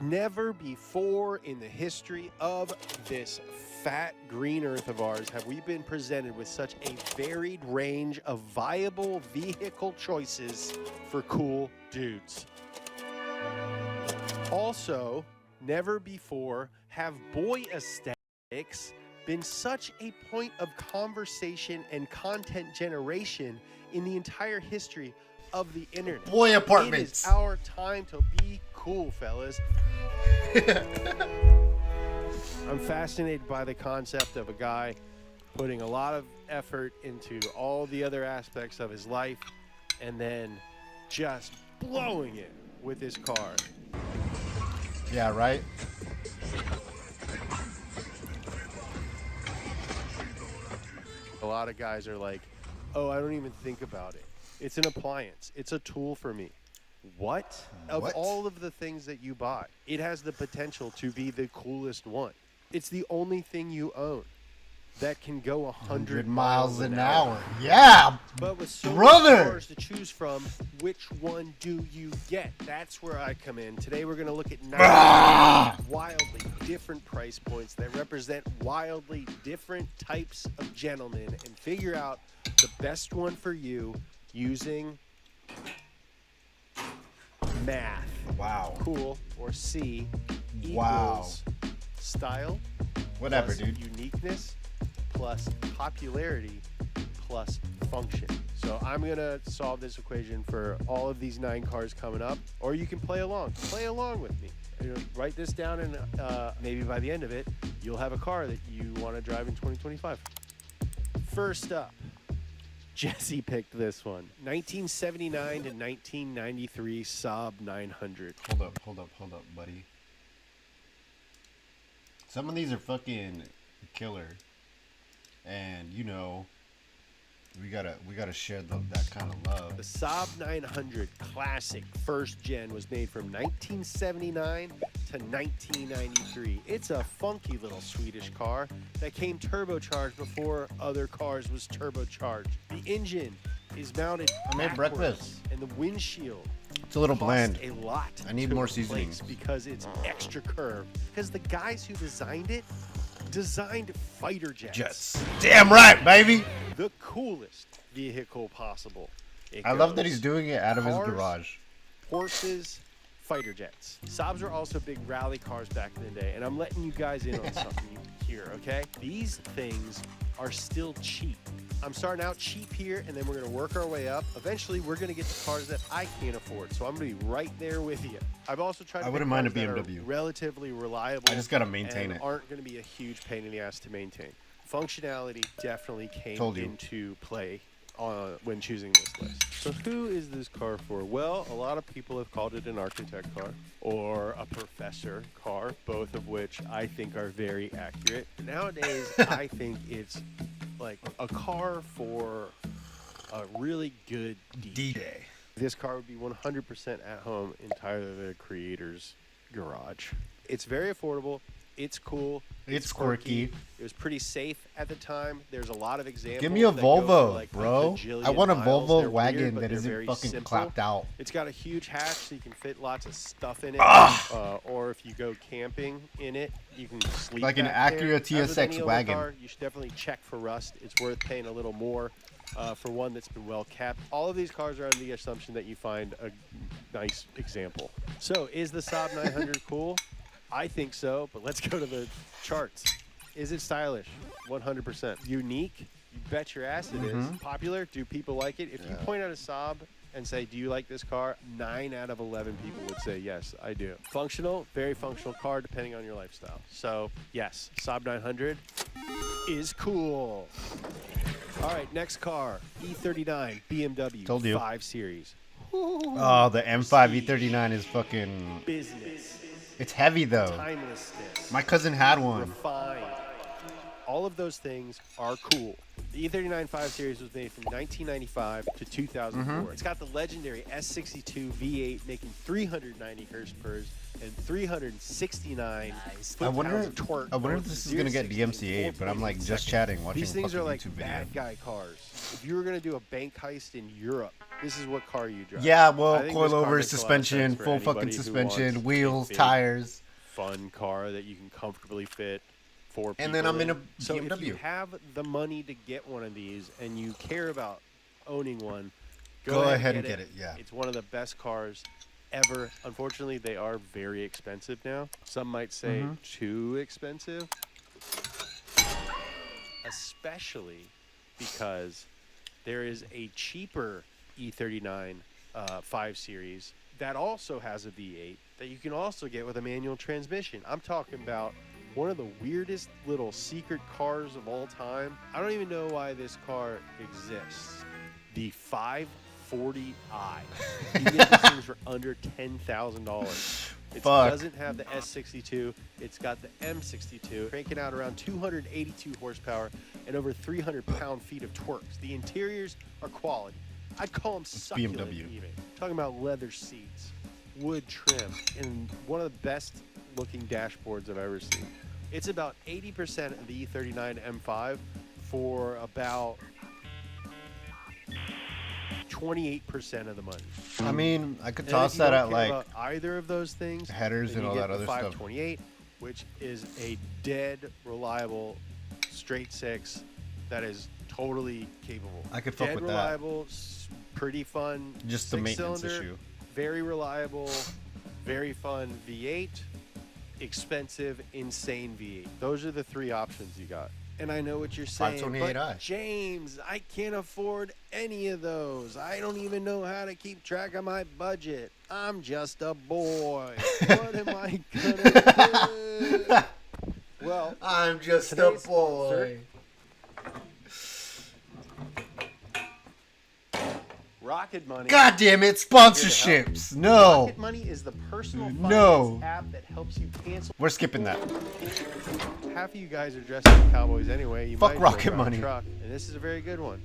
Never before in the history of this fat green earth of ours have we been presented with such a varied range of viable vehicle choices for cool dudes. Also, never before have boy aesthetics been such a point of conversation and content generation in the entire history of the internet. Boy apartments. It is our time to be cool, fellas. I'm fascinated by the concept of a guy putting a lot of effort into all the other aspects of his life and then just blowing it with his car. Yeah, right? A lot of guys are like, oh, I don't even think about it. It's an appliance. It's a tool for me. What? Of all of the things that you buy, it has the potential to be the coolest one. It's the only thing you own that can go 100 miles an hour. Yeah, but with so brother, many cars to choose from, which one do you get? That's where I come in. Today we're going to look at 9 wildly different price points that represent wildly different types of gentlemen and figure out the best one for you using math. Wow. Cool, or C equals wow. Style, whatever, plus dude. Uniqueness plus popularity plus function. So I'm gonna solve this equation for all of these 9 cars coming up, or you can play along. Play along with me. You know, write this down, and maybe by the end of it, you'll have a car that you want to drive in 2025. First up, Jesse picked this one. 1979 to 1993 Saab 900. Hold up, buddy. Some of these are fucking killer, and you know, we gotta share that kind of love. The Saab 900 Classic first gen was made from 1979 to 1993. It's a funky little Swedish car that came turbocharged before other cars was turbocharged. The engine is mounted backwards, and the windshield. It's a little bland. A lot. I need more seasoning because it's extra curved. Because the guys who designed it designed fighter jets. Damn right, baby. The coolest vehicle possible. I love that he's doing it out of his garage. Horses, fighter jets. Saabs were also big rally cars back in the day, and I'm letting you guys in on something here, okay? These things are still cheap. I'm starting out cheap here, and then we're going to work our way up. Eventually, we're going to get to cars that I can't afford, so I'm going to be right there with you. I've also tried to I wouldn't mind a BMW. That are relatively reliable. I just got to maintain it. Aren't going to be a huge pain in the ass to maintain. Functionality definitely came into play when choosing this list. So who is this car for? Well, a lot of people have called it an architect car or a professor car, both of which I think are very accurate. Nowadays, I think it's like a car for a really good DJ. This car would be 100% at home inside the creator's garage. It's very affordable. It's cool. It's quirky. It was pretty safe at the time. There's a lot of examples. Give me a Volvo, bro. I want a Volvo wagon that isn't fucking simple. clapped out. It's got a huge hatch so you can fit lots of stuff in it. Or if you go camping in it, you can sleep like an Acura TSX wagon. Car, you should definitely check for rust. It's worth paying a little more for one that's been well kept. All of these cars are under the assumption that you find a nice example. So is the Saab 900 cool? I think so, but let's go to the charts. Is it stylish? 100%. Unique? You bet your ass it is. Popular? Do people like it? If you point out a Saab and say, do you like this car? 9 out of 11 people would say, yes, I do. Functional? Very functional car, depending on your lifestyle. So, yes, Saab 900 is cool. All right, next car, E39 BMW Told you. 5 Series. Oh, the M5 E39 is fucking... business. It's heavy, though. Timelessness. My cousin had one. Refined. All of those things are cool. The E39 5 Series was made from 1995 to 2004. It's got the legendary S62 V8 making 390 horsepower and 369 foot-pounds of torque. I wonder if this is gonna get DMCA, but I'm like just chatting, watching. These things are like YouTube bad video. guy cars. If you were gonna do a bank heist in Europe, this is what car you drive. Yeah, I well, think this car coilover, makes a lot of suspension, sense for full fucking anybody who suspension, wants wheels, a big, tires. fun car that you can comfortably fit four people And then I'm in a So if you BMW. have the money to get one of these and you care about owning one, Go go ahead and get it, yeah. It's one of the best cars ever. Unfortunately, they are very expensive now. Some might say too expensive, especially because there is a cheaper E39 5 Series that also has a V8 that you can also get with a manual transmission. I'm talking about one of the weirdest little secret cars of all time. I don't even know why this car exists. The 540i. You can get these things for under $10,000. It doesn't have the S62. It's got the M62, cranking out around 282 horsepower and over 300 pound-feet of torques. The interiors are quality. I'd call them succulent BMW. even. Talking about leather seats, wood trim, and one of the best looking dashboards I've ever seen. It's about 80% of the E39 M5 for about 28% of the money. I mean, I could And toss if you that don't at care like about either of those things, headers then and you all get that the other stuff. 528, which is a dead reliable straight six that is totally capable. I could fuck dead with that. reliable, pretty fun. Just the maintenance six-cylinder, issue. Very reliable, very fun V8, expensive, insane V8. Those are the three options you got. And I know what you're saying, 528i. but James, I can't afford any of those. I don't even know how to keep track of my budget. I'm just a boy. What am I gonna do? Well, I'm just a today's boy. Rocket Money. God damn it, sponsorships. No. Rocket Money is the personal No. finance app that helps you cancel. We're skipping that. Half of you guys are dressed like cowboys anyway. You Fuck might Rocket drive a Money. truck, and this is a very good one.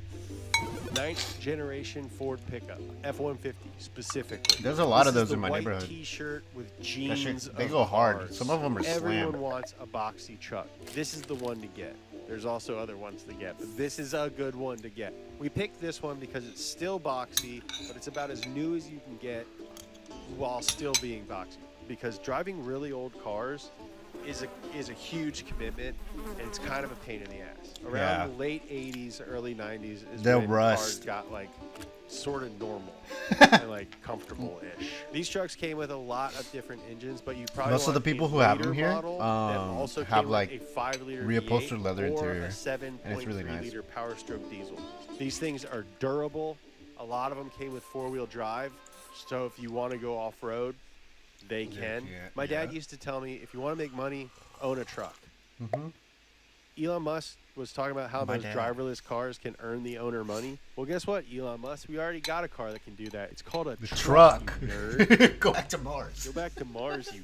9th generation Ford pickup, F-150 specifically. There's a lot of This those is in my the white neighborhood. T-shirt with That jeans. shit, they of go hard. cars. Some of them are Everyone slammed. wants a boxy truck. This is the one to get. There's also other ones to get, but this is a good one to get. We picked this one because it's still boxy, but it's about as new as you can get while still being boxy. Because driving really old cars is a huge commitment, and it's kind of a pain in the ass. Around the late 80s, early 90s is They'll when rust. cars got like sort of normal and like comfortable-ish. These trucks came with a lot of different engines, but you probably Most of the want a people who have them later here, model that also have, came like, with a 5-liter reupholstered V8 leather or interior, a 7.3 and it's really nice. liter Power Stroke diesel. These things are durable. A lot of them came with 4-wheel drive, so if you want to go off-road, they can. My dad used to tell me, if you want to make money, own a truck. Elon Musk was talking about how those driverless cars can earn the owner money. Well, guess what, Elon Musk? We already got a car that can do that. It's called a truck. you nerd. Go back to Mars. Go back to Mars, you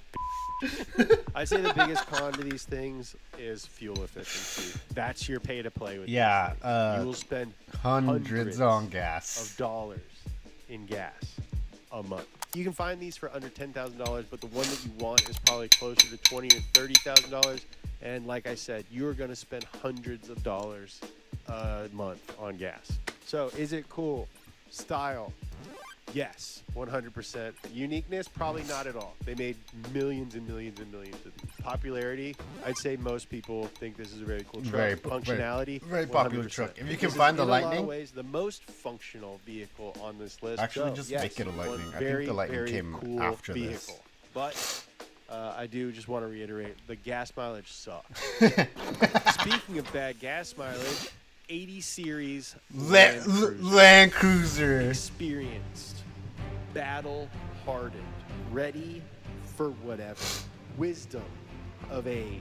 I'd say the biggest con to these things is fuel efficiency. That's your pay to play with these things. You will spend hundreds on gas. of dollars in gas a month. You can find these for under $10,000, but the one that you want is probably closer to $20,000 or $30,000. And like I said, you're going to spend hundreds of dollars a month on gas. So is it cool? Style? Yes, 100%. Uniqueness? Probably not at all. They made millions and millions and millions of these. Popularity? I'd say most people think this is a very cool truck. Functionality? Very popular 100%. truck. If you This can is, find the in a lot Lightning, of ways, the most functional vehicle on this list. actually So, just yes, make it a one Lightning. I very, think the Lightning very came cool after vehicle. this. But I do just want to reiterate, the gas mileage sucks. Speaking of bad gas mileage, 80 series Land Cruiser. experienced, battle-hardened, ready for whatever. Wisdom of age.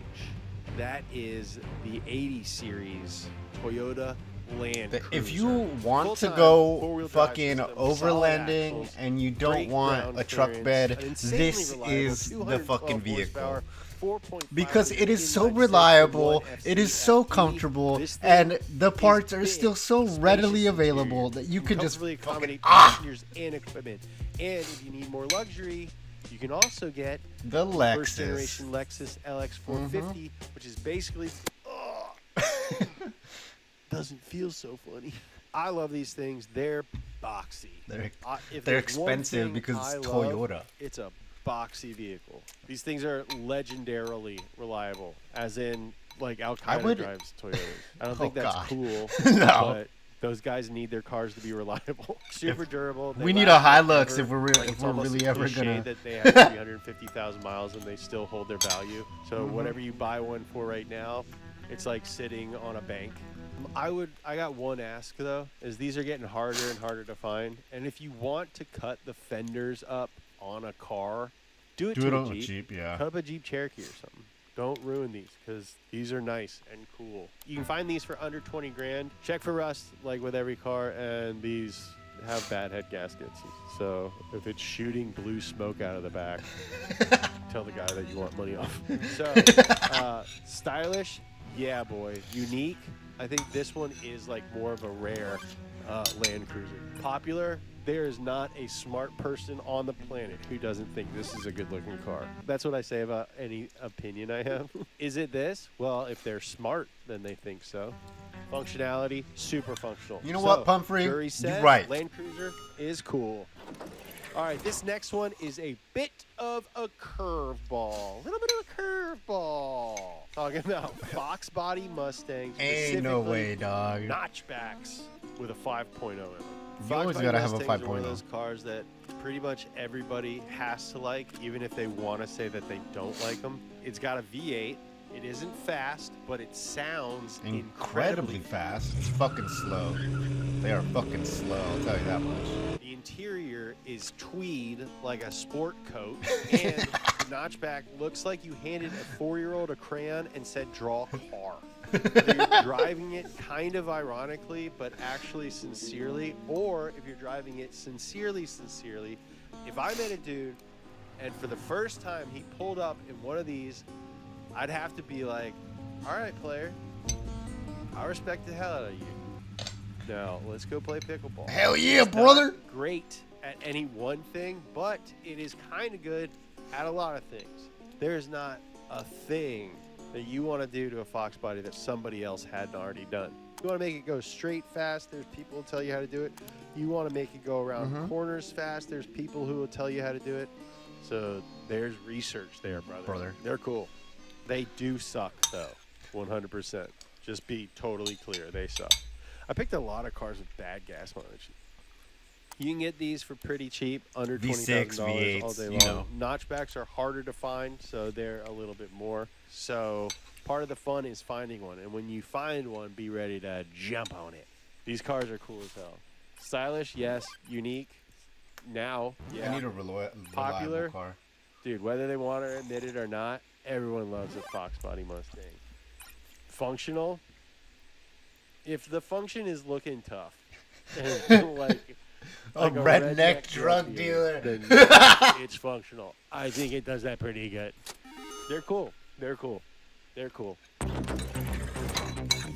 That is the 80 series Toyota Land Cruiser. If you want to Full-time, go four-wheel drive fucking system, overlanding solid axles, and you don't great want ground a truck clearance, bed, an insanely this reliable is the 212 fucking vehicle. horsepower, 4.5 Because it is so inline six reliable, with it is so FC. comfortable, This thing and the is parts are big, still so spacious readily interior. available that you can just comfortably fucking accommodate passengers and equipment. And if you need more luxury, you can also get the first Lexus. generation Lexus LX 450, which is basically doesn't feel so funny. I love these things. They're boxy. If They're there's one expensive thing because I it's love, Toyota. it's a boxy vehicle. These things are legendarily reliable, as in like Al Qaeda drives Toyotas. I don't think that's cool, No. but those guys need their cars to be reliable. Super durable. We need a Hilux if we're really ever gonna. That they have 350,000 miles and they still hold their value. So whatever you buy one for right now, it's like sitting on a bank. I got one ask though, is these are getting harder and harder to find. And if you want to cut the fenders up on a car, do it on a Jeep. Yeah. Cut up a Jeep Cherokee or something. Don't ruin these because these are nice and cool. You can find these for under 20 grand. Check for rust like with every car, and these have bad head gaskets. So if it's shooting blue smoke out of the back, tell the guy that you want money off. So stylish, yeah, boy. Unique, I think this one is like more of a rare Land Cruiser. Popular, there is not a smart person on the planet who doesn't think this is a good-looking car. That's what I say about any opinion I have. Is it this? Well, if they're smart, then they think so. Functionality, super functional. You know what, Pumphrey? Jury says You're right. Land Cruiser is cool. All right, this next one is a bit of a curveball. A little bit of a curveball. Talking about Fox body Mustangs. Ain't no way, dog. Notchbacks with a 5.0 in them. You always gotta have a 5.0. Are one of those cars that pretty much everybody has to like, even if they want to say that they don't like them. It's got a V8. It isn't fast, but it sounds incredibly fast. It's fucking slow. They are fucking slow, I'll tell you that much. The interior is tweed like a sport coat, and the notchback looks like you handed a 4-year-old a crayon and said, draw car. You're driving it kind of ironically, but actually sincerely, or if you're driving it sincerely, if I met a dude and for the first time he pulled up in one of these, I'd have to be like, all right, player, I respect the hell out of you. Now, let's go play pickleball. Hell yeah, It's brother! Not great at any one thing, but it is kind of good at a lot of things. There's not a thing that you want to do to a Fox body that somebody else hadn't already done. You want to make it go straight fast, there's people who tell you how to do it. You want to make it go around corners fast, there's people who will tell you how to do it. So there's research there, brother. They're cool. They do suck, though, 100%. Just be totally clear, they suck. I picked a lot of cars with bad gas mileage. You can get these for pretty cheap, under $20,000 all day long. You know. Notchbacks are harder to find, so they're a little bit more. So part of the fun is finding one, and when you find one, be ready to jump on it. These cars are cool as hell. Stylish, yes. Unique, now, yeah. I need a reliable Popular car. Dude, whether they want to admit it or not, everyone loves a Fox body Mustang. Functional, if the function is looking tough, like a redneck drug dealer, then it's functional. I think it does that pretty good. They're cool.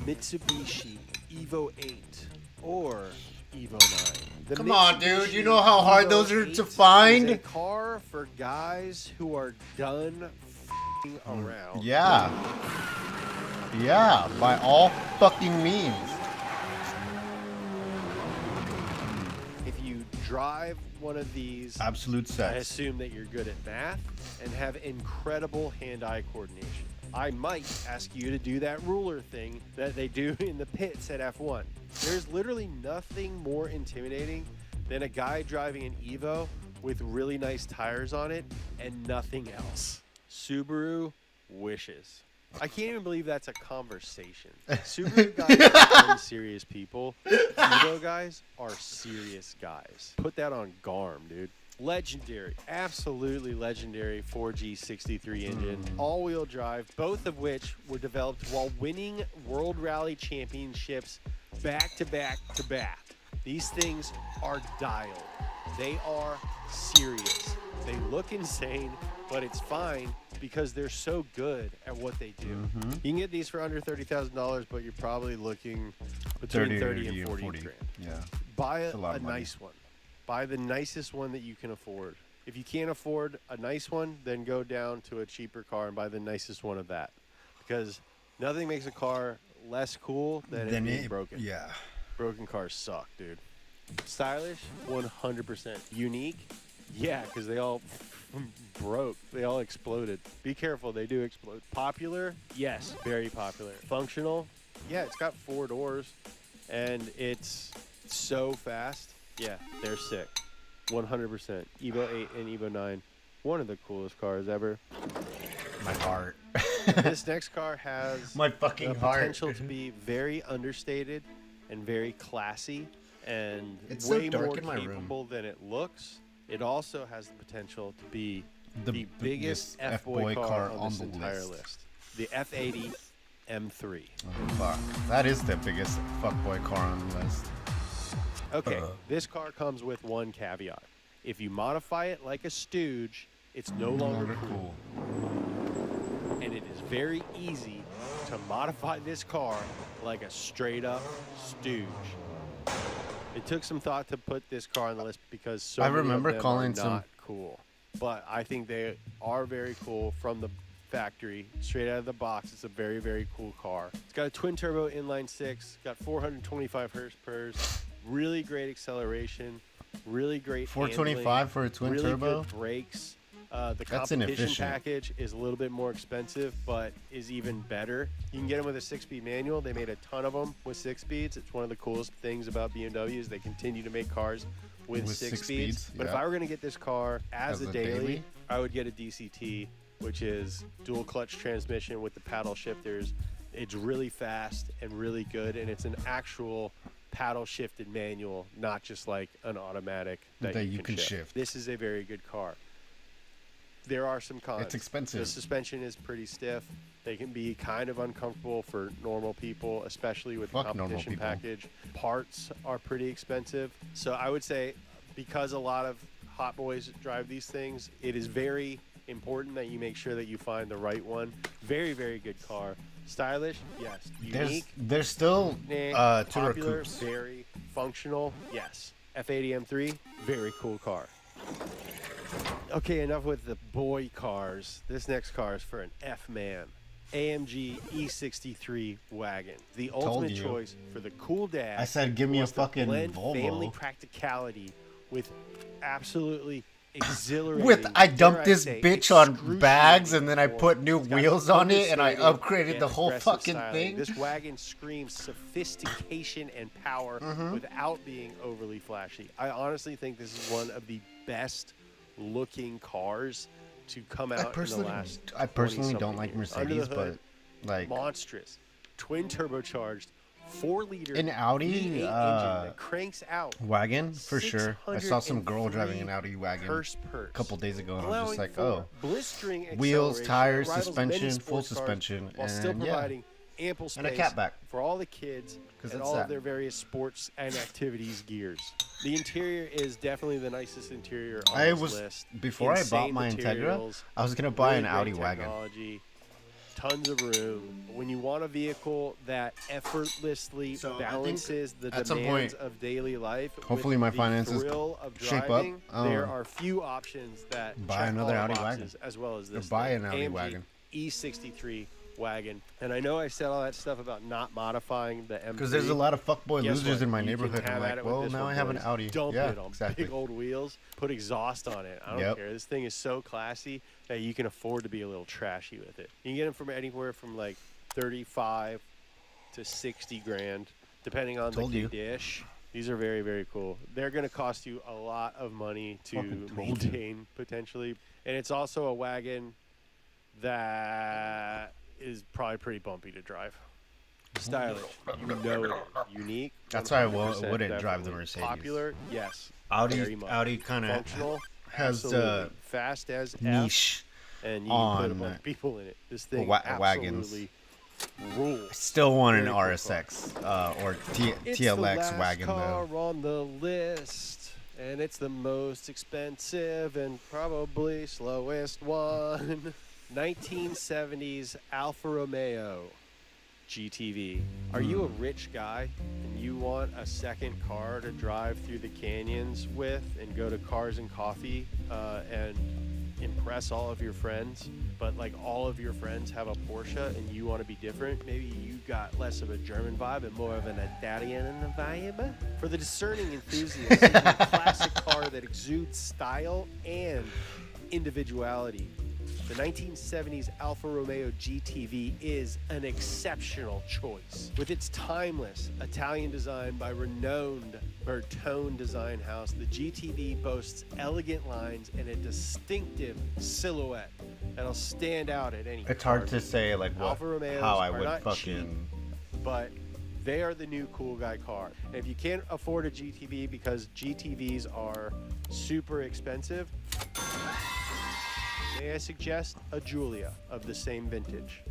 Mitsubishi Evo 8 or Evo 9. Come on, dude. You know how hard those are to find? Is a car for guys who are done f***ing around. Yeah. Yeah, by all fucking means. If you drive one of these, Absolute I sex. assume that you're good at math and have incredible hand-eye coordination. I might ask you to do that ruler thing that they do in the pits at F1. There's literally nothing more intimidating than a guy driving an Evo with really nice tires on it and nothing else. Subaru wishes. I can't even believe that's a conversation. Subaru guys are very serious people. Evo guys are serious guys. Put that on GARM, dude. Legendary, absolutely legendary 4G63 engine, all-wheel drive, both of which were developed while winning World Rally Championships back to back to back. These things are dialed. They are serious. They look insane, but it's fine because they're so good at what they do. You can get these for under $30,000, but you're probably looking between 30 and 40 grand. Yeah. Buy a nice one. Buy the nicest one that you can afford. If you can't afford a nice one, then go down to a cheaper car and buy the nicest one of that. Because nothing makes a car less cool than it being broken. Yeah. Broken cars suck, dude. Stylish, 100%. Unique, yeah, because they all broke. They all exploded. Be careful, they do explode. Popular, yes, very popular. Functional, yeah, it's got 4 doors, and it's so fast. Yeah, they're sick. 100%. Evo 8 and Evo 9, one of the coolest cars ever. My heart. This next car has My fucking the heart. potential to be very understated and very classy and It's so way dark more in my room. capable than it looks. It also has the potential to be The the biggest F-boy car on this entire list. The F80 M3. Oh, fuck. That is the biggest fuckboy car on the list. Okay, this car comes with one caveat. If you modify it like a stooge, it's no longer cool. And it is very easy to modify this car like a straight up stooge. It took some thought to put this car on the list because so many remember of them calling are some- not cool. But I think they are very cool from the factory, straight out of the box. It's a very, very cool car. It's got a twin turbo inline 6, got 425 horsepower, really great acceleration, really great 425 handling, for a twin really turbo? good brakes. The That's competition inefficient. package is a little bit more expensive, but is even better. You can get them with a 6-speed manual. They made a ton of them with 6 speeds. It's one of the coolest things about BMW is they continue to make cars with 6 speeds. But if yeah. I were going to get this car as a daily, daily? I would get a DCT, which is dual clutch transmission with the paddle shifters. It's really fast and really good, and it's an actual paddle shifted manual, not just like an automatic that you can shift. This is a very good car. There are some cons. It's expensive. The suspension is pretty stiff. They can be kind of uncomfortable for normal people, especially with the Fuck normal competition people. package. Parts are pretty expensive. So I would say because a lot of hot boys drive these things, it is very important that you make sure that you find the right one. Very, very good car. Stylish, yes. Unique, There's still Tudor popular, coupes. very functional, yes. F80 M3, very cool car. Okay, enough with the boy cars. This next car is for an F-man. AMG E63 wagon. The ultimate you. choice for the cool dad. I said, give me a wants to fucking blend Volvo. family practicality with absolutely exhilarating. With I dumped dare this say, bitch on excruciating bags and then I performance. put new It's got wheels on it and I understated upgraded yet the whole aggressive fucking styling. thing. This wagon screams sophistication and power without being overly flashy. I honestly think this is one of the best looking cars to come out in the last I personally 20-something don't like years. Under the Mercedes, hood, but like monstrous, twin turbocharged, 4-liter an Audi V8 engine that cranks out wagon for sure. I saw some girl driving an 603 Audi wagon a couple days ago, and I was allowing just like, for oh, blistering wheels, acceleration tires, that rivals many suspension, full sports cars suspension, while still and yeah. providing ample space And a catback. for all the kids 'Cause and it's all that. of their various sports and activities gears. The interior is definitely the nicest interior on this list. Before I bought Insane my Integra, materials, I was gonna buy an really Audi great wagon. technology, tons of room. When you want a vehicle that effortlessly So I think balances the at some demands point, of daily life, hopefully with my the finances thrill of shape up. driving, there are few options that Buy check another all the Audi wagon. boxes, as well as Or this. buy thing. an Audi AMG wagon. E63 wagon. And I know I said all that stuff about not modifying the M3. Because there's a lot of fuckboy Guess losers what? in my You can neighborhood. have I'm at like, it with well, this now one, I have an boys. Audi. Dump Yeah, it on exactly. big old wheels. Put exhaust on it. I don't Yep. care. This thing is so classy that you can afford to be a little trashy with it. You can get them from anywhere from like 35 to 60 grand, depending on Told the you. dish. These are very, very cool. They're going to cost you a lot of money to Fucking told you. maintain, potentially. And it's also a wagon that is probably pretty bumpy to drive. Stylish, you know it is. Unique. That's why I 100% wouldn't drive the definitely. Mercedes. Popular, yes. very much. Audi kind of Functional, has absolutely. Fast as niche. F, and you can put a on bunch of people in it. This thing wagons. absolutely rules. Still want an Very cool RSX or It's TLX the last wagon car though. on the list, and it's the most expensive and probably slowest one. 1970s Alfa Romeo GTV. Are you a rich guy and you want a second car to drive through the canyons with and go to Cars and Coffee and impress all of your friends, but like all of your friends have a Porsche and you want to be different. Maybe you got less of a German vibe and more of an Italian vibe. For the discerning enthusiast, seeking a classic car that exudes style and individuality, the 1970s Alfa Romeo GTV is an exceptional choice. With its timeless Italian design by renowned Bertone design house, the GTV boasts elegant lines and a distinctive silhouette that'll stand out at any It's hard car. to say like what, Alfa Romeos how I are would not fucking. cheap, but they are the new cool guy car. And if you can't afford a GTV because GTVs are super expensive, may I suggest a Giulia of the same vintage.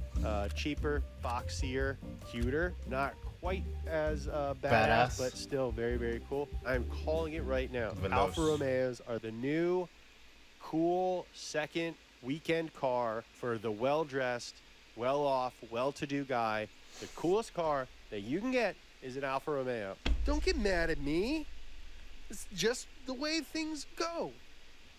Cheaper, boxier, cuter, not quite as badass, but still very, very cool. I'm calling it right now. Veloce. Alfa Romeos are the new cool second weekend car for the well-dressed, well-off, well-to-do guy. The coolest car that you can get is an Alfa Romeo. Don't get mad at me. It's just the way things go.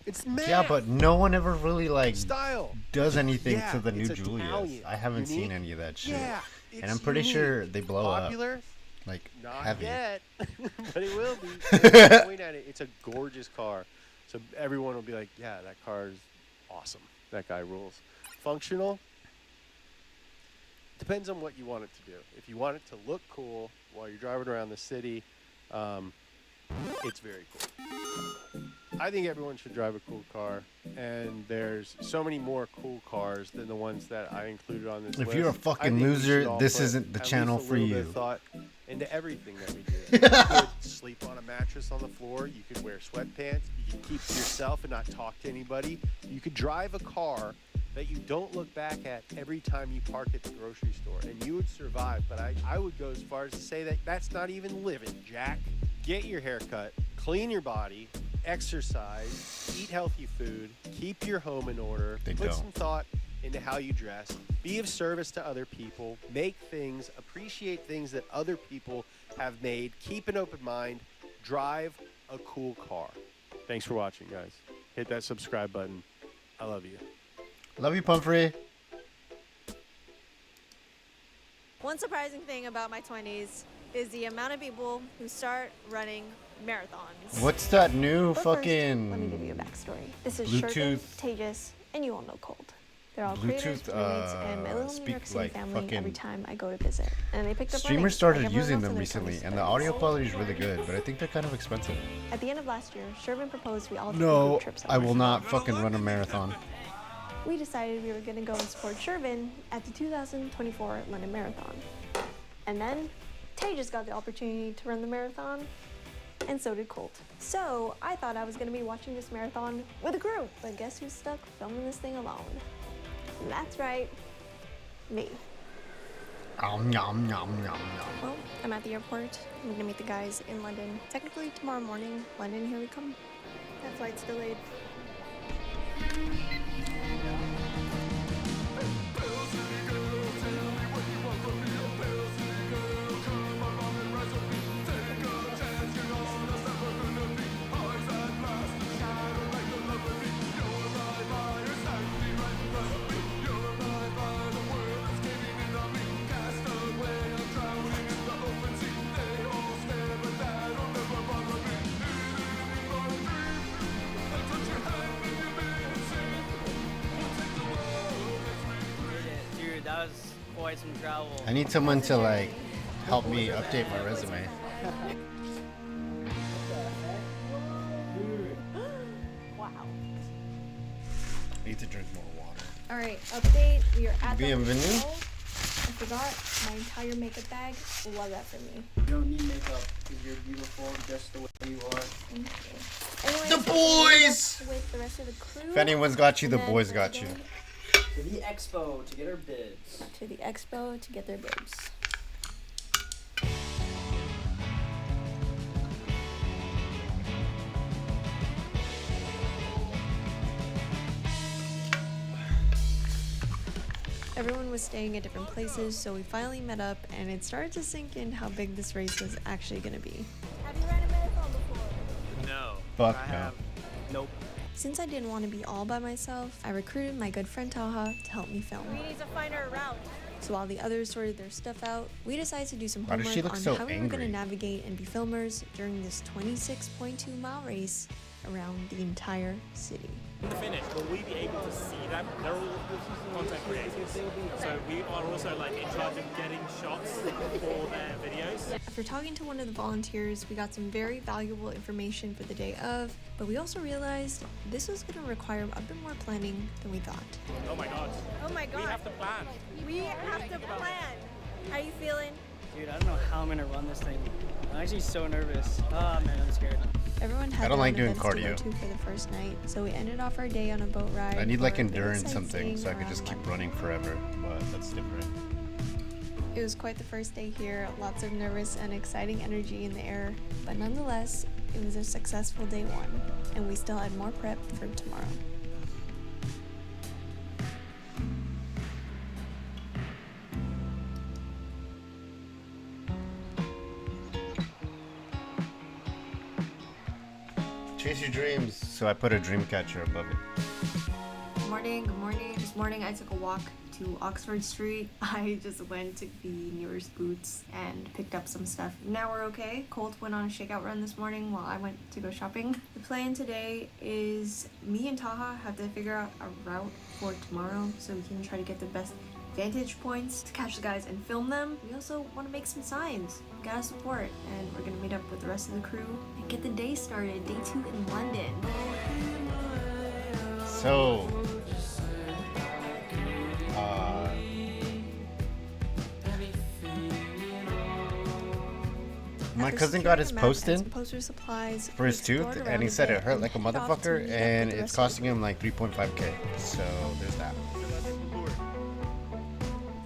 It's math. Yeah, but no one ever really like Style. does anything Yeah, to the new it's Julias. Italian. I haven't seen Unique. any of that shit. Yeah, and I'm pretty unique. sure they blow Popular? up like Not heavy. yet, but it will be. Point at it. It's a gorgeous car. So everyone will be like, yeah, that car is awesome. That guy rules. Functional? Depends on what you want it to do. If you want it to look cool while you're driving around the city, it's very cool. I think everyone should drive a cool car, and there's so many more cool cars than the ones that I included on this list. If you're a I fucking think we loser, should all this put isn't the at channel least a for little bit you. of thought into everything that we do. You could sleep on a mattress on the floor. You could wear sweatpants. You could keep to yourself and not talk to anybody. You could drive a car that you don't look back at every time you park at the grocery store, and you would survive. But I would go as far as to say that that's not even living, Jack. Get your hair cut, clean your body, exercise, eat healthy food, keep your home in order, put some thought into how you dress, be of service to other people, make things, appreciate things that other people have made, keep an open mind, drive a cool car. Thanks for watching, guys. Hit that subscribe button. I love you. Love you, Pumphrey. One surprising thing about my 20s is the amount of people who start running marathons. What's that new But fucking first, let me give you a backstory. This is Bluetooth- Shervin, Tejas, and you all know Cold. They're all Bluetooth, creators, roommates, and my little New speak York City like family fucking- every time I go to visit. And they picked up running, streamers started like everyone using else them in their recently, 20s, and the 30s. audio quality is really good, but I think they're kind of expensive. At the end of last year, Shervin proposed we all take No, group trips I somewhere. will not fucking run a marathon. We decided we were going to go and support Shervin at the 2024 London Marathon. And then Tejas got the opportunity to run the marathon, and so did Colt. So I thought I was going to be watching this marathon with a group, but guess who's stuck filming this thing alone? And that's right, me. Nom, nom, nom, nom, nom. Well, I'm at the airport. I'm going to meet the guys in London. Technically tomorrow morning. London, here we come. That flight's delayed. Dude, that was quite some travel. I need someone to like help me update my resume. Wow. I need to drink more water. All right, update. We are at the Bienvenue. hotel. I forgot my entire makeup bag. Love that for me. You don't need makeup because you're beautiful just the way you are. Thank you. Anyways, The boys! with the rest of the crew. If anyone's got you, the and then boys we're got you. going To the expo to get our bids. To the expo to get their bibs. Everyone was staying at different places, so we finally met up, and it started to sink in how big this race was actually going to be. Have you ran a marathon before? No. Fuck I no. have. Nope. Since I didn't want to be all by myself, I recruited my good friend Taha to help me film. We need to find our route. So while the others sorted their stuff out, we decided to do some Why does homework she look on so how we were going angry? to navigate and be filmers during this 26.2 mile race around the entire city. Finish, will we be able to see them? They're all content creators, so we are also like in charge of getting shots for their videos. After talking to one of the volunteers, we got some very valuable information for the day of, but we also realized this was going to require a bit more planning than we thought. Oh my god. Oh my We god. have to plan. We have to plan. How you feeling? Dude, I don't know how I'm gonna run this thing. I'm actually so nervous. Oh man, I'm scared. Everyone had I don't their like own doing events to go cardio. to for the first night, so we ended off our day on a boat ride. I need like for a bit of endurance something sightseeing so I could around just keep London. running forever, but that's different. It was quite the first day here, lots of nervous and exciting energy in the air, but nonetheless, it was a successful day one, and we still had more prep for tomorrow. Chase your dreams. So I put a dream catcher above it. Good morning, good morning. This morning I took a walk to Oxford Street. I just went to the nearest Boots and picked up some stuff. Now we're okay. Colt went on a shakeout run this morning while I went to go shopping. The plan today is me and Taha have to figure out a route for tomorrow so we can try to get the best vantage points to catch the guys and film them. We also want to make some signs. Gotta support, and we're gonna meet up with the rest of the crew and get the day started. Day 2 in London. So, my After cousin got his securing a map and post-in some poster supplies, for we his tooth, explored and around he a said it bit hurt and like a headed off to motherfucker, meet up with and the it's rest of costing him like 3.5k. So there's that.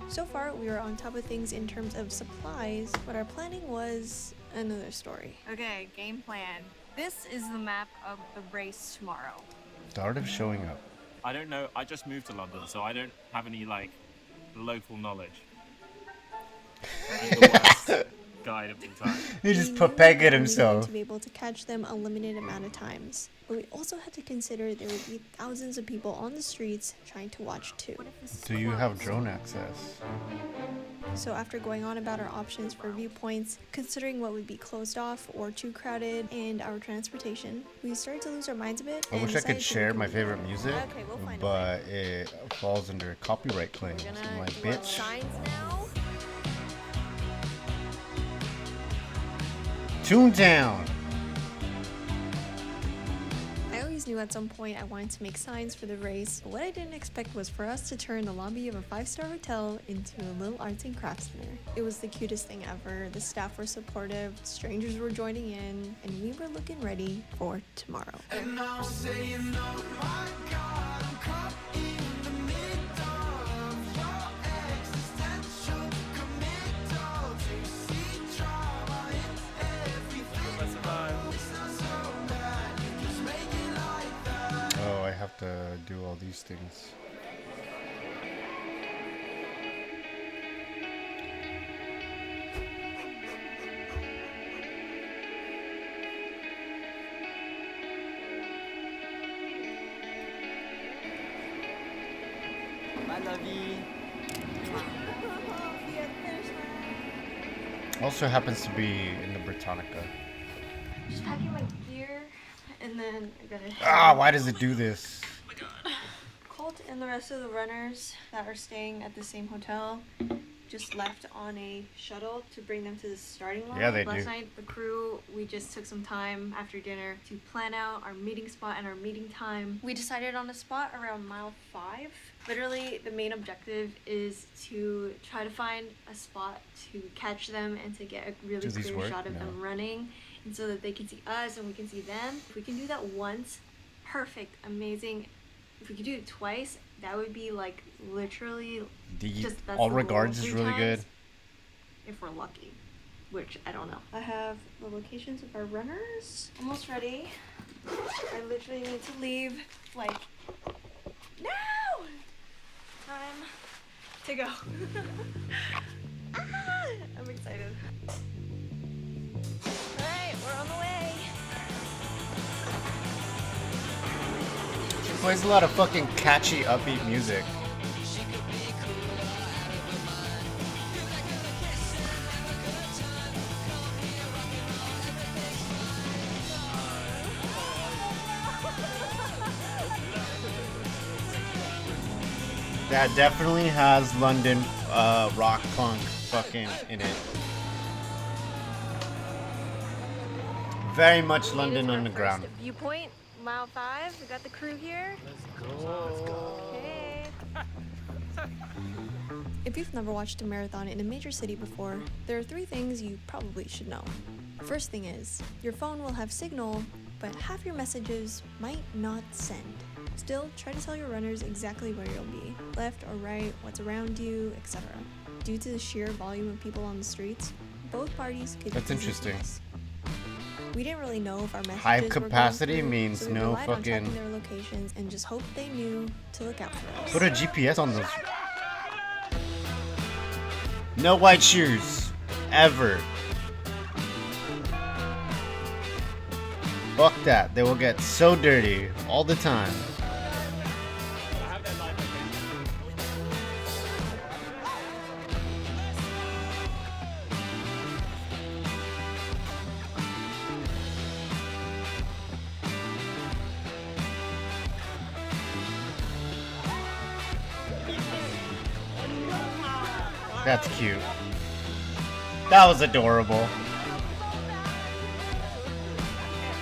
So far, we were on top of things in terms of supplies, but our planning was another story. Okay, game plan. This is the map of the race tomorrow. The art of showing up. I don't know. I just moved to London, so I don't have any like local knowledge. I'm the worst guide of the time. He just We put knew peg that at we himself. needed to be able to catch them a limited amount of times, but we also had to consider there would be thousands of people on the streets trying to watch too. Do you have drone access? So after going on about our options for viewpoints, considering what would be closed off or too crowded, and our transportation, we started to lose our minds a bit. I and wish I decided could to share look my at- favorite music, Okay, we'll find a but it falls under copyright claims. We're I'm gonna like, do our bitch. signs now. Toontown. I always knew at some point I wanted to make signs for the race, but what I didn't expect was for us to turn the lobby of a 5-star hotel into a little arts and crafts center. It was the cutest thing ever. The staff were supportive, strangers were joining in, and we were looking ready for tomorrow. Let's survive. Oh, I have to do all these things. Bye, lovey. Also happens to be in the Britannica. Just packing my gear, and then I gotta Ah, why does it do this? Colt and the rest of the runners that are staying at the same hotel just left on a shuttle to bring them to the starting line. Yeah, they Last do. night, the crew, we just took some time after dinner to plan out our meeting spot and our meeting time. We decided on a spot around mile 5. Literally, the main objective is to try to find a spot to catch them and to get a really Do these clear work? shot of No. them running, and so that they can see us and we can see them. If we can do that once, perfect, amazing. If we could do it twice, that would be like literally just that's All the goal. regards is 3 really good. times, if we're lucky, which I don't know. I have the locations of our runners almost ready. I literally need to leave like now. Time to go. Ah, I'm excited. All right, we're on the way. plays a lot of fucking catchy, upbeat music. That definitely has London rock punk fucking in it. Very much London Underground. Viewpoint, mile 5. We got the crew here. Let's go. Hey. If you've never watched a marathon in a major city before, there are 3 things you probably should know. First thing is, your phone will have signal, but half your messages might not send. Still, try to tell your runners exactly where you'll be, left or right, what's around you, etc. Due to the sheer volume of people on the streets, both parties could That's easily interesting. miss. We didn't really know if our messages High were going capacity through, means so we no relied on fucking. tracking their locations and just hoped they knew to look out for us. Put a GPS on those. No white shoes. Ever. Fuck that. They will get so dirty all the time. That's cute. That was adorable.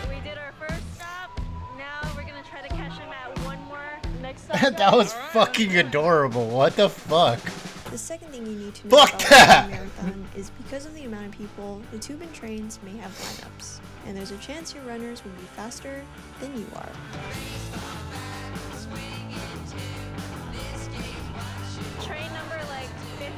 We did our first stop. Now we're gonna try to catch him at one more next stop. That was fucking adorable. What the fuck? The second thing you need to know Fuck about that! a marathon is because of the amount of people, the tube and trains may have lineups, and there's a chance your runners will be faster than you are. Train number like 50. I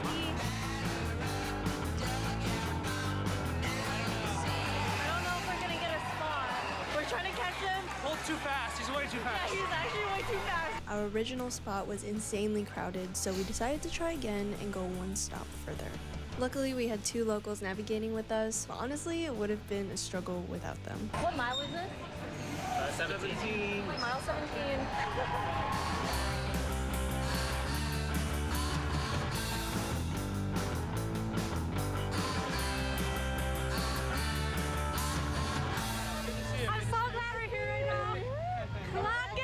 don't know if we're gonna get a spot. We're trying to catch him. Hold too fast. He's way too fast. He's actually way too fast. Our original spot was insanely crowded, so we decided to try again and go one stop further. Luckily, we had 2 locals navigating with us, but honestly, it would have been a struggle without them. What mile is it? 17. Mile 17. I'm so glad we're here right now. Clock in!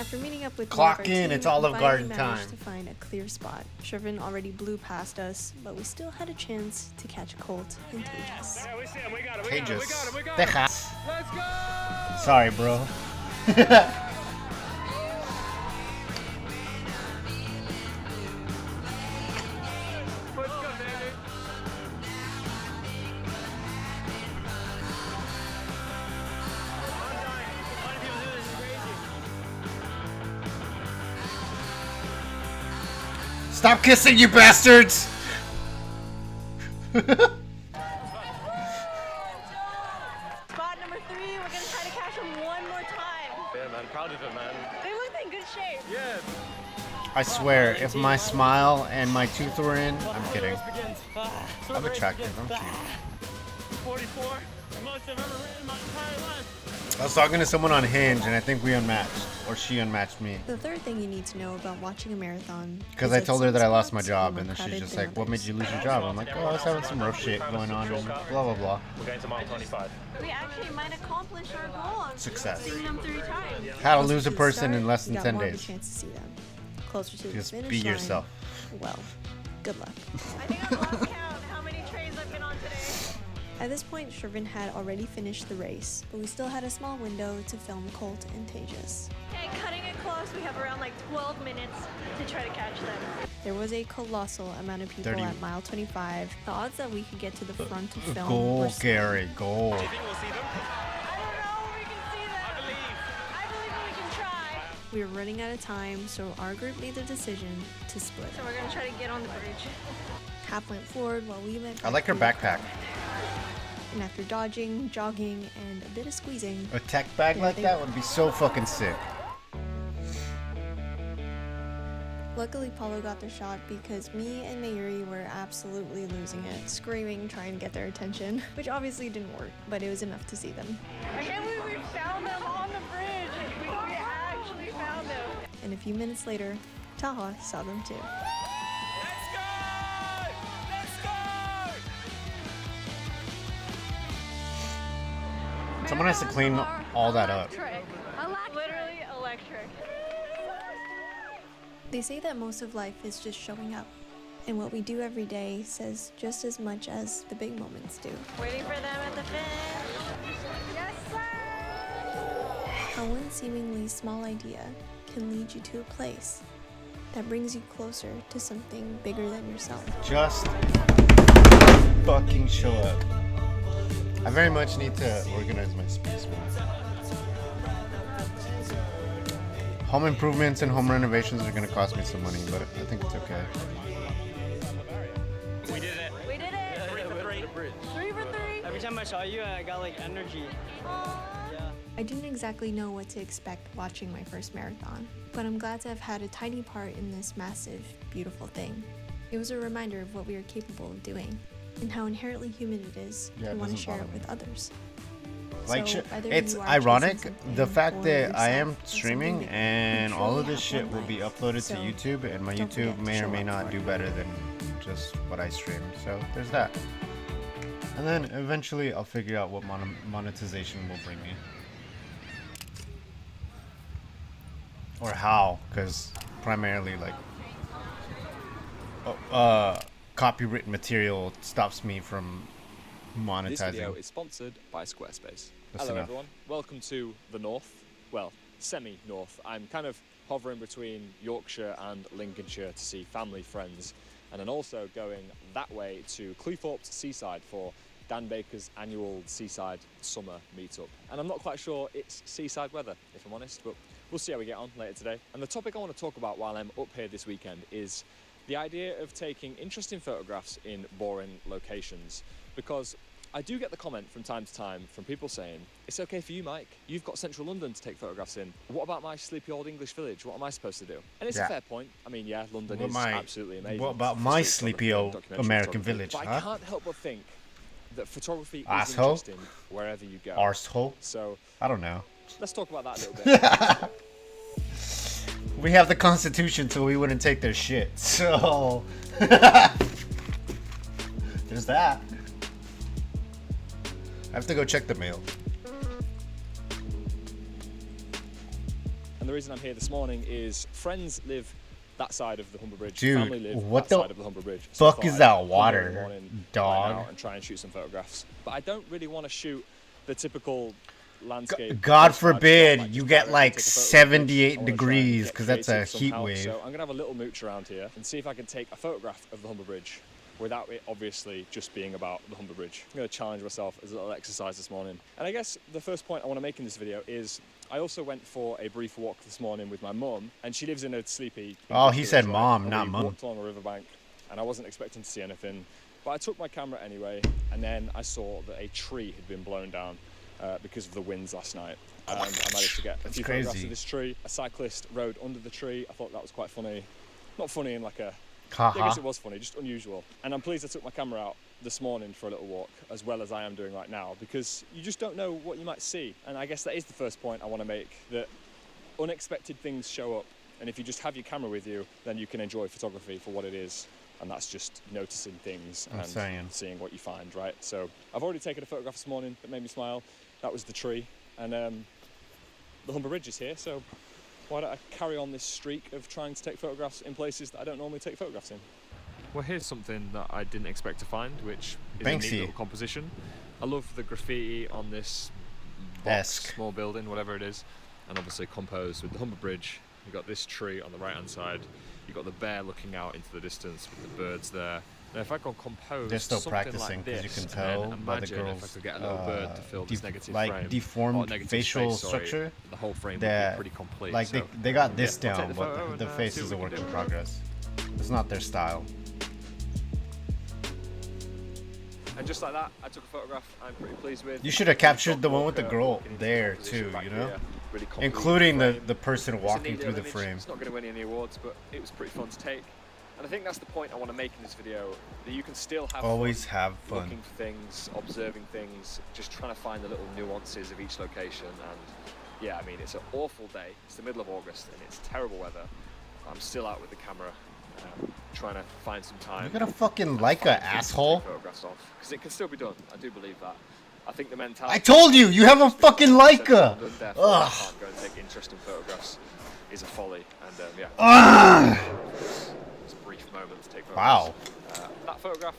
After meeting up with Clock one of our in, team, it's Olive we Garden finally managed time. to find a clear spot. Shervin already blew past us, but we still had a chance to catch a colt in Tejas. Yeah, we see him. We got him. Pages. We got him. Tejas. Let's go! Sorry, bro. Let's go, baby. I'm dying. Why do people do this? It's crazy. Stop kissing, you bastards! Spot number 3, we're gonna try to catch him one more time. Yeah, man. Proud of it, man. They look in good shape. Yeah. I swear, if my smile and my tooth were in, I'm kidding. Begins. I'm attractive, I'm cute. 44. Most I've ever written in my entire life. I was talking to someone on Hinge and I think we unmatched. Or she unmatched me. The third thing you need to know about watching a marathon Because is I told her that I some lost my spots job are and more then she's crowded just than like, what made others. you lose your job? I'm like, oh, I was having some rough shit going on and blah blah blah. We're going to mile 25. We actually might accomplish our goal of Success. seeing them 3 times. How to Closer lose a the person start, in less we than got 10 more of a days. chance to see them. Closer to Just the finish be line, yourself. Well, good luck. I think I've lost count how many trains I've been on today. At this point, Shervin had already finished the race, but we still had a small window to film Colt and Tejas. Okay, cutting it close, we have around like 12 minutes to try to catch them. There was a colossal amount of people 30. at mile 25. The odds that we could get to the front to film Goal, were slim. Gary, goal. Do you think we'll see them? I don't know if we can see them. I believe we can try. We were running out of time, so our group made the decision to split. So we're gonna try to get on the bridge. Cap went forward while we went I like her back. backpack. And after dodging, jogging, and a bit of squeezing, A tech bag like that would be so fucking sick. luckily Paulo got the shot because me and Mayuri were absolutely losing it, screaming, trying to get their attention, which obviously didn't work, but it was enough to see them. I can't believe we found them on the and a few minutes later, Taha saw them too. Let's go! Let's go! Someone has to clean all that up. Literally electric. They say that most of life is just showing up, and what we do every day says just as much as the big moments do. Waiting for them at the finish. Yes, sir! How one seemingly small idea can lead you to a place that brings you closer to something bigger than yourself. Just fucking show up. I very much need to organize my space more. Home improvements and home renovations are gonna cost me some money, but I think it's okay. We did it. We did it! 3 for 3. 3 for 3! Every time I saw you, I got like energy. Yeah. I didn't exactly know what to expect watching my first marathon, but I'm glad to have had a tiny part in this massive, beautiful thing. It was a reminder of what we are capable of doing, and how inherently human it is Yeah, to it want to doesn't share bother it me. with others. Like, So whether it's you are ironic chasing the something fact for that I am yourself or streaming something bigger, and you all truly of this have shit one will be life. uploaded So to YouTube, and my don't YouTube forget to may or show may up not for do it. better than just what I stream. So there's that. And then eventually I'll figure out what monetization will bring me. Or how, because primarily like copywritten material stops me from monetizing. This video is sponsored by Squarespace. That's Hello enough. everyone, welcome to the north, well, semi-north. I'm kind of hovering between Yorkshire and Lincolnshire to see family, friends, and then also going that way to Cleethorpes Seaside for Dan Baker's annual Seaside Summer Meetup. And I'm not quite sure it's seaside weather, if I'm honest, but we'll see how we get on later today. And the topic I want to talk about while I'm up here this weekend is the idea of taking interesting photographs in boring locations, because I do get the comment from time to time from people saying, it's okay for you, Mike, you've got central London to take photographs in. What about my sleepy old English village? What am I supposed to do? And it's Yeah. a fair point. I mean, yeah, London What is my- absolutely amazing. what about for my street sleepy photography and old documentary American photography. village, But huh? I can't help but think that photography is Asshole. interesting wherever you go. Arsehole? So I don't know. let's talk about that a little bit. We have the Constitution so we wouldn't take their shit. So there's that. I have to go check the mail. And the reason I'm here this morning is friends live that side of the Humber Bridge. Dude, family live what that the side of the Humber Bridge. fuck I thought is I'd that come here in the water, morning, dog? right now, and try and shoot some photographs. But I don't really want to shoot the typical landscape. God postcard shot, forbid like you just get directly like take a photo of the bridge. 78 I wanna try and degrees get because that's a creative heat somehow. wave. So I'm gonna have a little mooch around here and see if I can take a photograph of the Humber Bridge without it obviously just being about the Humber Bridge. I'm going to challenge myself as a little exercise this morning. And I guess the first point I want to make in this video is I also went for a brief walk this morning with my mum, and she lives in a sleepy Oh, he English said village, mom, and not we mum. walked along a riverbank, and I wasn't expecting to see anything, but I took my camera anyway, and then I saw that a tree had been blown down because of the winds last night. And I managed to get a few photographs crazy. of this tree. A cyclist rode under the tree. I thought that was quite funny. Not funny in like a... I guess Haha. it was funny, just unusual. And I'm pleased I took my camera out this morning for a little walk, as well as I am doing right now, because you just don't know what you might see. And I guess that is the first point I want to make, that unexpected things show up. And if you just have your camera with you, then you can enjoy photography for what it is. And that's just noticing things I'm and saying. seeing what you find, right? So I've already taken a photograph this morning that made me smile. That was the tree. And the Humber Bridge is here, so why don't I carry on this streak of trying to take photographs in places that I don't normally take photographs in? Well, here's something that I didn't expect to find, which is a neat Banksy. little composition. I love the graffiti on this box, Esque. small building, whatever it is, and obviously composed with the Humber Bridge. You've got this tree on the right-hand side. You've got the bear looking out into the distance with the birds there. Now, if I can compose They're still something practicing like because this, you can and then tell by the imagine if I girls' could get a little bird to fill this negative like frame, or deformed negative facial space, sorry, structure. the whole frame would That be pretty complete. like so, they got this yeah, I'll down, take the but photo the and, face see is what a we work can in do. progress. It's not their style. And just like that, I took a photograph I'm pretty pleased with. You should have captured the one with the Walker girl walking into there the position too, back you know? here, really complete Including frame. the person It's a walking neat through the little image. frame. It's not going to win any awards, but it was pretty fun to take. And I think that's the point I want to make in this video, that you can still have Always fun have fun. looking for things, observing things, just trying to find the little nuances of each location. And yeah, I mean, it's an awful day. It's the middle of August and it's terrible weather. I'm still out with the camera, trying to find some time. You're gonna fucking Leica, asshole. Photographs off, because it can still be done. I do believe that. I think the mentality. I told you, you have a fucking Leica. I can't go and take interesting photographs. Is a folly, and yeah. It's a brief moment to take photographs. Wow. That photograph,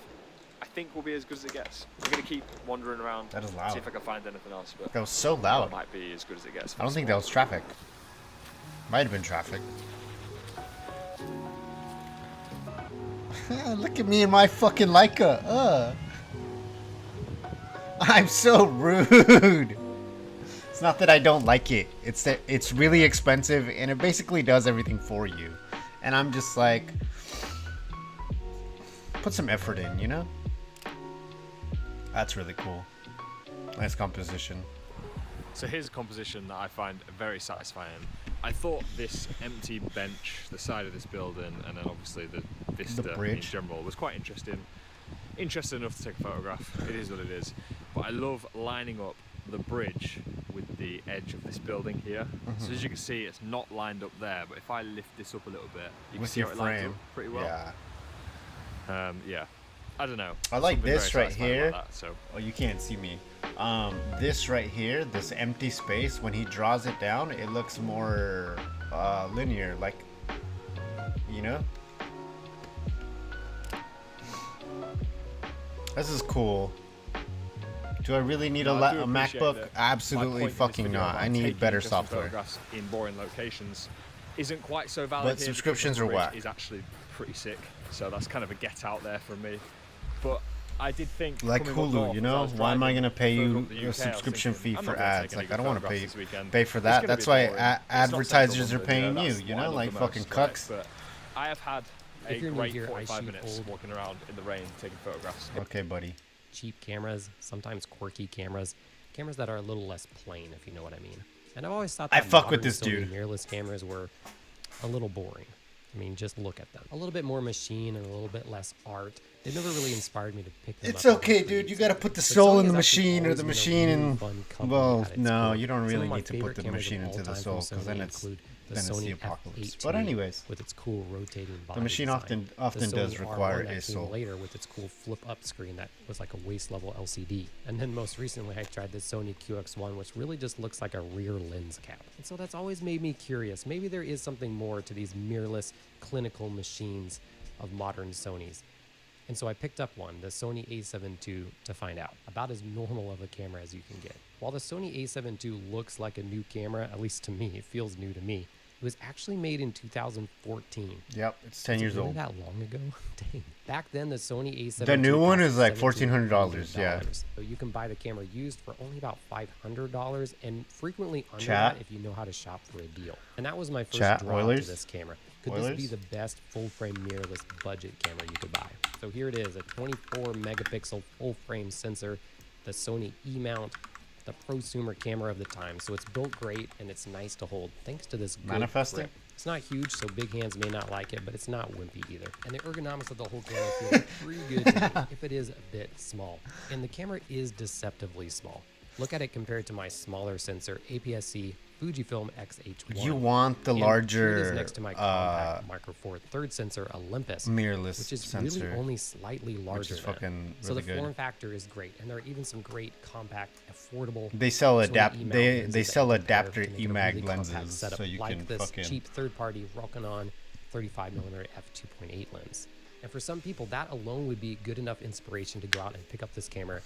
I think, will be as good as it gets. I'm gonna keep wandering around. That is loud. See if I can find anything else. But That was so loud. That might be as good as it gets. I don't think that was traffic. Might have been traffic. Look at me and my fucking Leica. I'm so rude. It's not that I don't like it. It's that it's really expensive and it basically does everything for you. And I'm just like, put some effort in, you know? That's really cool. Nice composition. So here's a composition that I find very satisfying. I thought this empty bench, the side of this building, and then obviously the vista in general was quite interesting. Interesting enough to take a photograph. It is what it is. But I love lining up the bridge with the edge of this building here. So as you can see, it's not lined up there, but if I lift this up a little bit, you can see how it lines up pretty well. Yeah. Yeah. I don't know. I like Something this very right satisfying here. about that, so. Oh, you can't see me. This right here, this empty space, when he draws it down, it looks more linear, like, you know? This is cool. Do I really need a MacBook? Absolutely fucking not. I need better software. In boring locations isn't quite so valid. But subscriptions are whack. Is actually pretty sick. So that's kind of a get out there from me. But I did think, like Hulu, you know, why am I gonna pay you a subscription fee for ads? Like, I don't want to pay for that. That's why advertisers are paying you, you know, like fucking cucks. But I have had a great 45 minutes walking around in the rain taking photographs. Okay, buddy. Cheap cameras, sometimes quirky cameras that are a little less plain, if you know what I mean. And I've always thought that I fuck with modern this Sony dude. mirrorless cameras were a little boring. I mean, just look at them. A little bit more machine and a little bit less art. They never really inspired me to pick them up. It's okay, dude. You gotta put the soul in the machine, or the machine in. Well, no, you don't really need to put the machine into the soul, because then it's the apocalypse. But anyways, with its cool rotating body the machine design. often The does Sony require R1 that a came soul. later with its cool flip-up screen that was like a waist-level LCD. And then most recently, I tried the Sony QX1, which really just looks like a rear lens cap. And so that's always made me curious. Maybe there is something more to these mirrorless clinical machines of modern Sonys. And so I picked up one, the Sony a7 II, to find out. About as normal of a camera as you can get. While the Sony a7 II looks like a new camera, at least to me, it feels new to me, it was actually made in 2014. Yep, it's 10 years old. That long ago? Dang. Back then, the Sony a7 The new II one cost is like $1,400, yeah. So you can buy the camera used for only about $500 and frequently under Chat. that if you know how to shop for a deal. And that was my first Chat, draw Oilers? to this camera. Could this be the best full-frame mirrorless budget camera you could buy? So here it is, a 24-megapixel full-frame sensor, the Sony E-mount, the prosumer camera of the time. So it's built great and it's nice to hold thanks to this good Manifesting? grip. It's not huge, so big hands may not like it, but it's not wimpy either. And the ergonomics of the whole camera feels pretty good to me, if it is a bit small. And the camera is deceptively small. Look at it compared to my smaller sensor, APS-C Fujifilm X-H1. You want the And larger here it is next to my compact Micro Four Third sensor, Olympus, mirrorless which is sensor, really only slightly larger. which is fucking so really the good. form factor is great, and there are even some great compact, affordable. They sell Sony adapt. E-mount They lenses sell that compare adapter to make it a EMAG really compact lenses, setup, so you like can this fucking. cheap third-party Rokinon 35mm f2.8 lens. And for some people, that alone would be good enough inspiration to go out and pick up this camera,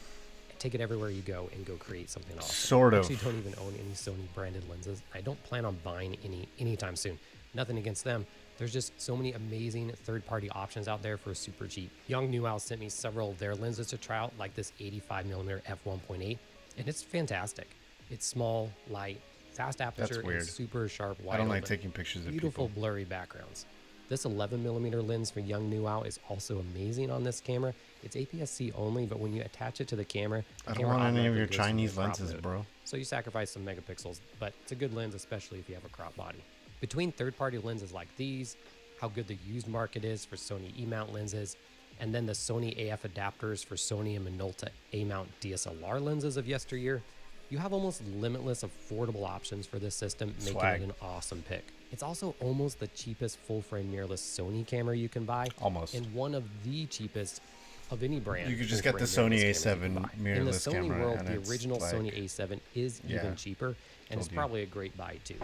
take it everywhere you go, and go create something awesome. Sort of. I actually don't even own any Sony branded lenses. I don't plan on buying any anytime soon. Nothing against them. There's just so many amazing third-party options out there for super cheap. Young Newell sent me several of their lenses to try out, like this 85mm f1.8, and it's fantastic. It's small, light, fast aperture, weird. and super sharp wide I don't like open. taking pictures of Beautiful people. blurry backgrounds. This 11mm lens for Young Newell is also amazing on this camera. It's APS-C only, but when you attach it to the camera, I don't want any of your Chinese lenses, bro. So you sacrifice some megapixels, but it's a good lens, especially if you have a crop body. Between third-party lenses like these, how good the used market is for Sony E-mount lenses, and then the Sony AF adapters for Sony and Minolta A-mount DSLR lenses of yesteryear, You have almost limitless affordable options for this system, making Swag. it an awesome pick. It's also almost the cheapest full-frame mirrorless Sony camera you can buy. Almost. And one of the cheapest of any brand. You could just get the full-frame Sony mirrorless cameras you A7 can buy. mirrorless In the Sony camera, world, and the it's original like- Sony A7 is Yeah, even cheaper, and it's told you. probably a great buy too.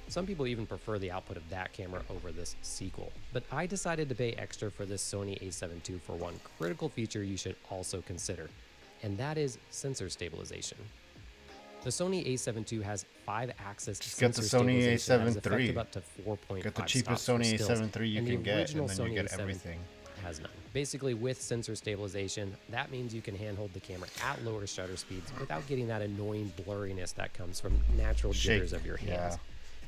Some people even prefer the output of that camera over this sequel. But I decided to pay extra for this Sony A7 II for one critical feature you should also consider, and that is sensor stabilization. The Sony A7 II has 5-axis Just get the sensor Sony stabilization that is A7 effective III. up to 4.5 Get the stops cheapest for Sony stills, A7 III you and the can get, original and then you Sony get A7 everything. has none. Basically, with sensor stabilization, that means you can handhold the camera at lower shutter speeds without getting that annoying blurriness that comes from natural jitters of your hands. Yeah.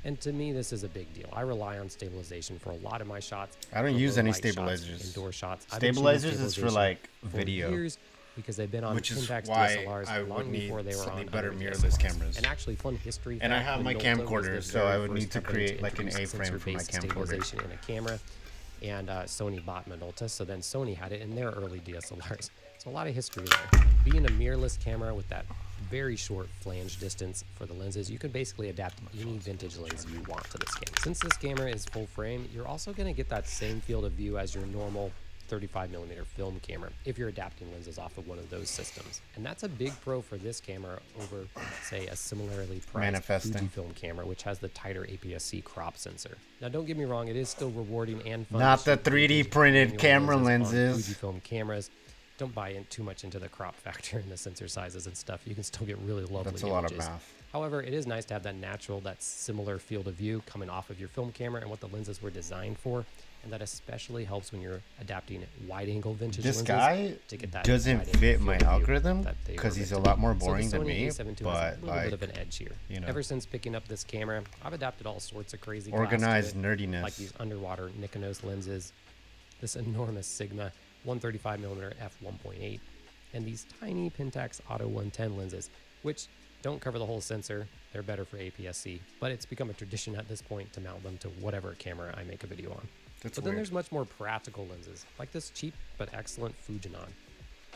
And to me, this is a big deal. I rely on stabilization for a lot of my shots. I don't for use low any light shots, stabilizers. indoor shots. I've been shooting Stabilizers is for stabilization like for video, years because they've been on which is Pentax why DSLRs I would long need before they were slightly on better other mirrorless DSLRs. cameras. And actually, fun history. And I fact, have my Minolta was camcorder, the so I very would first need to company create like an introduce A-frame for my sensor-based camcorder. stabilization in a camera, and Sony bought Minolta, so then Sony had it in their early DSLRs. So a lot of history there. Being a mirrorless camera with that very short flange distance for the lenses, you can basically adapt any vintage lens you want to this camera. Since this camera is full frame, you're also going to get that same field of view as your normal 35mm film camera if you're adapting lenses off of one of those systems. And that's a big pro for this camera over, say, a similarly priced Manifesting. Fujifilm camera, which has the tighter APS-C crop sensor. Now, don't get me wrong, it is still rewarding and fun. Not to the shoot 3D vintage printed manual camera on lenses. Fujifilm cameras. Don't buy in too much into the crop factor and the sensor sizes and stuff. You can still get really lovely That's a lot of images. math. However, it is nice to have that natural, that similar field of view coming off of your film camera and what the lenses were designed for. And that especially helps when you're adapting wide-angle vintage This lenses guy to get that doesn't wide-angle fit field my of view algorithm that they because were he's meant a to lot be. more So the boring than Sony me, A7 II has but a little like, bit of an edge here. you know, Ever since picking up this camera, I've adapted all sorts of crazy glass to organized it, nerdiness. like these underwater Nikonos lenses, this enormous Sigma 135mm f1.8, and these tiny Pentax Auto 110 lenses, which don't cover the whole sensor. They're better for APS-C, but it's become a tradition at this point to mount them to whatever camera I make a video on. That's But then weird. there's much more practical lenses, like this cheap but excellent Fujinon.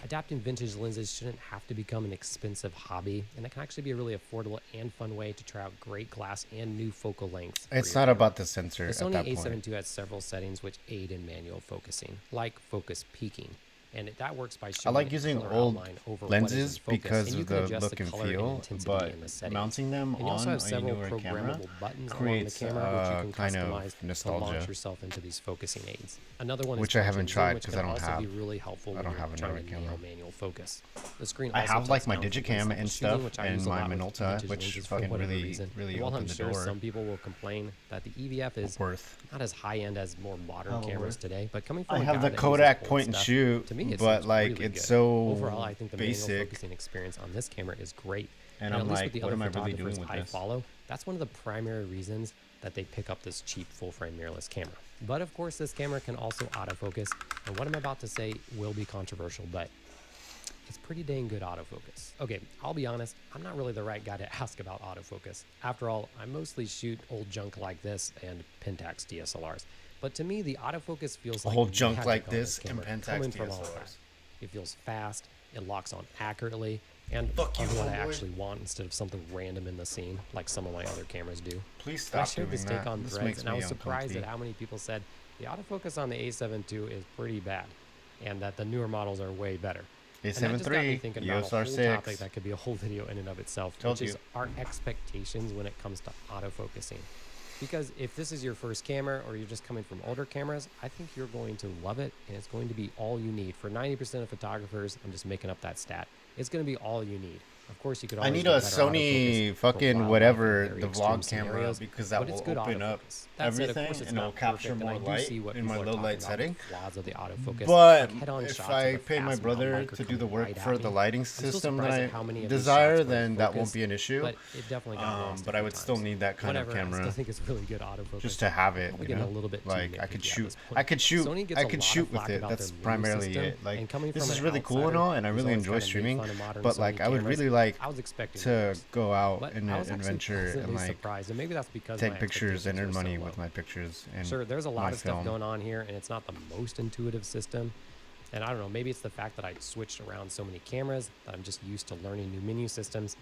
Adapting vintage lenses shouldn't have to become an expensive hobby, and it can actually be a really affordable and fun way to try out great glass and new focal lengths. for It's your not camera. about the sensor The at Sony that A7 point. II has several settings which aid in manual focusing, like focus peaking. And that works by showing like a using color old outline over what is in lenses focus, because and you of can the adjust look and color and feel, intensity but in the settings. mounting them And you also on have a several newer camera programmable buttons creates along the camera which you can kind of customize to nostalgia. launch yourself into these focusing aids. Another one Which is I haven't function zoom, tried which 'cause can I don't also have- be really helpful I when don't you're have trying another to nail camera. manual focus. The screen I also have like tells my down to Digicam instant and shooting, stuff which I and use a my lot with Minolta, vintage which lenses for fucking whatever really, reason. really And while I'm opened the sure door. some people will complain that the EVF is Worth. not as high end as more modern Hella cameras worth. today, but coming from I a have guy the that uses Kodak old point and stuff, shoot, to me it but seems like really it's good. so Overall, I think the manual basic. focusing experience on this camera is great. And at I'm least like, with the what other am I really photographers doing with I this? follow, that's one of the primary reasons that they pick up this cheap full-frame mirrorless camera. But of course, this camera can also autofocus, and what I'm about to say will be controversial, but it's pretty dang good autofocus. Okay, I'll be honest, I'm not really the right guy to ask about autofocus. After all, I mostly shoot old junk like this and Pentax DSLRs. But to me, the autofocus feels like Old junk magic like on this and camera, Pentax coming from all of DSLRs. that. It feels fast, it locks on accurately, and Fuck you, on what I homeboy. actually want instead of something random in the scene, like some of my other cameras do. Please But I stop shared doing this take that. on This Threads, makes and I me was surprised at uncomfy. how many people said the autofocus on the A7 II is pretty bad, and that the newer models are way better. And that A7 just got me III, thinking about a EOS whole R6. topic that could be a whole video in and of itself, Told which is you. our expectations when it comes to autofocusing. Because if this is your first camera or you're just coming from older cameras, I think you're going to love it, and it's going to be all you need. For 90% of photographers, I'm just making up that stat, it's going to be all you need. Of course, you could I always need get a better Sony autofocus for fucking wildlife whatever, and very the extreme vlog camera, scenarios, because that but it's will good open up autofocus. That said, of everything course, it's and it'll not capture perfect, and I more do light see what in my people are low talking light about setting. with flaws of the autofocus, But like head-on if shots I of a pay my fast brother mountain biker to do the coming work right for at the me, lighting I'm still system surprised that at how many I of these desire, shots were then that won't focused, be an issue. but it definitely got lost a But I few would still times. need that kind Whatever, of I camera still think it's really good autofocus. just to have it. Probably You getting know? a little bit too Like I nitpicky could at shoot, this point. I could shoot, Sony gets I a could lot shoot of flack with it. about That's their menu primarily system, it. Like and coming this from is an really cool and outsider all, and I who's really always enjoy kinda made streaming. fun of modern But Sony like I would cameras, really like I was expecting to worse. go out But in I an was actually adventure and pleasantly like surprised, and maybe that's because take my pictures and earn expectations were money so with low. my pictures and Sure, there's a lot my of stuff film. going on here, and it's not the most intuitive system. And I don't know, maybe it's the fact that I switched around so many cameras that I'm just used to learning new menu systems.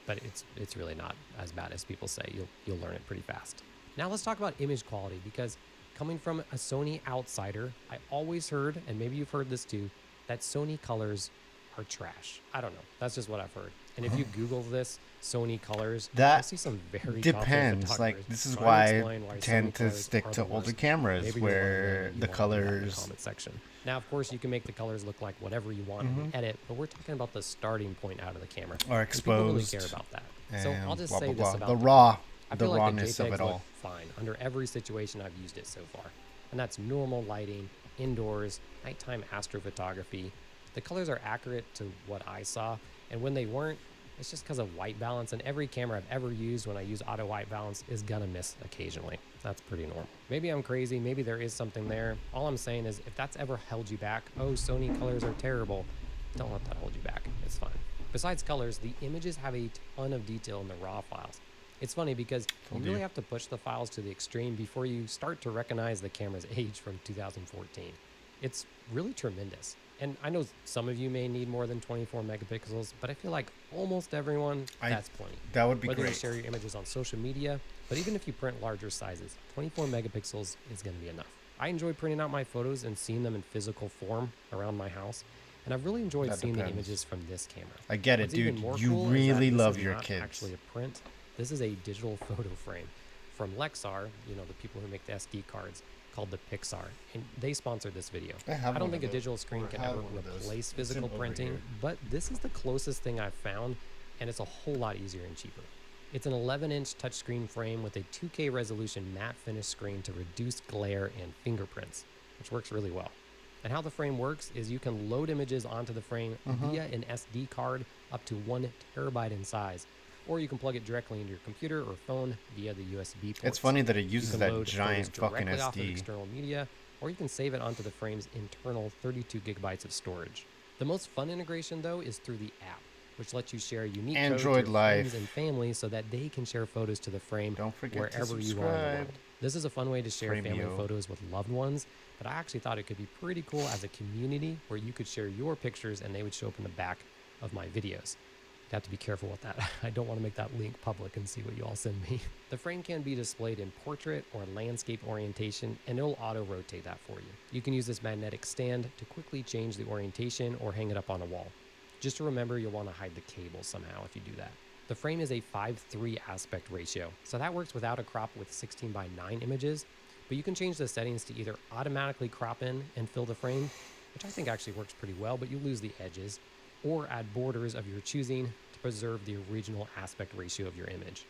but it's really not as bad as people say. You'll learn it pretty fast. Now let's talk about image quality, because coming from a Sony outsider, I always heard, and maybe you've heard this too, that Sony colors are trash. I don't know. That's just what I've heard. And if you Google this, Sony colors, you'll see some very depends. Like, this is why I tend to stick to older cameras where the colors. Comment section. Now, of course, you can make the colors look like whatever you want in the edit, but we're talking about the starting point out of the camera. Or exposed. People really care about that. So I'll just say this about the raw. I feel like rawness the JPEGs of it all. look fine under every situation I've used it so far. And that's normal lighting, indoors, nighttime astrophotography. The colors are accurate to what I saw, and when they weren't, it's just because of white balance, and every camera I've ever used when I use auto white balance is gonna miss occasionally. That's pretty normal. Maybe I'm crazy, maybe there is something there. All I'm saying is if that's ever held you back, oh, Sony colors are terrible, don't let that hold you back. It's fine. Besides colors, the images have a ton of detail in the raw files. It's funny because you really have to push the files to the extreme before you start to recognize the camera's age from 2014. It's really tremendous. And I know some of you may need more than 24 megapixels, but I feel like almost everyone, that's plenty. That would be Whether great. you share your images on social media, but even if you print larger sizes, 24 megapixels is going to be enough. I enjoy printing out my photos and seeing them in physical form around my house, and I've really enjoyed seeing the images from this camera. I get it, What's even dude. more You cool is really that this love is your not kids. Actually, a print. This is a digital photo frame from Lexar, you know, the people who make the SD cards, called the Pixar, and they sponsored this video. I don't think a digital screen can ever replace physical printing, but this is the closest thing I've found, and it's a whole lot easier and cheaper. It's an 11-inch touchscreen frame with a 2K resolution matte finish screen to reduce glare and fingerprints, which works really well. And how the frame works is you can load images onto the frame via an SD card up to 1 terabyte in size, or you can plug it directly into your computer or phone via the USB port. It's funny that it uses that giant fucking directly off of SD. external media, or you can save it onto the frame's internal 32 gigabytes of storage. The most fun integration, though, is through the app, which lets you share unique codes Android with Life. friends and family so that they can share photos to the frame wherever you are in the world. This is a fun way to share family photos with loved ones, but I actually thought it could be pretty cool as a community where you could share your pictures and they would show up in the back of my videos. You have to be careful with that. I don't want to make that link public and see what you all send me. The frame can be displayed in portrait or landscape orientation, and it'll auto-rotate that for you. You can use this magnetic stand to quickly change the orientation or hang it up on a wall. Just to remember, you'll want to hide the cable somehow if you do that. The frame is a 5:3 aspect ratio, so that works without a crop with 16:9 images, but you can change the settings to either automatically crop in and fill the frame, which I think actually works pretty well, but you lose the edges, or add borders of your choosing to preserve the original aspect ratio of your image.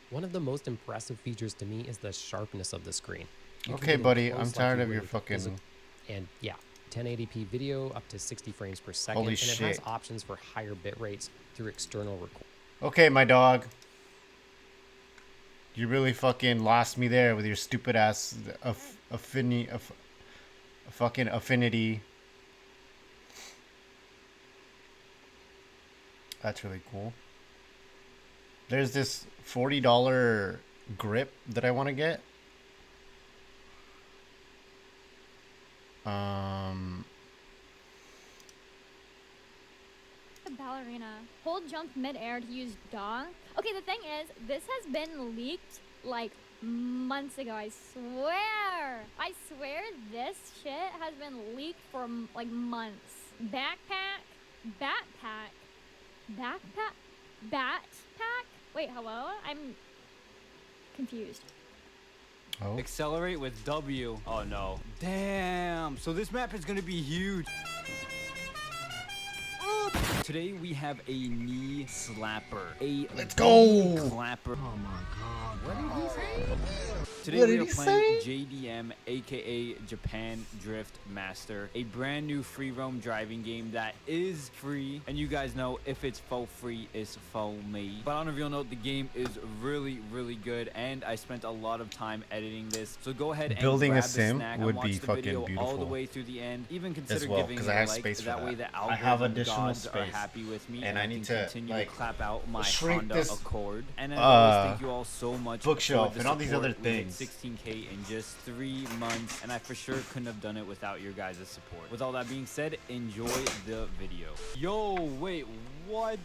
One of the most impressive features to me is the sharpness of the screen. Okay, buddy, I'm tired of your fucking... And yeah, 1080p video up to 60 frames per second. Holy and shit. it has options for higher bit rates through external record. Okay, my dog. You really fucking lost me there with your stupid ass fucking affinity. That's really cool. There's this $40 grip that I want to get. Ballerina. Hold jump mid-air to use dog. Okay, the thing is, this has been leaked like months ago, I swear. I swear this shit has been leaked for like months. Backpack? Wait, hello? I'm confused. Oh. Accelerate with W. Oh no. Damn. So this map is gonna be huge. Today we have a knee slapper. Let's go! Clapper. Oh my god. What did he say? Today What we did are he playing say? JDM, aka Japan Drift Master, a brand new free roam driving game that is free. And you guys know if it's for free, it's for me. But on a real note, the game is really, really good, and I spent a lot of time editing this. So go ahead and Building a grab sim snack would and watch be the fucking video all the beautiful way through the end. Even consider as well, giving because it I a have like. space for That way that. the I have algorithm additional gods are space, happy with me, and I need can to, continue like, to clap out my shrink Honda this, Accord. And as always, thank you all so much bookshelf for the and all these support. other We hit things. 16K in just 3 months, and I for sure couldn't have done it without your guys' support. With all that being said, enjoy the video. Yo, wait, what?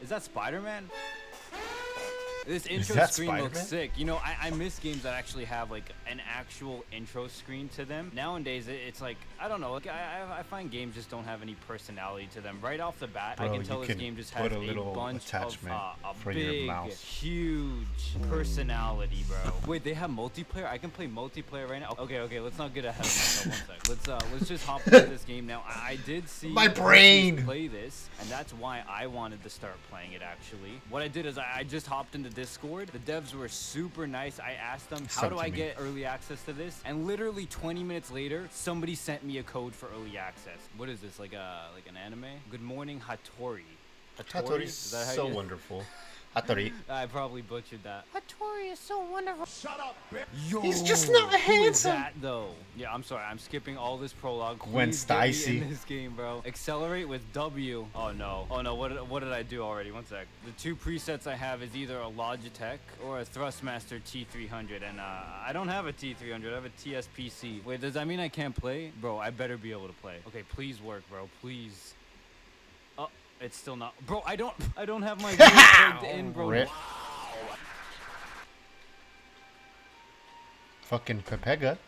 Is that Spider-Man? This intro that screen Spider-Man? looks sick. You know, I miss games that actually have like an actual intro screen to them. Nowadays, it's like, I don't know. Like, I find games just don't have any personality to them. Right off the bat, Bro, I can tell you this can game just put has a little bunch attachment of for a your big, mouse. huge personality, bro. Wait, they have multiplayer? I can play multiplayer right now. Okay, let's not get ahead of myself. One sec. Let's just hop into this game now. I did see My brain play this, and that's why I wanted to start playing it. Actually, what I did is I just hopped into Discord. The devs were super nice. I asked them, how do I get early access to this? And literally 20 minutes later, somebody sent me a code for early access. What is this, like an anime? Good morning, Hattori. Hattori is so wonderful. Hattori. I probably butchered that. Hattori is so wonderful. Shut up, bitch. Yo, He's just not who is handsome. that though? Yeah, I'm sorry. I'm skipping all this prologue. Gwen Please get me Stacy. in this game, bro. Accelerate with W. Oh no. What did I do already? One sec. The two presets I have is either a Logitech or a Thrustmaster T300, and I don't have a T300. I have a TSPC. Wait, does that mean I can't play? Bro, I better be able to play. Okay, please work, bro. Please. Oh, it's still not. Bro, I don't have my game plugged in, bro. Rip. Fucking Pepega.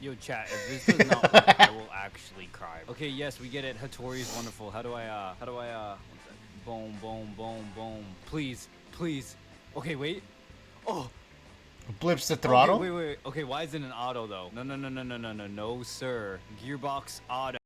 Yo, chat, if this does not work, I will actually cry. Okay, yes, we get it. Hattori is wonderful. How do I, one sec. Boom, boom, boom, boom. Please. Okay, wait. Oh. Blips the throttle? Okay, wait. Okay, why is it an auto, though? No, sir. Gearbox auto.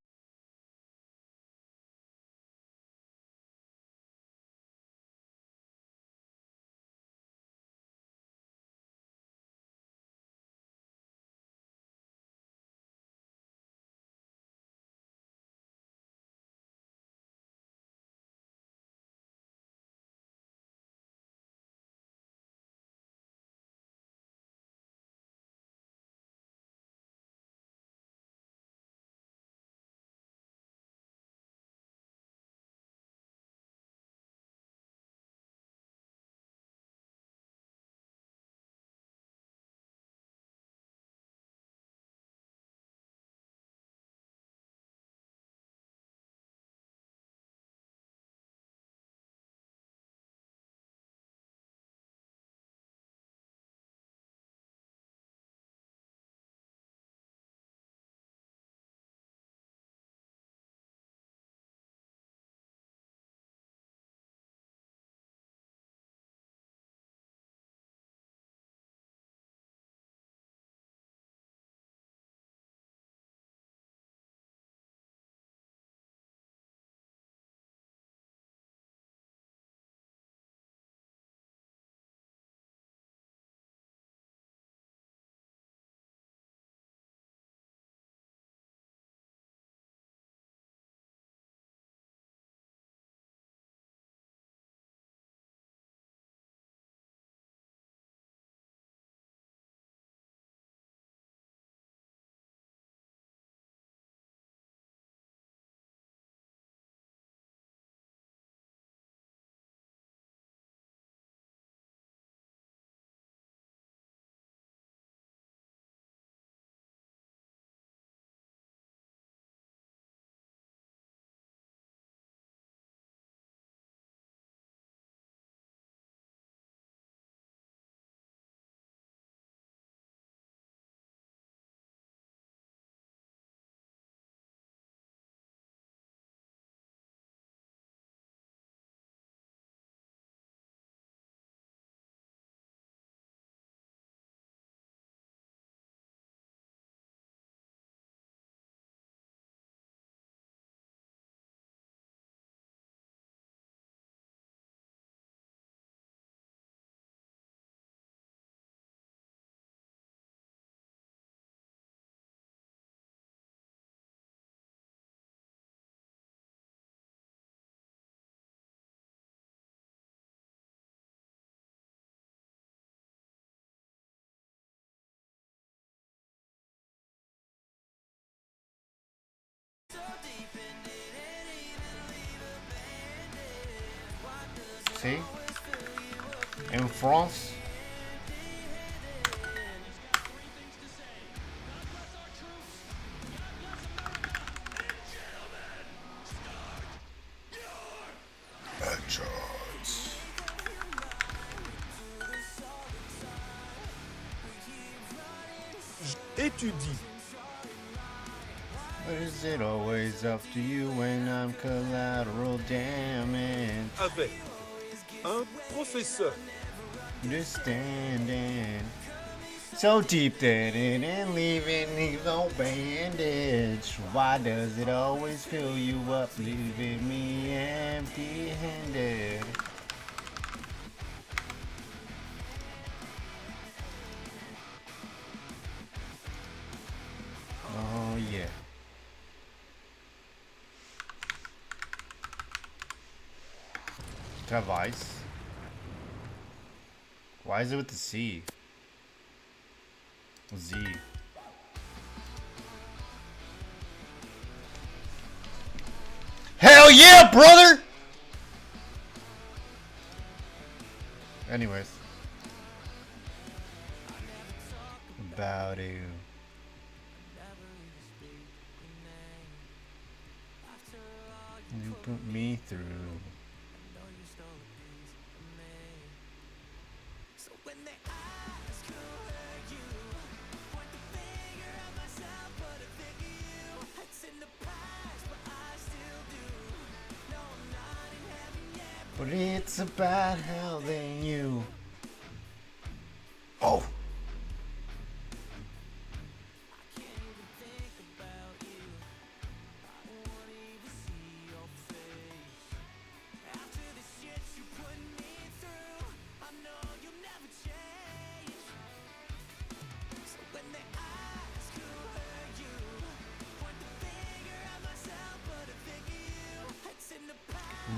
See? In France. étudie. Is it always up to you when I'm collateral damage? Avec un professeur. Just standing so deep that it ain't leaving no bandage. Why does it always fill you up, leaving me empty-handed? Oh yeah. Travais. Why is it with the C? Z. Hell yeah, brother! Anyways. About you. You put me through. But it's about how they knew. Oh!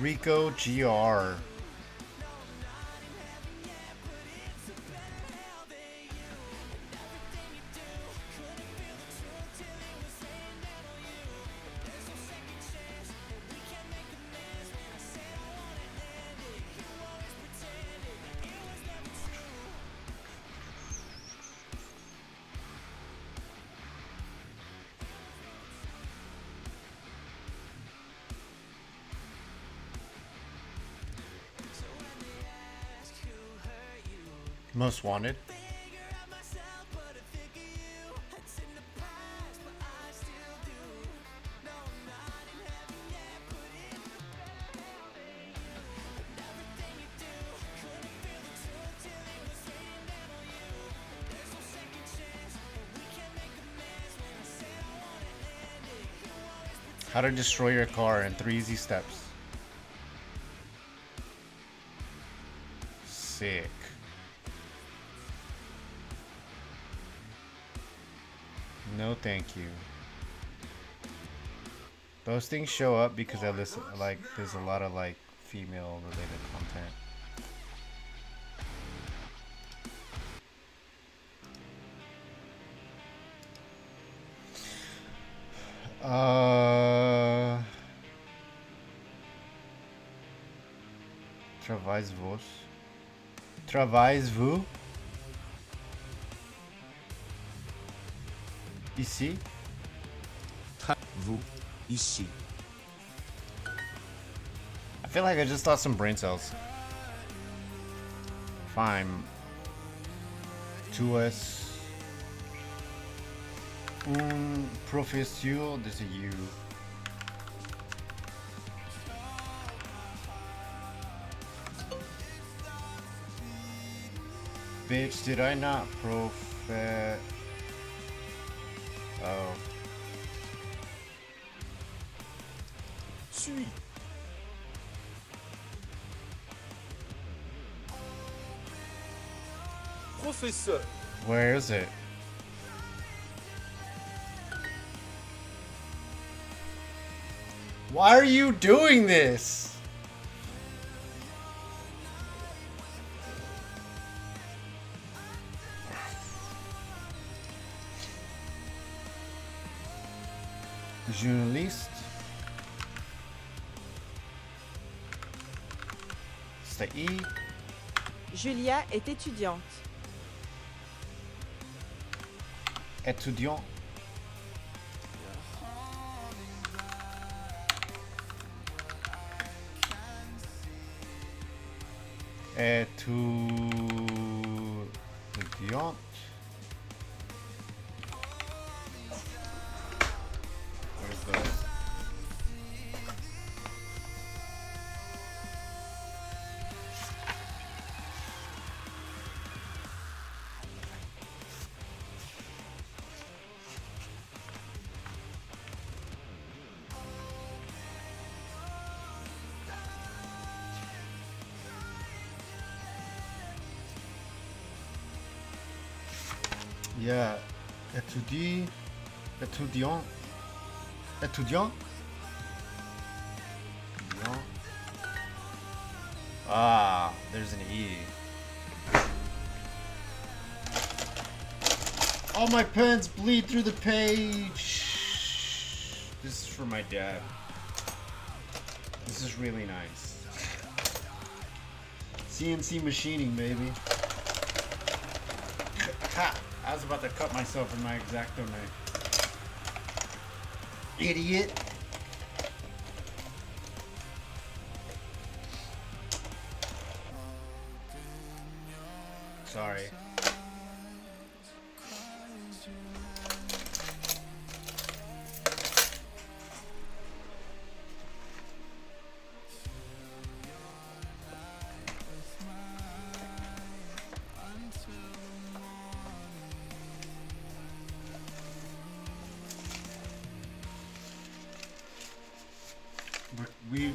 Rico GR. Most Wanted. How to destroy your car in 3 easy steps. Sick. No, thank you. Those things show up because I listen. Like, there's a lot of like female-related content. Travaillez-vous? Travaillez-vous? Ici? Vous, ici. I feel like I just lost some brain cells. Fine. 2S. Professeur, there's a U. Bitch, did I not profet? Oh. Suis. Professeur. Where is it? Why are you doing this? Journaliste. C'est I. Julia est étudiante. Étudiant. Étudiante. Yeah. Étudiant. Étudiant? Étudiant. Ah, there's an E. All my pens bleed through the page. This is for my dad. This is really nice. CNC machining, baby. Ha! I was about to cut myself in my X-Acto knife. Idiot. Sorry.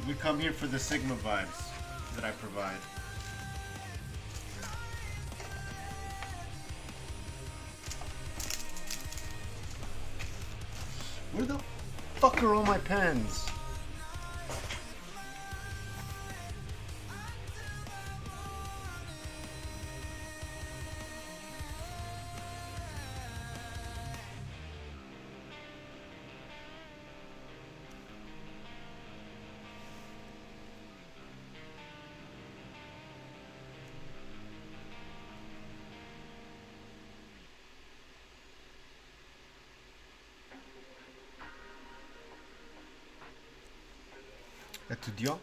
We come here for the Sigma vibes that I provide. Where the fuck are all my pens? Étudiant.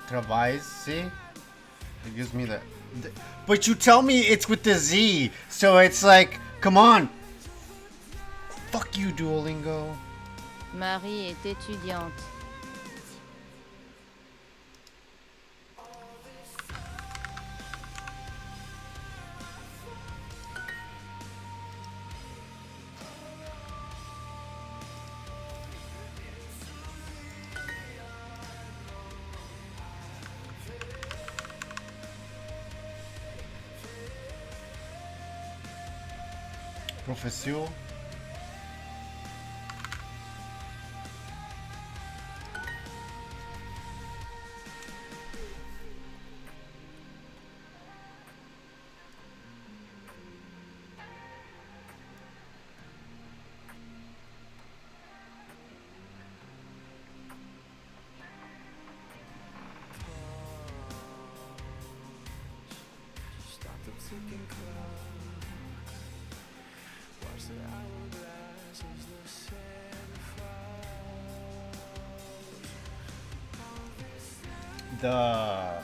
Travails, see? It gives me that. But you tell me it's with the Z, so it's like, come on. Fuck you, Duolingo. Marie est étudiante. Professeur. The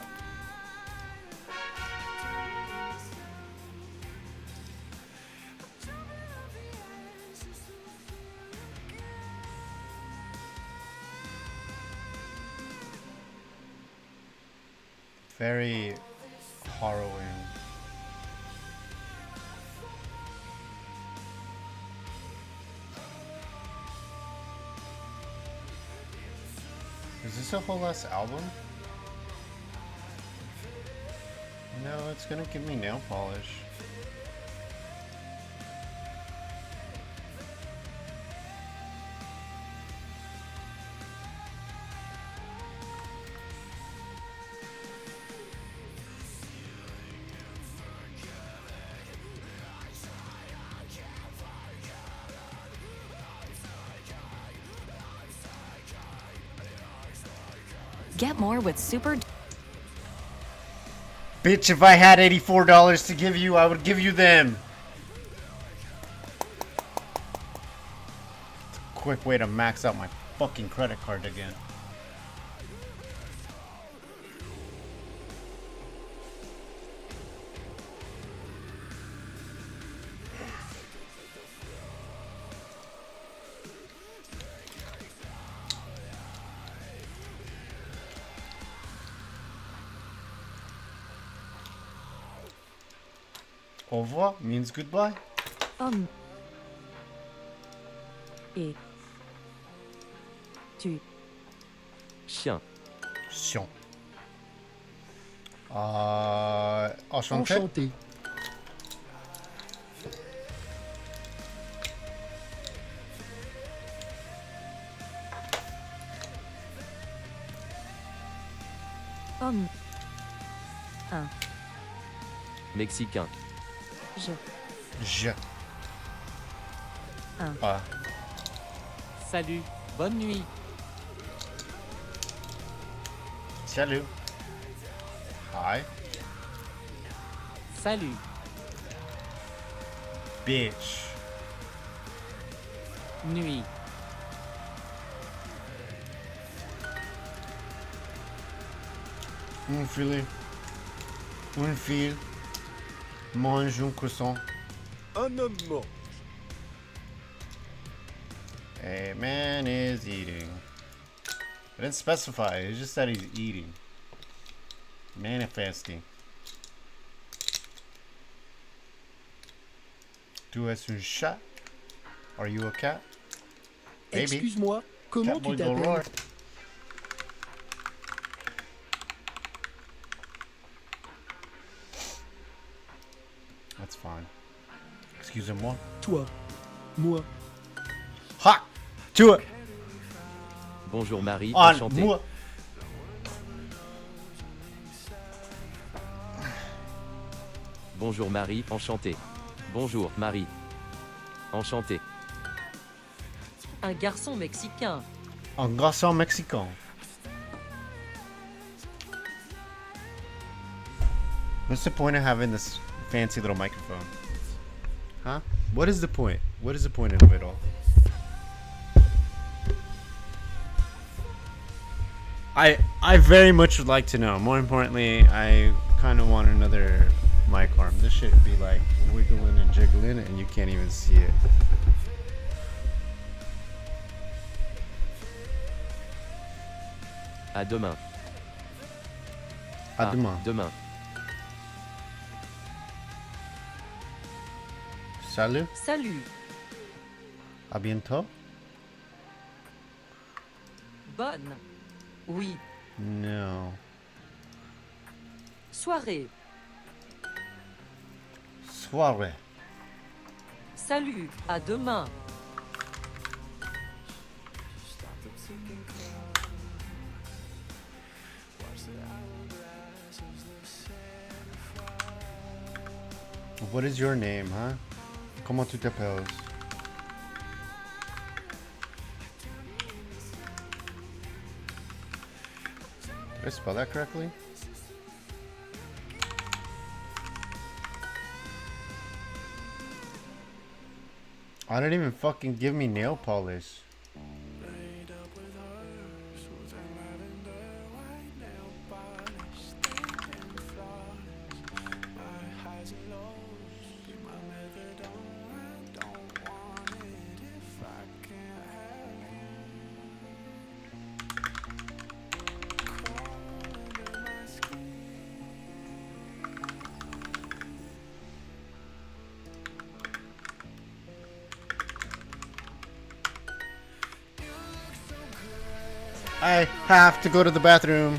very harrowing. Is this a whole last album? No, it's gonna give me nail polish. Get more with Super. Bitch, if I had $84 to give you, I would give you them. It's a quick way to max out my fucking credit card again. Au revoir means goodbye. Homme. Et. Tu. Chien. Chien. Enchanté. Enchanté. Homme. Un. Mexicain. Je. Un. Ah. Salut, bonne nuit. Salut. Hi. Salut. Bitch. Nuit. Un filet. Une fille. Mange un croissant. Un homme mort. A man is eating. I didn't specify, it just said he's eating. Manifesting. Tu es un chat? Are you a cat? Baby. Excuse-moi, comment Catboy tu t'appelles? Galore. That's fine. Excusez-moi. Toi. Moi. Ha! Tu es. Bonjour Marie, On enchanté. moi. Bonjour Marie, enchanté. Bonjour Marie. Enchanté. Un garçon mexicain. Un garçon mexicain. What's the point of having this fancy little microphone? Huh? What is the point? What is the point of it all? I very much would like to know. More importantly, I kind of want another mic arm. This shit be like wiggling and jiggling and you can't even see it. À demain. À demain. Demain. Salut. Salut. À bientôt. Bonne. Oui. No. Soirée. Soirée. Salut. À demain. What is your name, huh? Comment tu t'appelles? Did I spell that correctly? I didn't even fucking give me nail polish. I have to go to the bathroom.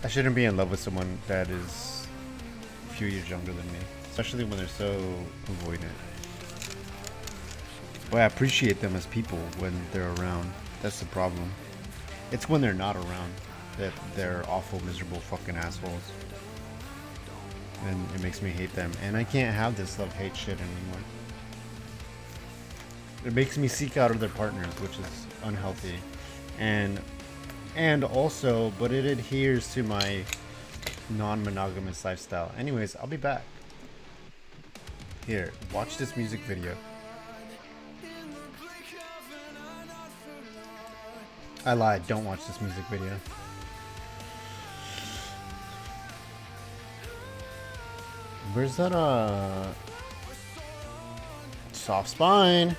I shouldn't be in love with someone that is a few years younger than me, especially when they're so avoidant. But I appreciate them as people when they're around. That's the problem. It's when they're not around that they're awful, miserable fucking assholes. And it makes me hate them. And I can't have this love-hate shit anymore. It makes me seek out other partners, which is unhealthy. And also, but it adheres to my non-monogamous lifestyle. Anyways, I'll be back. Here, watch this music video. I lied, don't watch this music video. Where's that, soft spine?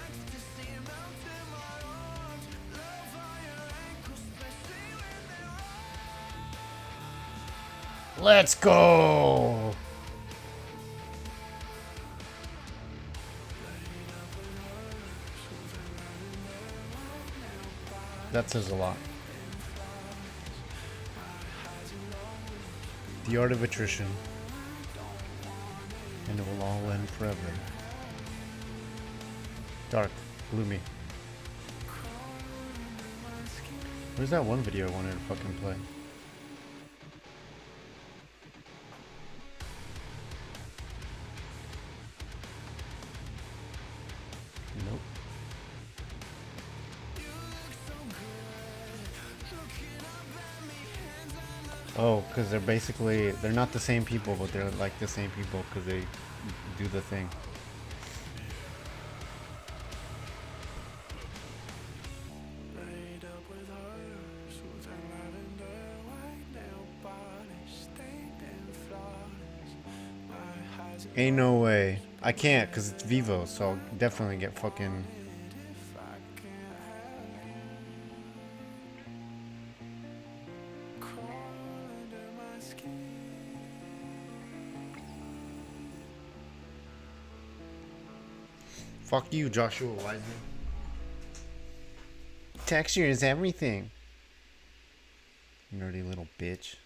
Let's go! That says a lot. The art of attrition. And it will all end forever. Dark, gloomy. Where's that one video I wanted to fucking play? Nope. Oh, because they're not the same people, but they're like the same people because they do the thing. Ain't no way. I can't because it's Vivo, so I'll definitely get fucking... Fuck you, Joshua Wiseman. Texture is everything. Nerdy little bitch.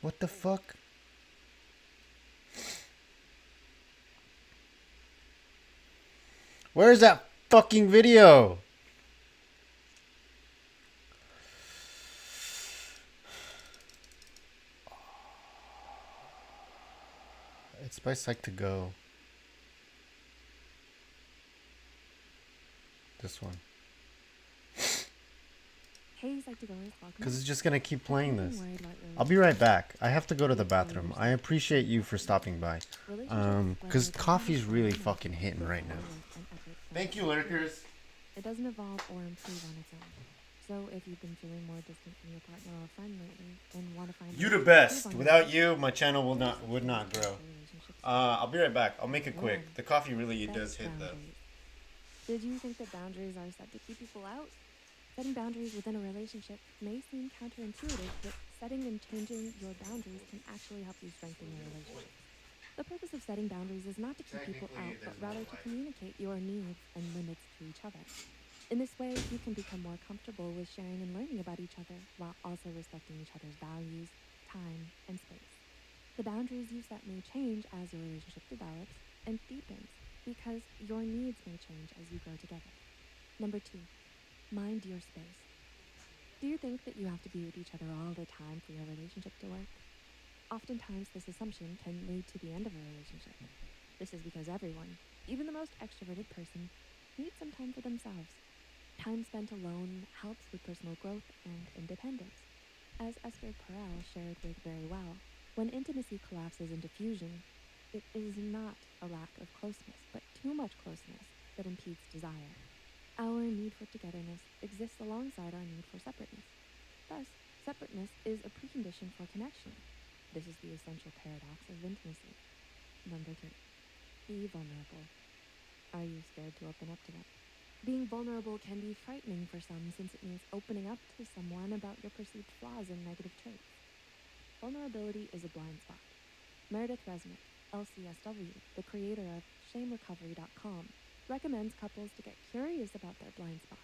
What the fuck? Where's that fucking video? It's by Psych2Go. This one. Hey, Psych2Go, welcome. Because it's just gonna keep playing this. I'll be right back. I have to go to the bathroom. I appreciate you for stopping by. Because coffee's really fucking hitting right now. Thank you, lurkers. It doesn't evolve or improve on its own. So if you've been feeling more distant from your partner or friend lately and want to find... You the best. Without you, my channel would not grow. I'll be right back. I'll make it quick. The coffee really does hit though. Did you think that boundaries are set to keep people out? Setting boundaries within a relationship may seem counterintuitive, but setting and changing your boundaries can actually help you strengthen your relationship. The purpose of setting boundaries is not to keep people out, but rather to communicate your needs and limits to each other. In this way, you can become more comfortable with sharing and learning about each other, while also respecting each other's values, time, and space. The boundaries you set may change as your relationship develops and deepens, because your needs may change as you grow together. Number 2, mind your space. Do you think that you have to be with each other all the time for your relationship to work? Oftentimes, this assumption can lead to the end of a relationship. This is because everyone, even the most extroverted person, needs some time for themselves. Time spent alone helps with personal growth and independence. As Esther Perel shared with very well, when intimacy collapses into fusion, it is not a lack of closeness, but too much closeness that impedes desire. Our need for togetherness exists alongside our need for separateness. Thus, separateness is a precondition for connection. This is the essential paradox of intimacy. Number 3, be vulnerable. Are you scared to open up to them? Being vulnerable can be frightening for some, since it means opening up to someone about your perceived flaws and negative traits. Vulnerability is a blind spot. Meredith Resnick, LCSW, the creator of ShameRecovery.com, recommends couples to get curious about their blind spots.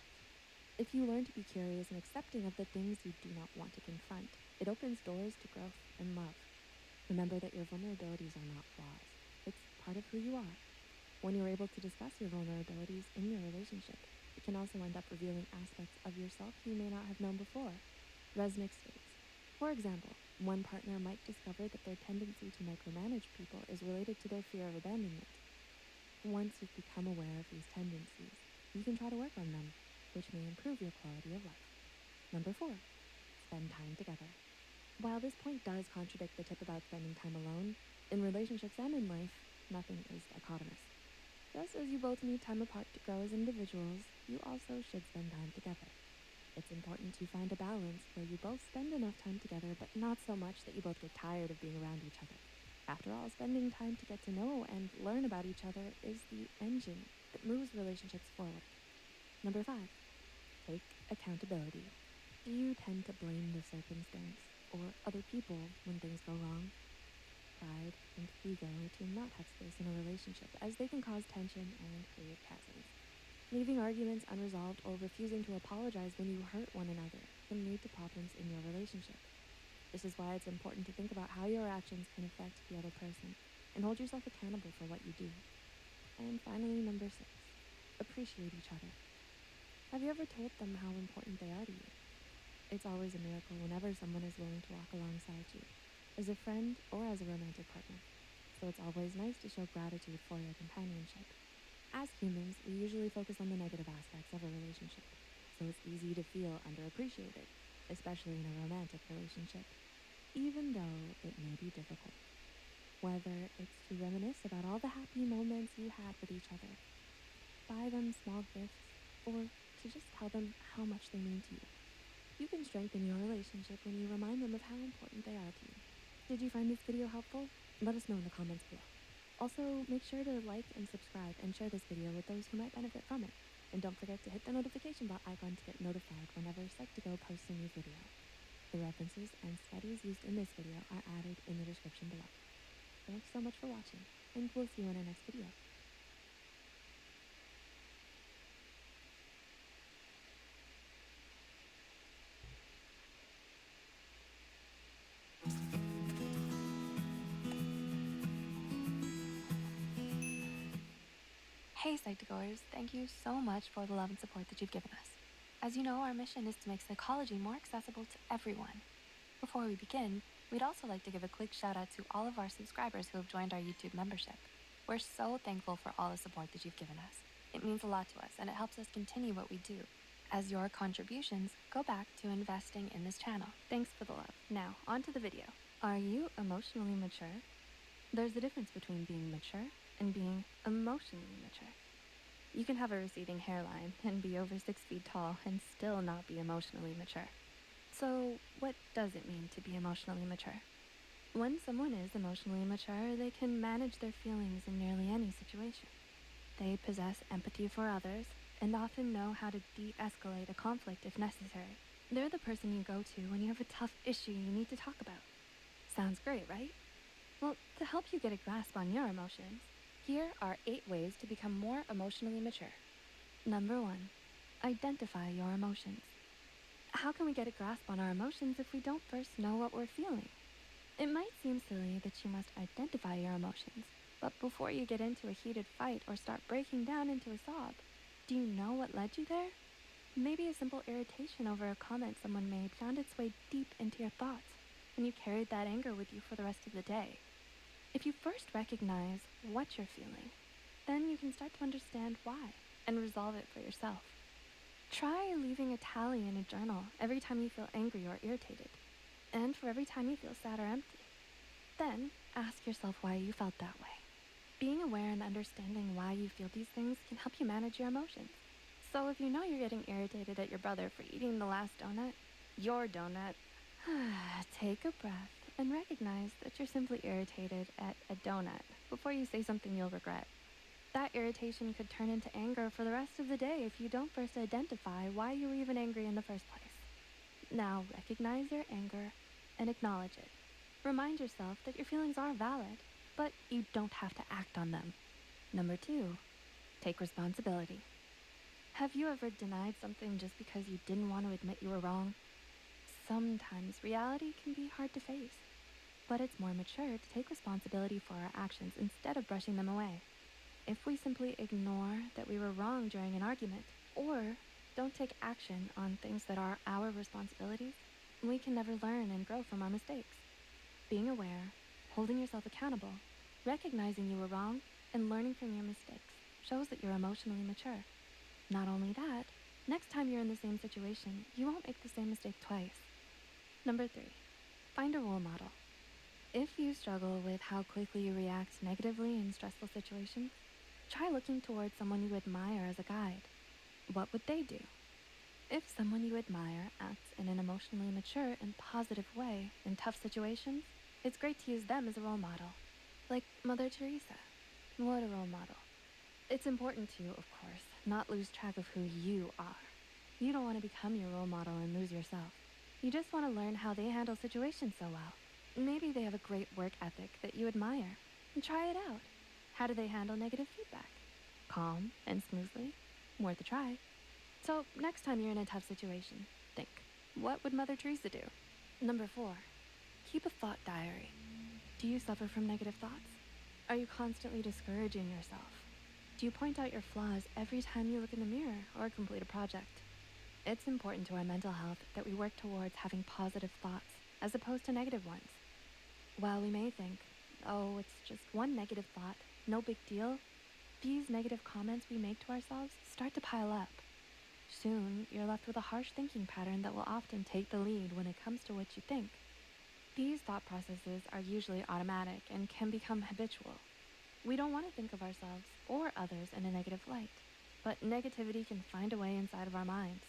If you learn to be curious and accepting of the things you do not want to confront, it opens doors to growth and love. Remember that your vulnerabilities are not flaws. It's part of who you are. When you're able to discuss your vulnerabilities in your relationship, it can also end up revealing aspects of yourself you may not have known before. Resnick states, for example, one partner might discover that their tendency to micromanage people is related to their fear of abandonment. Once you've become aware of these tendencies, you can try to work on them, which may improve your quality of life. Number 4, spend time together. While this point does contradict the tip about spending time alone, in relationships and in life, nothing is dichotomous. Just as you both need time apart to grow as individuals, you also should spend time together. It's important to find a balance where you both spend enough time together, but not so much that you both get tired of being around each other. After all, spending time to get to know and learn about each other is the engine that moves relationships forward. Number 5, take accountability. Do you tend to blame the circumstance or other people when things go wrong? Pride and ego do not have space in a relationship, as they can cause tension and create chasms. Leaving arguments unresolved or refusing to apologize when you hurt one another can lead to problems in your relationship. This is why it's important to think about how your actions can affect the other person and hold yourself accountable for what you do. And finally, number 6, appreciate each other. Have you ever told them how important they are to you? It's always a miracle whenever someone is willing to walk alongside you, as a friend or as a romantic partner. So it's always nice to show gratitude for your companionship. As humans, we usually focus on the negative aspects of a relationship, so it's easy to feel underappreciated, especially in a romantic relationship, even though it may be difficult. Whether it's to reminisce about all the happy moments you had with each other, buy them small gifts, or to just tell them how much they mean to you. You can strengthen your relationship when you remind them of how important they are to you. Did you find this video helpful? Let us know in the comments below. Also, make sure to like and subscribe and share this video with those who might benefit from it. And don't forget to hit the notification bell icon to get notified whenever Psych2Go posts a new video. The references and studies used in this video are added in the description below. Thanks so much for watching, and we'll see you in our next video. Hey Psych2Goers, thank you so much for the love and support that you've given us. As you know, our mission is to make psychology more accessible to everyone. Before we begin, we'd also like to give a quick shout out to all of our subscribers who have joined our YouTube membership. We're so thankful for all the support that you've given us. It means a lot to us, and it helps us continue what we do, as your contributions go back to investing in this channel. Thanks for the love. Now, on to the video. Are you emotionally mature? There's a difference between being mature and being emotionally mature. You can have a receding hairline and be over 6 feet tall and still not be emotionally mature. So, what does it mean to be emotionally mature? When someone is emotionally mature, they can manage their feelings in nearly any situation. They possess empathy for others and often know how to de-escalate a conflict if necessary. They're the person you go to when you have a tough issue you need to talk about. Sounds great, right? Well, to help you get a grasp on your emotions, here are 8 ways to become more emotionally mature. Number 1, identify your emotions. How can we get a grasp on our emotions if we don't first know what we're feeling? It might seem silly that you must identify your emotions, but before you get into a heated fight or start breaking down into a sob, do you know what led you there? Maybe a simple irritation over a comment someone made found its way deep into your thoughts, and you carried that anger with you for the rest of the day. If you first recognize what you're feeling, then you can start to understand why and resolve it for yourself. Try leaving a tally in a journal every time you feel angry or irritated, and for every time you feel sad or empty. Then ask yourself why you felt that way. Being aware and understanding why you feel these things can help you manage your emotions. So if you know you're getting irritated at your brother for eating the last donut, your donut, take a breath and recognize that you're simply irritated at a donut before you say something you'll regret. That irritation could turn into anger for the rest of the day if you don't first identify why you were even angry in the first place. Now recognize your anger and acknowledge it. Remind yourself that your feelings are valid, but you don't have to act on them. Number 2, take responsibility. Have you ever denied something just because you didn't want to admit you were wrong? Sometimes reality can be hard to face, but it's more mature to take responsibility for our actions instead of brushing them away. If we simply ignore that we were wrong during an argument, or don't take action on things that are our responsibilities, we can never learn and grow from our mistakes. Being aware, holding yourself accountable, recognizing you were wrong, and learning from your mistakes shows that you're emotionally mature. Not only that, next time you're in the same situation, you won't make the same mistake twice. Number 3, find a role model. If you struggle with how quickly you react negatively in stressful situations, try looking towards someone you admire as a guide. What would they do? If someone you admire acts in an emotionally mature and positive way in tough situations, it's great to use them as a role model. Like Mother Teresa. What a role model. It's important to, of course, not lose track of who you are. You don't want to become your role model and lose yourself. You just want to learn how they handle situations so well. Maybe they have a great work ethic that you admire, and try it out. How do they handle negative feedback? Calm and smoothly? Worth a try. So, next time you're in a tough situation, think, what would Mother Teresa do? Number 4, keep a thought diary. Do you suffer from negative thoughts? Are you constantly discouraging yourself? Do you point out your flaws every time you look in the mirror or complete a project? It's important to our mental health that we work towards having positive thoughts as opposed to negative ones. While we may think, oh, it's just one negative thought, no big deal, these negative comments we make to ourselves start to pile up. Soon, you're left with a harsh thinking pattern that will often take the lead when it comes to what you think. These thought processes are usually automatic and can become habitual. We don't want to think of ourselves or others in a negative light, but negativity can find a way inside of our minds.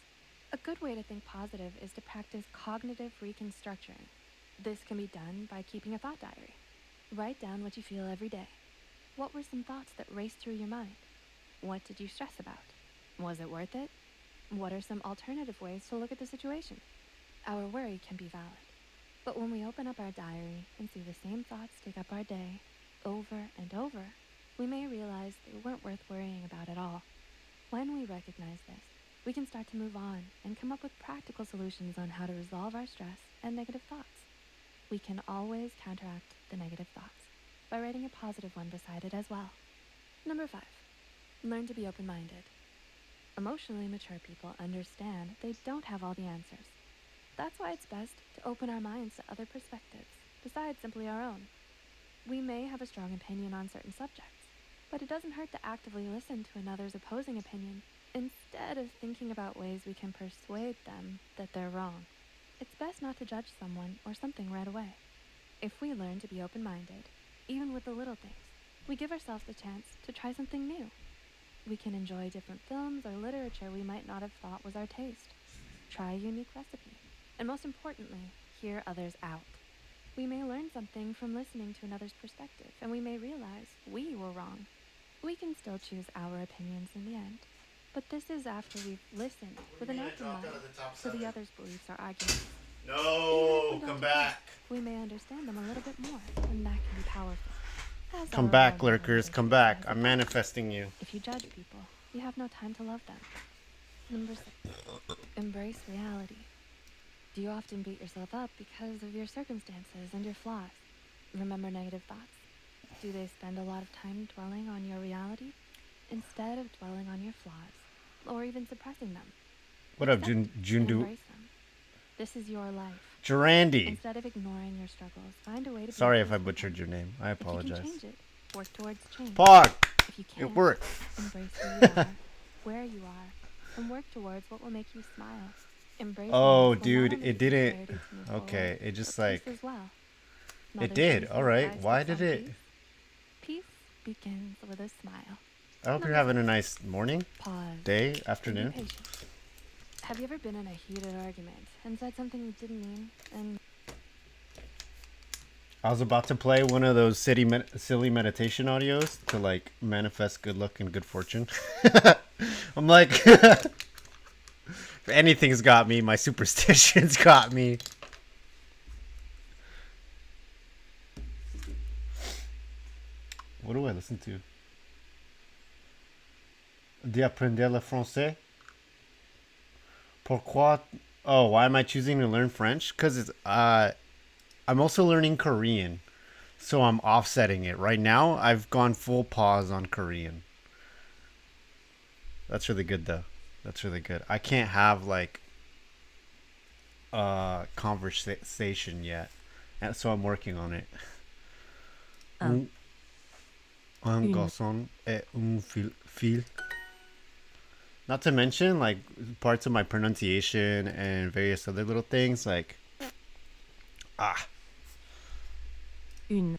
A good way to think positive is to practice cognitive reconstruction. This can be done by keeping a thought diary. Write down what you feel every day. What were some thoughts that raced through your mind? What did you stress about? Was it worth it? What are some alternative ways to look at the situation? Our worry can be valid. But when we open up our diary and see the same thoughts take up our day, over and over, we may realize they weren't worth worrying about at all. When we recognize this, we can start to move on and come up with practical solutions on how to resolve our stress and negative thoughts. We can always counteract the negative thoughts by writing a positive one beside it as well. Number 5, learn to be open-minded. Emotionally mature people understand they don't have all the answers. That's why it's best to open our minds to other perspectives besides simply our own. We may have a strong opinion on certain subjects, but it doesn't hurt to actively listen to another's opposing opinion instead of thinking about ways we can persuade them that they're wrong. It's best not to judge someone or something right away. If we learn to be open-minded, even with the little things, we give ourselves the chance to try something new. We can enjoy different films or literature we might not have thought was our taste. Try a unique recipe, and most importantly, hear others out. We may learn something from listening to another's perspective, and we may realize we were wrong. We can still choose our opinions in the end, but this is after we've listened with an open mind to the other's beliefs or arguments. No, come back. We may understand them a little bit more, and that can be powerful. As Come our back, love lurkers. Come back. I'm manifesting you. If you judge people, you have no time to love them. Number 6, embrace reality. Do you often beat yourself up because of your circumstances and your flaws? Remember negative thoughts? Do they spend a lot of time dwelling on your reality instead of dwelling on your flaws or even suppressing them? What up, Accept and Jundu? embrace them. This is your life. Durandi. Instead of ignoring your struggles, find a way to be Sorry if I peaceful. butchered your name. I If you apologize. can change it, work towards change. Pog. If you It can't, worked. embrace who you are, where you are, and work towards what will make you smile. Embrace Oh, moments will not dude, only it give you didn't. clarity to move Okay, forward, it just but like. peace as well. It Mother did. Teresa's All right. advice Why was did on it? peace. Peace begins with a smile. I hope you're Number having a 6, nice morning, pause, day, and be afternoon. patient. Have you ever been in a heated argument and said something you didn't mean, and I was about to play one of those silly meditation audios to like manifest good luck and good fortune. I'm like, if anything's got me, my superstitions got me. What do I listen to? D'apprendre le français? Pourquoi? Oh, why am I choosing to learn French? Because I'm also learning Korean. So I'm offsetting it. Right now, I've gone full pause on Korean. That's really good, though. That's really good. I can't have, like, conversation yet. And so I'm working on it. Un garçon et un fille. Not to mention, like, parts of my pronunciation and various other little things, like, Un.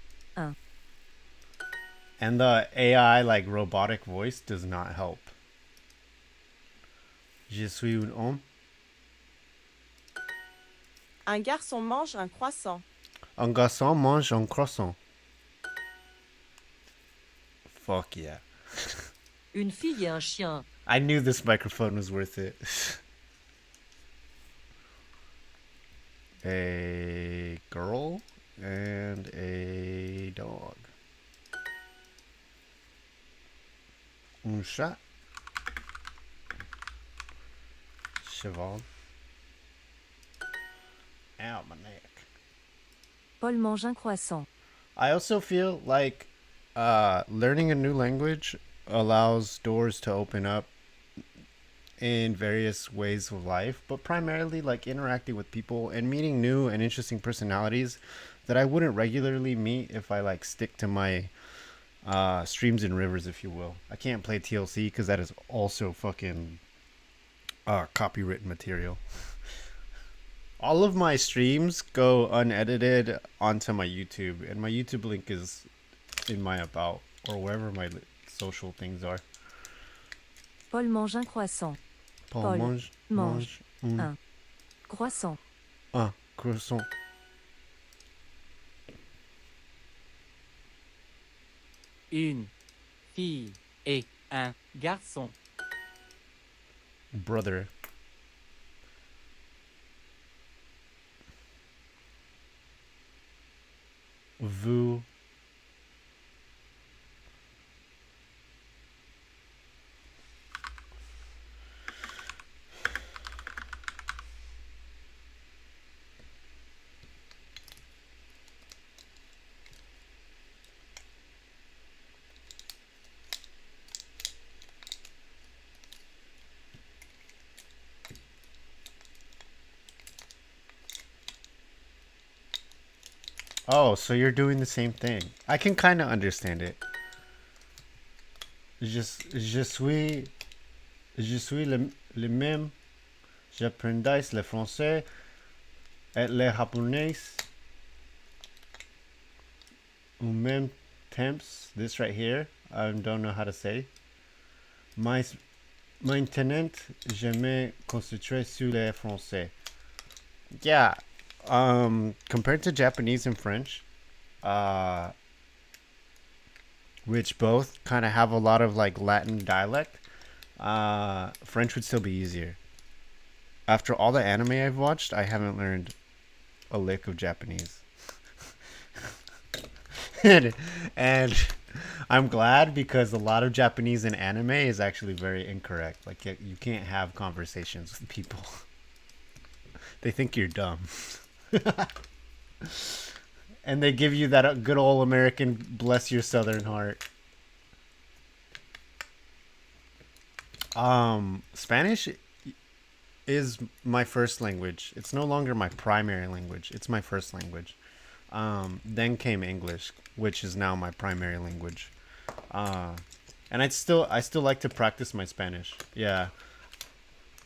And the AI, like, robotic voice does not help. Je suis un homme. Un garçon mange un croissant. Un garçon mange un croissant. Fuck yeah. Une fille et un chien. I knew this microphone was worth it. A girl and a dog. Un chat. Cheval. Ow, my neck. Paul mange un croissant. I also feel like learning a new language allows doors to open up in various ways of life, but primarily like interacting with people and meeting new and interesting personalities that I wouldn't regularly meet if I like stick to my streams and rivers, if you will. I can't play TLC because that is also fucking copywritten material. All of my streams go unedited onto my YouTube, and my YouTube link is in my about or wherever my social things are. Paul mange un croissant. Paul mange un croissant. Un croissant. Une fille et un garçon. Brother. Vous. Oh, so you're doing the same thing. I can kind of understand it. Je suis le même. J'apprendais le français et le japonais au même temps. This right here, I don't know how to say. Maintenant, je me concentre sur le français. Yeah. Compared to Japanese and French, which both kind of have a lot of like Latin dialect, French would still be easier. After all the anime I've watched, I haven't learned a lick of Japanese. and I'm glad, because a lot of Japanese in anime is actually very incorrect. Like, you can't have conversations with people. They think you're dumb. And they give you that good old American bless your southern heart. Spanish is my first language. It's no longer my primary language. It's my first language. Then came English, which is now my primary language. And I still like to practice my Spanish. Yeah.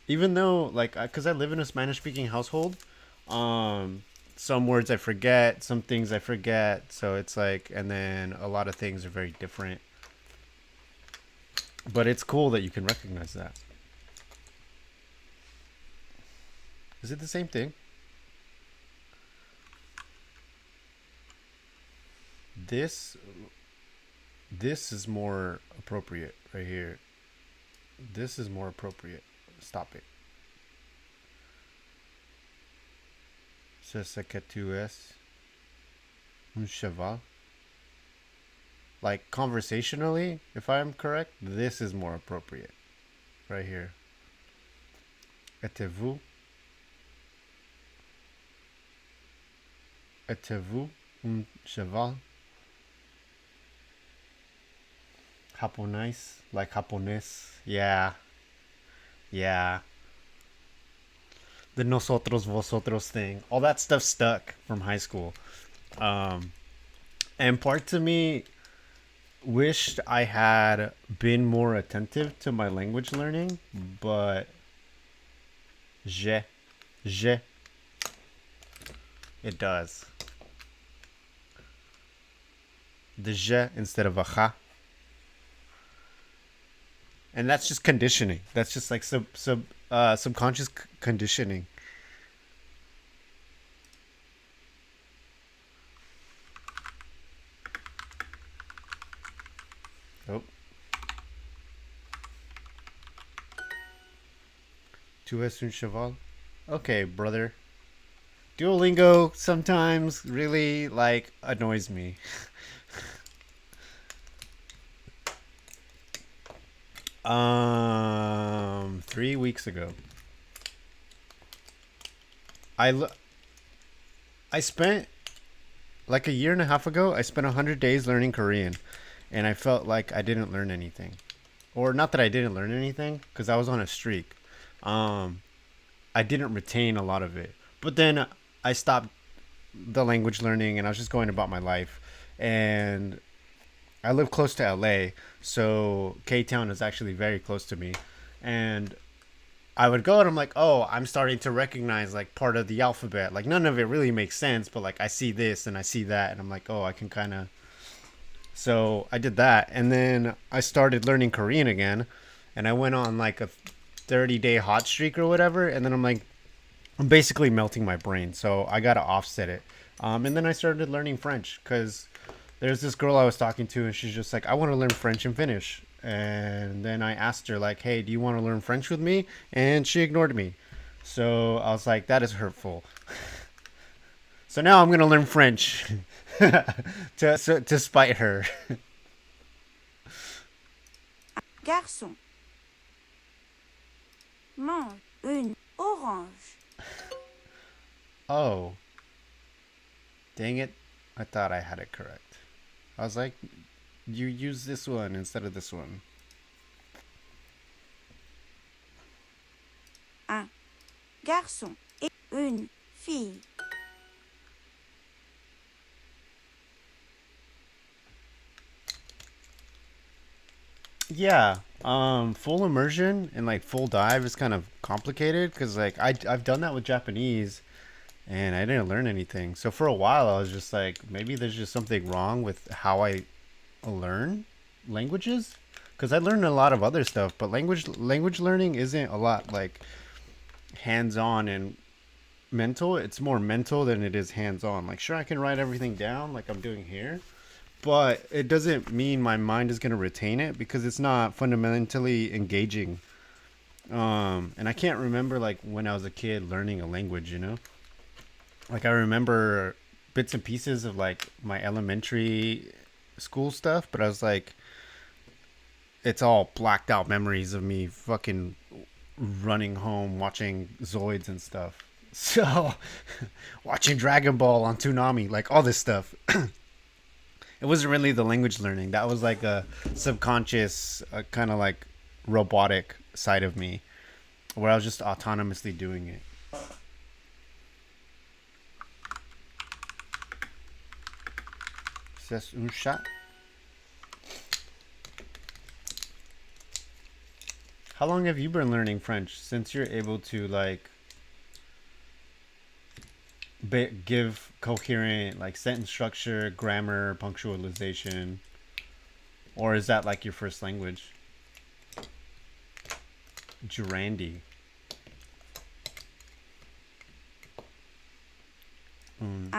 Even though, like, because I live in a Spanish-speaking household, some words I forget, some things I forget. So it's like, and then a lot of things are very different. But it's cool that you can recognize that. Is it the same thing? This is more appropriate right here. This is more appropriate. Stop it. C'est ce que tu es. Un cheval. Like, conversationally, if I'm correct, this is more appropriate. Right here. Êtes-vous? Êtes-vous un cheval? Japonés, like japonés. Yeah. Yeah. The nosotros, vosotros thing. All that stuff stuck from high school. And parts of me wished I had been more attentive to my language learning, but je, it does. The je instead of a ha. And that's just conditioning. That's just like subconscious conditioning. Oh. Tu es un cheval? Okay, brother. Duolingo sometimes really like annoys me. 3 weeks ago. I spent like a year and a half ago, I spent 100 days learning Korean, and I felt like I didn't learn anything. Or not that I didn't learn anything, because I was on a streak. I didn't retain a lot of it. But then I stopped the language learning, and I was just going about my life. And I live close to LA, so K-Town is actually very close to me. And I would go and I'm like, oh, I'm starting to recognize like part of the alphabet. Like none of it really makes sense, but like I see this and I see that, and I'm like, oh, I can kind of. So I did that, and then I started learning Korean again, and I went on like a 30-day hot streak or whatever, and then I'm like, I'm basically melting my brain, so I gotta offset it. And then I started learning French because there's this girl I was talking to, and she's just like, I want to learn French and Finnish. And then I asked her like, hey, do you want to learn French with me? And she ignored me. So I was like, that is hurtful. So now I'm gonna learn French to spite her. Garçon, mange une orange. Oh, dang it! I thought I had it correct. I was like, you use this one instead of this one. Un garçon et une fille. Yeah, full immersion and like full dive is kind of complicated because like I've done that with Japanese, and I didn't learn anything. So for a while I was just like, maybe there's just something wrong with how I learn languages, because I learned a lot of other stuff, but language learning isn't a lot like hands-on and mental. It's more mental than it is hands-on. Like sure, I can write everything down like I'm doing here, but it doesn't mean my mind is going to retain it because it's not fundamentally engaging. And I can't remember like when I was a kid learning a language, you know? Like I remember bits and pieces of like my elementary school stuff, but I was like, it's all blacked out memories of me fucking running home watching Zoids and stuff. So watching Dragon Ball on Toonami, like all this stuff. It wasn't really the language learning. That was like a subconscious, kind of like robotic side of me where I was just autonomously doing it. C'est un chat. How long have you been learning French since you're able to like give coherent like sentence structure, grammar, punctualization, or is that like your first language? Durandi.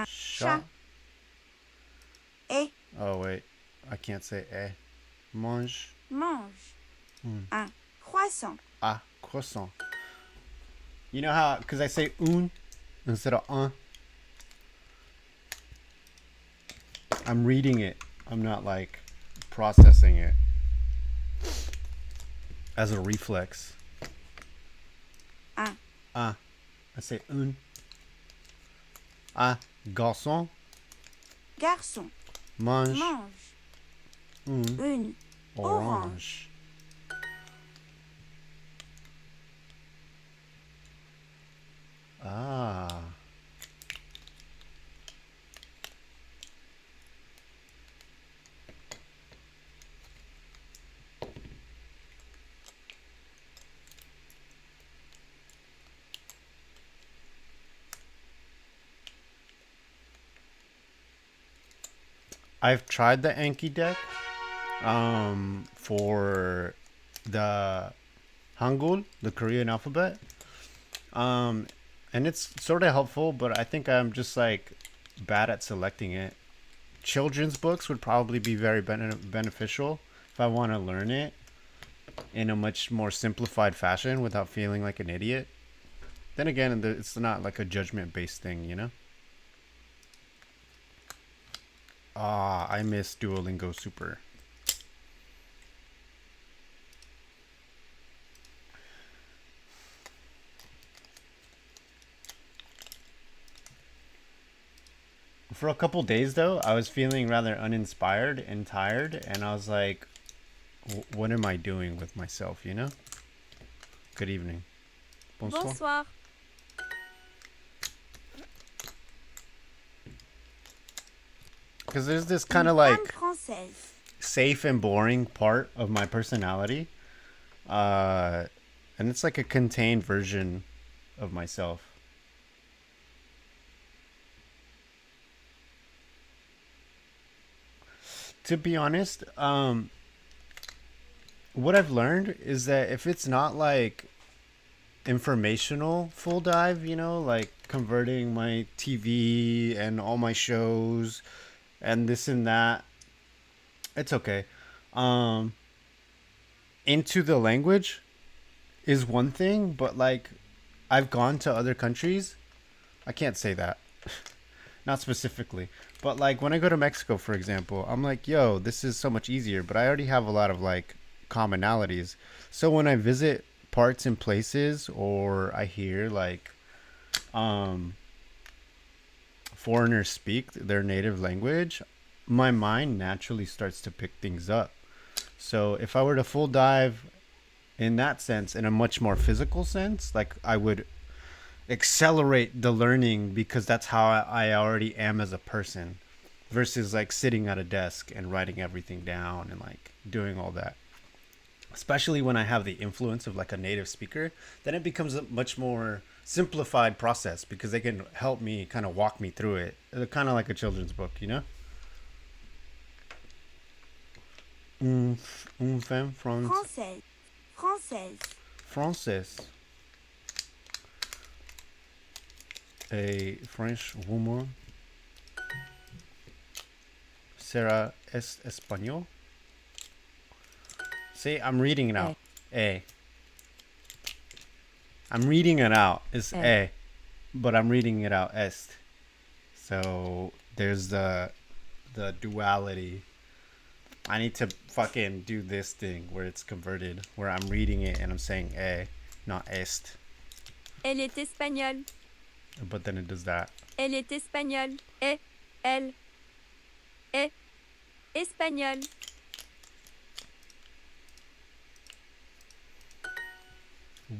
Chat. Oh wait, I can't say Mange. Mange un croissant. Ah, croissant. You know how, because I say un instead of un. I'm reading it. I'm not like processing it as a reflex. Un. Ah, I say un. Ah, garçon. Garçon. Mange. Une orange. Ah. I've tried the Anki deck for the Hangul, the Korean alphabet. And it's sort of helpful, but I think I'm just like bad at selecting it. Children's books would probably be very beneficial if I want to learn it in a much more simplified fashion without feeling like an idiot. Then again, it's not like a judgment-based thing, you know? Ah, I miss Duolingo Super. For a couple days, though, I was feeling rather uninspired and tired, and I was like, what am I doing with myself, you know? Good evening. Bonsoir. Bonsoir. Because there's this kind of like safe and boring part of my personality. And it's like a contained version of myself. To be honest, what I've learned is that if it's not like informational full dive, you know, like converting my TV and all my shows and this and that, it's okay. Into the language is one thing, but like I've gone to other countries. I can't say that. Not specifically. But like when I go to Mexico, for example, I'm like, yo, this is so much easier, but I already have a lot of like commonalities. So when I visit parts and places, or I hear like foreigners speak their native language, my mind naturally starts to pick things up. So if I were to full dive in that sense, in a much more physical sense, like I would accelerate the learning because that's how I already am as a person, versus like sitting at a desk and writing everything down and like doing all that. Especially when I have the influence of like a native speaker, then it becomes a much more simplified process because they can help me kind of walk me through it. Kind of like a children's book, you know? Une femme Française. Française. A French woman. Sarah es español. See, I'm reading it out. A. I'm reading it out. It's A. But I'm reading it out est. So there's the duality. I need to fucking do this thing where it's converted, where I'm reading it and I'm saying A, not est. Elle est espagnole. But then it does that. Elle est espagnole. Elle est espagnole.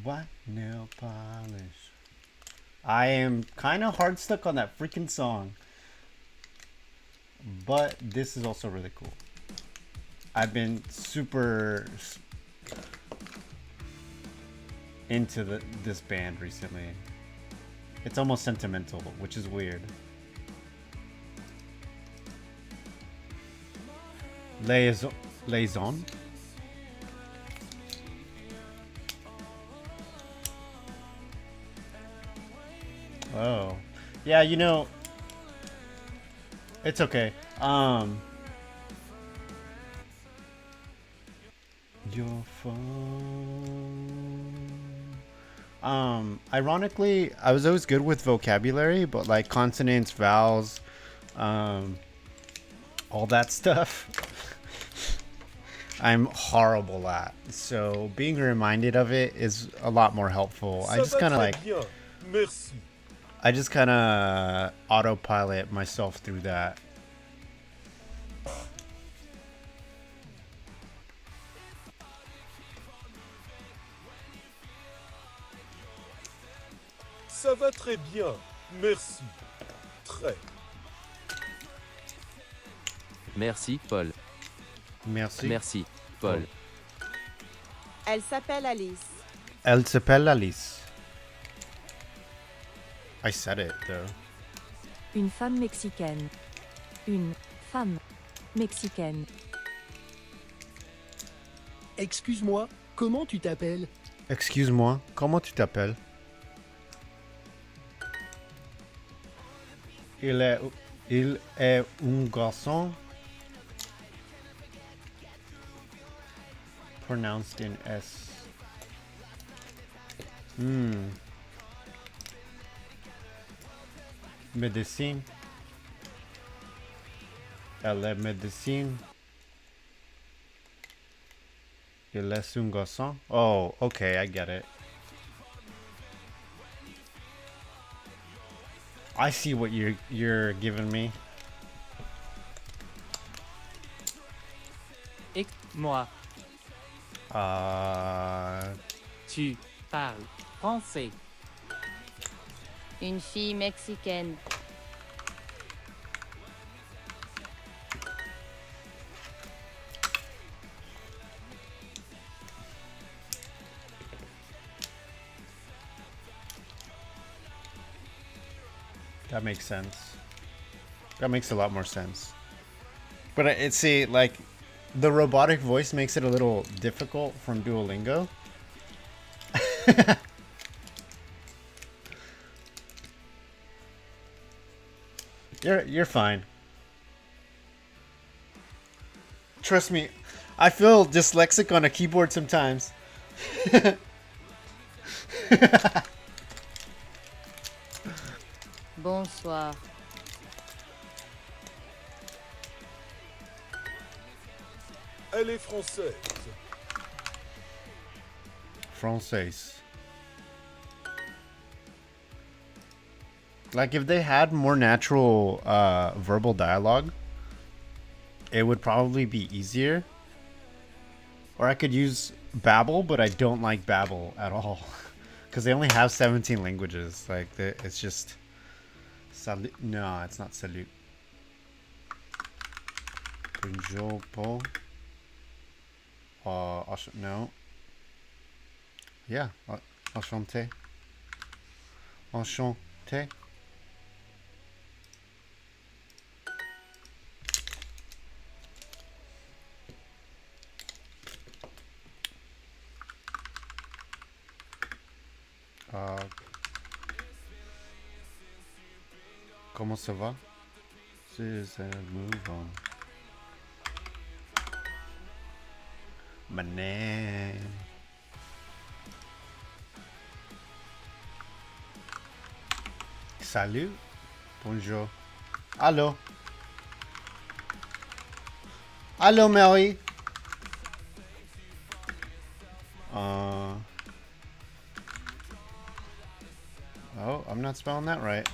What nail polish? I am kind of hard stuck on that freaking song. But this is also really cool. I've been super into this band recently. It's almost sentimental, which is weird. Liaison? Oh. Yeah, you know, it's okay. Your phone. Ironically, I was always good with vocabulary, but like consonants, vowels, all that stuff, I'm horrible at. So being reminded of it is a lot more helpful. I just kind of like, Merci. I just kind of autopilot myself through that. Ça va très bien. Merci. Très. Merci, Paul. Merci. Merci, Paul. Elle s'appelle Alice. Elle s'appelle Alice. I said it, though. Une femme mexicaine. Une femme Mexicaine. Excuse-moi, comment tu t'appelles? Excuse-moi, comment tu t'appelles? Il est un garçon. Pronounced in S. Médecine. Elle est médecine. Il est un garçon. Oh, okay, I get it. I see what you're giving me. Et moi, tu parles français. Une fille mexicaine. That makes sense. That makes a lot more sense. But it's see, like, the robotic voice makes it a little difficult from Duolingo. You're fine. Trust me, I feel dyslexic on a keyboard sometimes. Bonsoir. Elle est française. Française. Like, if they had more natural verbal dialogue, it would probably be easier. Or I could use Babbel, but I don't like Babbel at all. Because they only have 17 languages. Like, it's just... Salut. No, it's not salut. Bonjour, Paul. No. Yeah. Enchanté. Enchanté. Comment ça va? C'est move on. Banane. Salut. Bonjour. Allô. Allô, Mary. Oh, I'm not spelling that right.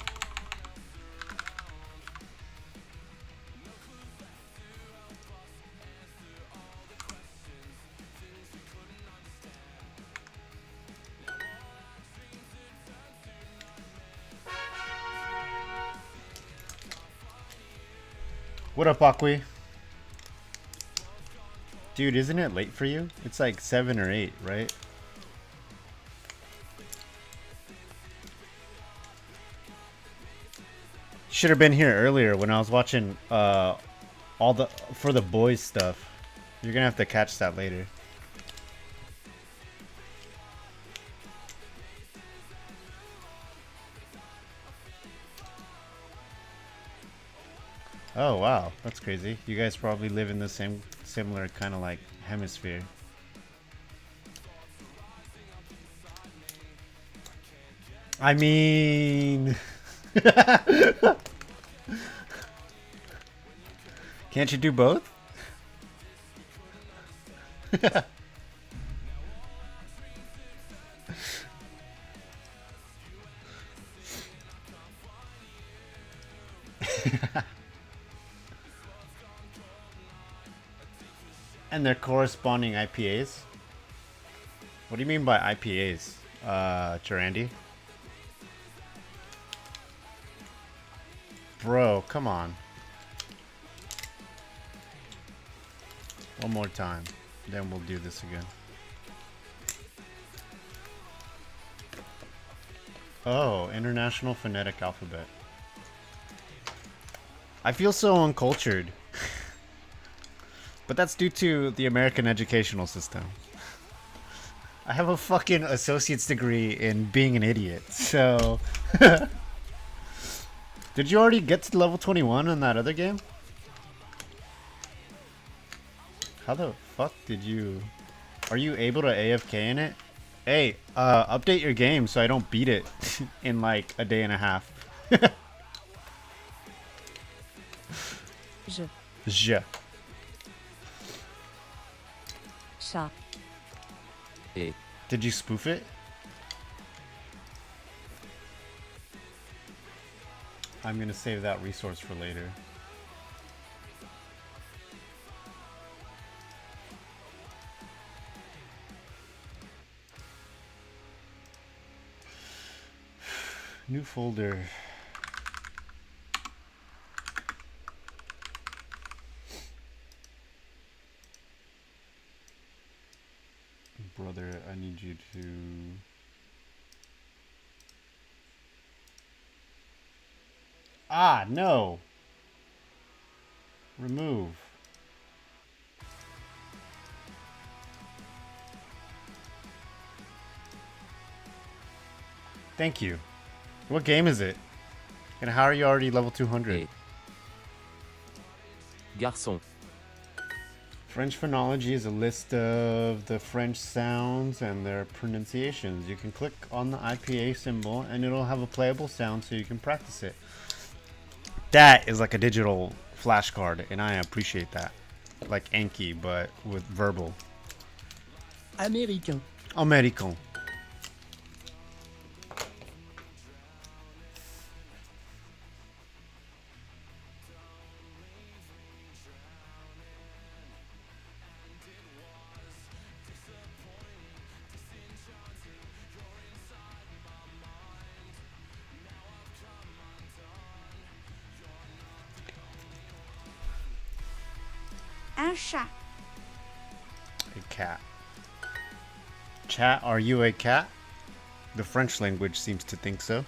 What up, Akwi? Dude, isn't it late for you? It's like 7 or 8, right? Should have been here earlier when I was watching all the For the Boys stuff. You're gonna have to catch that later. Oh wow, that's crazy. You guys probably live in the same similar kind of like hemisphere. I mean, can't you do both? And their corresponding IPAs? What do you mean by IPAs, Durandi? Bro, come on. One more time, then we'll do this again. Oh, International Phonetic Alphabet. I feel so uncultured. But that's due to the American educational system. I have a fucking associate's degree in being an idiot, so... Did you already get to level 21 in that other game? How the fuck did you... Are you able to AFK in it? Hey, update your game so I don't beat it in like a day and a half. Je. Chat. Did you spoof it? I'm gonna save that resource for later. New folder. Brother, I need you to... Ah, no! Remove. Thank you. What game is it? And how are you already level 200? Garçon. French phonology is a list of the French sounds and their pronunciations. You can click on the IPA symbol and it'll have a playable sound so you can practice it. That is like a digital flashcard and I appreciate that. Like Anki, but with verbal. Américain. Américain. Un chat. A cat. Chat, are you a cat? The French language seems to think so.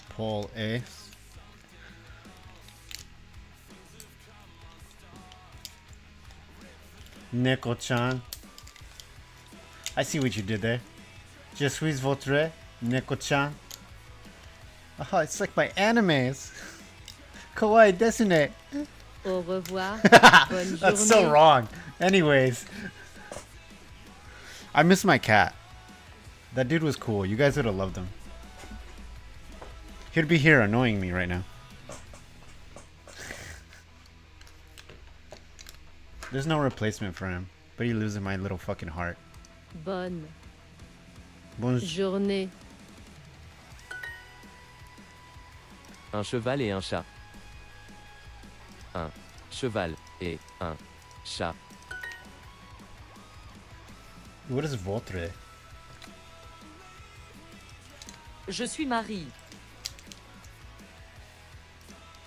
Paul A. Neko-chan. I see what you did there. Je suis votre Neko-chan. Oh, it's like my animes. Kawaii desune. Au revoir. Bonne journée. That's so wrong. Anyways. I miss my cat. That dude was cool. You guys would have loved him. He'd be here annoying me right now. There's no replacement for him, but he lives in my little fucking heart. Bonne Bonne journée. Un cheval et un chat. Un cheval et un chat. What is votre? Je suis Marie.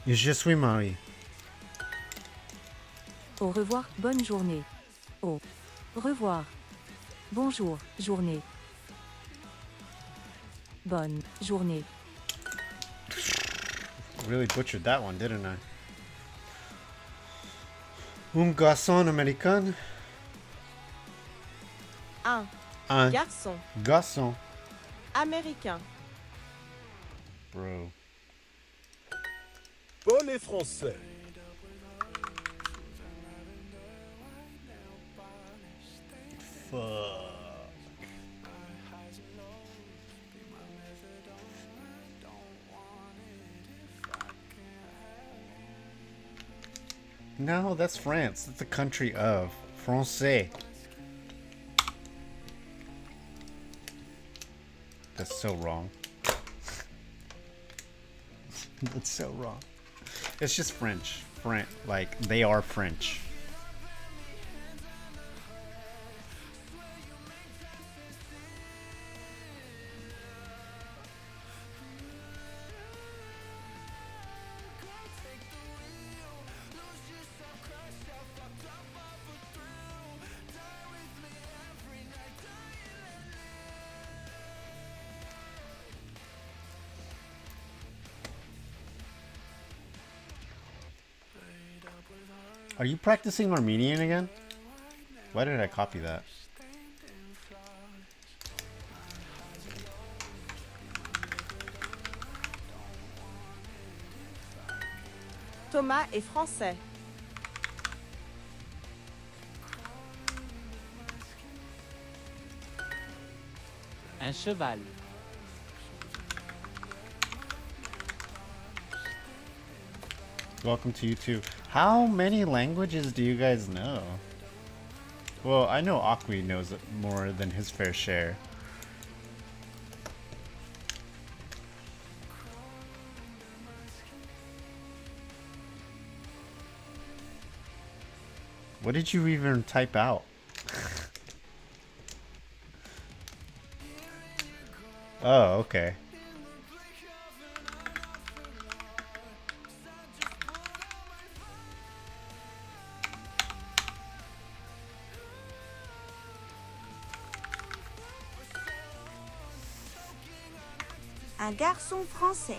Je suis Marie. Au revoir, bonne journée. Au revoir. Bonjour, journée. Bonne journée. Really butchered that one, didn't I? Un garçon américain. Un garçon Garçon. américain. Bro. Paul est français. Fuck. No, that's France. That's the country of Francais. That's so wrong. That's so wrong. It's just French. Like, they are French. Are you practicing Armenian again? Why did I copy that? Thomas est français. Un cheval. Welcome to you too. How many languages do you guys know? Well, I know Akwi knows more than his fair share. What did you even type out? Oh, okay. Un garçon français.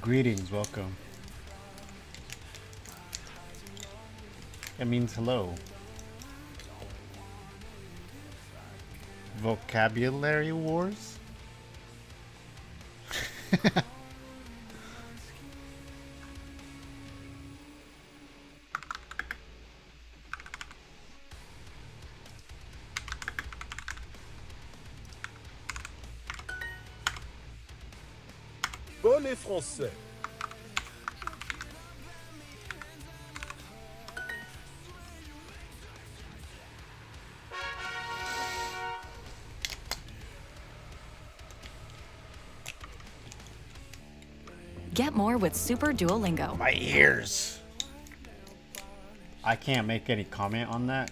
Greetings, welcome. It means hello. Vocabulary wars? Bonnet français. Get more with Super Duolingo. My ears. I can't make any comment on that.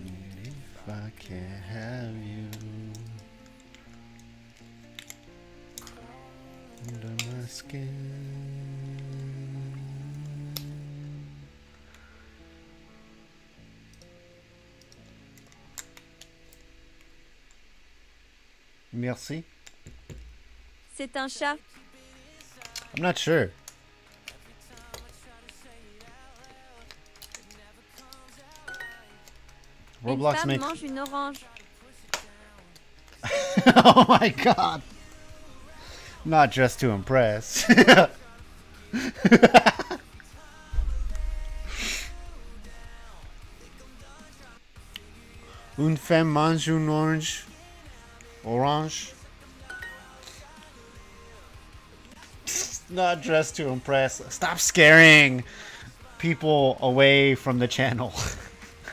If I can't have you under my skin. Merci. C'est un chat. I'm not sure. Une Roblox femme makes. mange une orange. Oh my god. Not dressed to impress. Une femme mange une orange. Orange. Not dressed to impress. Stop scaring people away from the channel.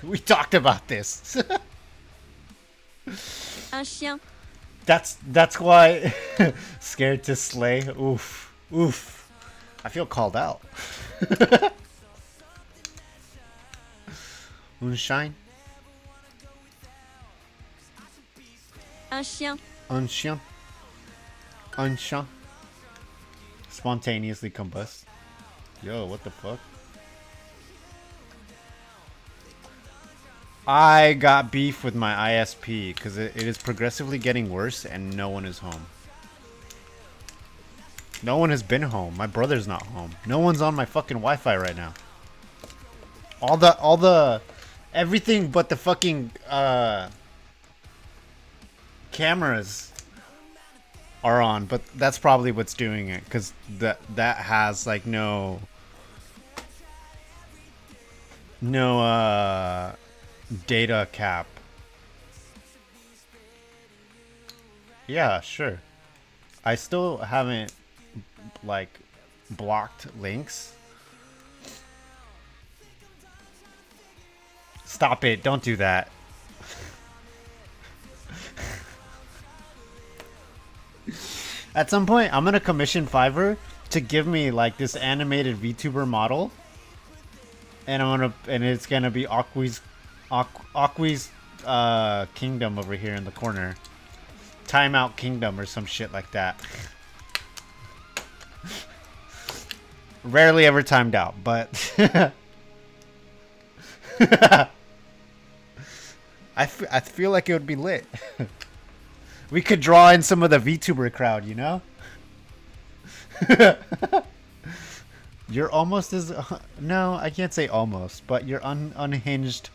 We talked about this. Un chien. That's why scared to slay. Oof. Oof. I feel called out. Moonshine. Un chien. Un chien. Un chien. Spontaneously combust. Yo, what the fuck? I got beef with my ISP because it is progressively getting worse and no one is home. No one has been home. My brother's not home. No one's on my fucking Wi-Fi right now. All the everything but the fucking cameras are on, but that's probably what's doing it because that has like no data cap. Yeah, sure. I still haven't like blocked links. Stop it, don't do that. At some point I'm gonna commission Fiverr to give me like this animated VTuber model, and it's gonna be Akwi's kingdom over here in the corner. Timeout Kingdom or some shit like that. Rarely ever timed out, but I feel like it would be lit. We could draw in some of the VTuber crowd, you know? You're almost as... no, I can't say almost, but you're unhinged...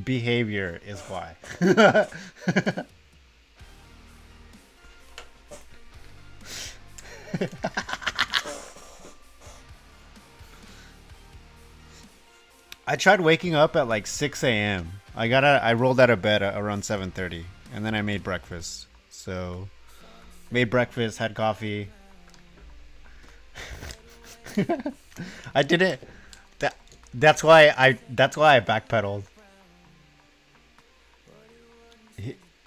behavior is why. I tried waking up at like 6 a.m. I rolled out of bed at around 7:30, and then I made breakfast. So, made breakfast, had coffee. I did it. That's why I backpedaled.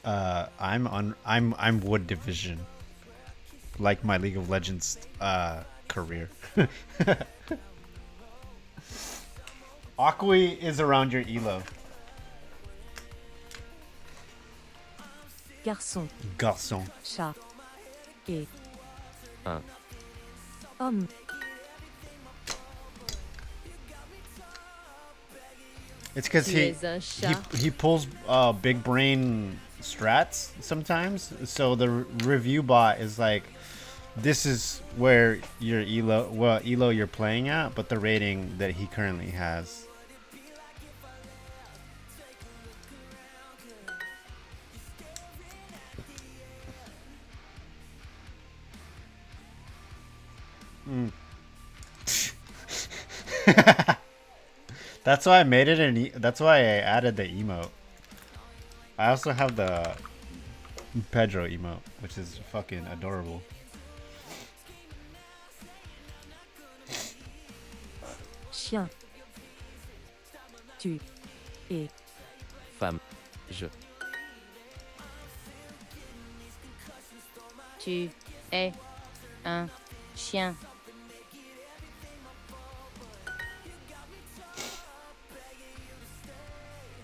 I'm wood division, like my League of Legends career. Aqui is around your elo. Garçon. Garçon. Chat. Et. Un. Homme. It's because he pulls big brain strats sometimes. So the review bot is like, this is where your elo you're playing at, but the rating that he currently has. That's why I made it that's why I added the emote. I also have the Pedro emote, which is fucking adorable. Chien. Tu. Et. Femme. Je. Tu es un chien.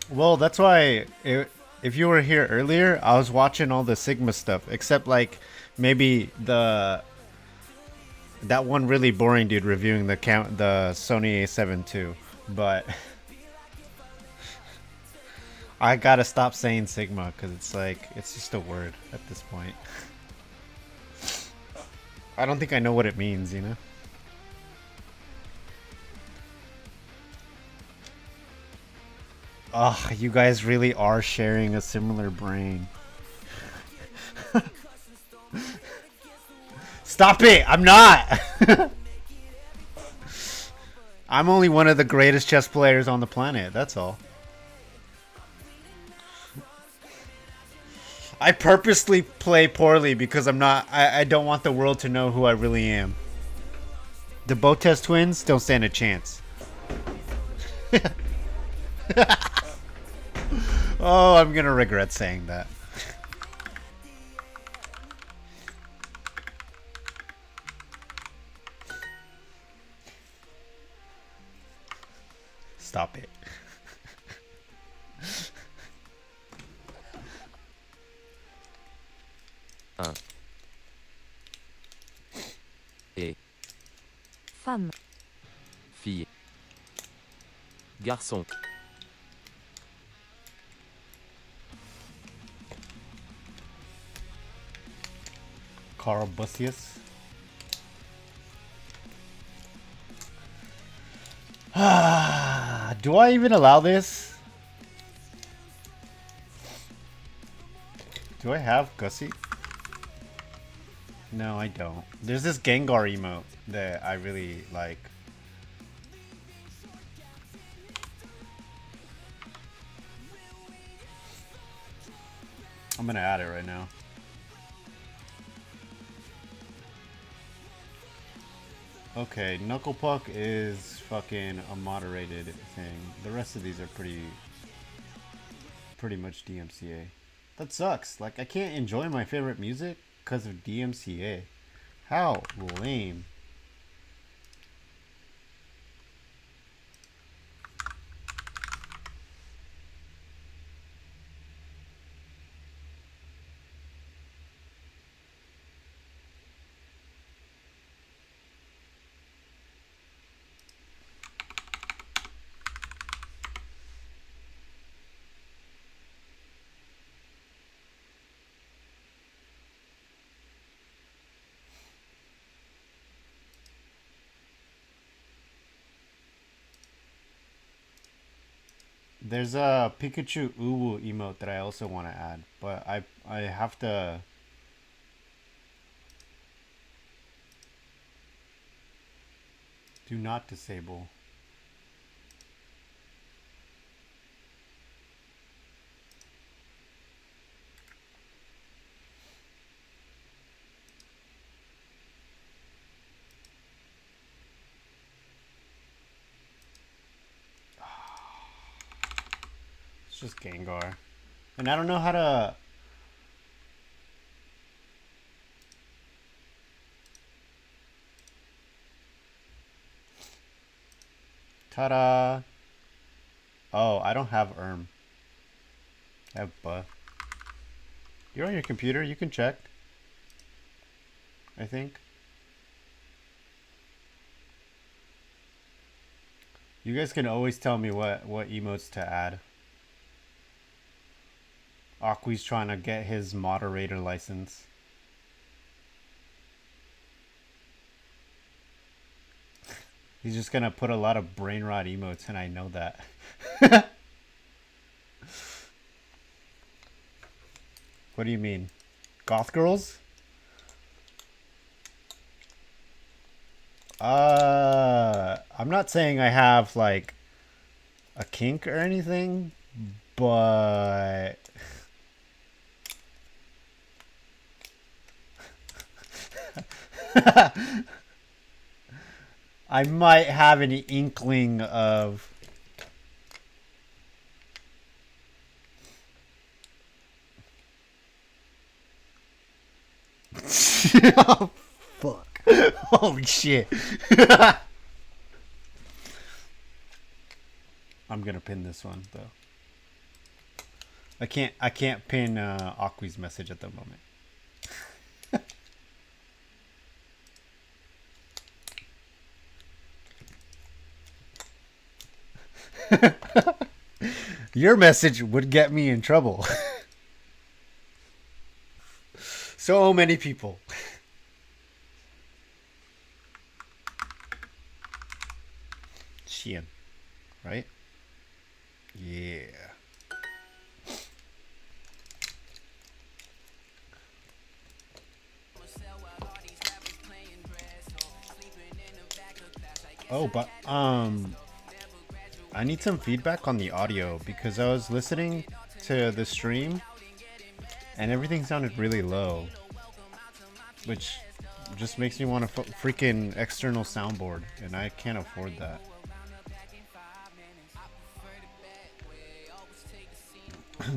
Well, that's why if you were here earlier, I was watching all the Sigma stuff, except like maybe that one really boring dude reviewing the Sony A7 II, but I gotta stop saying Sigma because it's just a word at this point. I don't think I know what it means, you know? Ugh, you guys really are sharing a similar brain. Stop it! I'm not! I'm only one of the greatest chess players on the planet, that's all. I purposely play poorly because I don't want the world to know who I really am. The Botes twins don't stand a chance. Oh, I'm gonna regret saying that. Stop it. Un. Et. Femme. Fille. Garçon. Carl Bussius. Do I even allow this? Do I have Gussie? No, I don't. There's this Gengar emote that I really like. I'm gonna add it right now. Okay, Knuckle Puck is fucking a moderated thing. The rest of these are pretty much DMCA. That sucks. Like, I can't enjoy my favorite music because of DMCA. How lame. There's a Pikachu Uwu emote that I also want to add, but I have to. Do not disable. It's just Gengar. And I don't know how to... Ta-da! Oh, I don't have I have Buff. You're on your computer, you can check. I think. You guys can always tell me what emotes to add. Aki's trying to get his moderator license. He's just gonna put a lot of brain rot emotes, and I know that. What do you mean? Goth girls? I'm not saying I have like a kink or anything, but I might have an inkling of oh, fuck. Holy shit. I'm gonna pin this one though. I can't pin Aki's message at the moment. Your message would get me in trouble. So many people. Xian, right? Yeah. Oh, but I need some feedback on the audio because I was listening to the stream and everything sounded really low, which just makes me want a freaking external soundboard, and I can't afford that.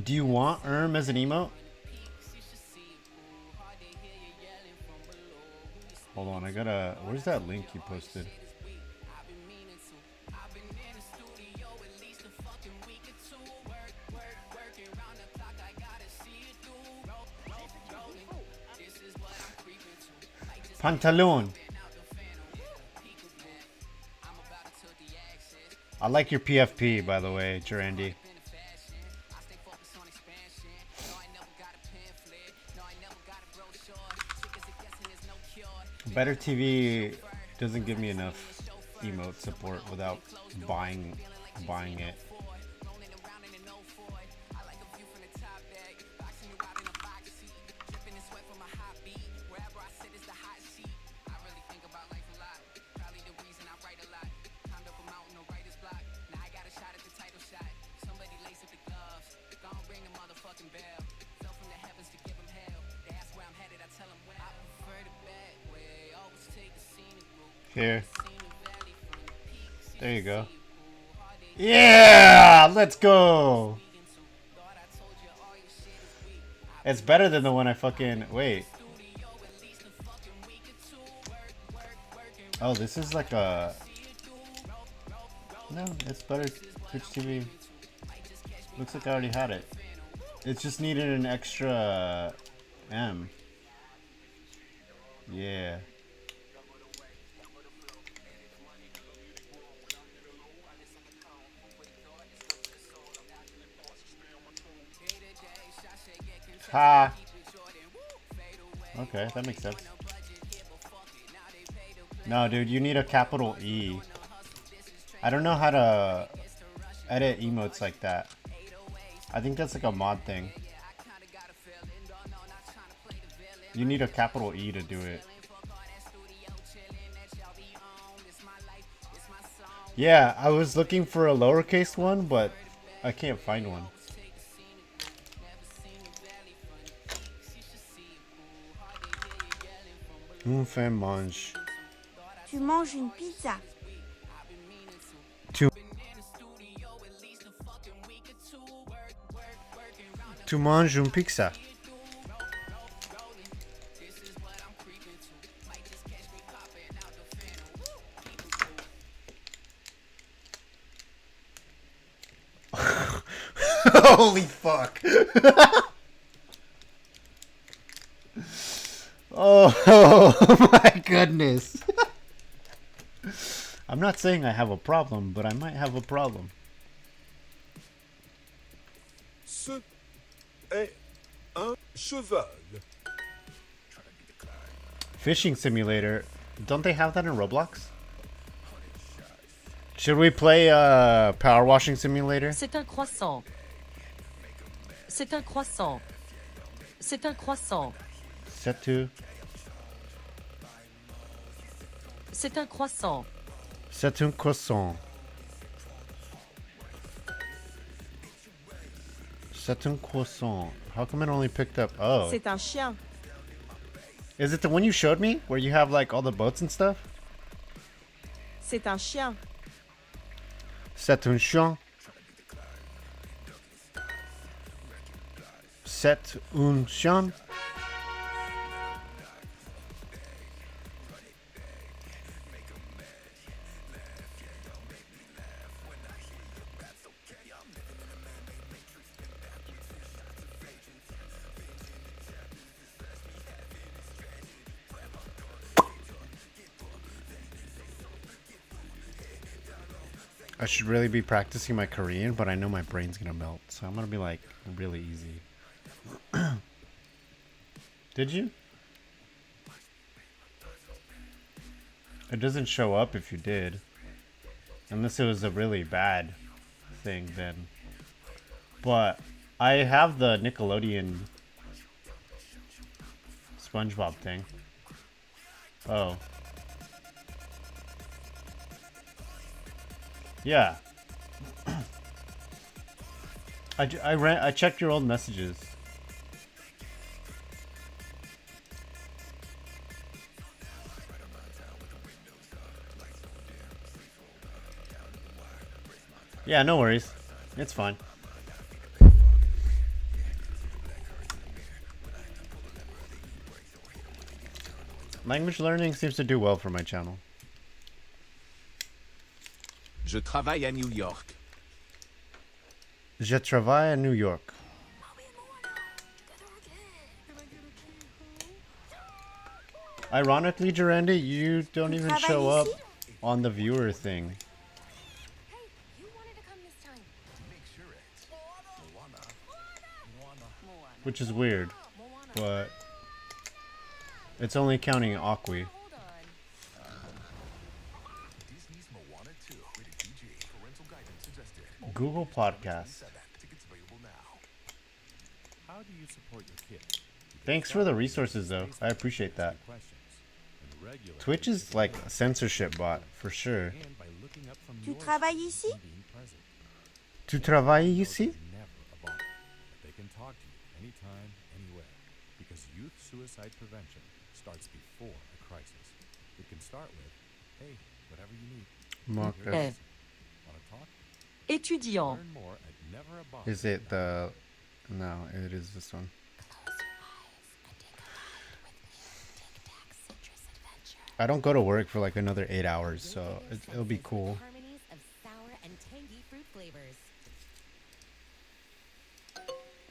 Do you want as an emote? Hold on, I gotta... Where's that link you posted? Pantalon. I like your PFP, by the way, Durandi. Better TV doesn't give me enough emote support without buying it. Here. There you go. Yeah! Let's go! It's better than the one I fucking... Wait. Oh, this is like a... No, it's better. Twitch TV. Looks like I already had it. It just needed an extra M. Yeah. Ha! Okay, that makes sense. No, dude, you need a capital E. I don't know how to... edit emotes like that. I think that's like a mod thing. You need a capital E to do it. Yeah, I was looking for a lowercase one, but I can't find one. Un fait mange. Tu manges une pizza. Tu manges une pizza. Holy fuck. Oh my goodness. I'm not saying I have a problem, but I might have a problem. Ce est un cheval. Fishing simulator. Don't they have that in Roblox? Should we play power washing simulator? C'est un croissant. C'est un croissant. C'est un croissant. Set to. C'est un croissant. C'est un croissant. C'est un croissant. How come it only picked up? Oh. C'est un chien. Is it the one you showed me? Where you have like all the boats and stuff? C'est un chien. C'est un chien. C'est un chien. I should really be practicing my Korean, but I know my brain's gonna melt, so I'm gonna be like really easy. Did you? It doesn't show up if you did. Unless it was a really bad thing then. But I have the Nickelodeon SpongeBob thing. Oh. Yeah. I checked your old messages. Yeah, no worries. It's fine. Language learning seems to do well for my channel. Je travaille à New York. Je travaille à New York. Ironically, Durandi, you don't even show up on the viewer thing. Which is weird, but it's only counting Aqui. Google Podcasts. How do you support your kid? Thanks for the resources, though. I appreciate that. Twitch is like a censorship bot, for sure. Tu travailles ici? Tu travailles ici? They can talk to you anytime, anywhere. Because youth suicide prevention starts before a crisis. It can start with, hey, whatever you need. Marcus. Want to talk? Étudiant. Learn more at Never Is it the... No, it is this one. I don't go to work for like another 8 hours, so it'll be cool. Harmonies of sour and tangy fruit flavors.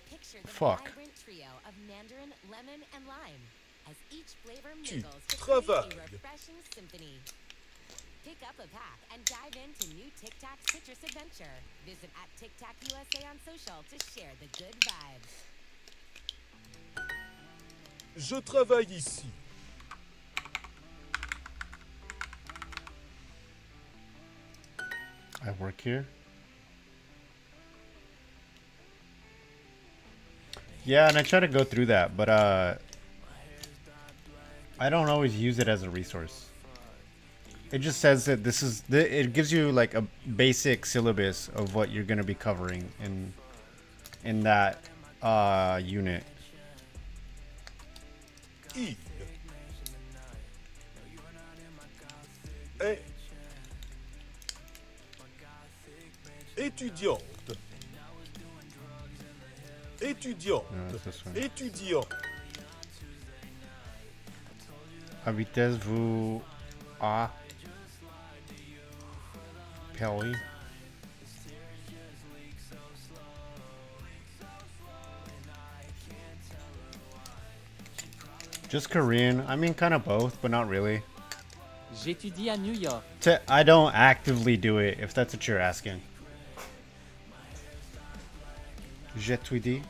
Picture the Fuck. vibrant trio of mandarin, lemon, and lime as each flavor Tu mingles to create travailles. a refreshing symphony. Pick up a pack and dive into new Tic Tac citrus adventure. Visit at Tic Tac USA on social to share the good vibes. Je travaille ici. I work here. Yeah, and I try to go through that, but I don't always use it as a resource. It just says that this is it gives you like a basic syllabus of what you're gonna be covering in that unit. Il est étudiante. Étudiante. No, it's this one. Étudiant. Habitez-vous à Paris? Just Korean. I mean, kind of both, but not really. J'étudie à New York. I don't actively do it, if that's what you're asking. J'étudie.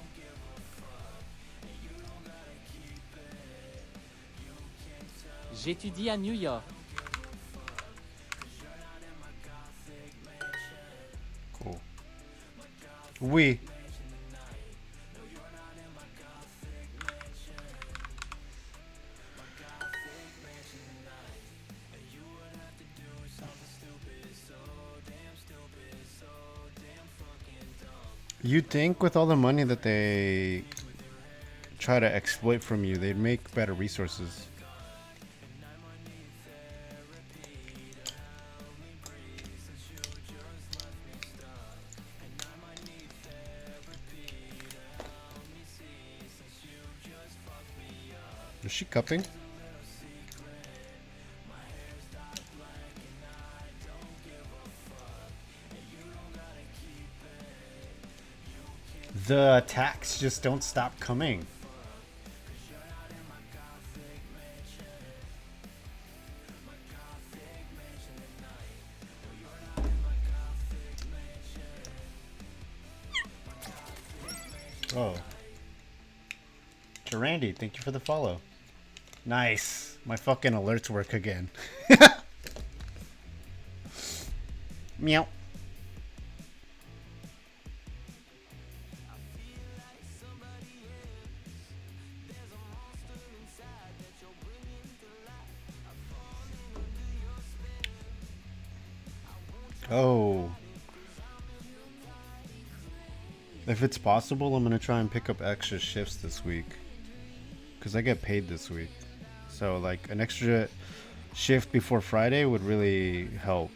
J'étudie à New York. Cool. Oui. You'd think with all the money that they try to exploit from you, they'd make better resources. Is she cupping? The attacks just don't stop coming. Oh. Randy, thank you for the follow. Nice. My fucking alerts work again. Meow. Oh. If it's possible, I'm going to try and pick up extra shifts this week. Because I get paid this week. So, like, an extra shift before Friday would really help.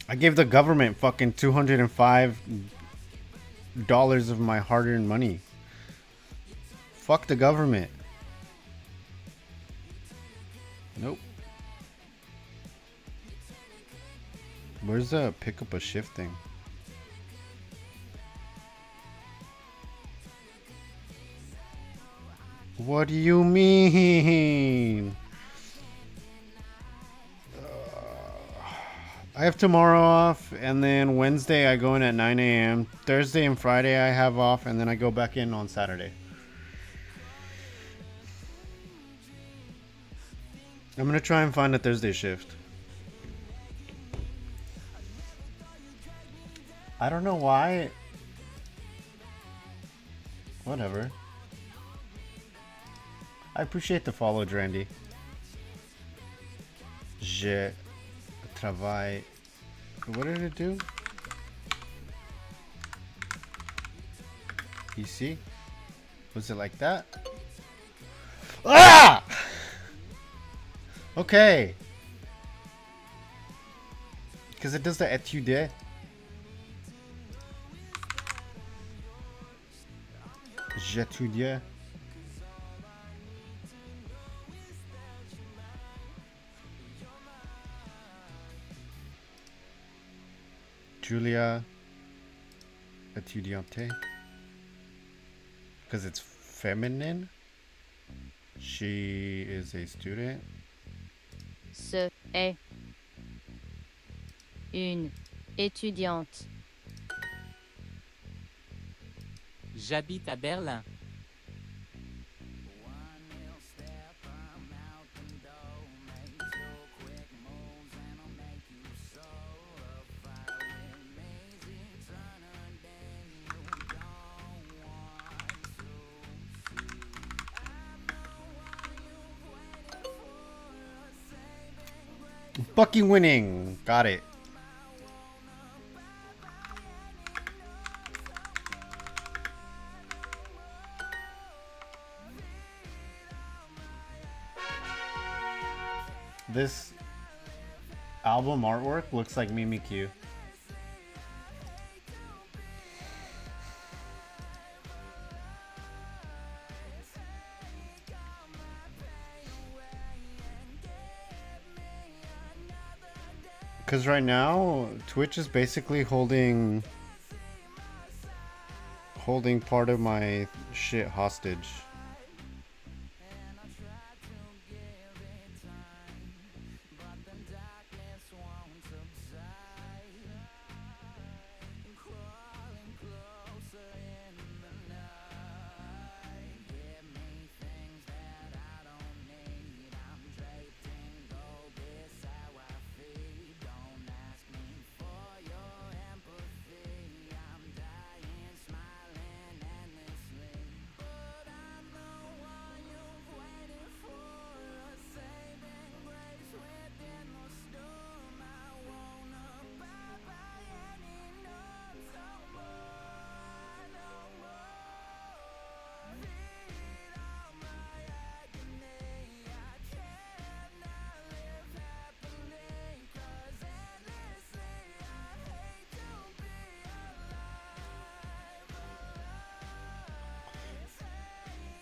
I gave the government fucking $205 of my hard-earned money. Fuck the government. Nope. Where's the pick up a shift thing? What do you mean? I have tomorrow off, and then Wednesday I go in at 9 a.m. Thursday and Friday I have off, and then I go back in on Saturday. I'm gonna try and find a Thursday shift. I don't know why. Whatever. I appreciate the follow, Drandy. Je travaille. What did it do? Ici? Was it like that? Ah! Okay. Because it does the étude. J'étudie. Julia étudiante. Because it's feminine. She is a student. Ce est une étudiante. J'habite à Berlin. fucking winning. Got it. This album artwork looks like Mimikyu. Because right now, Twitch is basically holding part of my shit hostage.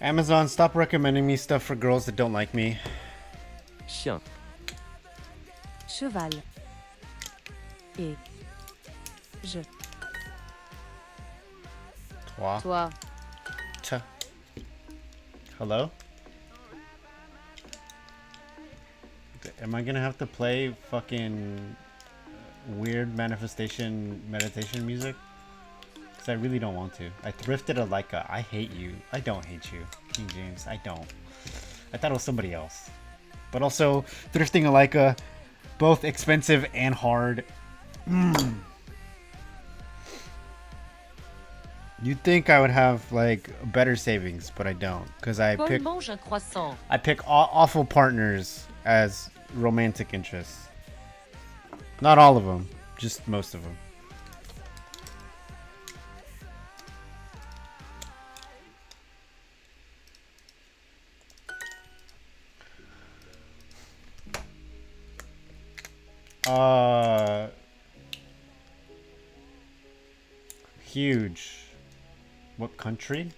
Amazon, stop recommending me stuff for girls that don't like me. Chien. Cheval. Et. Je. Toi. Toi. T. Hello? Am I gonna have to play fucking weird manifestation meditation music? Because I really don't want to. I thrifted a Leica. I hate you. I don't hate you, King James. I don't. I thought it was somebody else. But also, thrifting a Leica, both expensive and hard. You'd think I would have like better savings, but I don't, because I pick awful partners as romantic interests. Not all of them, just most of them. Huge. What country?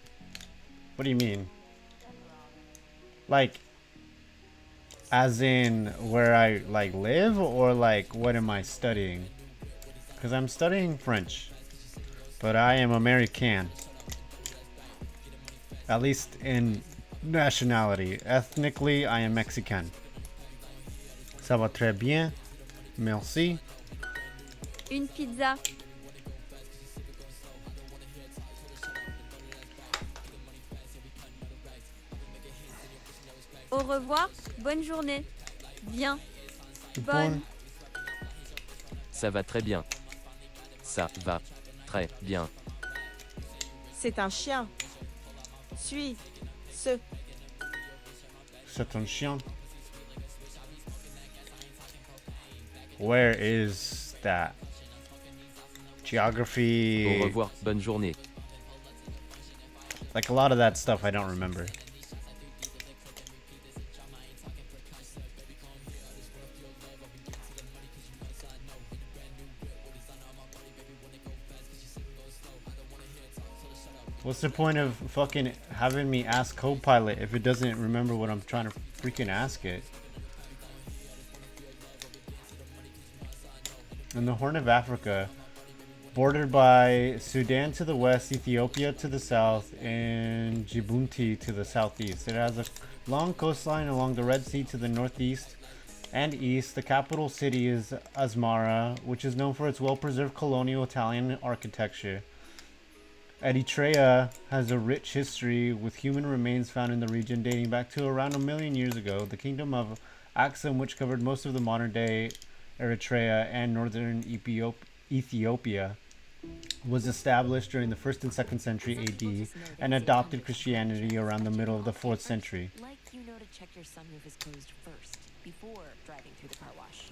What do you mean? Like, as in where I like live, or like what am I studying? Because I'm studying French, but I am American. At least in nationality. Ethnically, I am Mexican. Ça va très bien. Merci. Une pizza. Au revoir, bonne journée. Bien. Bonne. Ça va très bien. Ça va très bien. C'est un chien. Suis. Ce. C'est un chien. Where is that? Geography. Au revoir, bonne journée. Like a lot of that stuff I don't remember. What's the point of fucking having me ask Copilot if it doesn't remember what I'm trying to freaking ask it? In the Horn of Africa, bordered by Sudan to the west, Ethiopia to the south, and Djibouti to the southeast. It has a long coastline along the Red Sea to the northeast and east. The capital city is Asmara, which is known for its well-preserved colonial Italian architecture. Eritrea has a rich history with human remains found in the region dating back to around 1 million years ago. The kingdom of Aksum, which covered most of the modern-day Eritrea and northern Ethiopia, was established during the 1st and 2nd century AD and adopted Christianity around the middle of the 4th century. Like you know to check your sunroof is closed first before driving through the car wash.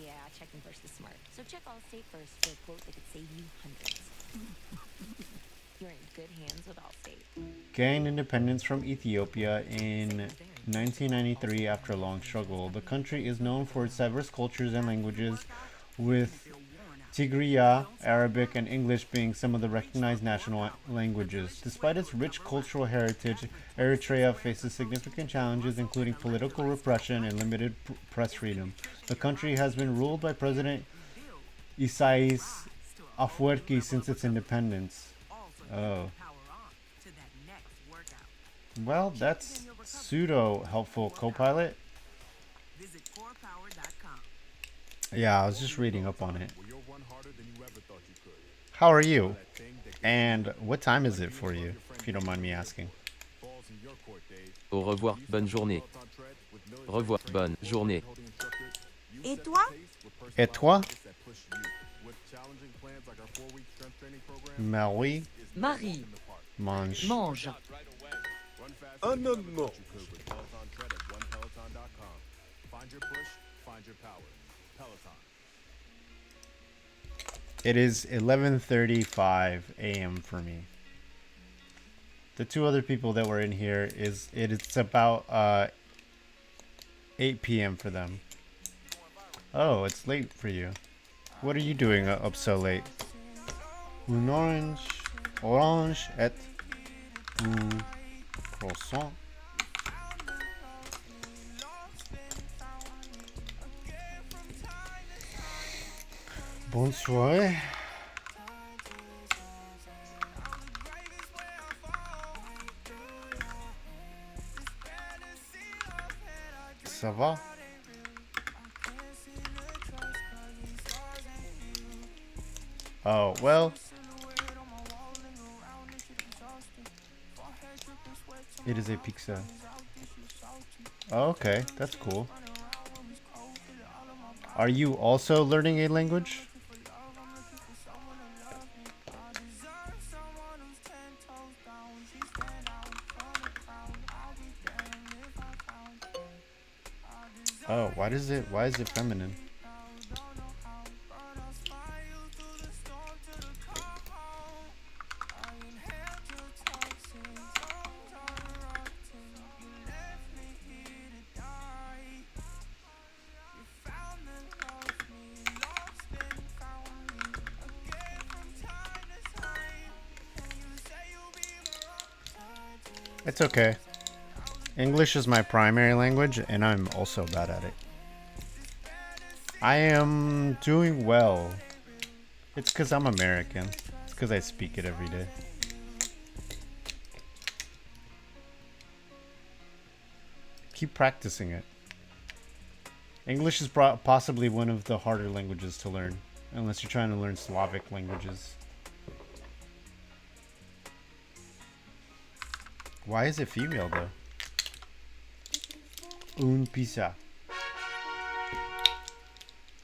Yeah, checking first is smart. So check Allstate first for a quote that could save you hundreds. You're in good hands with Allstate. Gained independence from Ethiopia in 1993 after a long struggle. The country is known for its diverse cultures and languages, with Tigrinya, Arabic, and English being some of the recognized national languages. Despite its rich cultural heritage, Eritrea faces significant challenges, including political repression and limited press freedom. The country has been ruled by President Isaias Afwerki since its independence. Oh. Well, that's pseudo helpful, Copilot. Yeah, I was just reading up on it. How are you? And what time is it for you, if you don't mind me asking? Au revoir, bonne journée. Revoir, bonne journée. Et toi? Et toi? Marie? Marie. Mange. Mange. Un homme. It is 11:35 a.m. for me. The two other people that were in here it's about 8 p.m. for them. Oh, it's late for you. What are you doing up so late? Un orange et un croissant. Bonne soirée. Ça va? Oh, well. It is a pizza. Oh, okay, that's cool. Are you also learning a language? Oh, why is it feminine? It's okay. English is my primary language, and I'm also bad at it. I am doing well. It's because I'm American. It's because I speak it every day. Keep practicing it. English is possibly one of the harder languages to learn, unless you're trying to learn Slavic languages. Why is it female, though? Un pizza.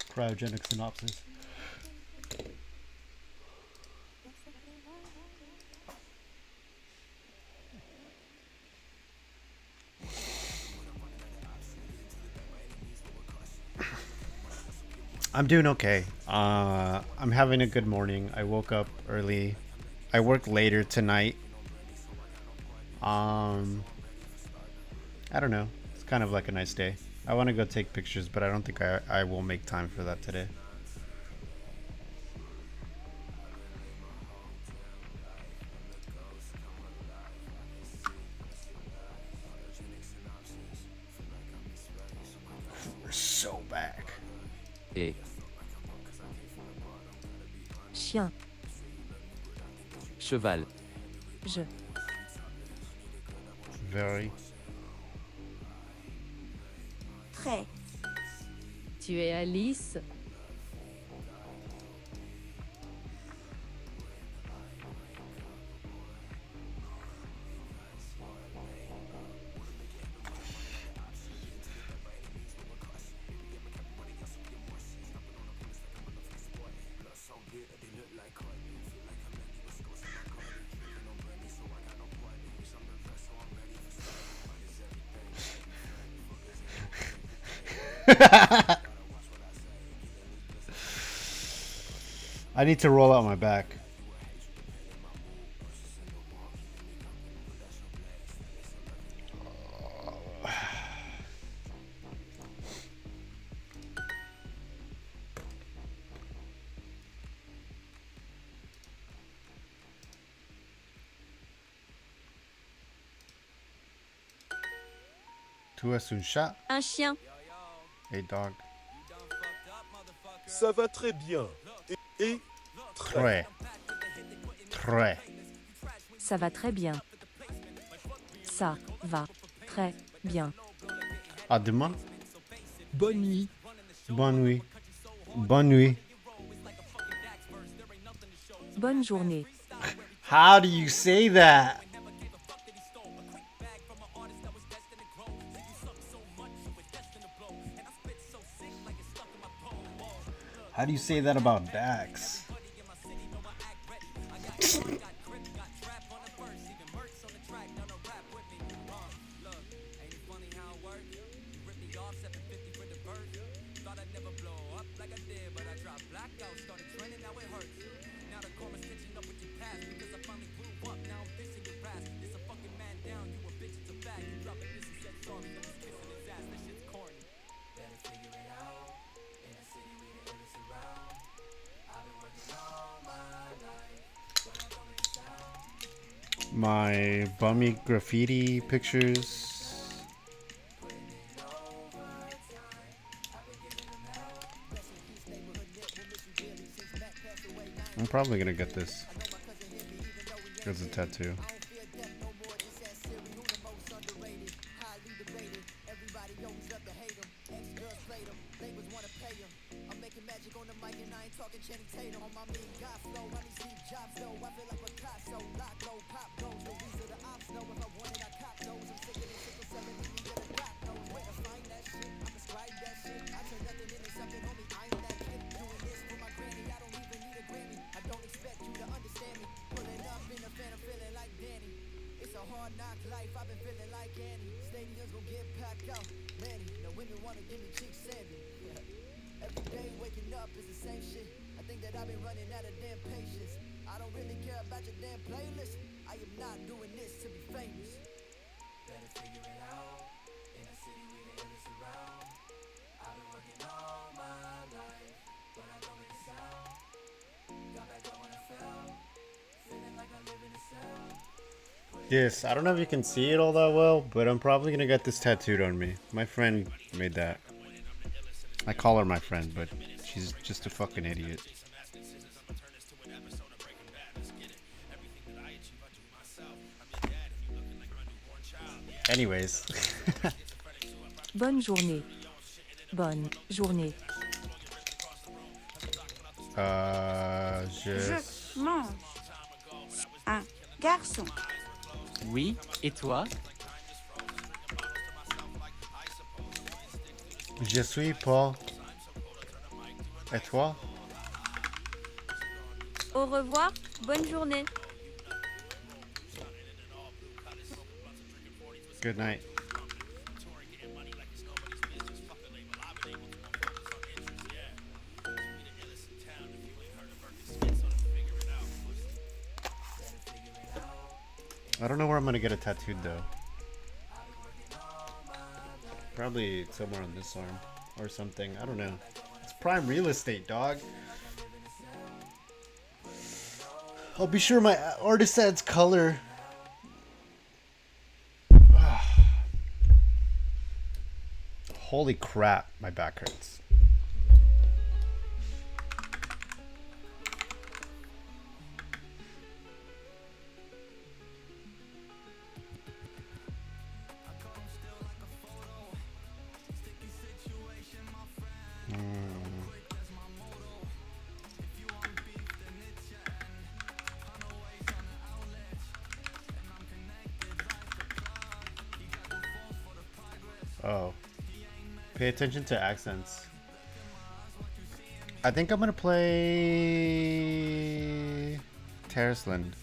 Cryogenic synopsis. I'm doing okay. I'm having a good morning. I woke up early. I worked later tonight. I don't know. It's kind of like a nice day. I want to go take pictures, but I don't think I will make time for that today. We're so back. Et Chien. cheval. Je. Very. Très. Tu es Alice. I need to roll out my back. Tu es un chat? Un chien. A dog. Ça va très bien. Et Très. Très. Ça va très bien. Ça va très bien. À demain. Bonne nuit. Bonne nuit. Bonne nuit. Bonne journée. How do you say that? How do you say that about Dax? My bummy graffiti pictures. I'm probably gonna get this as a tattoo. Yes, I don't know if you can see it all that well, but I'm probably gonna get this tattooed on me. My friend made that. I call her my friend, but she's just a fucking idiot. Anyways. Bonne journée. Bonne journée. Je mange. Un garçon. Oui, et toi? Je suis Paul. Et toi? Au revoir, bonne journée. Good night. I don't know where I'm gonna get it tattooed though. Probably somewhere on this arm or something. I don't know. It's prime real estate, dog. I'll be sure my artist adds color. Holy crap, my back hurts. Oh. Pay attention to accents. I think I'm gonna play Terraceland.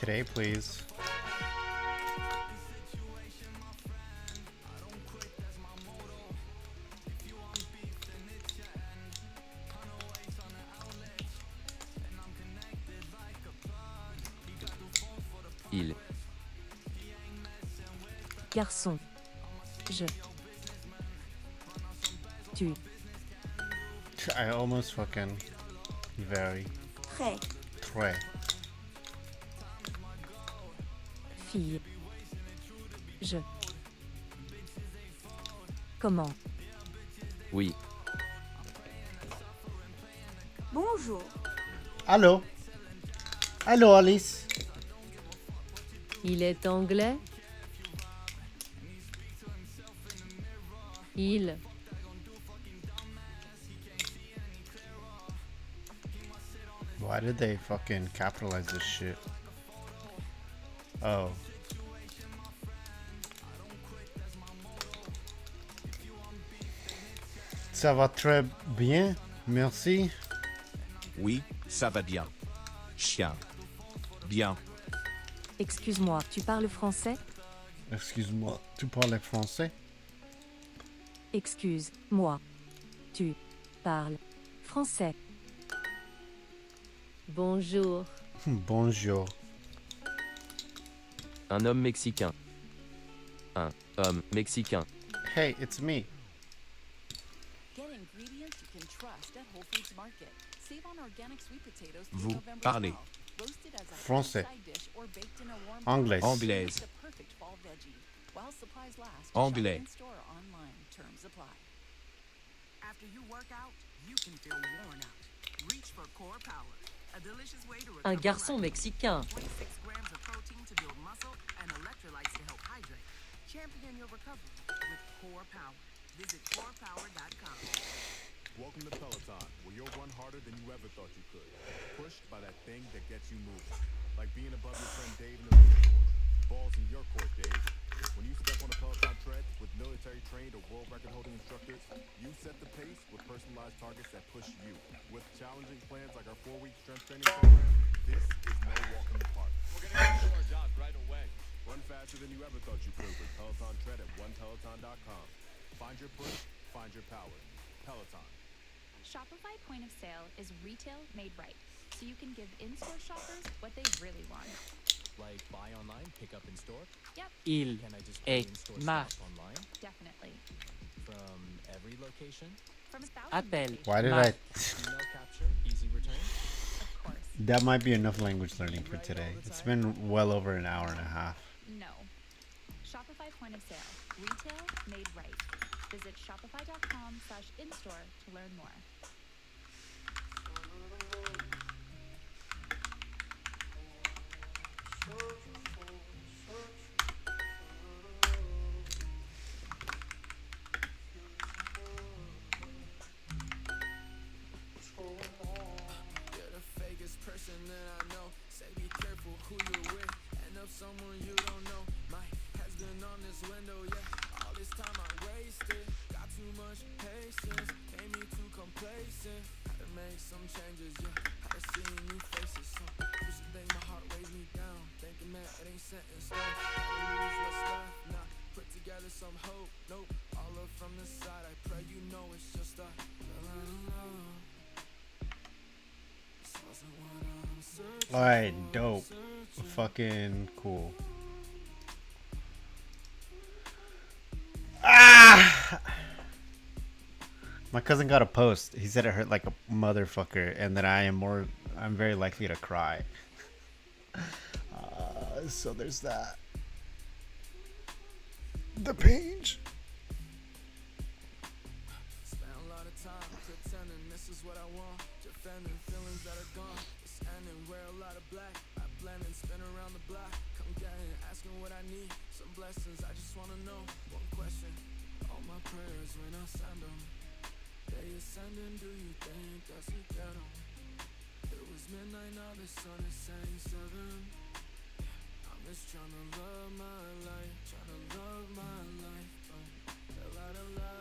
today, please. Il. Garçon. Je. Tu. I almost fucking very. Très. Très. Fille. Je. Comment? Oui. Bonjour. Allô? Allô, Alice? Il est anglais? Il. Why did they fucking capitalize this shit? Oh. Ça va très bien, merci. Oui, ça va bien. Chien. Bien. Excuse-moi, tu parles français? Excuse-moi, tu parles français? Excuse-moi. Tu parles français. Bonjour. Bonjour. Un homme mexicain. Un homme mexicain. Hey, it's me. Get ingredients you can trust at Whole Foods Market. Save on organic sweet potatoes through Vous November parlez 12. Roasted as a Français. side dish or baked in a warm Anglais. pan. Anglaise. It's the perfect fall veggie. While supplies last, Anglais. shop in store or online. Terms apply. After you work out, you can feel worn out. Reach for Core Power, a delicious way to Un recover garçon rapidly. mexicain. 26 grams of protein to build muscle and electrolytes to help hydrate. Champion your recovery with Core Power. Visit corepower.com. Welcome to Peloton, where you'll run harder than you ever thought you could. Pushed by that thing that gets you moving. Like being above your friend Dave in the leaderboard. Balls in your court, Dave. When you step on a Peloton tread with military-trained or world record-holding instructors, you set the pace with personalized targets that push you. With challenging plans like our 4-week strength training program, this is no walk in the park. We're gonna get to our jobs right away. Run faster than you ever thought you could with Peloton Tread at onepeloton.com. Find your push, find your power. Peloton. Shopify point of sale is retail made right, so you can give in-store shoppers what they really want. Like buy online, pick up in store? Yep. Il Can I just est in-store ma- stuff online? Definitely. From every location? From 1,000 Appel. Why did ma- I? Email capture, easy return? Of course. That might be enough language learning for today. It's been well over an hour and a half. No. Shopify point of sale. Retail made right. Visit shopify.com/in-store to learn more. You're the fakest person that I know. Say be careful who you're with. End up someone you don't know. My has been on this window, yeah. All this time I wasted. Got too much patience. Made me too complacent. Had to make some changes, yeah. Had to see new faces. So used to think my heart weighs me down. Thinking that it ain't set in stone. Gotta lose what's left now. Put together some hope. Nope. All up from the side. I pray you know it's just a. Alright, dope. Fucking cool. Ah! My cousin got a post. He said it hurt like a motherfucker, and that I'm very likely to cry. So there's that. The page. Spend a lot of time pretending this is what I want. Defending feelings that are gone. It's ending, wear a lot of black. I blend and spin around the block. Come getting, asking what I need. Some blessings, I just wanna know. One question, all my prayers when I send them. They ascending, do you think that's a get 'em? It was midnight, now the sun is saying 7. I'm just tryna love my life. Tryna love my life. La la la.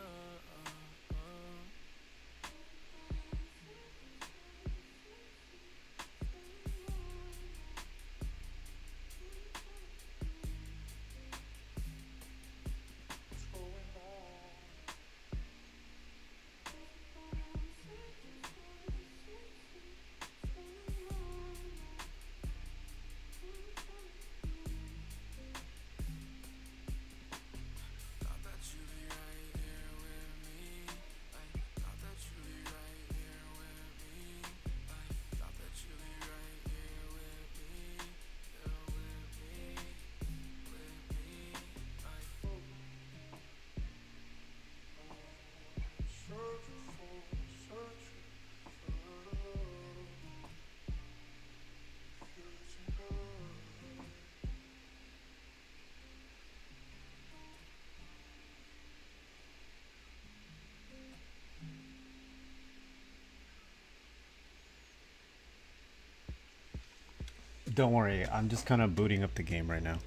Don't worry, I'm just kind of booting up the game right now.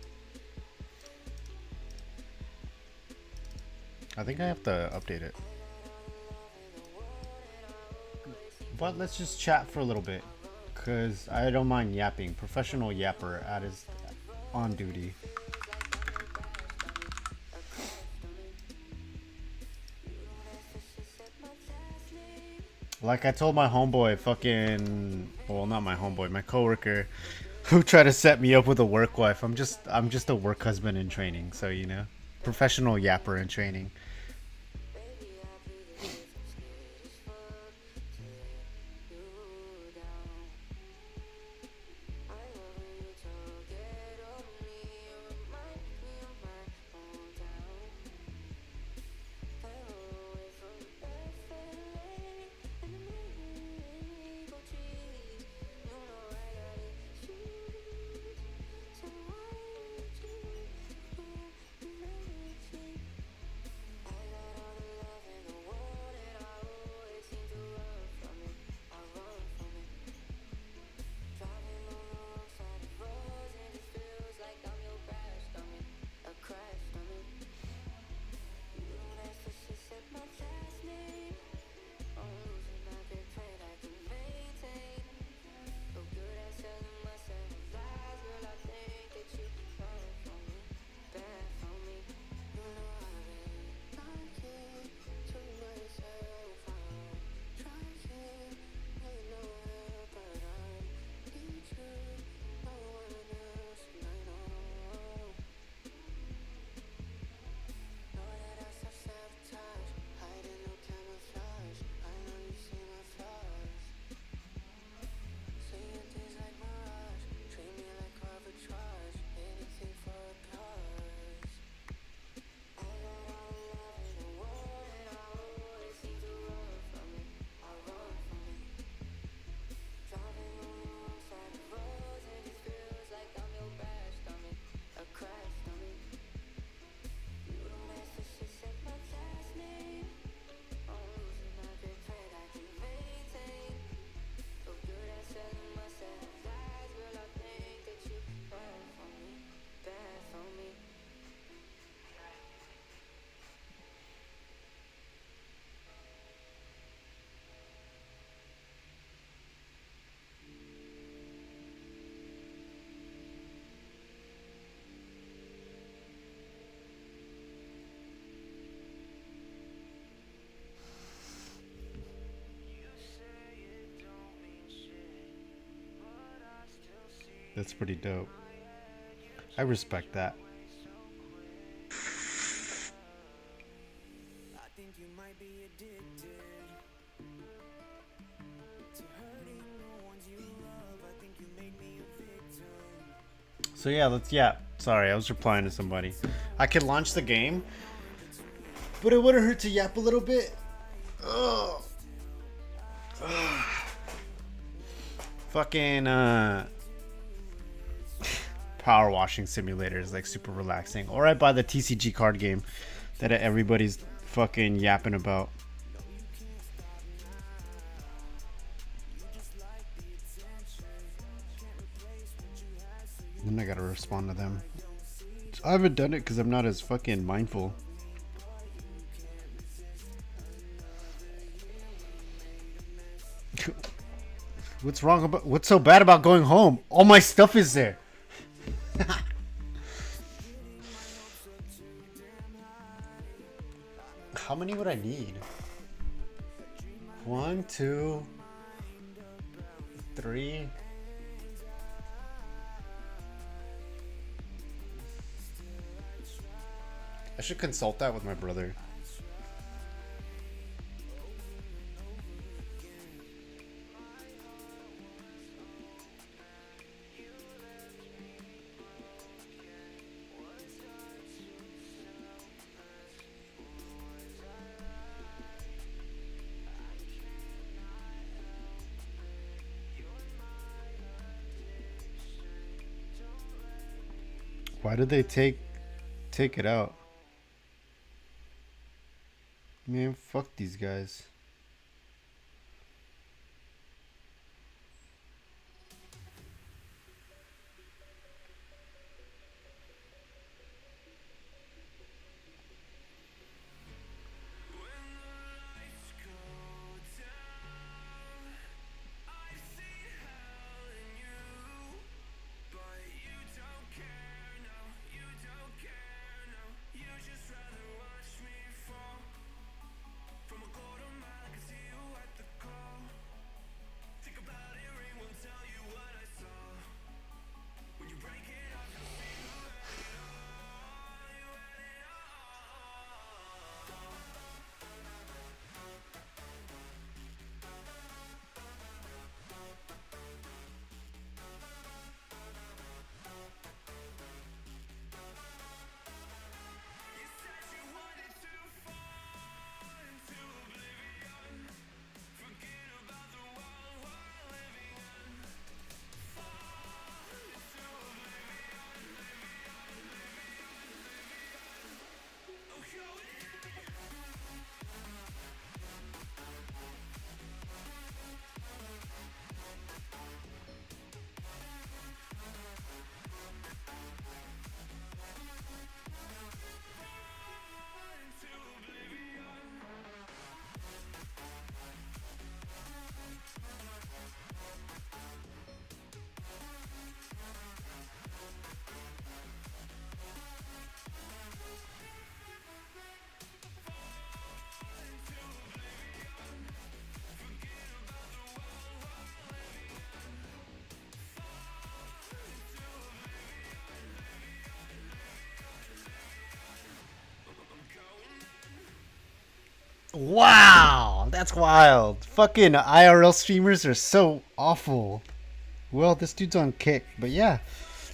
I think I have to update it. But let's just chat for a little bit, because I don't mind yapping. Professional yapper at his on duty. Like I told my homeboy, fucking, well, not my homeboy, my coworker, who tried to set me up with a work wife. I'm just a work husband in training, so you know, professional yapper in training. That's pretty dope. I respect that. So yeah, sorry, I was replying to somebody. I could launch the game, but it wouldn't hurt to yap a little bit. Ugh. Ugh. Fucking power washing simulator is like super relaxing. Or I buy the TCG card game that everybody's fucking yapping about. Then I gotta respond to them. I haven't done it because I'm not as fucking mindful. What's so bad about going home? All my stuff is there. How many would I need? 1, 2, 3. I should consult that with my brother. Why did they take it out? Man, fuck these guys. Wow, that's wild. Fucking IRL streamers are so awful. Well, this dude's on kick, but yeah.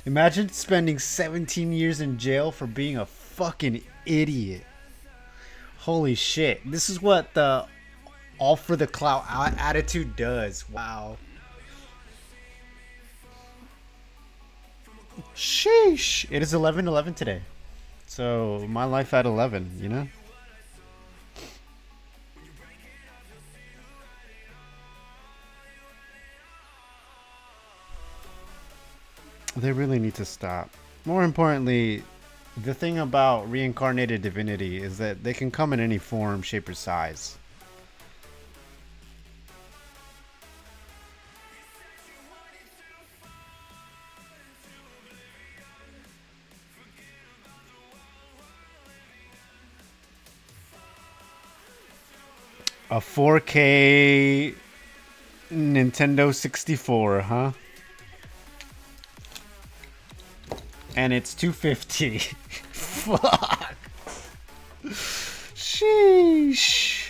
Imagine spending 17 years in jail for being a fucking idiot. Holy shit. This is what the all for the clout attitude does. Wow. Sheesh. It is 11:11 today. So, my life at 11, you know? They really need to stop. More importantly, the thing about reincarnated divinity is that they can come in any form, shape, or size. A 4K Nintendo 64, huh? And it's $250. Fuck. Sheesh.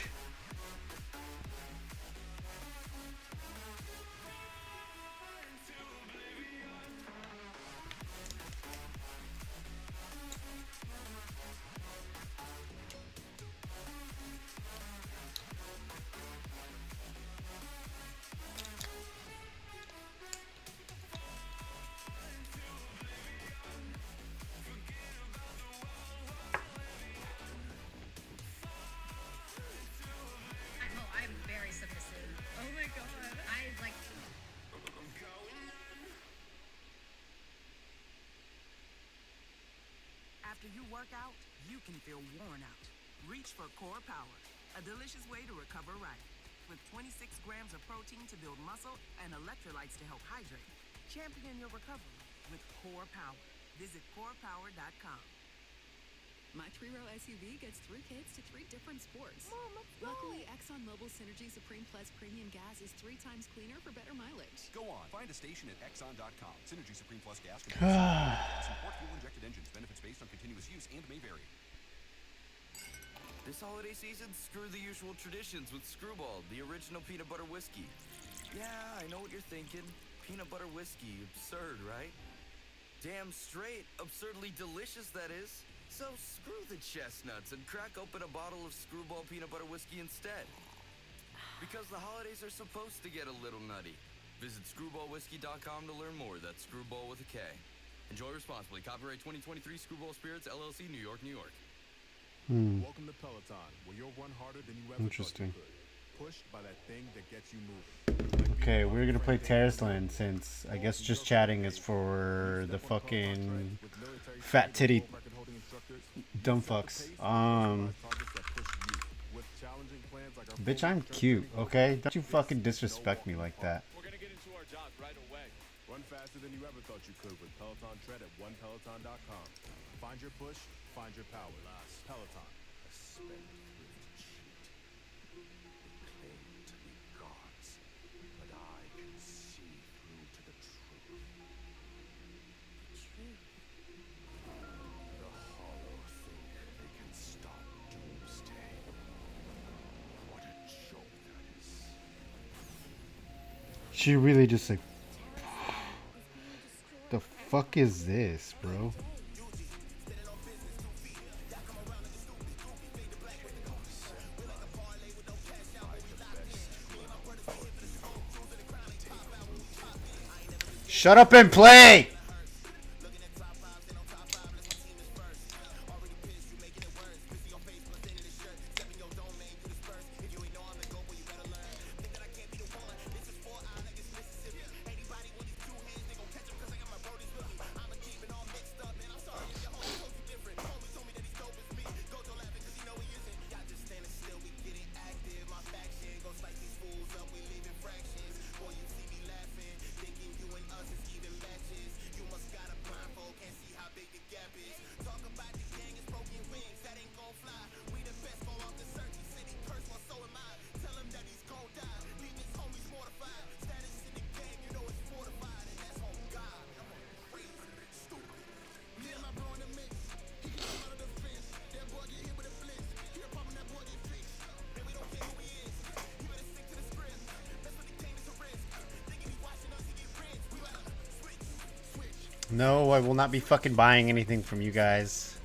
I'm very submissive. Oh my god. I like. After you work out, you can feel worn out. Reach for Core Power, a delicious way to recover right. With 26 grams of protein to build muscle and electrolytes to help hydrate. Champion your recovery with Core Power. Visit corepower.com. My 3-row SUV gets 3 kids to 3 different sports. Mom, let's go. Luckily, ExxonMobil Synergy Supreme Plus Premium Gas is 3 times cleaner for better mileage. Go on, find a station at Exxon.com. Synergy Supreme Plus Gas support fuel-injected engines. Benefits based on continuous use and may vary. This holiday season, screw the usual traditions with Screwball, the original peanut butter whiskey. Yeah, I know what you're thinking. Peanut butter whiskey, absurd, right? Damn straight, absurdly delicious, that is. So screw the chestnuts and crack open a bottle of Screwball peanut butter whiskey instead. Because the holidays are supposed to get a little nutty. Visit screwballwhiskey.com to learn more. That's Screwball with a K. Enjoy responsibly. Copyright 2023 Screwball Spirits, LLC, New York, New York. Welcome to Peloton, where you'll run harder than you ever Interesting. thought you could. Pushed by that thing that gets you moving. Okay, we're gonna play Terrace Land since I guess just chatting is for the fucking fat titty dumb fucks. Bitch, I'm cute, okay? Don't you fucking disrespect me like that. Run faster than you ever thought you could with Peloton Tread at onepeloton.com. Find your push, find your power. Peloton. A spendthrift cheat. They claim to be gods, but I can see through to the truth. The hollow think they can stop doomsday. What a joke that is. She really just like, the fuck is this, bro? Shut up and play! No, I will not be fucking buying anything from you guys.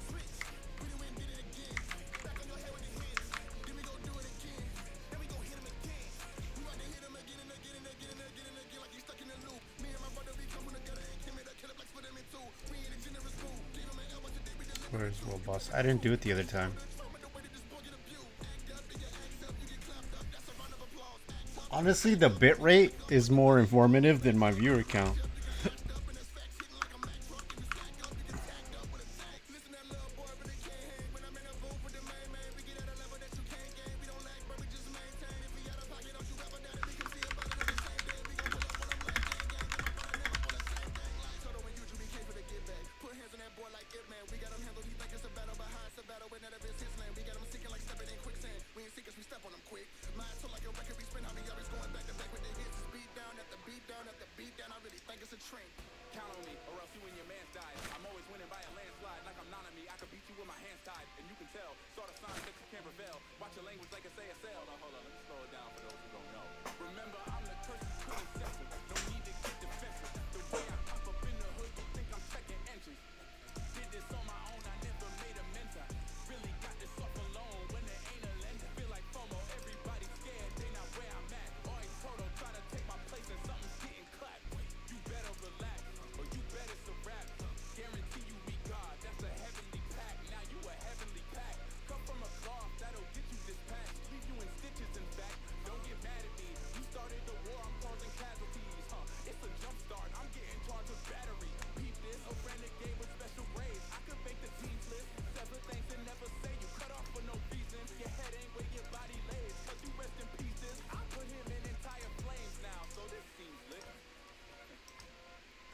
Where's World Boss? I didn't do it the other time. Honestly, the bitrate is more informative than my viewer count.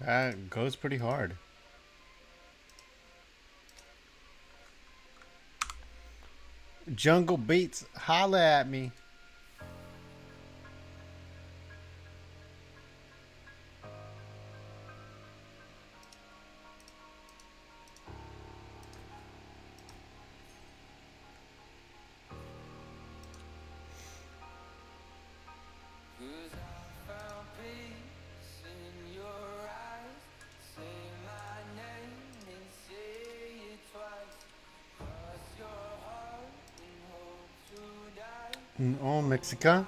That goes pretty hard. Jungle Beats, holla at me. Oh, Mexica.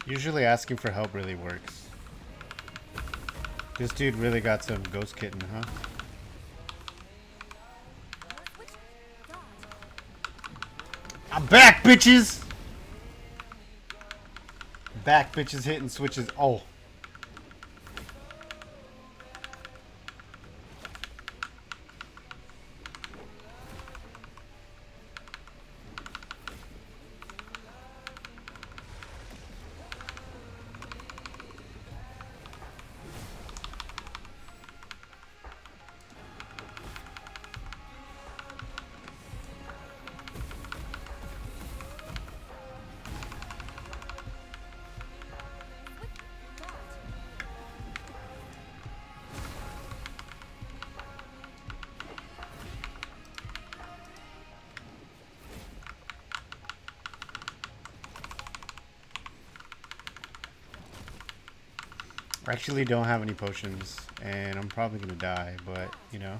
Usually asking for help really works. This dude really got some ghost kitten, huh? I'm back, bitches! Back, bitches, hitting switches. Oh. I actually don't have any potions, and I'm probably gonna die, but, you know.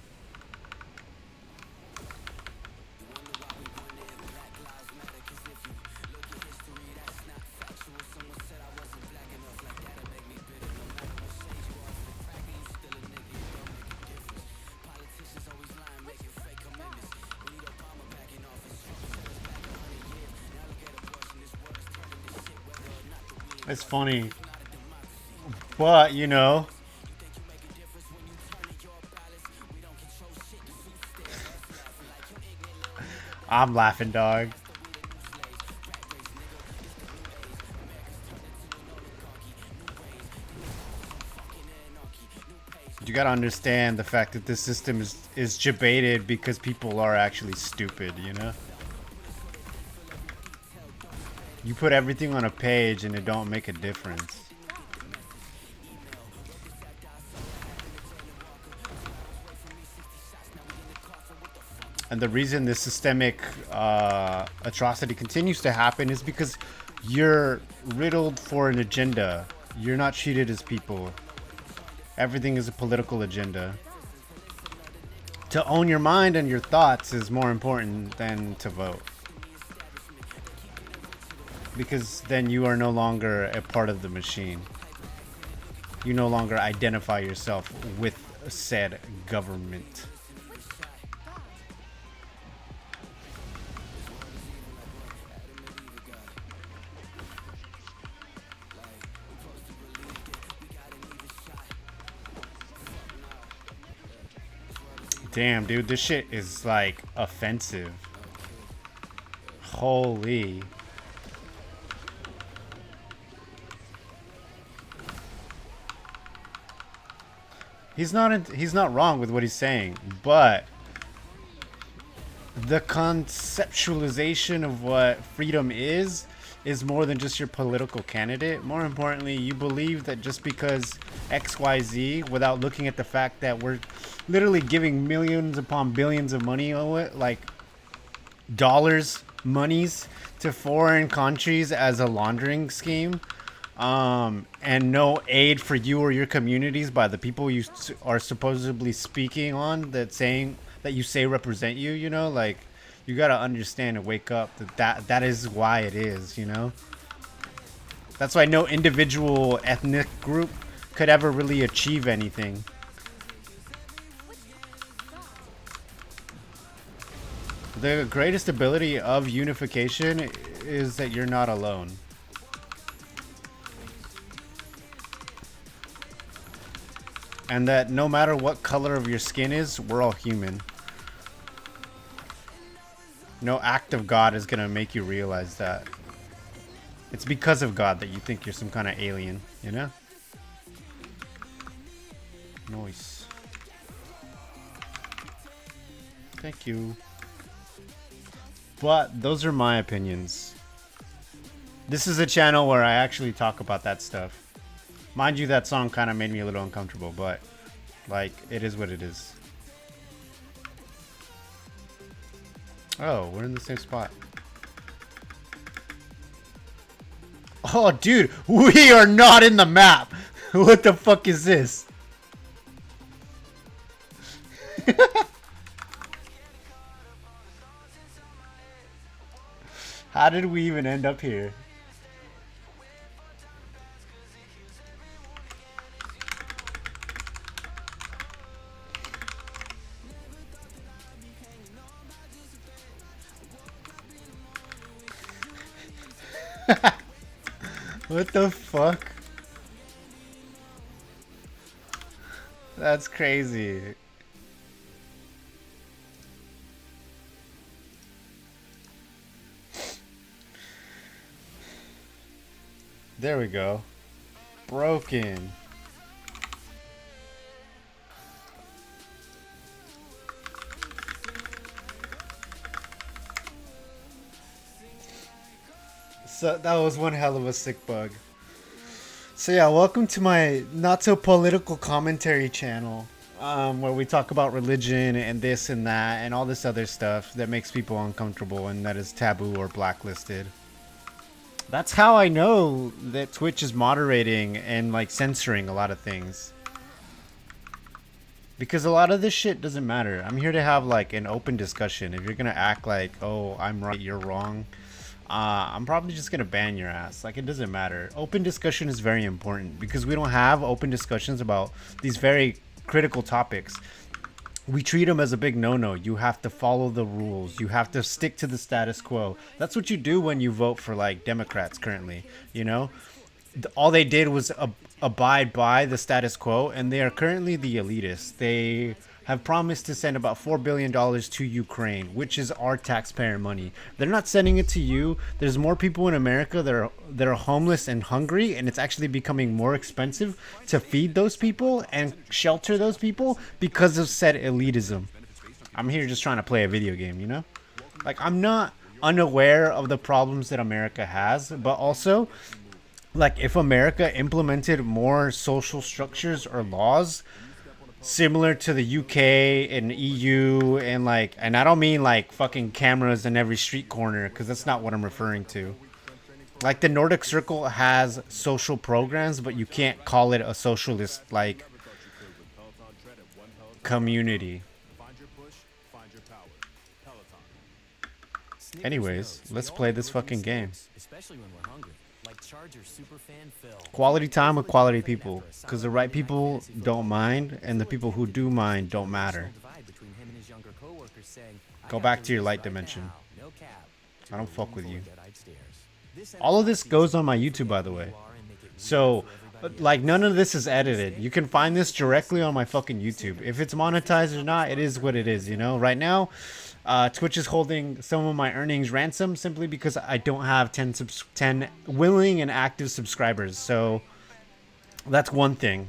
It's funny. But, you know, I'm laughing, dog. You gotta understand the fact that this system is debated because people are actually stupid, you know? You put everything on a page and it don't make a difference. And the reason this systemic atrocity continues to happen is because you're riddled for an agenda. You're not treated as people. Everything is a political agenda. To own your mind and your thoughts is more important than to vote. Because then you are no longer a part of the machine. You no longer identify yourself with said government. Damn, dude, this shit is like offensive. Holy. He's not wrong with what he's saying, but the conceptualization of what freedom is more than just your political candidate. More importantly, you believe that just because XYZ, without looking at the fact that we're literally giving millions upon billions of money, like dollars, monies to foreign countries as a laundering scheme, and no aid for you or your communities by the people you are supposedly speaking on, that you say represent you, you know, like, you gotta understand and wake up that is why it is, you know. That's why no individual ethnic group could ever really achieve anything. The greatest ability of unification is that you're not alone. And that no matter what color of your skin is, we're all human. No act of God is gonna make you realize that. It's because of God that you think you're some kind of alien, you know? Nice. Thank you. But those are my opinions. This is a channel where I actually talk about that stuff. Mind you, that song kind of made me a little uncomfortable, but like, it is what it is. Oh, we're in the same spot. Oh, dude, we are not in the map. What the fuck is this? How did we even end up here? What the fuck? That's crazy. There we go. Broken. So that was one hell of a sick bug. So yeah, welcome to my not so political commentary channel, where we talk about religion and this and that and all this other stuff that makes people uncomfortable and that is taboo or blacklisted. That's how I know that Twitch is moderating and like censoring a lot of things. Because a lot of this shit doesn't matter. I'm here to have like an open discussion. If you're gonna act like, oh, I'm right, you're wrong, I'm probably just gonna ban your ass. Like, it doesn't matter. Open discussion is very important because we don't have open discussions about these very critical topics. We treat them as a big no-no. You have to follow the rules. You have to stick to the status quo. That's what you do when you vote for like Democrats currently, you know? All they did was abide by the status quo, and they are currently the elitists. They have promised to send about $4 billion to Ukraine, which is our taxpayer money. They're not sending it to you. There's more people in America that are homeless and hungry, and it's actually becoming more expensive to feed those people and shelter those people because of said elitism. I'm here just trying to play a video game, you know? Like, I'm not unaware of the problems that America has, but also, like, if America implemented more social structures or laws similar to the UK and EU, and like, and I don't mean like fucking cameras in every street corner, because that's not what I'm referring to. Like, the Nordic Circle has social programs, but you can't call it a socialist like community. Anyways, let's play this fucking game. Especially when we're hungry. Like Charger Superfan Phil. Quality time with quality people, because the right people don't mind, and the people who do mind don't matter. Go back to your light dimension. I don't fuck with you. All of this goes on my YouTube, by the way. So, like, none of this is edited. You can find this directly on my fucking YouTube. If it's monetized or not, it is what it is, you know? Right now, Twitch is holding some of my earnings ransom simply because I don't have 10 willing and active subscribers. So that's one thing.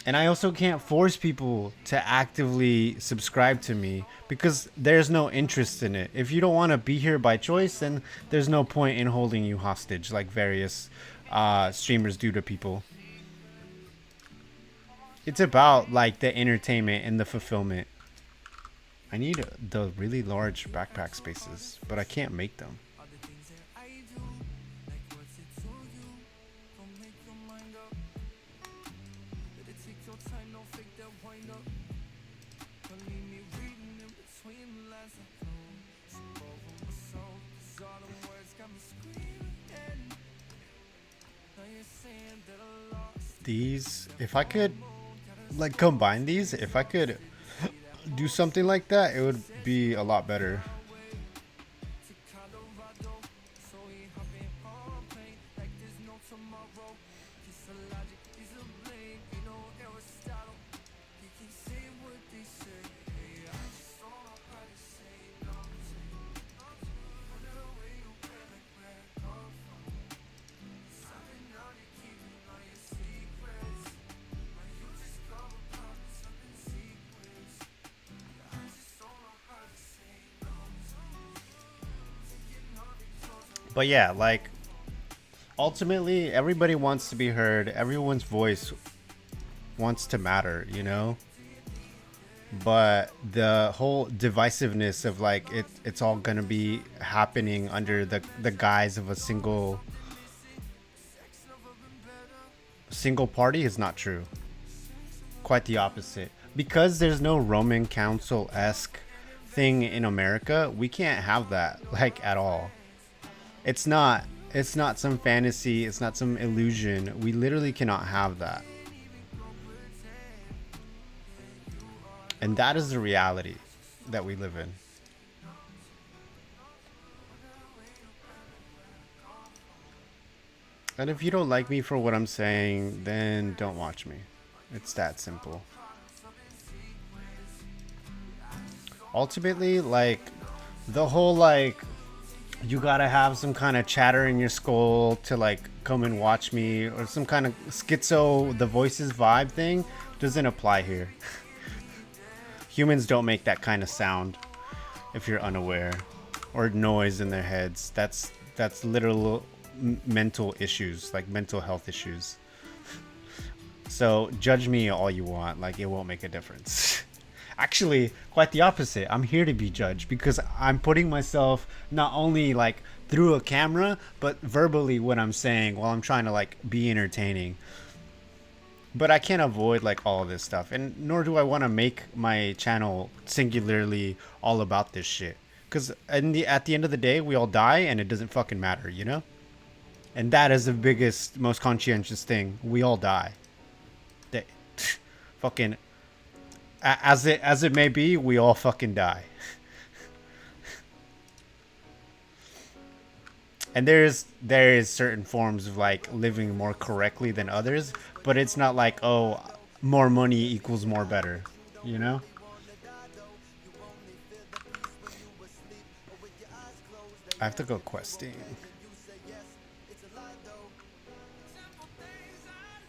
And I also can't force people to actively subscribe to me because there's no interest in it. If you don't want to be here by choice, then there's no point in holding you hostage like various streamers do to people. It's about like the entertainment and the fulfillment. I need the really large backpack spaces, but I can't make them. These, if I could like combine these, if I could do something like that, it would be a lot better. But yeah, like, ultimately, everybody wants to be heard. Everyone's voice wants to matter, you know? But the whole divisiveness of, like, it's all gonna be happening under the guise of a single party is not true. Quite the opposite. Because there's no Roman Council-esque thing in America, we can't have that, like, at all. It's not some fantasy, it's not some illusion. We literally cannot have that. And that is the reality that we live in. And if you don't like me for what I'm saying, then don't watch me. It's that simple. Ultimately, like, the whole, like, you gotta have some kind of chatter in your skull to, like, come and watch me, or some kind of schizo the voices vibe thing doesn't apply here. Humans don't make that kind of sound, if you're unaware, or noise in their heads. That's literal mental issues, like mental health issues. So judge me all you want, like, it won't make a difference. Actually, quite the opposite. I'm here to be judged because I'm putting myself not only, like, through a camera, but verbally what I'm saying while I'm trying to, like, be entertaining. But I can't avoid, like, all of this stuff, and nor do I want to make my channel singularly all about this shit. Because at the end of the day, we all die, and it doesn't fucking matter, you know? And that is the biggest, most conscientious thing. We all die. Fucking... As it may be, we all fucking die. And there is certain forms of like living more correctly than others, but it's not like, oh, more money equals more better, you know? I have to go questing.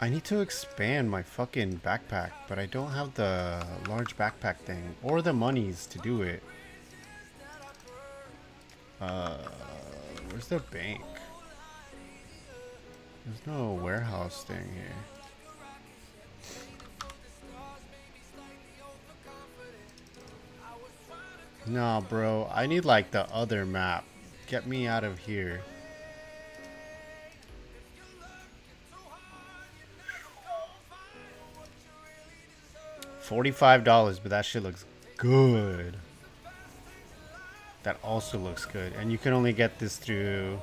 I need to expand my fucking backpack, but I don't have the large backpack thing or the monies to do it. Where's the bank? There's no warehouse thing here. No, bro. I need like the other map. Get me out of here. $45, but that shit looks good. That also looks good. And you can only get this through...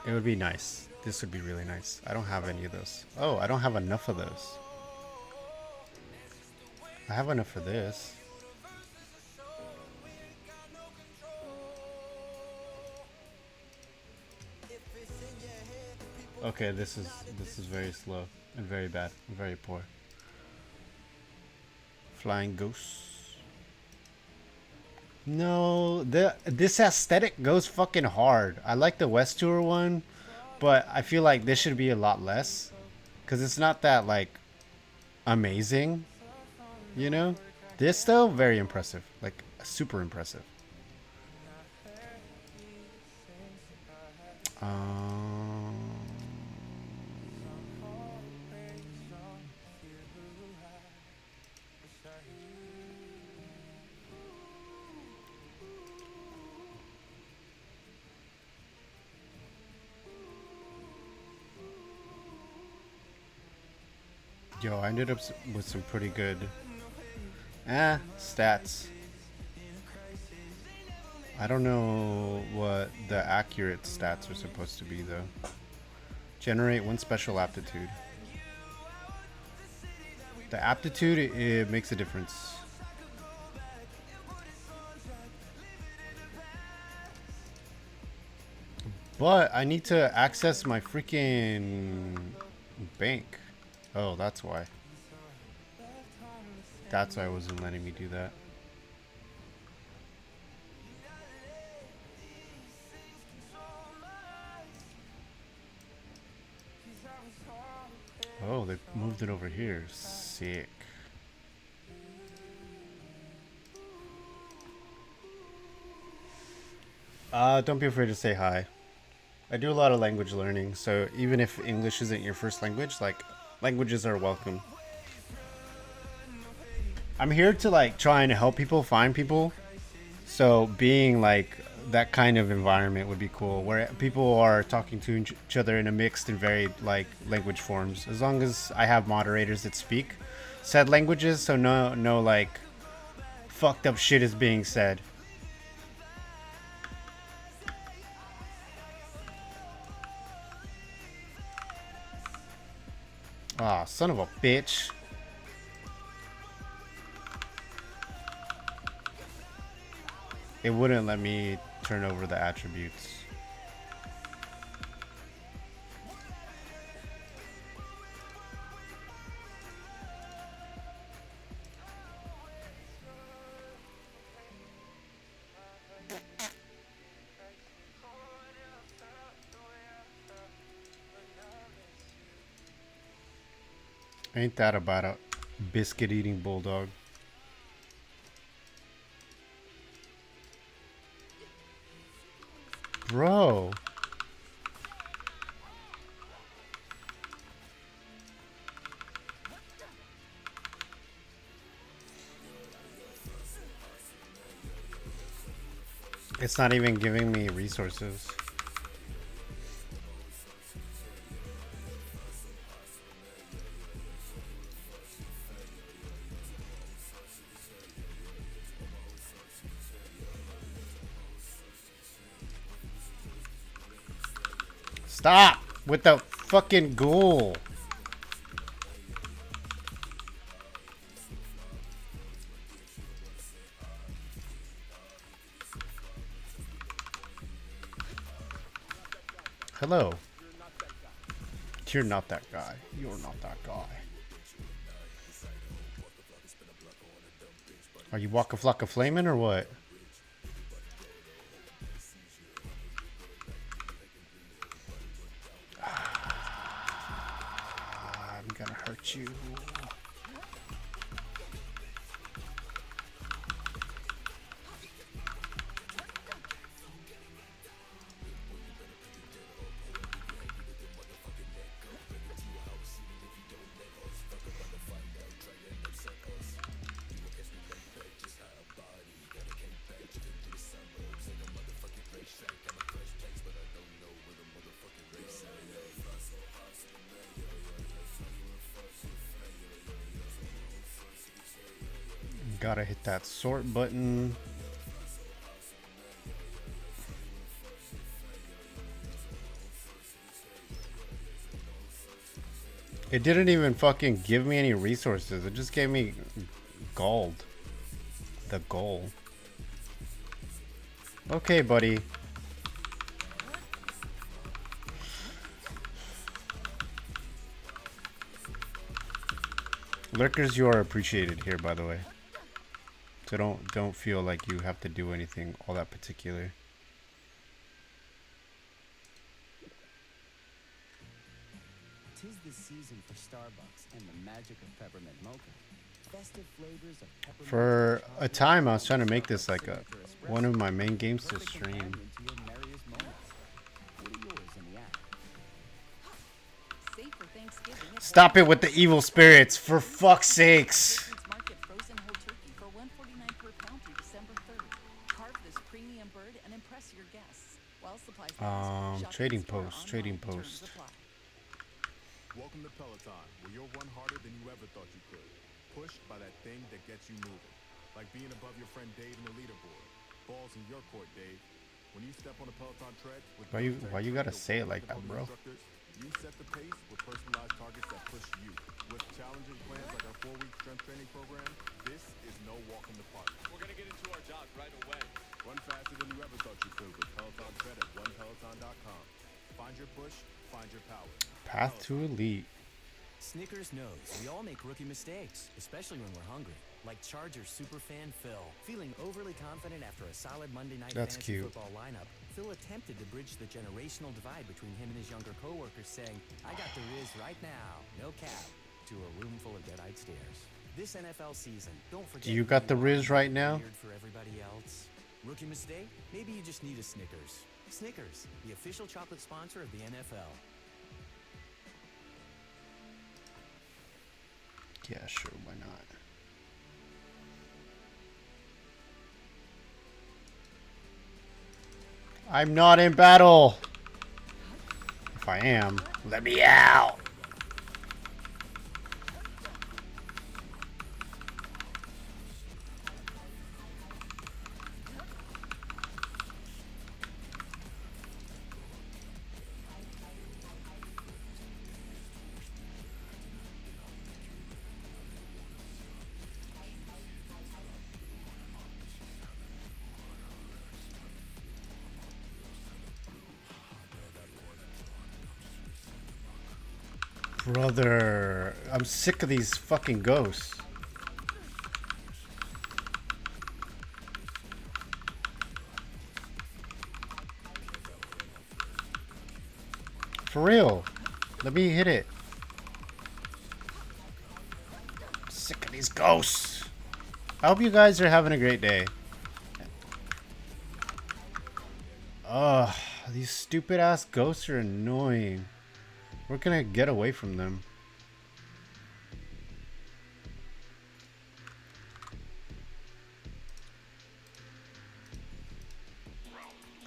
It would be nice. This would be really nice. I don't have any of those. Oh, I don't have enough of those. I have enough for this. Okay, this is very slow and very bad and very poor. Flying ghosts. No, this aesthetic goes fucking hard. I like the West Tour one, but I feel like this should be a lot less, cause it's not that like amazing, you know. This though, very impressive, like super impressive. Yo, I ended up with some pretty good stats. I don't know what the accurate stats are supposed to be though. Generate one special aptitude. The aptitude, it makes a difference. But I need to access my freaking bank. Oh, that's why. That's why it wasn't letting me do that. Oh, they moved it over here. Sick. Don't be afraid to say hi. I do a lot of language learning, so even if English isn't your first language, like, languages are welcome. I'm here to like try and help people find people. So being like that kind of environment would be cool, where people are talking to each other in a mixed and varied like language forms. As long as I have moderators that speak said languages, so no like fucked up shit is being said. Ah, son of a bitch. It wouldn't let me turn over the attributes. Ain't that about a biscuit eating bulldog? Bro. It's not even giving me resources. Stop with the fucking ghoul. hello. You're not that guy. You're not that guy. Are you Waka Flocka Flamin' or what? I'm gonna hurt you. Gotta hit that sort button. It didn't even fucking give me any resources. It just gave me gold. The goal. Okay, buddy. Lurkers, you are appreciated here, by the way. So don't feel like you have to do anything all that particular. Tis the season for Starbucks and the magic of peppermint mocha. Festive flavors of peppermint. For a time, I was trying to make this like one of my main games to stream. Stop it with the evil spirits, for fuck's sakes. Market frozen whole turkey for $1.49 per pound through December 3rd. Carve this premium bird and impress your guests. While supplies last, Trading post, trading post. Welcome to Peloton, where you'll run harder than you ever thought you could. Pushed by that thing that gets you moving. Like being above your friend Dave in the leaderboard. Balls in your court, Dave. When you step on a Peloton tread with Why you gotta say it like that, bro? You set the pace with personalized targets that push you. With challenging plans like our 4-week strength training program, this is no walk in the park. We're gonna get into our jobs right away. Run faster than you ever thought you could with Peloton Tread at onepeloton.com. Find your push, find your power. Path to elite. Snickers knows we all make rookie mistakes, especially when we're hungry. Like Charger superfan Phil. Feeling overly confident after a solid Monday night fantasy football lineup, Phil attempted to bridge the generational divide between him and his younger coworkers, saying, "I got the Riz right now, no cap," to a room full of dead-eyed stares. This NFL season, don't forget. Do you got the Riz right now? For everybody else. Rookie mistake? Maybe you just need a Snickers. Snickers, the official chocolate sponsor of the NFL. Yeah, sure, why not? I'm not in battle. If I am, let me out. Brother, I'm sick of these fucking ghosts. For real. Let me hit it. I'm sick of these ghosts. I hope you guys are having a great day. Ugh, these stupid ass ghosts are annoying. Where can I get away from them?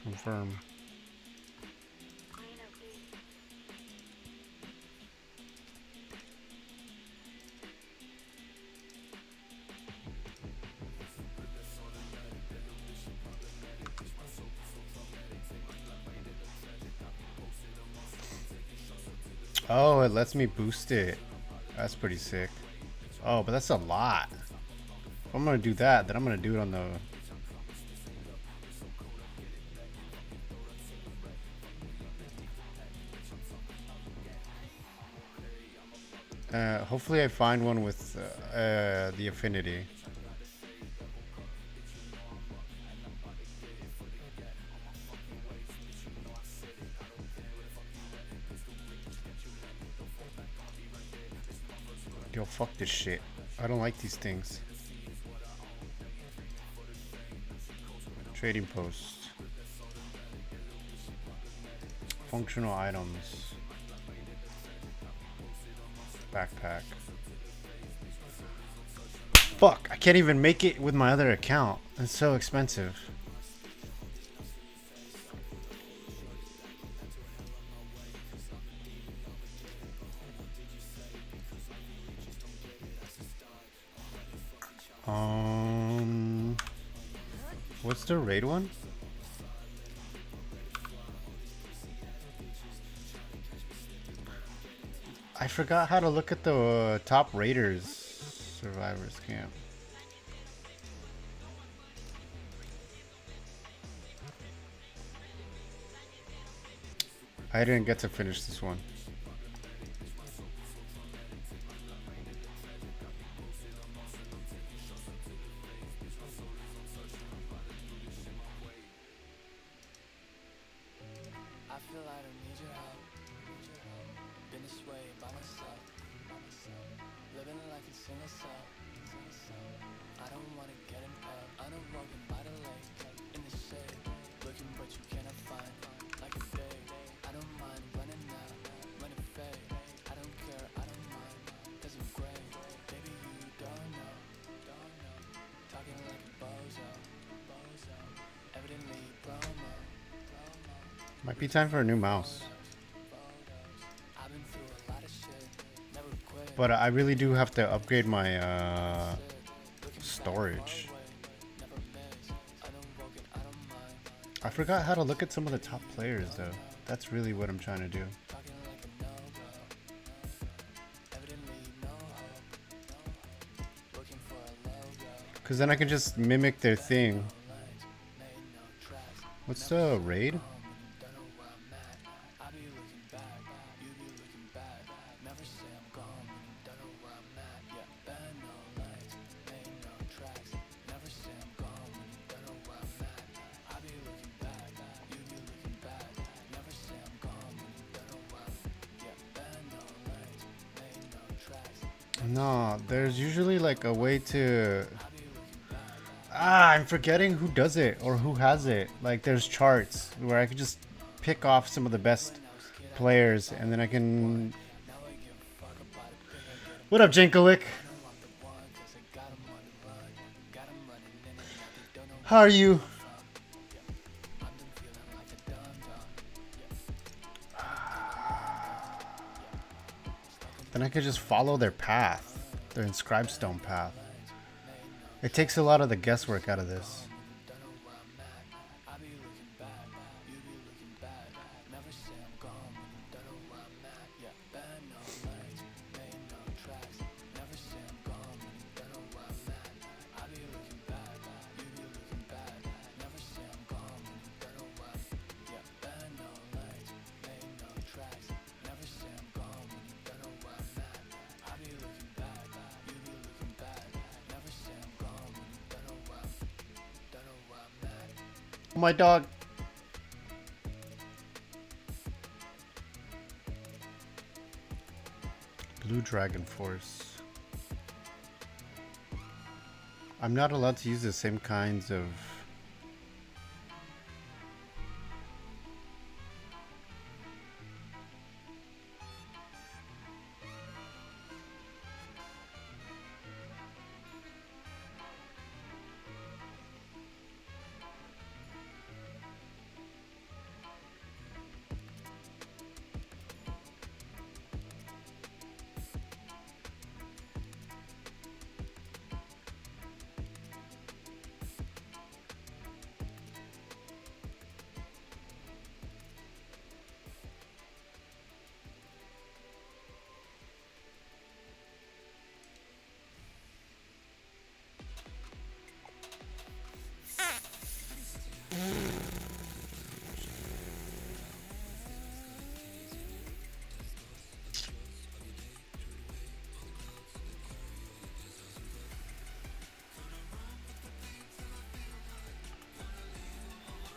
Confirm. Oh, it lets me boost it. That's pretty sick. Oh, but that's a lot. If I'm gonna do that, then I'm gonna do it on the... Hopefully I find one with the affinity. Yo, fuck this shit. I don't like these things. Trading post. Functional items. Backpack. Fuck, I can't even make it with my other account. It's so expensive. What's the raid one? I forgot how to look at the top raiders survivors camp. I didn't get to finish this one. Might be time for a new mouse. But I really do have to upgrade my storage. I forgot how to look at some of the top players though. That's really what I'm trying to do. Because then I can just mimic their thing. What's the raid? No, there's usually like a way to... I'm forgetting who does it or who has it. Like there's charts where I could just pick off some of the best players and then I can... What up, Jankovic? How are you? Then I could just follow their path, their inscribed stone path. It takes a lot of the guesswork out of this. My dog. Blue Dragon Force. I'm not allowed to use the same kinds of...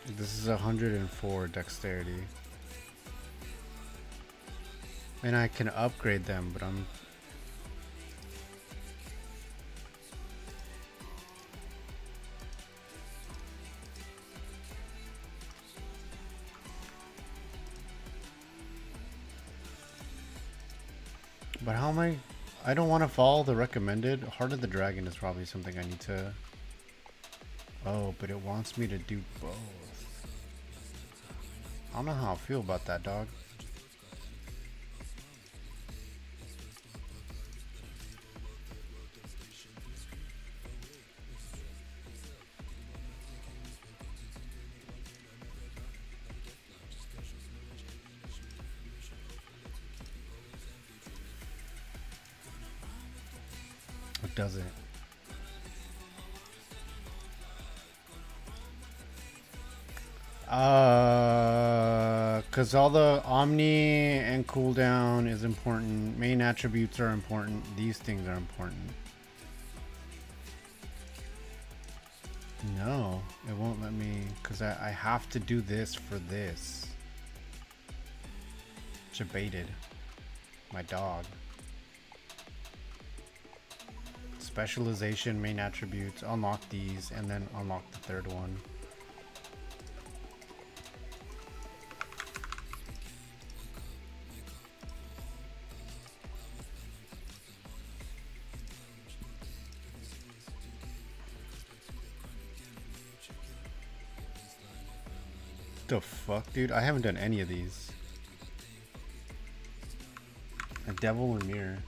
This is 104 dexterity. And I can upgrade them, but I'm... But how am I don't want to follow the recommended. Heart of the Dragon is probably something I need to... Oh, but it wants me to do both. I don't know how I feel about that, dog. It doesn't. Because all the Omni and cooldown is important. Main attributes are important. These things are important. No, it won't let me, because I have to do this for this. Jebaited. My dog. Specialization, main attributes, unlock these, and then unlock the third one. The fuck, dude? I haven't done any of these. A devil and mirror.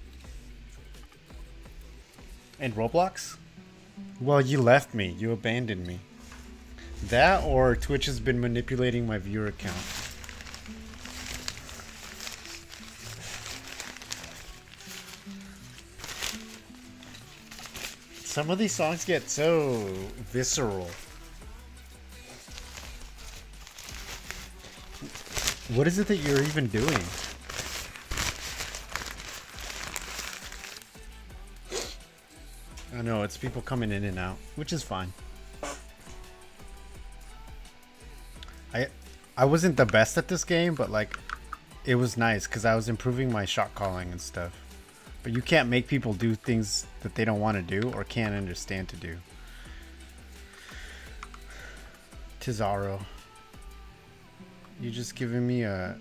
And Roblox? Well, you left me. You abandoned me. That or Twitch has been manipulating my viewer count. Some of these songs get so visceral. What is it that you're even doing? I know, it's people coming in and out, which is fine. I wasn't the best at this game, but like, it was nice because I was improving my shot calling and stuff. But you can't make people do things that they don't want to do or can't understand to do. Tizaro. You're just giving me a...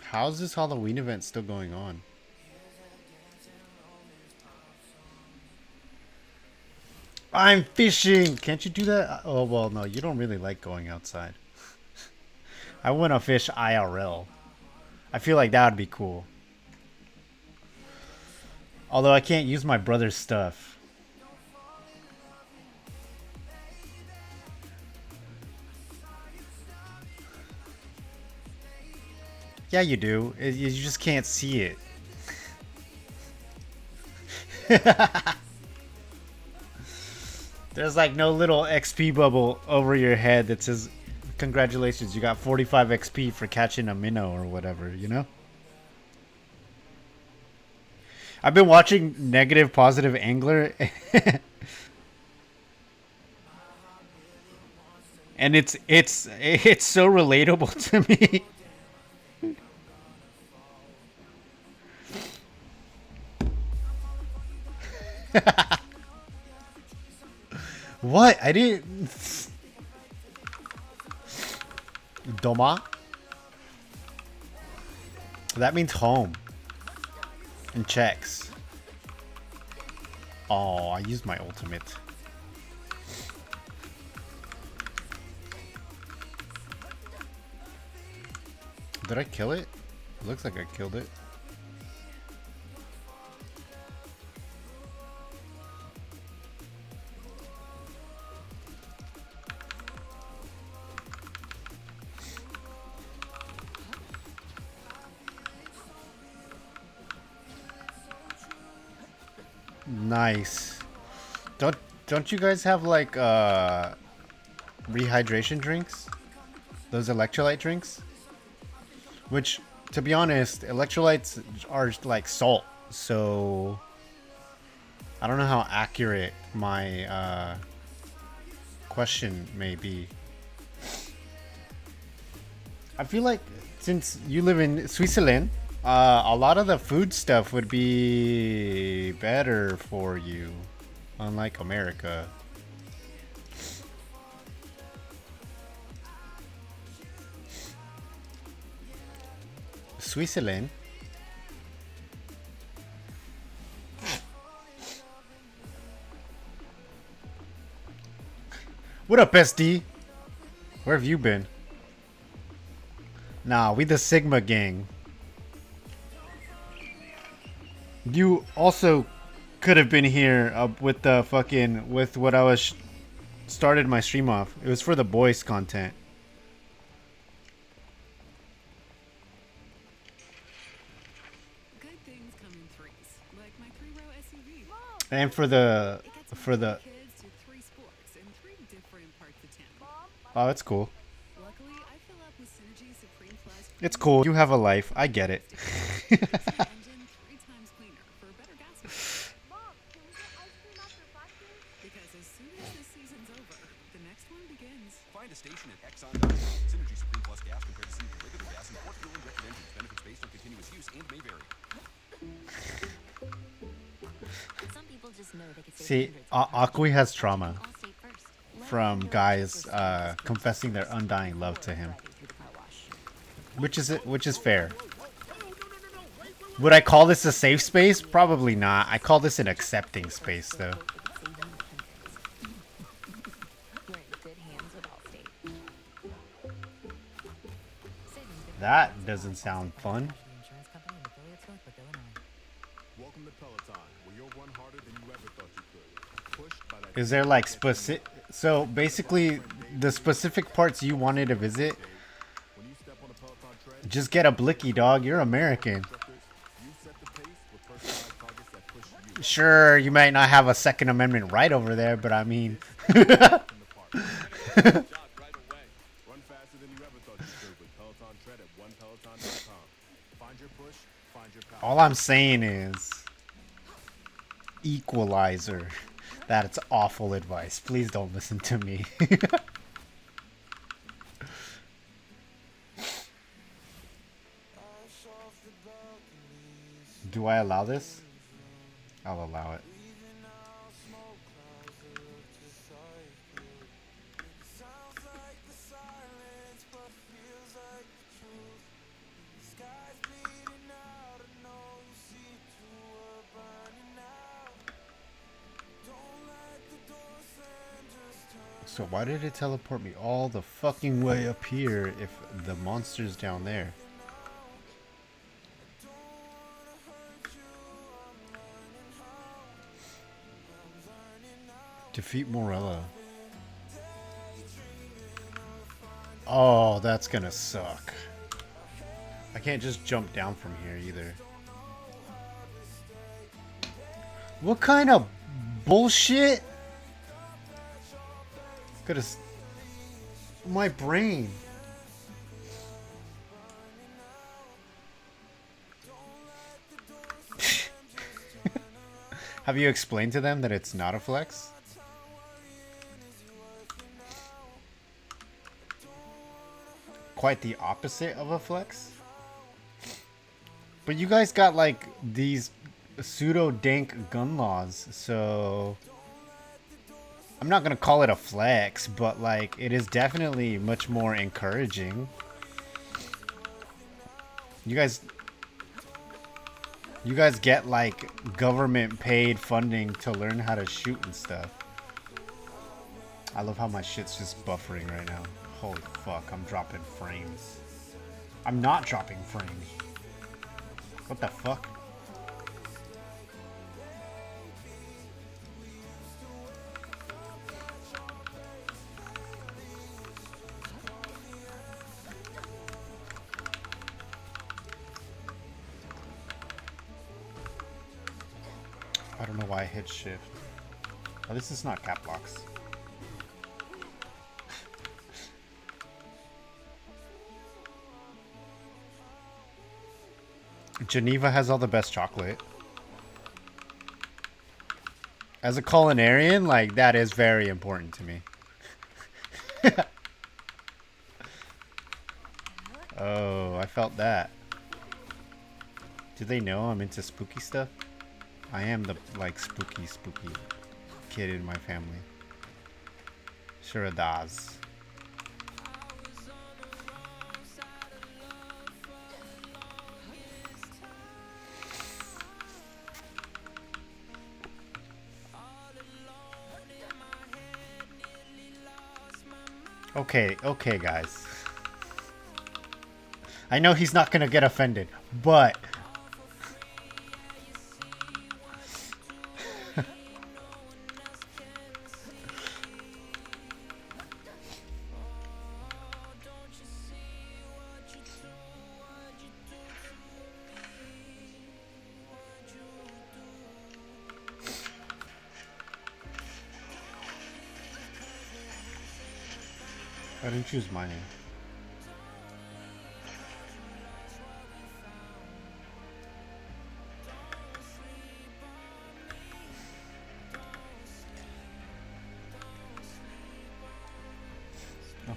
How's this Halloween event still going on? I'm fishing! Can't you do that? Oh, well, no, you don't really like going outside. I want to fish IRL. I feel like that would be cool. Although I can't use my brother's stuff. Yeah, you do. You just can't see it. There's like no little XP bubble over your head that says, congratulations, you got 45 XP for catching a minnow or whatever, you know? I've been watching Negative Positive Angler. And it's so relatable to me. What? I didn't... Doma? That means home. In Czechs. Oh, I used my ultimate. Did I kill it? It looks like I killed it. Nice. Don't you guys have like rehydration drinks? Those electrolyte drinks? Which, to be honest, electrolytes are like salt, so I don't know how accurate my question may be. I feel like since you live in Switzerland, a lot of the food stuff would be better for you, unlike America. Switzerland. What up, SD? Where have you been? Nah, we the Sigma gang. You also could have been here with the fucking with what I was started my stream off. It was for the boys content. Good things come in threes, like my 3-row SUV. And for the Kids to 3 sports in 3 different parts of town. Oh, that's cool. Luckily, I fill up with Synergy Supreme Plus. It's cool. You have a life. I get it. Engine 3 times cleaner for better gas mileage. Mom, can we get ice cream after practice? Because as soon as this season's over, the next one begins. Find a station at Exxon.com. Synergy Supreme Plus gas compared to regular gas and port fuel injected engines. Benefits based on continuous use and may vary. Some people just know they could See, Akui has trauma from guys confessing their undying love to him, which is fair. Would I call this a safe space? Probably not. I call this an accepting space, though. That doesn't sound fun. Welcome to Peloton, where you'll run harder than you ever thought you could. Pushed by that. Is there like specific? So basically, the specific parts you wanted to visit. Just get a blicky, dog. You're American. Sure, you might not have a Second Amendment right over there, but I mean. Run faster than you ever thought you could with Peloton Tread at onepeloton.com. Find your push, find your power. All I'm saying is equalizer. That's awful advice. Please don't listen to me. Do I allow this? I'll allow it. So why did it teleport me all the fucking way up here if the monster's down there? Defeat Morella. Oh, that's gonna suck. I can't just jump down from here either. What kind of bullshit? Gotta my brain. Have you explained to them that it's not a flex? Quite the opposite of a flex. But you guys got like these pseudo dank gun laws, so I'm not gonna call it a flex, but like it is definitely much more encouraging. You guys get like government paid funding to learn how to shoot and stuff. I love how my shit's just buffering right now. Holy fuck, I'm dropping frames. I'm not dropping frames. What the fuck? I don't know why I hit shift. Oh, this is not cap locks. Geneva has all the best chocolate. As a culinarian, like, that is very important to me. Oh, I felt that. Do they know I'm into spooky stuff? I am the, like, spooky kid in my family. Sure does. Okay, guys. I know he's not gonna get offended, but I didn't choose my name.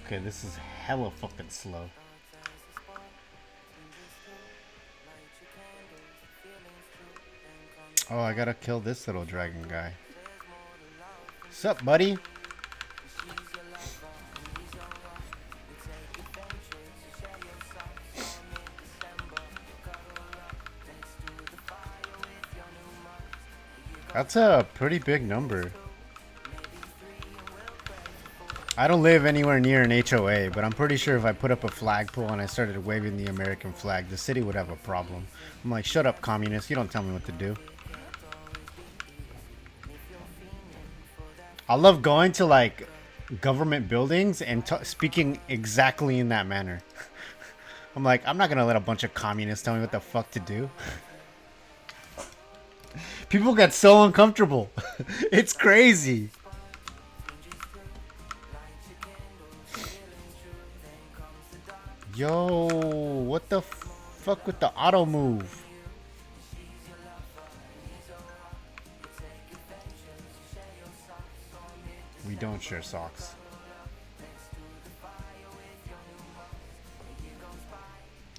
Okay, this is hella fucking slow. Oh, I gotta kill this little dragon guy. Sup, buddy? That's a pretty big number. I don't live anywhere near an HOA, but I'm pretty sure if I put up a flagpole and I started waving the American flag, the city would have a problem. I'm like, shut up, communist. You don't tell me what to do. I love going to, like, government buildings and speaking exactly in that manner. I'm like, I'm not going to let a bunch of communists tell me what the fuck to do. People get so uncomfortable. It's crazy. Yo, what the fuck with the auto move? We don't share socks.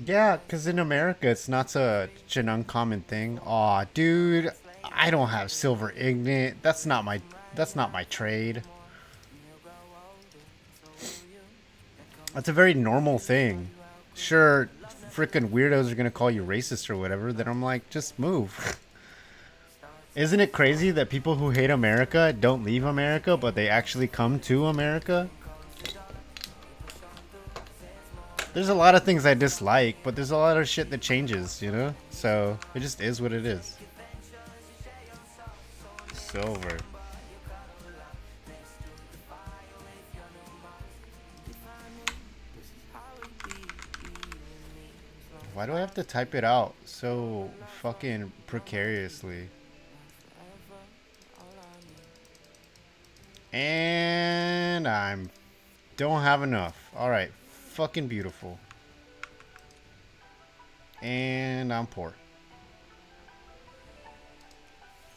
Yeah, because in America, it's not such an uncommon thing. Aw, dude, I don't have silver ignet. That's not my trade. That's a very normal thing. Sure, freaking weirdos are gonna call you racist or whatever. Then I'm like, just move. Isn't it crazy that people who hate America don't leave America, but they actually come to America? There's a lot of things I dislike, but there's a lot of shit that changes, you know? So, it just is what it is. Silver. Why do I have to type it out so fucking precariously? And don't have enough. Alright, fucking beautiful. And I'm poor.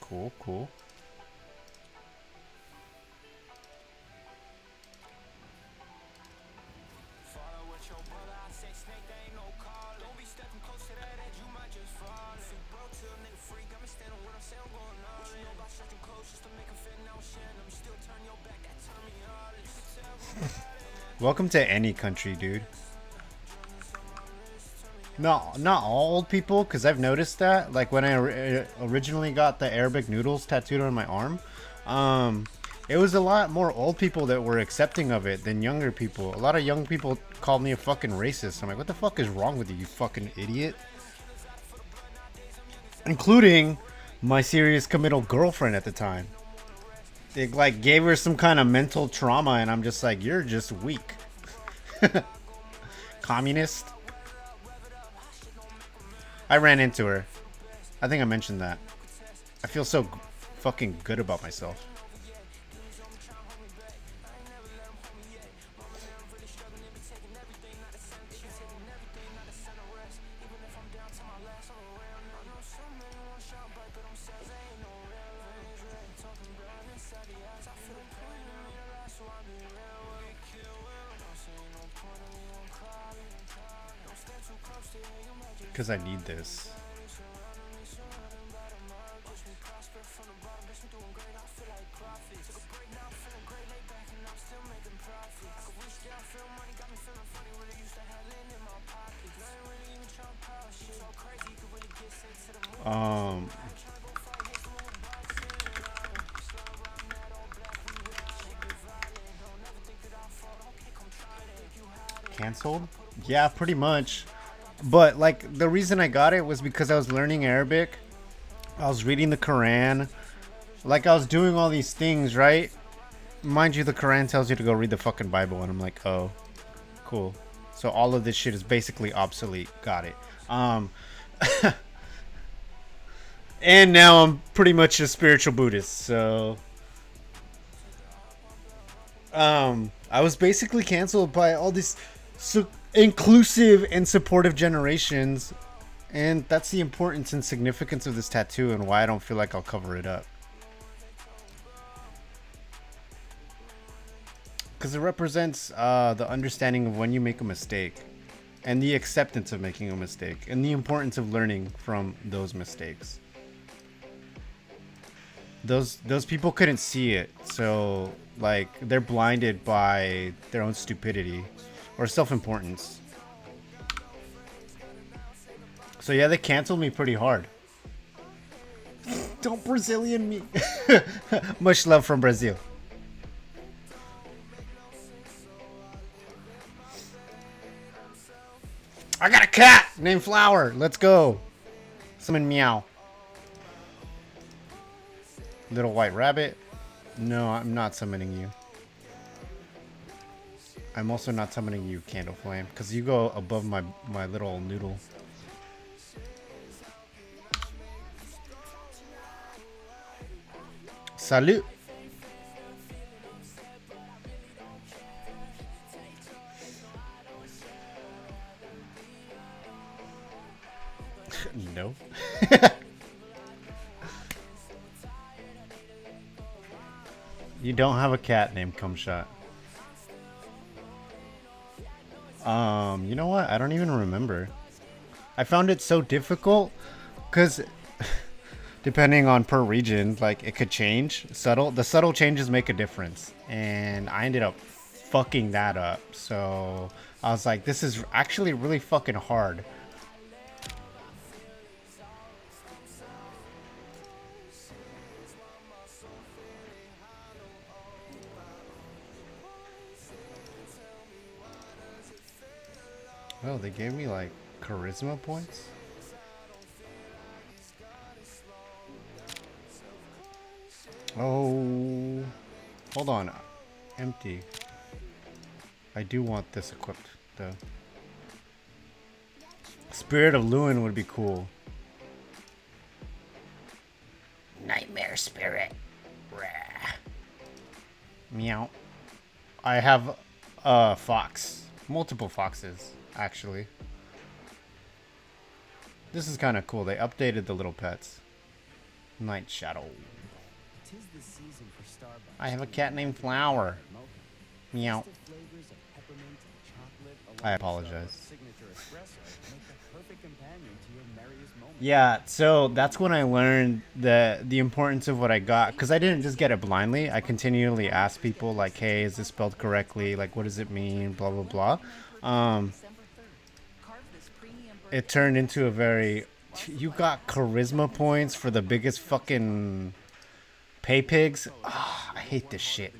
Cool, cool. Welcome to any country, dude. No, not all old people, because I've noticed that. Like when I originally got the Arabic noodles tattooed on my arm, it was a lot more old people that were accepting of it than younger people. A lot of young people called me a fucking racist. I'm like, what the fuck is wrong with you, you fucking idiot? Including my serious committal girlfriend at the time. They like gave her some kind of mental trauma, and I'm just like, you're just weak. Communist. I ran into her. I think I mentioned that. I feel so fucking good about myself. Because I need this. Canceled? Yeah, pretty much. But like the reason I got it was because I was learning Arabic. I was reading the Quran. Like I was doing all these things, right? Mind you, the Quran tells you to go read the fucking Bible, and I'm like, oh, cool. So all of this shit is basically obsolete. Got it. And now I'm pretty much a spiritual Buddhist. So I was basically canceled by all these inclusive and supportive generations, and that's the importance and significance of this tattoo and why I don't feel like I'll cover it up. Because it represents the understanding of when you make a mistake and the acceptance of making a mistake and the importance of learning from those mistakes. Those people couldn't see it, so like they're blinded by their own stupidity or self-importance. So yeah, they canceled me pretty hard. Don't Brazilian me. Much love from Brazil. I got a cat named Flower. Let's go. Summon meow. Little white rabbit. No, I'm not summoning you. I'm also not summoning you, Candle Flame, because you go above my little noodle. Salut. No. You don't have a cat named Cumshot. You know what? I don't even remember. I found it so difficult because depending on per region, like it could change. The subtle changes make a difference, and I ended up fucking that up. So I was like, this is actually really fucking hard. Oh, they gave me like charisma points. Oh, hold on. Empty. I do want this equipped though. Spirit of Lewin would be cool. Nightmare Spirit. Rah. Meow. I have a fox. Multiple foxes, actually. This is kind of cool. They updated the little pets. Night Shadow. I have a cat named Flower. Meow. I apologize. Yeah, so that's when I learned the importance of what I got, because I didn't just get it blindly. I continually asked people like, hey, is this spelled correctly? Like, what does it mean? Blah, blah, blah. It turned into a very... You got charisma points for the biggest fucking pay pigs? Oh, I hate this shit.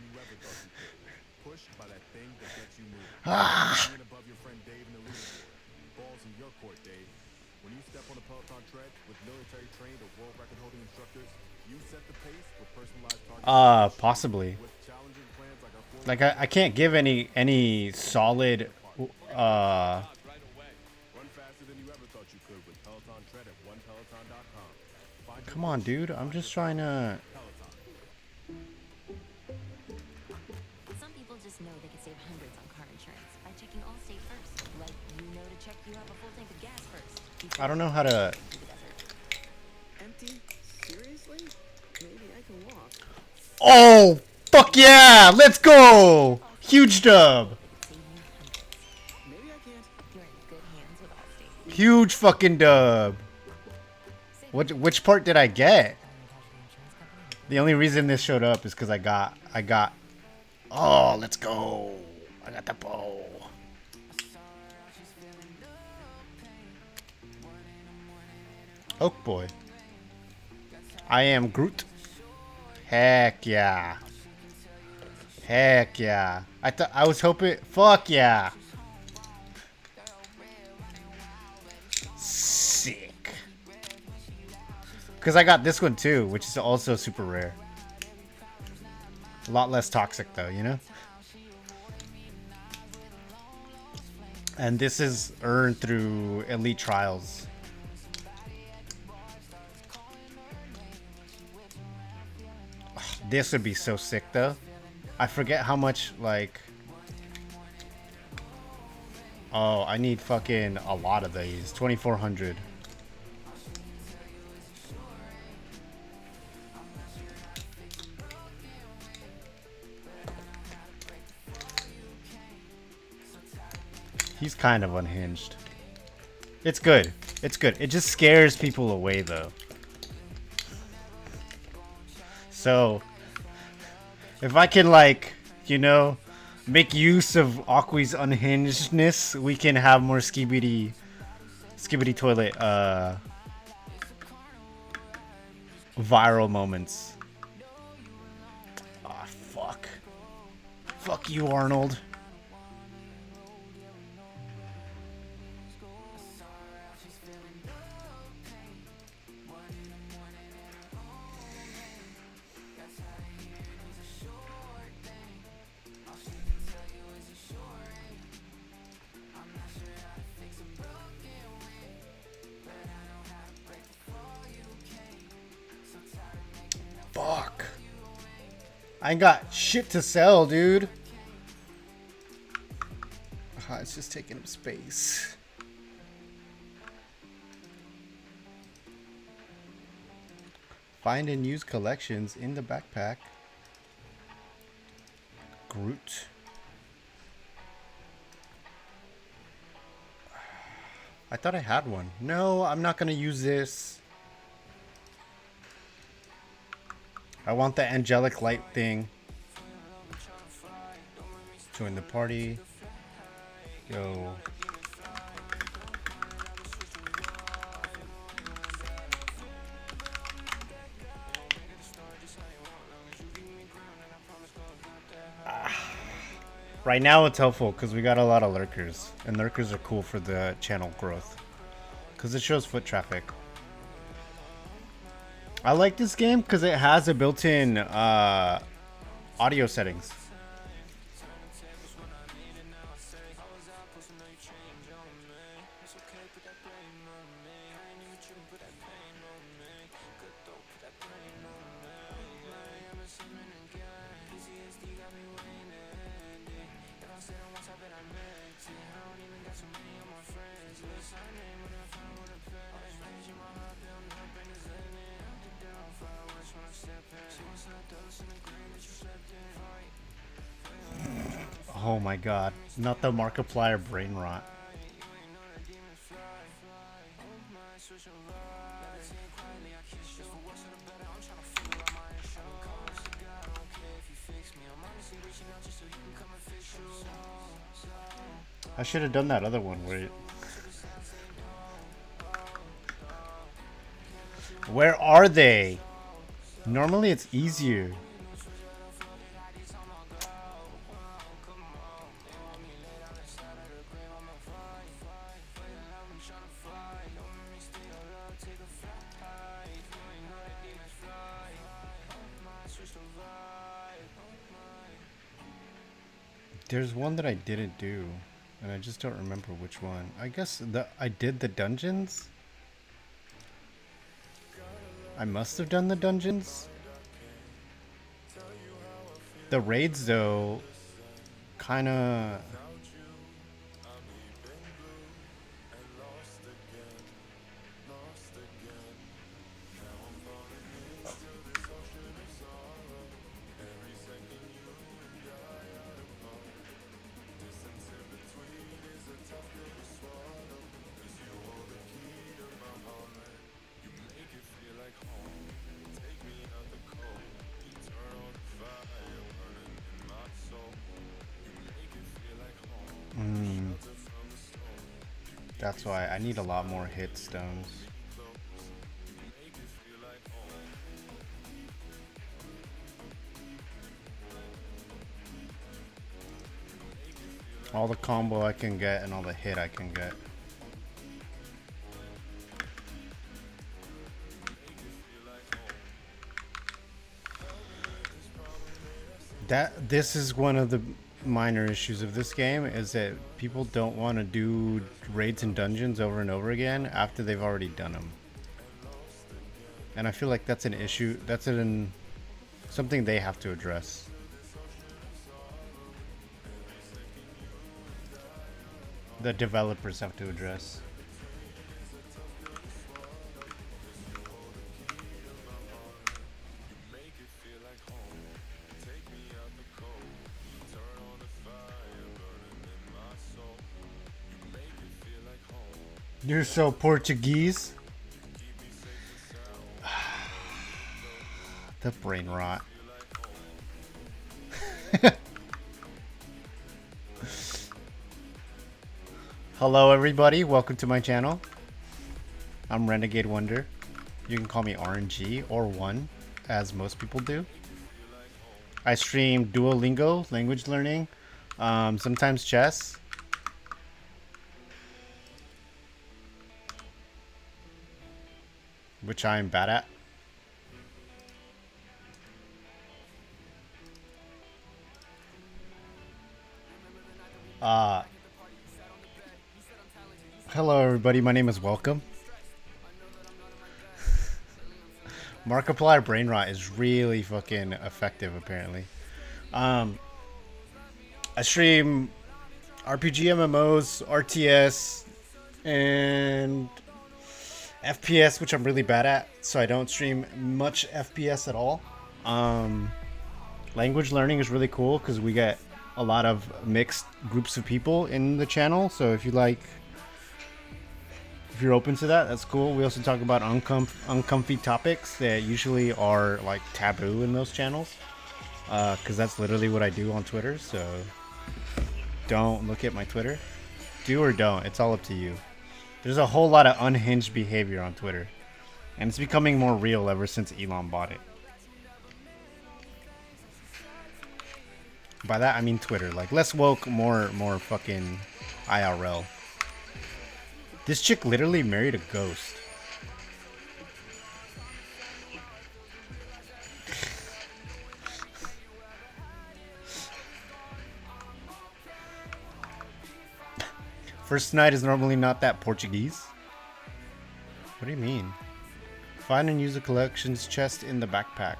Ah. Possibly. Like I can't give any solid Come on, dude. I'm just trying to Some people just know they can save hundreds on car insurance by checking Allstate first. Like you know to check you have a full tank of gas first. I don't know how to Empty? Seriously? Maybe I can walk. Oh, fuck yeah! Let's go! Huge dub. Maybe I can't. You're in good hands with Allstate. Huge fucking dub. Which part did I get? The only reason this showed up is because I got. Oh, let's go. I got the bow. Oak boy. I am Groot. Heck yeah. Heck yeah. I was hoping. Fuck yeah. Sick. Because I got this one too, which is also super rare. A lot less toxic though, you know? And this is earned through elite trials. This would be so sick though. I forget how much, like... Oh, I need fucking a lot of these. 2,400. He's kind of unhinged. It's good. It's good. It just scares people away though. So, if I can, like, you know, make use of Akwi's unhingedness, we can have more Skibidi toilet viral moments. Ah, fuck. Fuck you, Arnold. Fuck. I ain't got shit to sell, dude. It's just taking up space. Find and use collections in the backpack. Groot. I thought I had one. No, I'm not gonna use this. I want the angelic light thing. Join the party. Go. Right now it's helpful because we got a lot of lurkers. And lurkers are cool for the channel growth. Because it shows foot traffic. I like this game because it has a built-in audio settings. Oh my god, not the Markiplier brain rot. I should have done that other one where Where are they? Normally it's easier. There's one that I didn't do, and I just don't remember which one. I guess I did the dungeons? I must have done the dungeons? The raids, though, kinda... That's why I need a lot more hit stones. All the combo I can get and all the hit I can get. This is one of the minor issues of this game, is that people don't want to do raids and dungeons over and over again after they've already done them. And I feel like that's an issue. That's something they have to address. The developers have to address. You're so Portuguese. The brain rot. Hello everybody, welcome to my channel. I'm Renegade Wonder. You can call me RNG or 1, as most people do. I stream Duolingo, language learning, sometimes chess. Which I'm bad at. Hello everybody, my name is Welcome. Markiplier brain rot is really fucking effective apparently. I stream RPG MMOs, RTS, and FPS, which I'm really bad at, so I don't stream much FPS at all. Language learning is really cool because we get a lot of mixed groups of people in the channel, so if you're open to that, that's cool. We also talk about uncomfy topics that usually are like taboo in those channels, because that's literally what I do on Twitter, so don't look at my Twitter. Do or don't, it's all up to you. There's a whole lot of unhinged behavior on Twitter, and it's becoming more real ever since Elon bought it. By that I mean Twitter, like less woke, more fucking IRL. This chick literally married a ghost. First night is normally not that Portuguese. What do you mean? Find and use the collections chest in the backpack.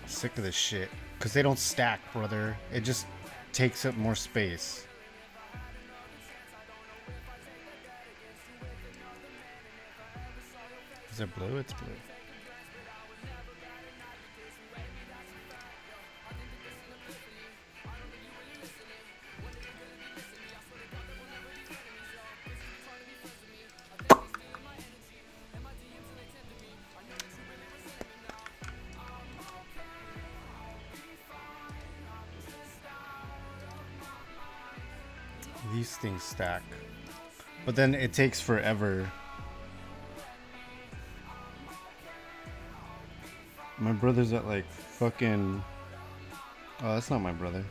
Sick of this shit. Because they don't stack, brother. It just takes up more space. Is it blue? It's blue. These things stack, but then it takes forever. My brother's at like fucking... Oh, that's not my brother.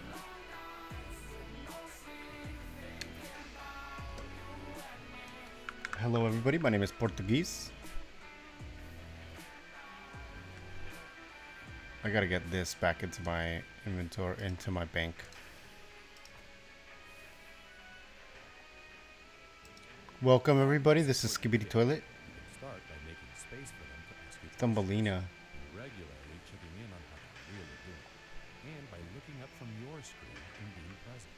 Hello everybody, my name is Portuguese. I gotta get this back into my inventory, into my bank. Welcome everybody, this is Skibidi Toilet. Start by making space for them to ask you Thumbelina. regularly checking in on how they're really doing, and by looking up from your screen and being present.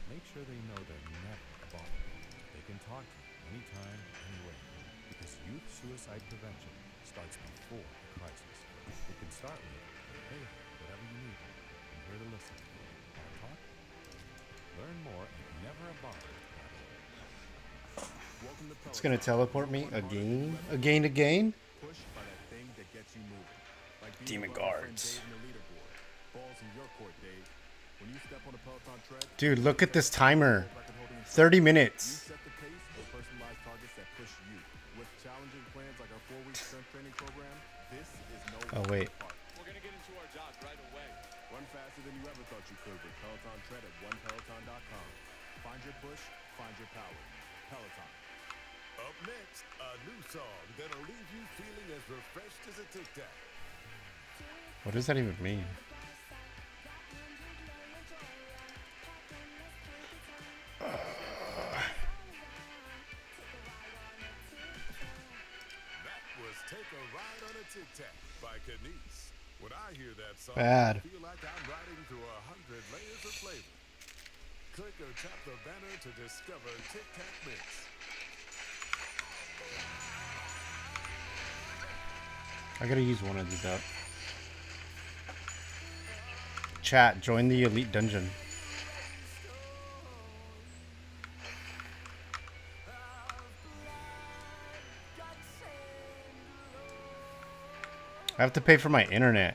Make sure they know they're never a bother. They can talk to you anytime, anywhere, because youth suicide prevention starts before the crisis. It can start with, hey, whatever you need, I'm here to listen. Want to talk? Learn more at neverabother.org. It's gonna teleport me again? Again? Demon guards. Balls in your court, Dave. When you step on a Peloton tread, Dude, look at this timer. 30 minutes. you set the pace for personalized targets that push you. With challenging plans like our 4-week strength training program, this is no Oh, wait. We're gonna get into our jobs right away. Run faster than you ever thought you could with Peloton Tread at onepeloton.com. Find your push, find your power. Peloton. Up next, a new song that'll leave you feeling as refreshed as a Tic Tac. What does that even mean? That was Take a Ride on a Tic Tac by Kenise. When I hear that song, Bad. I feel like I'm riding through 100 layers of flavor. Click or tap the banner to discover Tic Tac Mix. I gotta use one of these up. Chat, join the elite dungeon. I have to pay for my internet.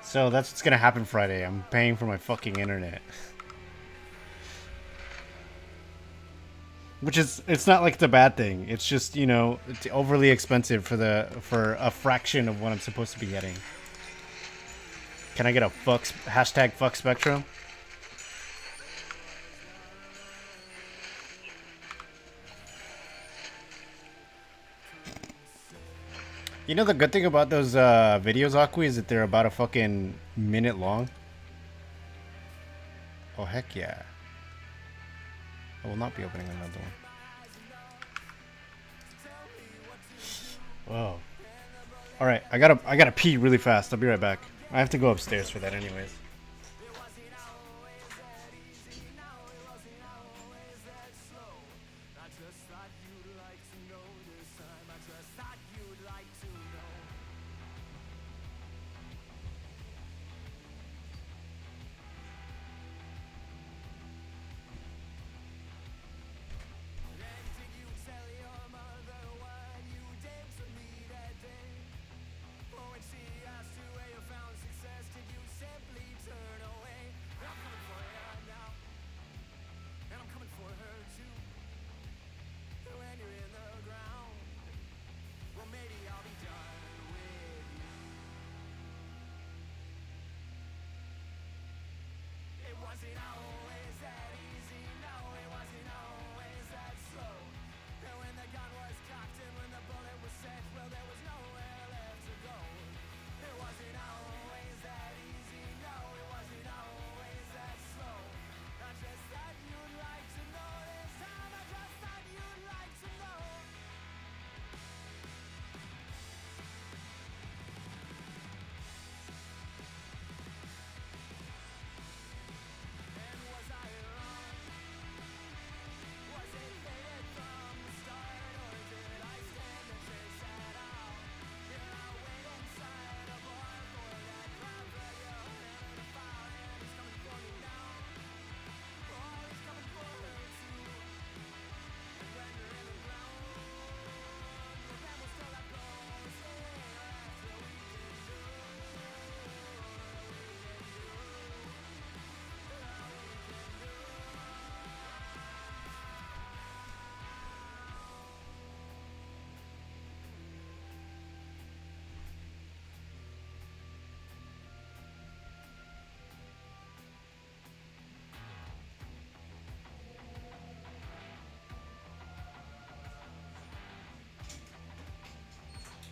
So that's what's gonna happen Friday. I'm paying for my fucking internet. Which is, it's not like it's a bad thing. It's just, you know, it's overly expensive for a fraction of what I'm supposed to be getting. Can I get a hashtag fuck Spectrum? You know the good thing about those videos, Aqui, is that they're about a fucking minute long. Oh heck yeah. I will not be opening another one. Whoa. Alright, I gotta pee really fast. I'll be right back. I have to go upstairs for that anyways.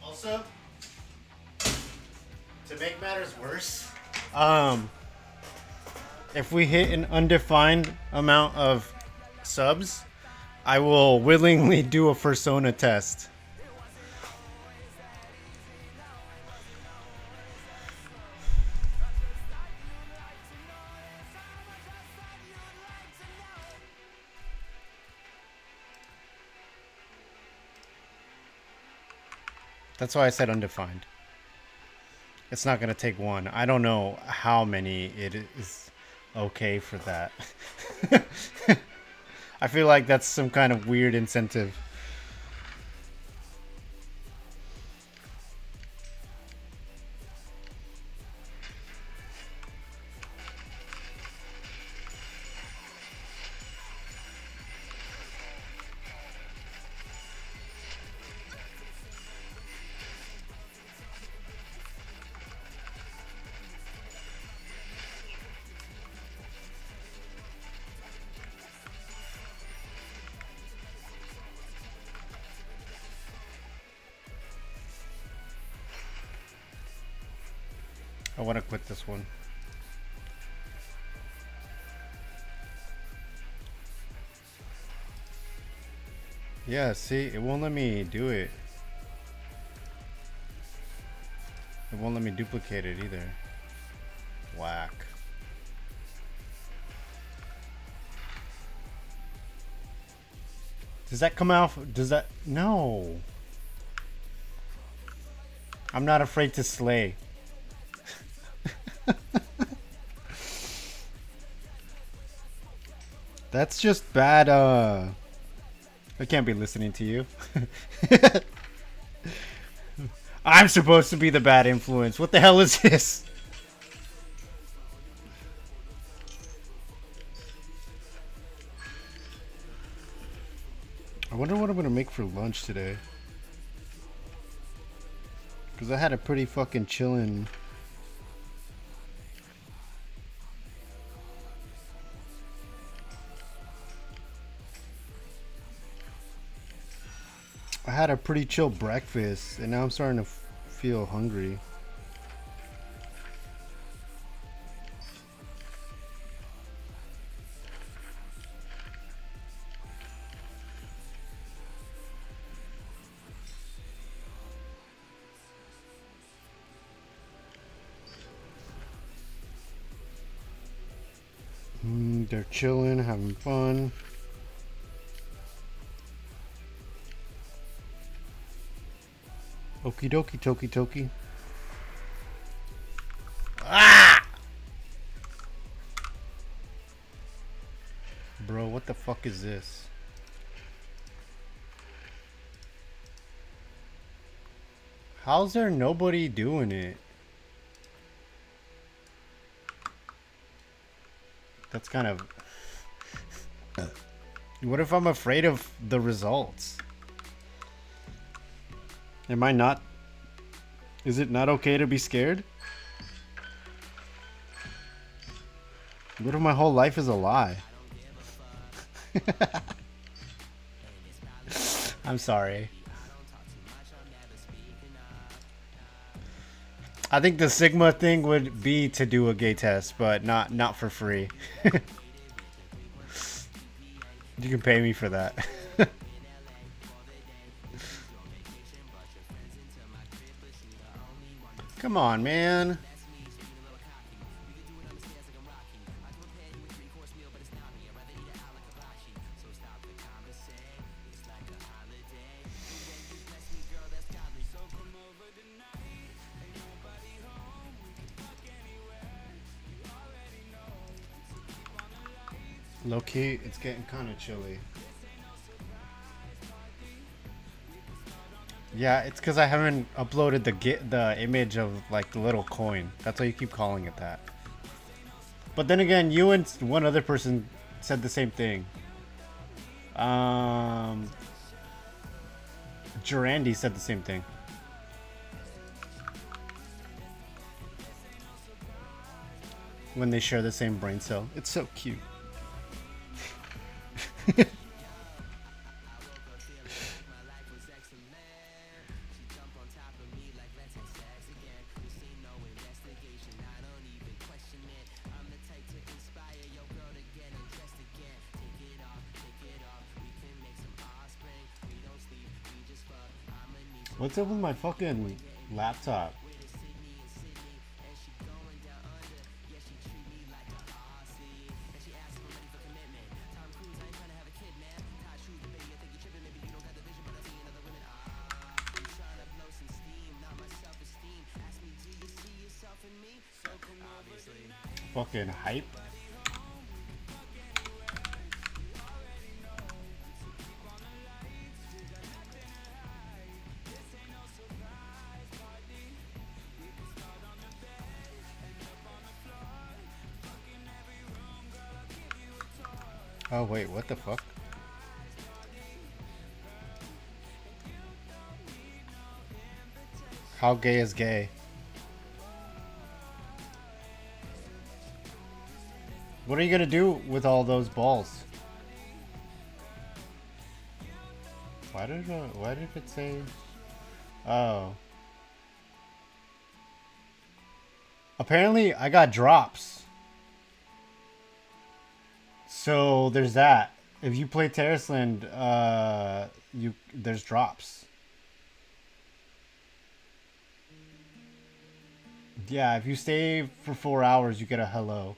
Also, to make matters worse, if we hit an undefined amount of subs, I will willingly do a persona test. That's why I said undefined. It's not going to take one. I don't know how many it is okay for that. I feel like that's some kind of weird incentive. I want to quit this one. Yeah, see, it won't let me do it. It won't let me duplicate it either. Whack. Does that come out? Does that? No. I'm not afraid to slay. That's just bad. I can't be listening to you. I'm supposed to be the bad influence. What the hell is this? I wonder what I'm gonna make for lunch today. Because I had a pretty fucking chillin'. I had a pretty chill breakfast, and now I'm starting to feel hungry. They're chilling, having fun. Okie dokie, tokie tokie. Ah! Bro, what the fuck is this? How's there nobody doing it? That's kind of... What if I'm afraid of the results? Am I not... Is it not okay to be scared? What if my whole life is a lie? I'm sorry. I think the Sigma thing would be to do a gay test, but not for free. You can pay me for that. Come on, man. Low key, it's getting kind of chilly. Yeah, it's because I haven't uploaded the image of like the little coin. That's why you keep calling it that. But then again, you and one other person said the same thing. Durandi said the same thing. When they share the same brain cell. It's so cute. What's up with my fucking laptop? Fucking hype. Oh wait, what the fuck? How gay is gay? What are you gonna do with all those balls? Why did it say? Oh. Apparently, I got drops. So there's that. If you play Terraceland, there's drops. Yeah, if you stay for 4 hours, you get a hello.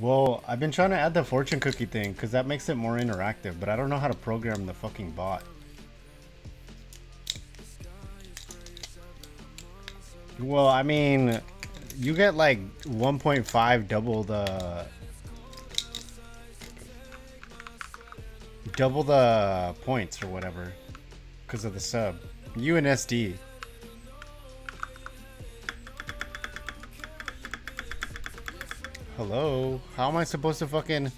Well, I've been trying to add the fortune cookie thing because that makes it more interactive, but I don't know how to program the fucking bot. Well, I mean, you get like 1.5 double the points or whatever because of the sub. UNSD. Hello? How am I supposed to fucking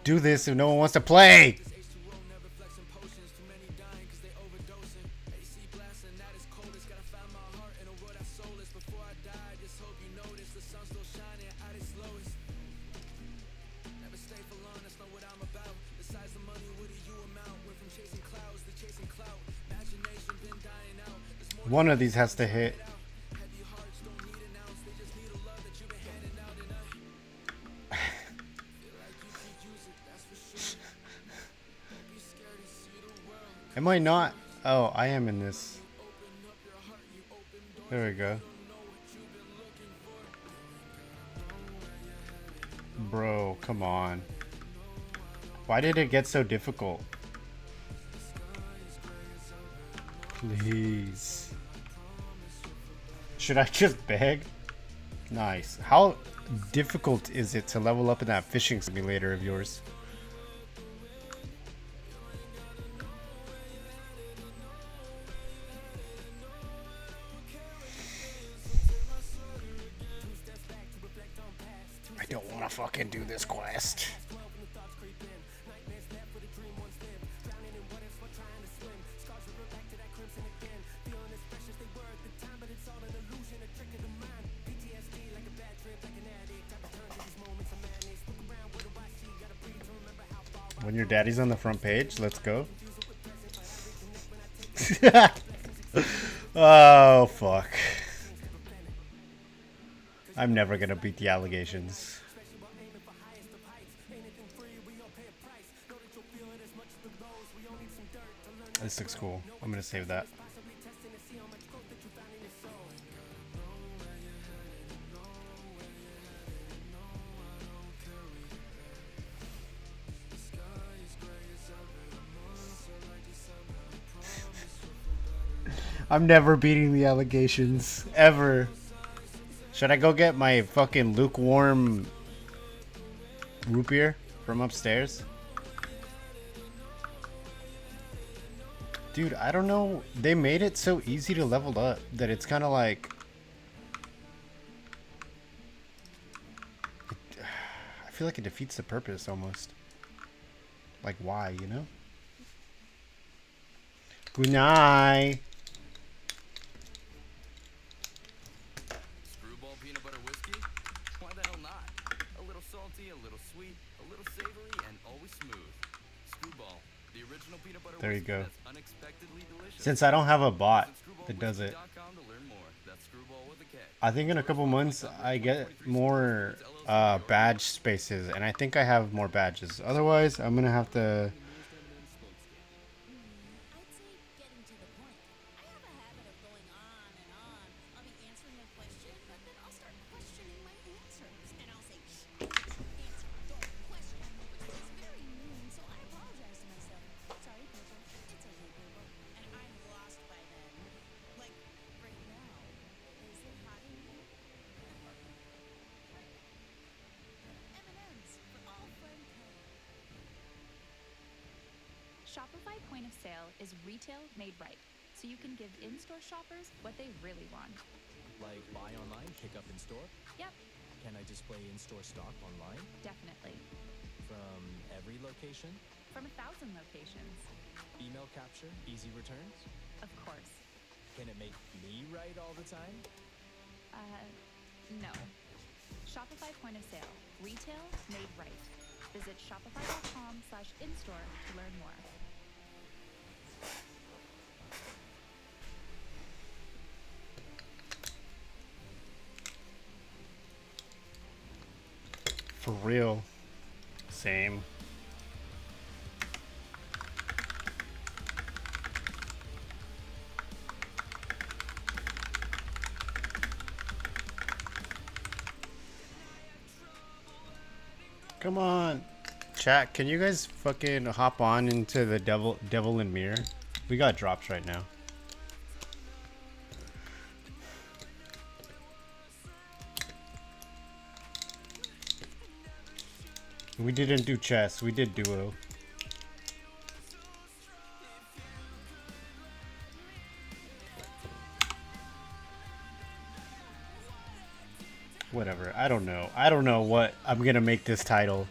do this if no one wants to play? One of these has to hit. Am I not? Oh, I am in this. There we go. Bro, come on. Why did it get so difficult? Please. Should I just beg? Nice. How difficult is it to level up in that fishing simulator of yours? I don't want to fucking do this quest. When your daddy's on the front page, let's go. Oh, fuck. I'm never gonna beat the allegations. This looks cool. I'm gonna save that. I'm never beating the allegations. Ever. Should I go get my fucking lukewarm root beer from upstairs? Dude, I don't know. They made it so easy to level up that it's kind of like... I feel like it defeats the purpose almost. Like, why, you know? Good night. Screwball peanut butter whiskey? Why the hell not? A little salty, a little sweet, a little savory, and always smooth. Screwball, the original peanut butter there you whiskey go. that's unexpectedly delicious. Since I don't have a bot that does it, I think in a couple months I get more badge spaces, and I think I have more badges. Otherwise, I'm gonna have to. Shopify Point of Sale is retail made right, so you can give in-store shoppers what they really want. Like buy online, pick up in store? Yep. Can I display in-store stock online? Definitely. From every location? From 1,000 locations. Email capture, easy returns? Of course. Can it make me right all the time? No. Shopify point of sale. Retail made right. Visit shopify.com/in-store to learn more. For real. Same. Come on. Chat, can you guys fucking hop on into the Devil and Mirror? We got drops right now. We didn't do chess, we did duo. Whatever, I don't know. I don't know what I'm gonna make this title.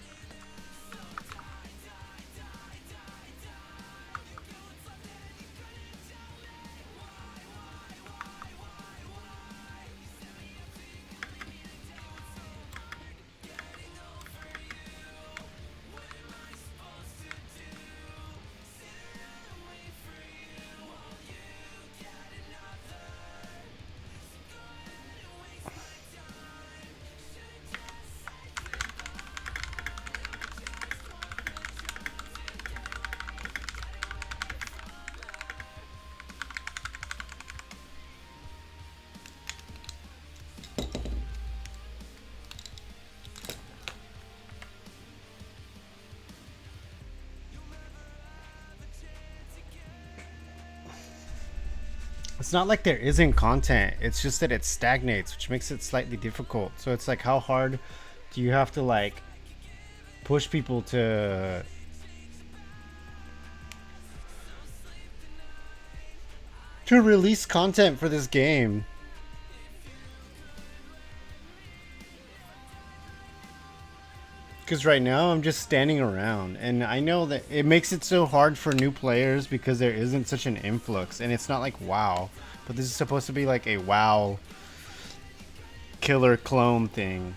It's not like there isn't content, it's just that it stagnates, which makes it slightly difficult. So it's like, how hard do you have to like push people to release content for this game? Because right now I'm just standing around, and I know that it makes it so hard for new players because there isn't such an influx, and it's not like WoW, but this is supposed to be like a WoW killer clone thing.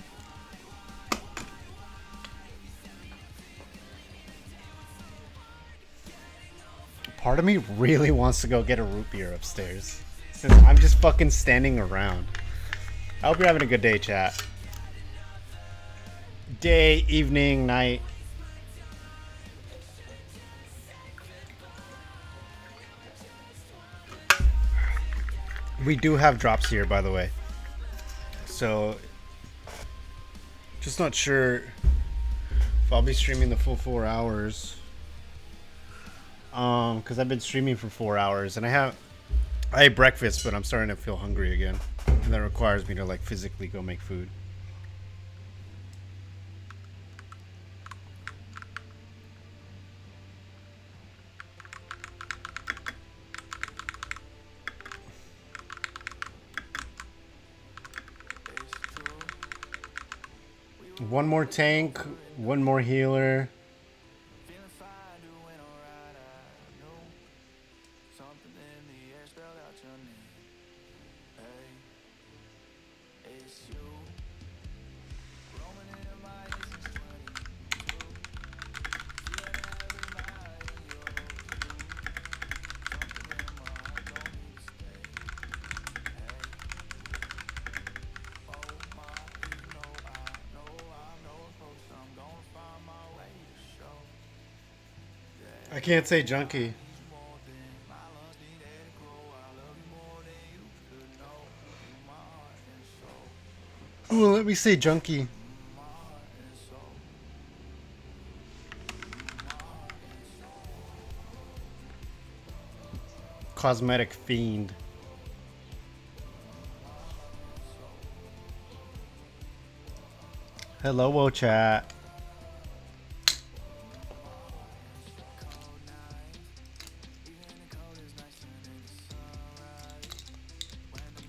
Part of me really wants to go get a root beer upstairs, since I'm just fucking standing around. I hope you're having a good day, chat. Day, evening, night. We do have drops here, by the way. So, just not sure if I'll be streaming the full 4 hours. Because I've been streaming for 4 hours, and I ate breakfast, but I'm starting to feel hungry again, and that requires me to like physically go make food. One more tank, one more healer. I can't say junkie. Well, let me say junkie. Cosmetic fiend. Hello, chat.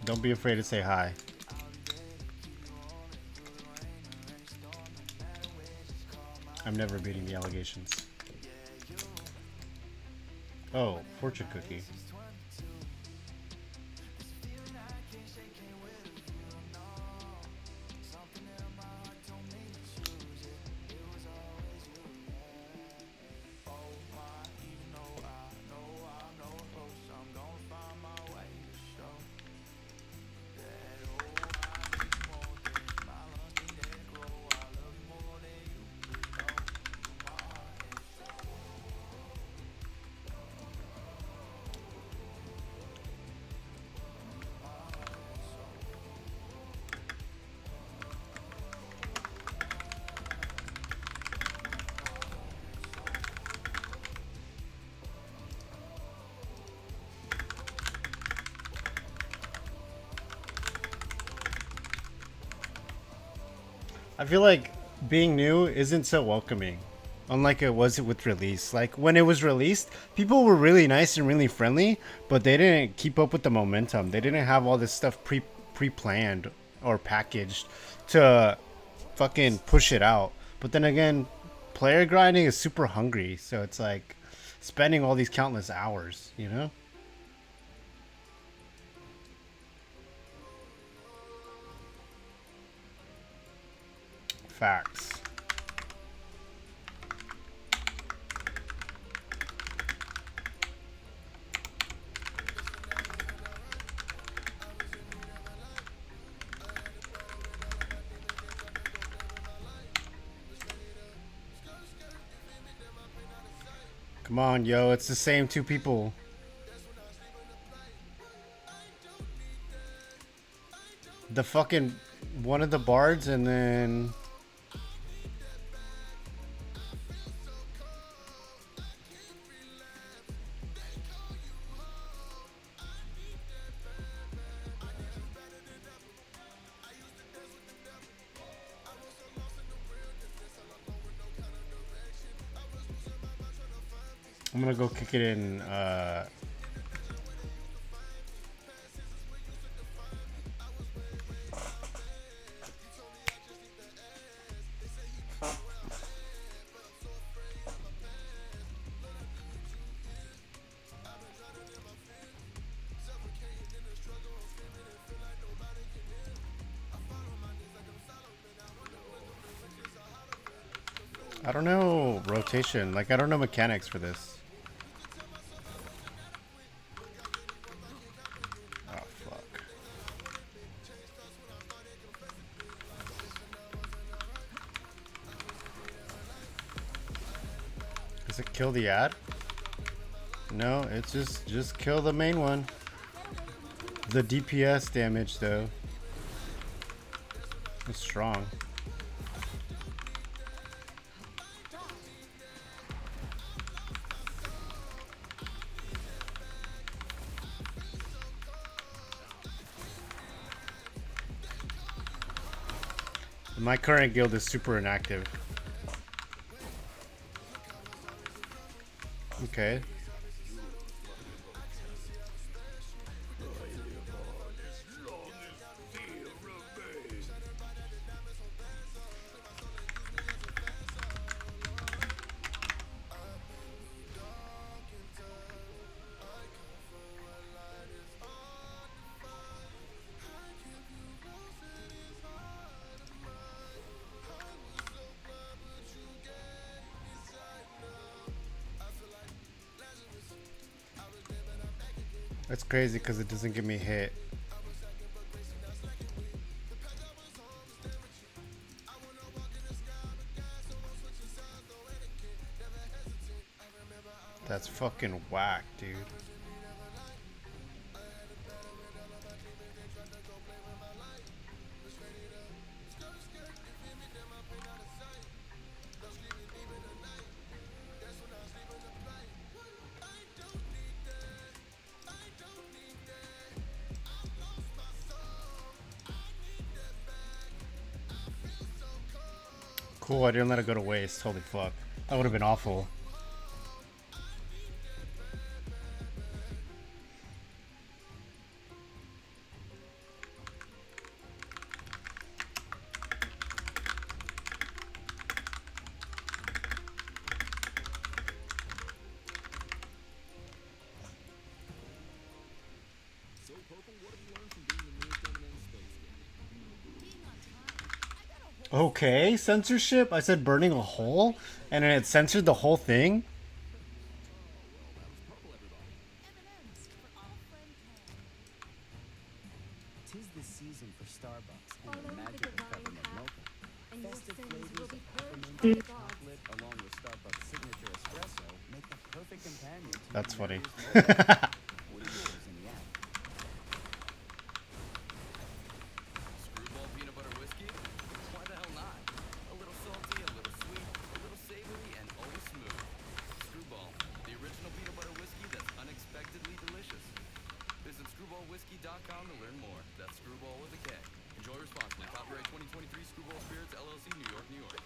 Don't be afraid to say hi. I'm never beating the allegations. Oh, fortune cookie. I feel like being new isn't so welcoming, unlike it was with release. Like when it was released, people were really nice and really friendly, but they didn't keep up with the momentum. They didn't have all this stuff pre-planned or packaged to fucking push it out. But then again, player grinding is super hungry, so it's like spending all these countless hours, you know? Facts. Come on, yo, it's the same two people. The fucking one of the bards and then I'm gonna go kick it in I don't know rotation. Like I don't know mechanics for this. Oh fuck. Does it kill the ad? No, it's just kill the main one. The DPS damage though is strong. My current guild is super inactive. Okay. That's crazy because it doesn't give me hit. That's fucking whack, dude. Cool, I didn't let it go to waste. Holy fuck. That would have been awful. Okay, censorship? I said burning a hole, and it censored the whole thing? Tis the season for Starbucks and the magic of peppermint mocha. Festive flavors of peppermint and chocolate, along with Starbucks' signature espresso, make the perfect companion to That's your funny. nervous mocha. Order yours in the app. Screwball peanut butter whiskey? Why the hell not? A little salty, a little sweet, a little savory, and always smooth. Screwball, the original peanut butter whiskey that's unexpectedly delicious. Visit screwballwhiskey.com to learn more. That's Screwball with a K. Enjoy responsibly. Copyright 2023 Screwball Spirits LLC, New York, New York.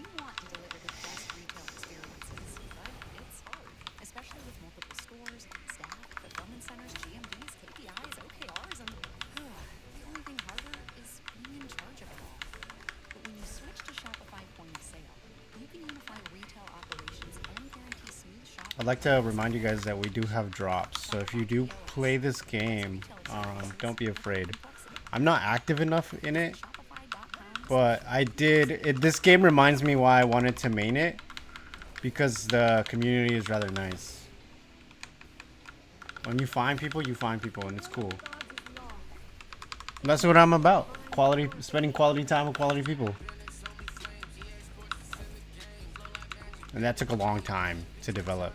You want to deliver the best retail experiences, but it's hard, especially with multiple stores, staff, fulfillment centers, GMVs, KPIs, OKRs, and the only thing harder is being in charge of it all. But when you switch to Shopify Point of Sale, you can unify retail operations and guarantee smooth shopping. I'd like to remind you guys that we do have drops, so if you do play this game, don't be afraid. I'm not active enough in it, but I did. This game reminds me why I wanted to main it, because the community is rather nice. When you find people, and it's cool. And that's what I'm about. Spending quality time with quality people. And that took a long time to develop.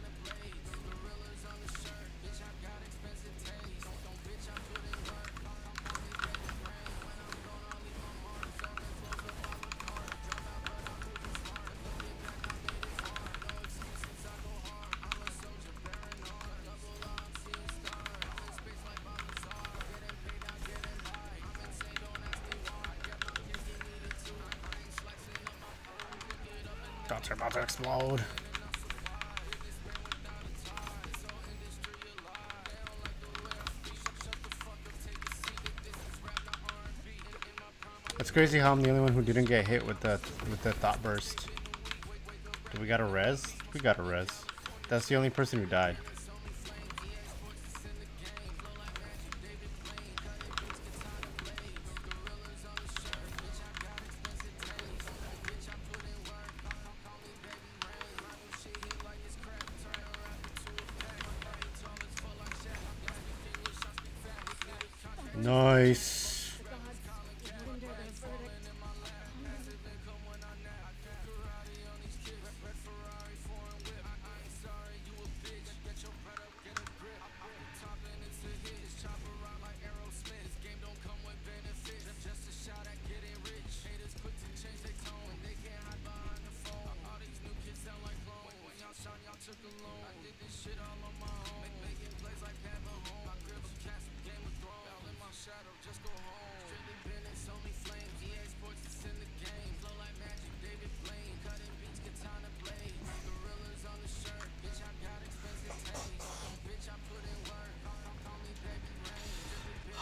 Dots are about to explode. It's crazy how I'm the only one who didn't get hit with the thought burst. Do we got a res? We got a res. That's the only person who died. Nice.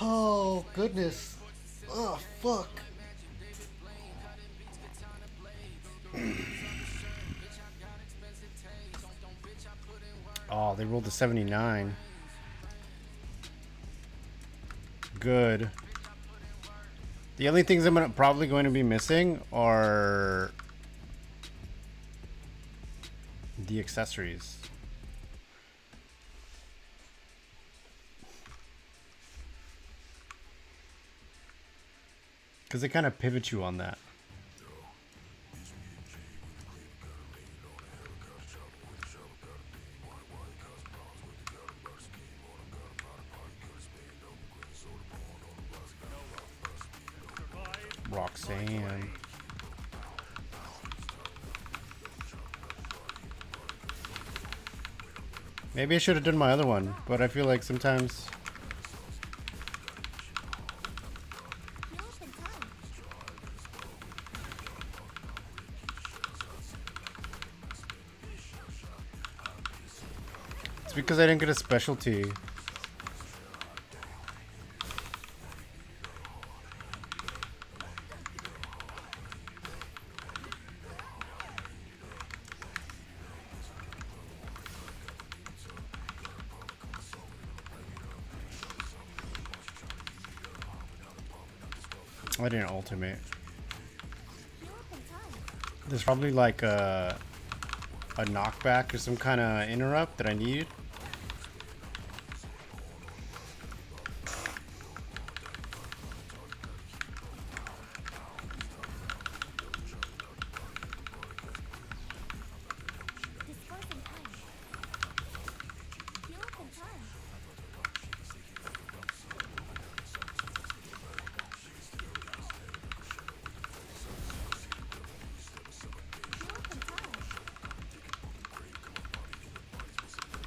Oh, goodness. Oh, fuck. Oh, they rolled a 79. Good. The only things I'm probably going to be missing are the accessories. Because they kind of pivot you on that. Roxanne. Maybe I should have done my other one, but I feel like sometimes... It's because I didn't get a specialty. I didn't ultimate. There's probably like a knockback or some kind of interrupt that I needed.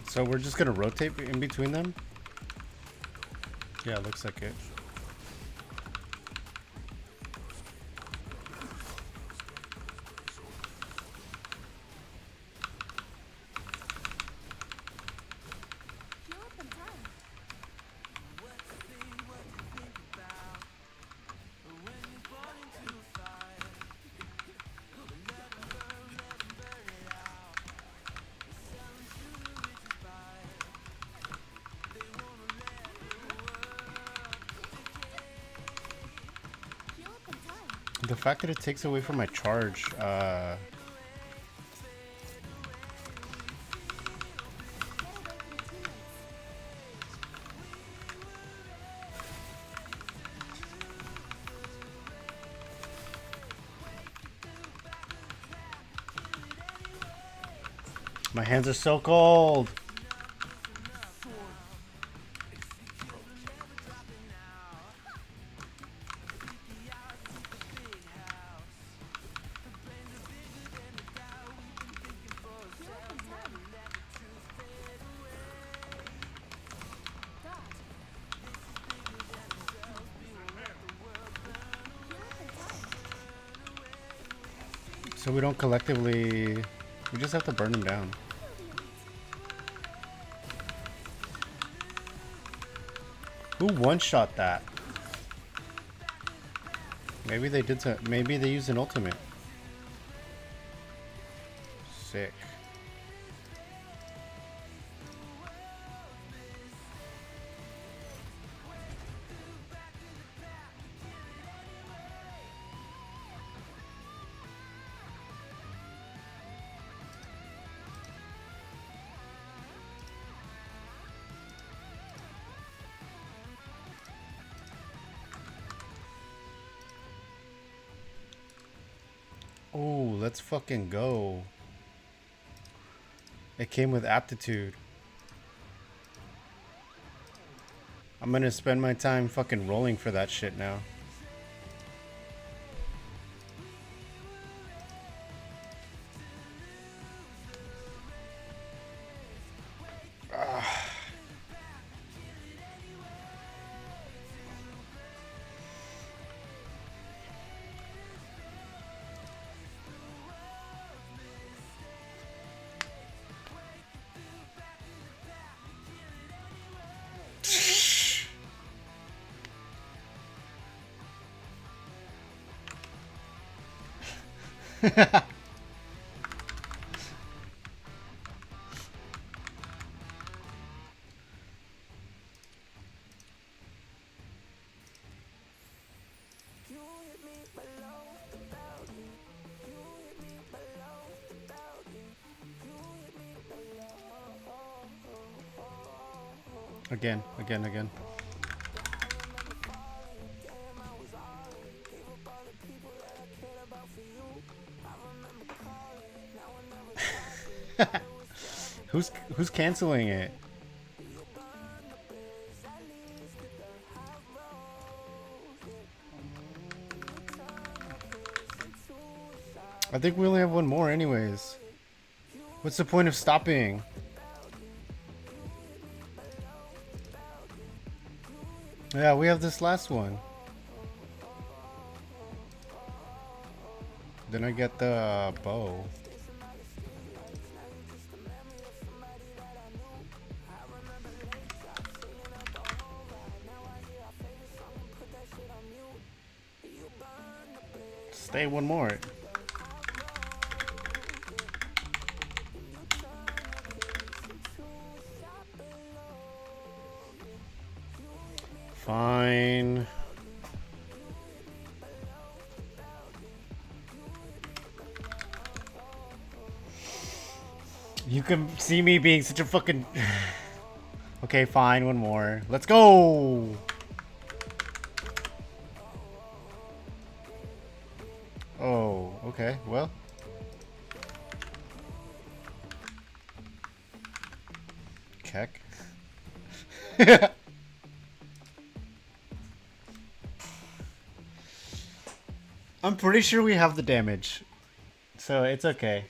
So we're just gonna rotate in between them? Yeah, looks like it. The fact that it takes away from my charge, my hands are so cold. So we don't collectively, we just have to burn them down. Who one-shot that? Maybe they did. Maybe they used an ultimate. Sick. Oh, let's fucking go. It came with aptitude. I'm gonna spend my time fucking rolling for that shit now. Again. Who's canceling it? I think we only have one more anyways. What's the point of stopping? Yeah, we have this last one. Then I get the bow. Stay one more. Fine. You can see me being such a fucking... Okay, fine, one more. Let's go! Oh, okay, well. Keck. I'm pretty sure we have the damage. So it's okay.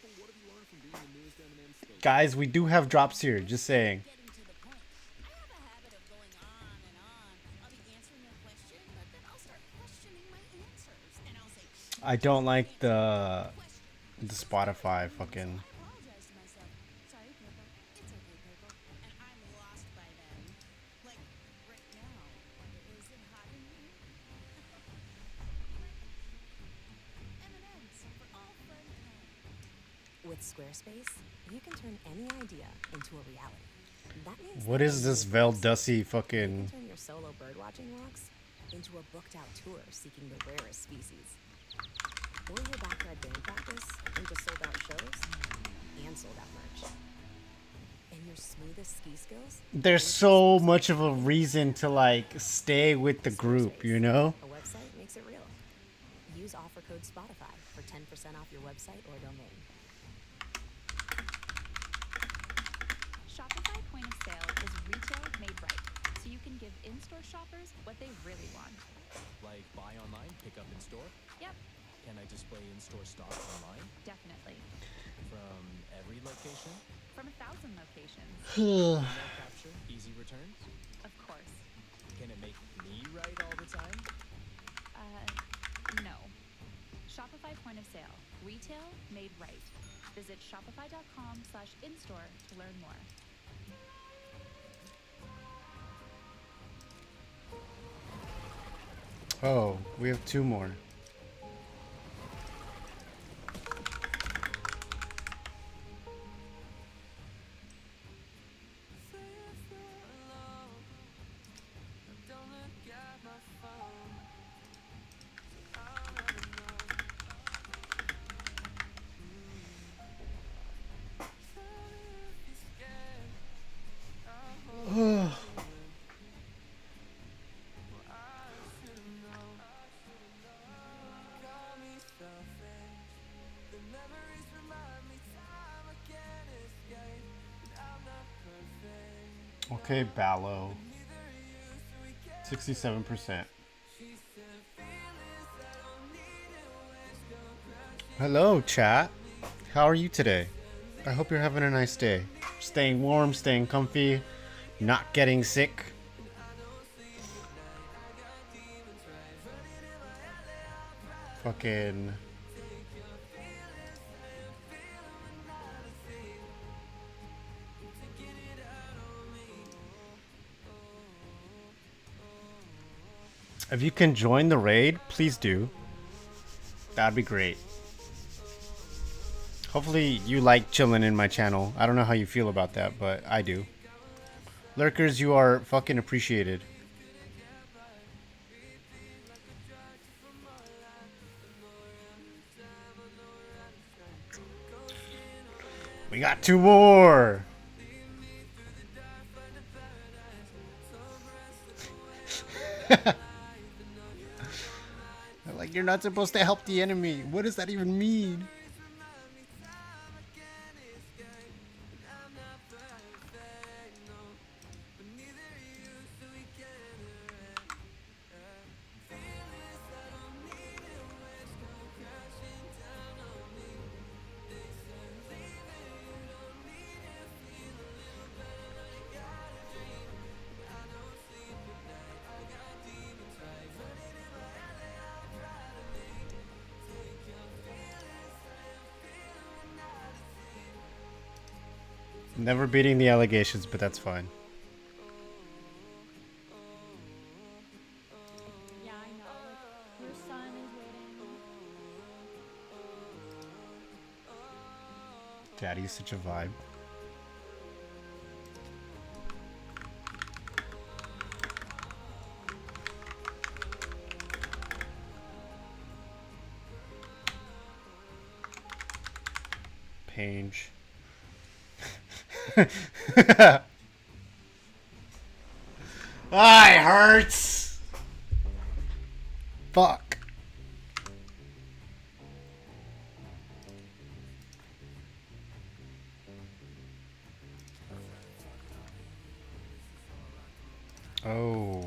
Guys, we do have drops here, just saying. I don't like the Spotify fucking... With Squarespace, you can turn any idea into a reality. That means What is this Veldussy you fucking... can turn your solo birdwatching walks into a booked-out tour seeking the rarest species, or your backyard band practice into sold-out shows and sold-out merch. And your smoothest ski skills. There's so much of a reason to like stay with the group, you know? A website makes it real. Use offer code Spotify for 10% off your website or domain. Shopify Point of Sale is retail made right, so you can give in-store shoppers what they really want. Like buy online, pick up in store? Yep, Can I display in-store stock online? definitely. From every location? From 1,000 locations. Email capture, easy returns? Of course. Can it make me right all the time? No. Shopify Point of Sale. Retail made right. Visit shopify.com/in-store to learn more. Oh, we have two more. Okay, Ballo. 67%. Hello, chat. How are you today? I hope you're having a nice day. Staying warm, staying comfy, not getting sick. Fucking... If you can join the raid, please do. That'd be great. Hopefully you like chilling in my channel. I don't know how you feel about that, but I do. Lurkers, you are fucking appreciated. We got two more. Like, you're not supposed to help the enemy. What does that even mean? Never beating the allegations, but that's fine. Yeah, I know. Like, your son is waiting. Daddy's such a vibe. Page. Ah, it hurts. Fuck. Oh.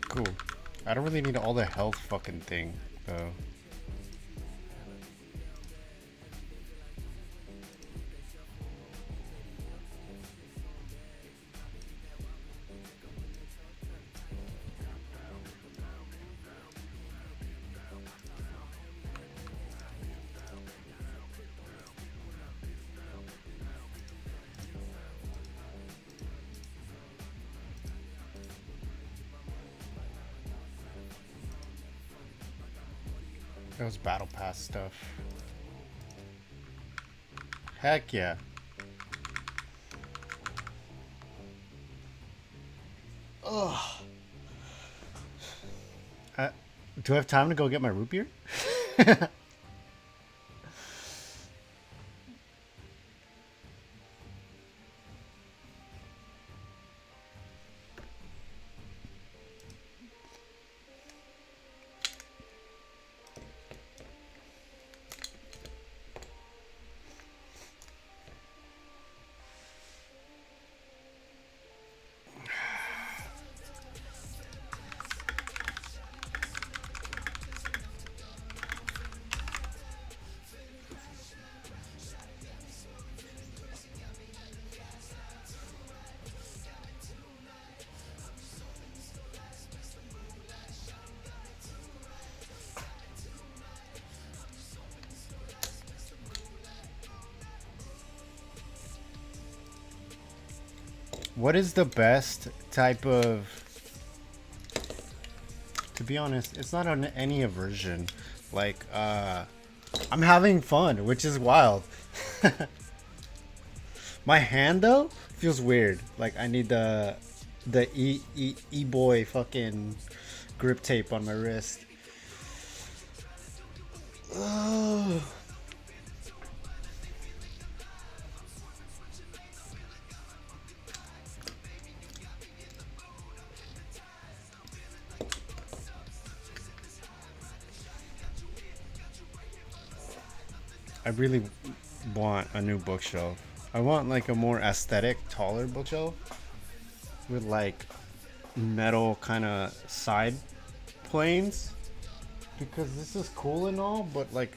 Cool. I don't really need all the health fucking thing, though. That was battle pass stuff. Heck yeah. Ugh. Do I have time to go get my root beer? What is the best type of... To be honest, it's not on any aversion. Like, I'm having fun, which is wild. My hand, though, feels weird. Like, I need the E-boy fucking grip tape on my wrist. Oh. I really want a new bookshelf. I want like a more aesthetic, taller bookshelf with like metal kind of side planes, because this is cool and all, but like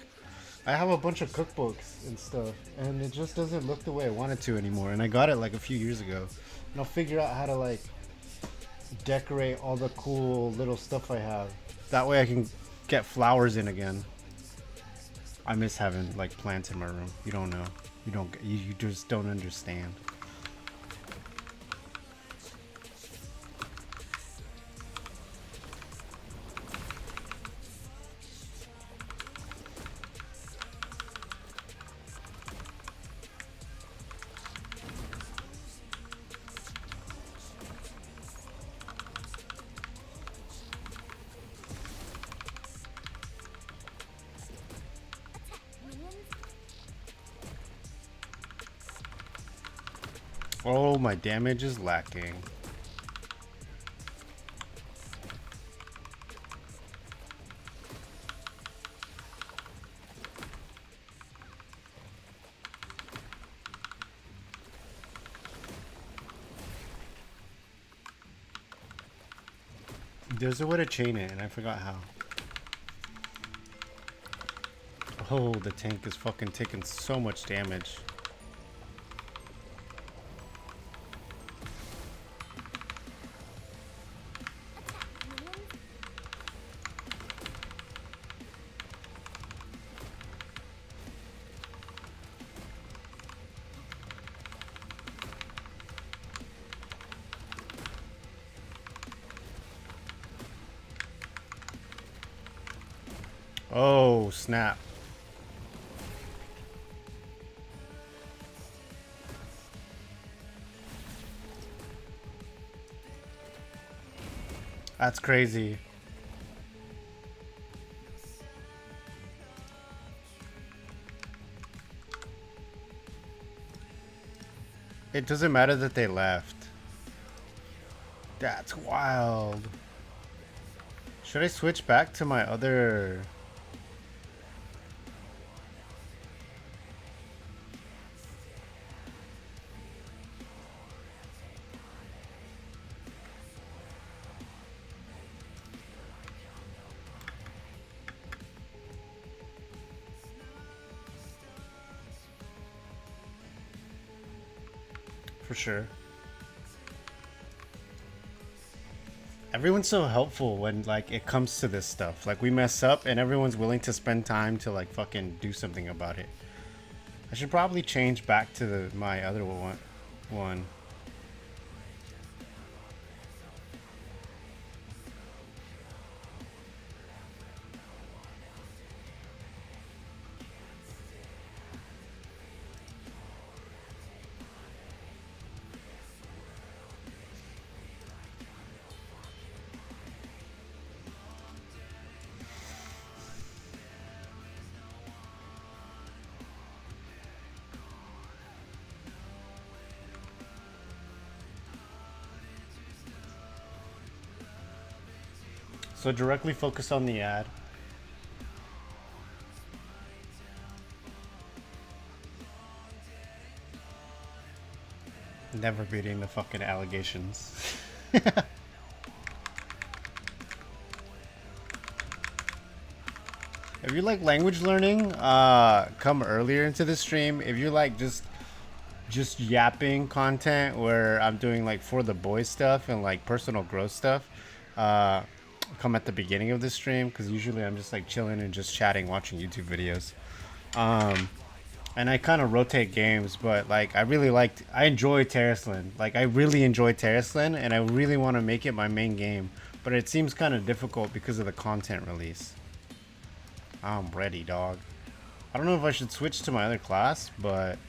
I have a bunch of cookbooks and stuff and it just doesn't look the way I want it to anymore, and I got it like a few years ago, and I'll figure out how to like decorate all the cool little stuff I have. That way I can get flowers in again. I miss having like plants in my room. You don't know. You just don't understand. Oh, my damage is lacking. There's a way to chain it, and I forgot how. Oh, the tank is fucking taking so much damage. Oh, snap. That's crazy. It doesn't matter that they left. That's wild. Should I switch back to my other... For sure. Everyone's so helpful when like it comes to this stuff. Like we mess up and everyone's willing to spend time to like fucking do something about it. I should probably change back to my other one. So directly focus on the ad. Never beating the fucking allegations. If you like language learning, come earlier into the stream. If you like just yapping content where I'm doing like for the boys stuff and like personal growth stuff, come at the beginning of the stream, because usually I'm just like chilling and just chatting, watching YouTube videos. And I kind of rotate games, but like I enjoy Terraslin. Like I really enjoy Terraslin, and I really want to make it my main game, but it seems kind of difficult because of the content release. I'm ready, dog. I don't know if I should switch to my other class, but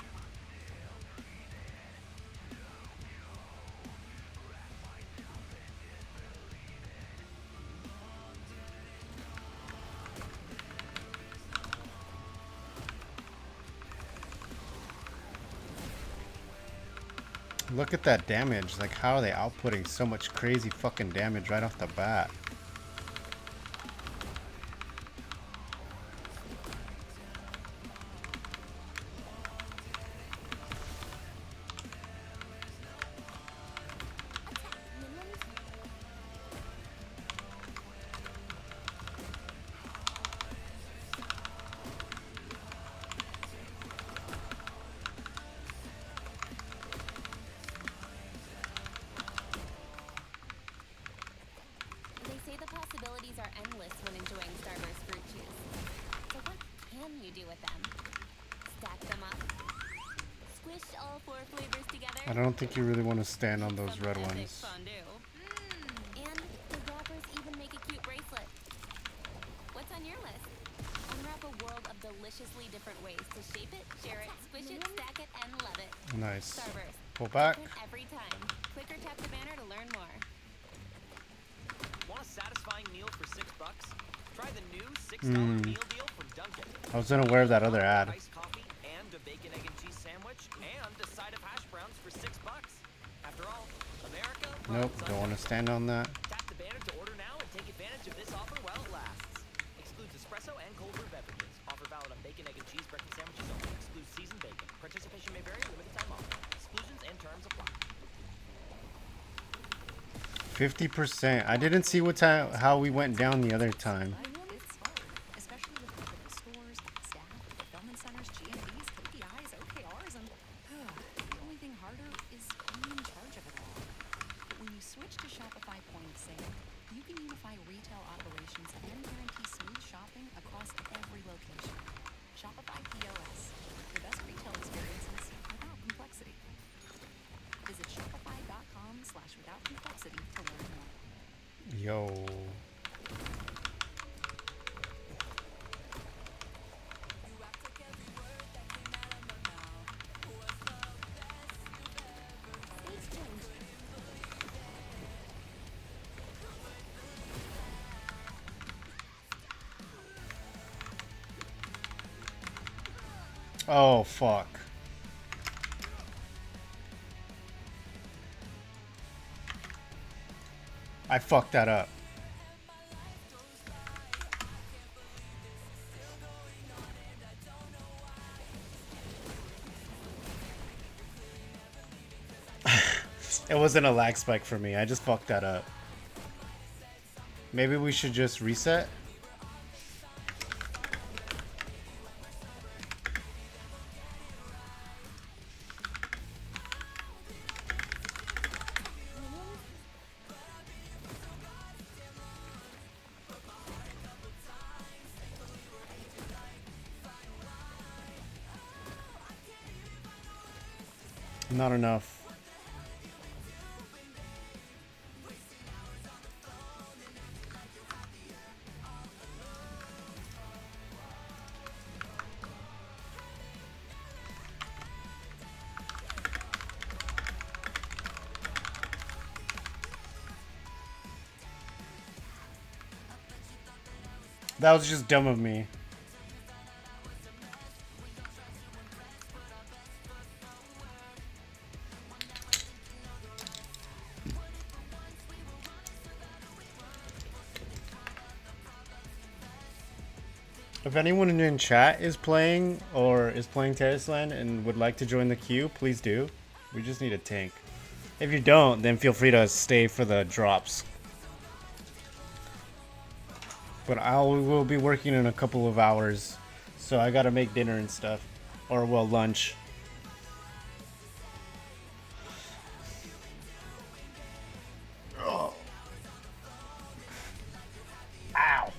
look at that damage. Like, how are they outputting so much crazy fucking damage right off the bat? I don't think you really want to stand on those red ones. And the wrappers even make a cute bracelet. What's on your list? Unwrap a world of deliciously different ways to shape it, share it, squish it, stack it, and love it. Nice. Starburst. Pull back. Every time. Click or tap the banner to learn more. Want a satisfying meal for $6? Try the new $6 meal deal from Dunkin'. I was unaware of that other ad. Iced coffee and a bacon, egg, and cheese sandwich and a side of hash browns for $6. After all, America. Nope, don't want to stand on that. Tap the banner to order now and take advantage of this offer while it lasts. Excludes espresso and cold brew beverages. Offer valid on bacon, egg, and cheese breakfast sandwiches only. Excludes seasoned bacon. Participation may vary. Limited time offer. Exclusions and terms apply. 50%. I didn't see what time how we went down the other time. It's hard, especially with multiple stores, staff, fulfillment centers, GMBs, KPIs, OKRs, and the only thing harder is being in charge of it all. But when you switch to Shopify Point of Sale, you can unify retail operations and guarantee smooth shopping across every location. Shopify POS, the best retail experiences without complexity. Visit shopify.com/without complexity to learn more. Yo. Oh, fuck. I fucked that up. It wasn't a lag spike for me. I just fucked that up. Maybe we should just reset? Not enough. That was just dumb of me. If anyone in chat is playing or is playing Terrace Land and would like to join the queue, please do. We just need a tank. If you don't, then feel free to stay for the drops. But will be working in a couple of hours, so I gotta make dinner and stuff. Or, well, lunch. Oh. Ow.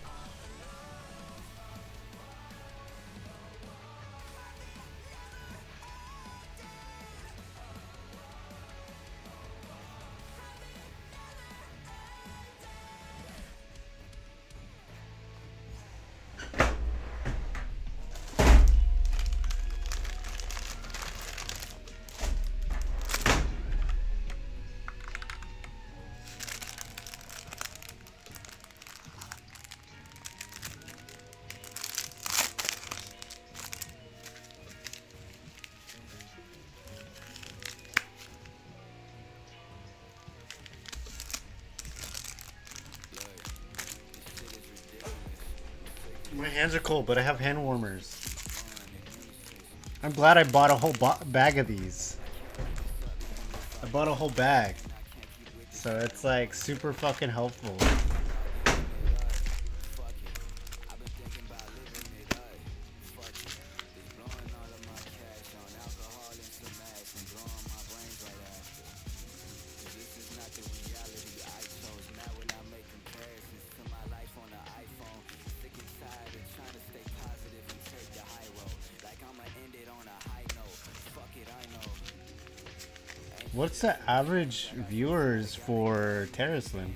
My hands are cold, but I have hand warmers. I'm glad I bought a whole bag of these. I bought a whole bag. So it's like super fucking helpful. What's the average viewers for Terrace Land?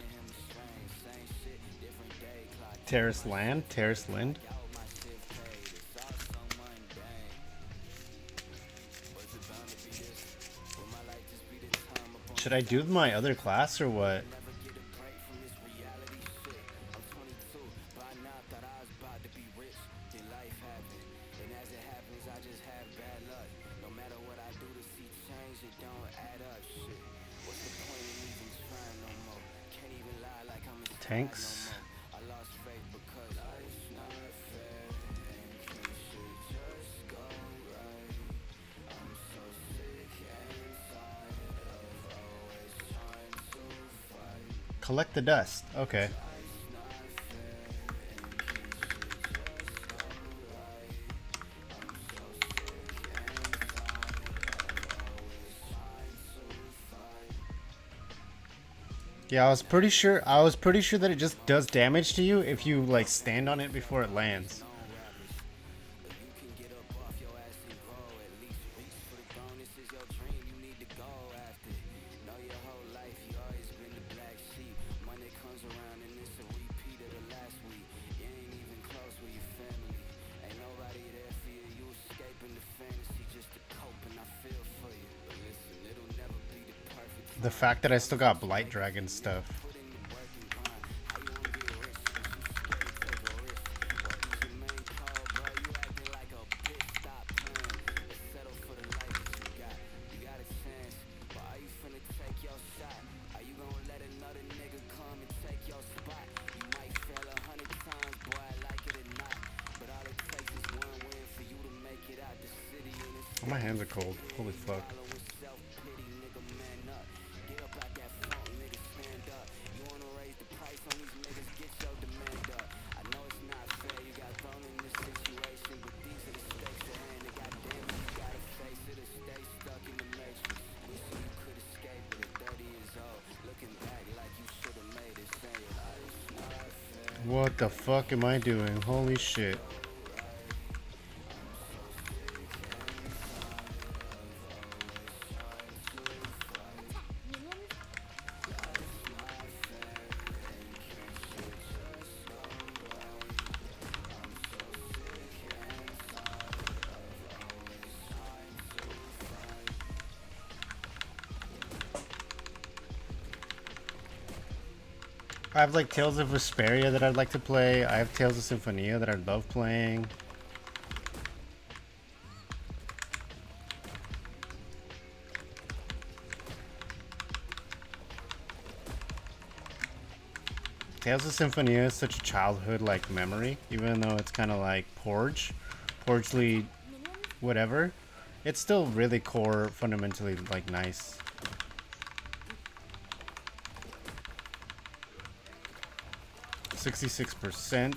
Terrace Land? Terrace Land? Should I do my other class or what? Tanks. Collect the dust. Okay. Yeah, I was pretty sure that it just does damage to you if you like stand on it before it lands. The fact that I still got Blight Dragon stuff. Oh, my hands are cold. Holy fuck. What the fuck am I doing? Holy shit. I have like Tales of Vesperia that I'd like to play. I have Tales of Symphonia that I love playing. Tales of Symphonia is such a childhood like memory, even though it's kind of like Porgely, whatever. It's still really core, fundamentally like nice. %.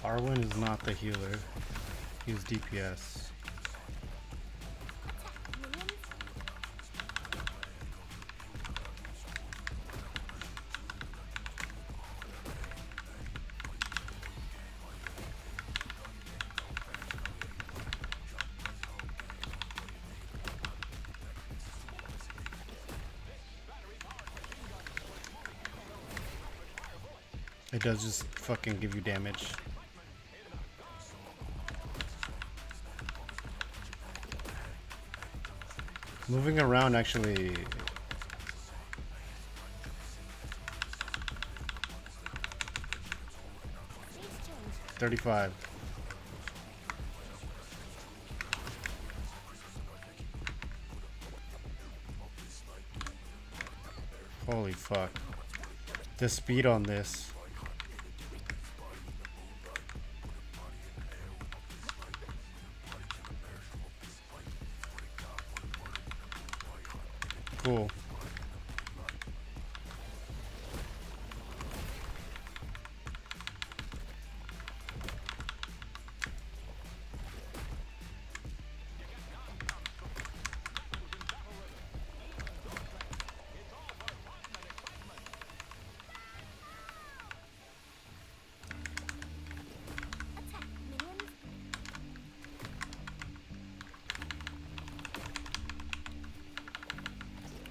Arwen is not the healer. He's DPS. It does just fucking give you damage. Moving around actually. $35. Holy fuck. The speed on this. Cool.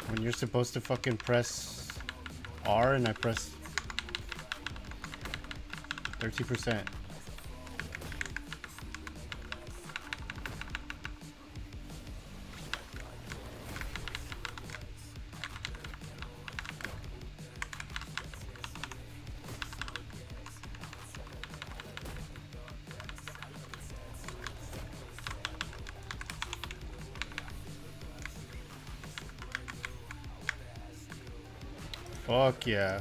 When you're supposed to fucking press R and I press 30%. Fuck yeah.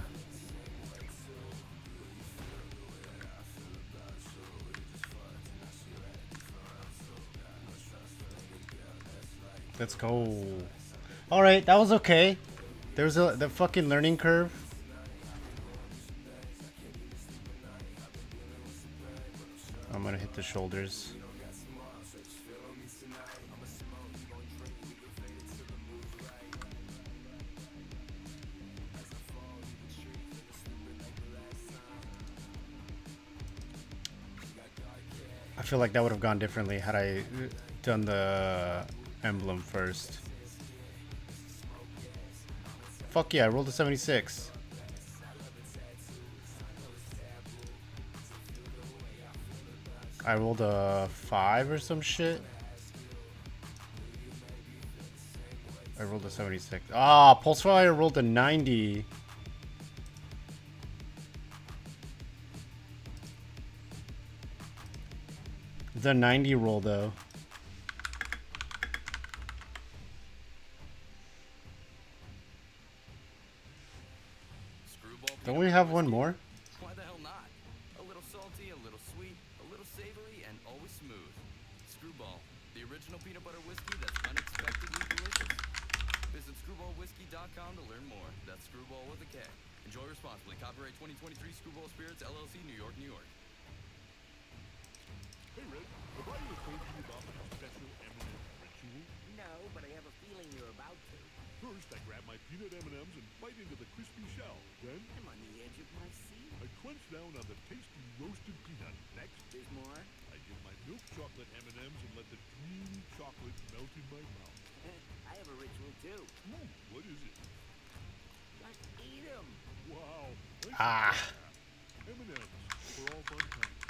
Let's go. All right, that was okay. There's the fucking learning curve. I'm gonna hit the shoulders. I feel like that would have gone differently had I done the emblem first. Fuck yeah, I rolled a 76. I rolled a 5 or some shit. I rolled a 76. Ah, Pulsefire rolled a 90. The 90 roll though. Don't we have one more? Why the hell not? A little salty, a little sweet, a little savory, and always smooth. Screwball, the original peanut butter whiskey that's unexpectedly delicious. Visit screwballwhiskey.com to learn more. That's Screwball with a K. Enjoy responsibly. Copyright 2023 Screwball Spirits, LLC, New York, New York. Hey, Red, have I ever told you about my special M&M ritual? No, but I have a feeling you're about to. First, I grab my peanut M&Ms and bite into the crispy shell. Then, I'm on the edge of my seat. I crunch down on the tasty roasted peanut. Next, There's more? I get my milk chocolate M&Ms and let the creamy chocolate melt in my mouth. I have a ritual too. Ooh, what is it? I eat them. Wow. Ah. M&Ms for all fun times.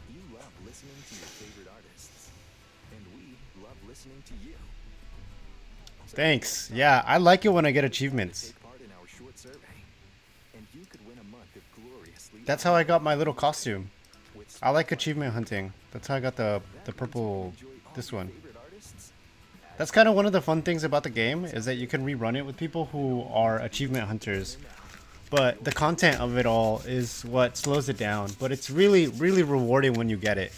You love listening to your favorite artists, and we love listening to you. Thanks. Yeah, I like it when I get achievements. Take part in our short survey, and you could win a month of gloriously. That's how I got my little costume. I like achievement hunting. That's how I got the purple, this one. That's kind of one of the fun things about the game, is that you can rerun it with people who are achievement hunters. But the content of it all is what slows it down. But it's really, really rewarding when you get it.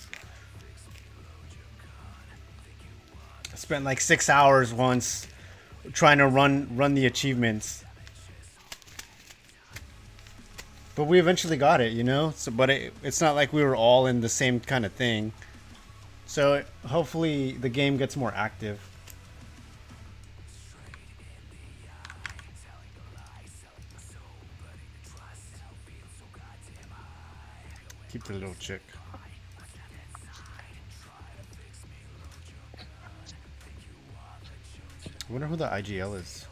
I spent like 6 hours once trying to run the achievements. But we eventually got it, you know? So, but it's not like we were all in the same kind of thing. So hopefully the game gets more active. Keep the little chick. I wonder who the IGL is.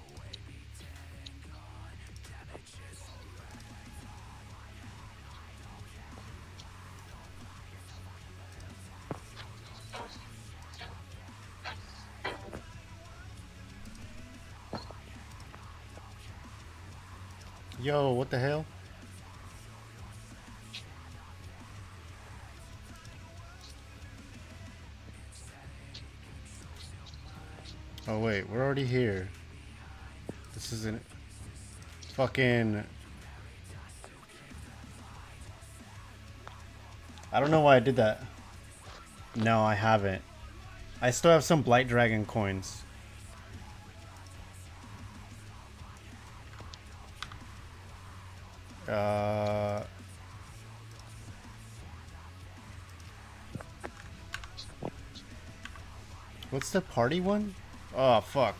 Yo, what the hell? Oh wait, we're already here. This isn't fucking... I don't know why I did that. No, I haven't. I still have some Blight Dragon coins. What's the party one? Oh, fuck.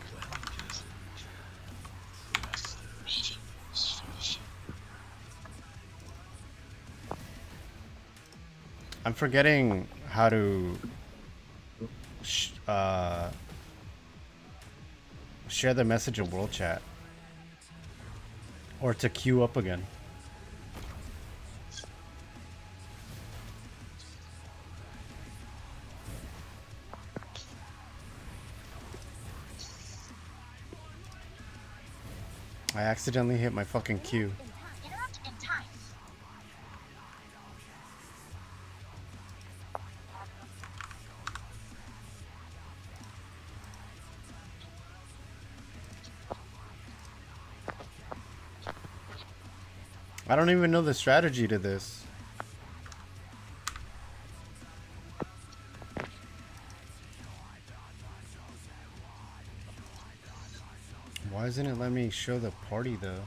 I'm forgetting how to share the message in world chat. Or to queue up again. I accidentally hit my fucking queue. I don't even know the strategy to this. Why isn't it letting me show the party though?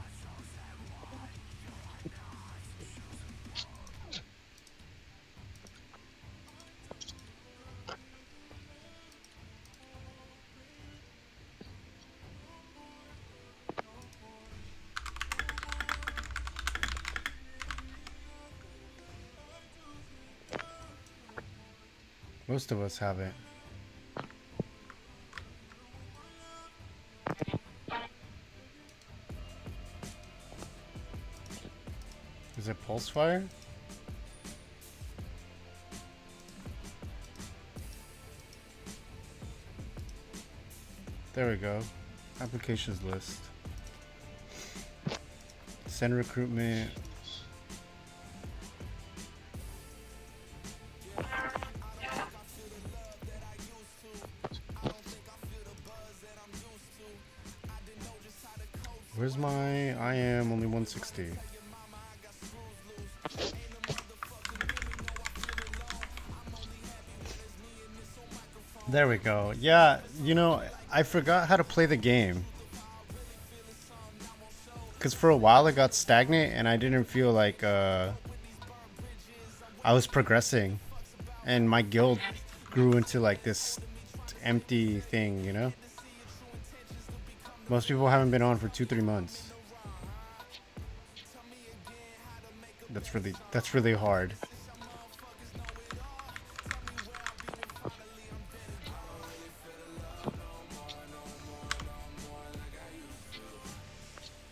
Most of us haven't. Is it pulse fire? There we go. Applications list. Send recruitment. Where's my... I am only 160. There we go. Yeah, you know, I forgot how to play the game. Because for a while it got stagnant and I didn't feel like I was progressing. And my guild grew into like this empty thing, you know? Most people haven't been on for 2-3 months. That's really hard.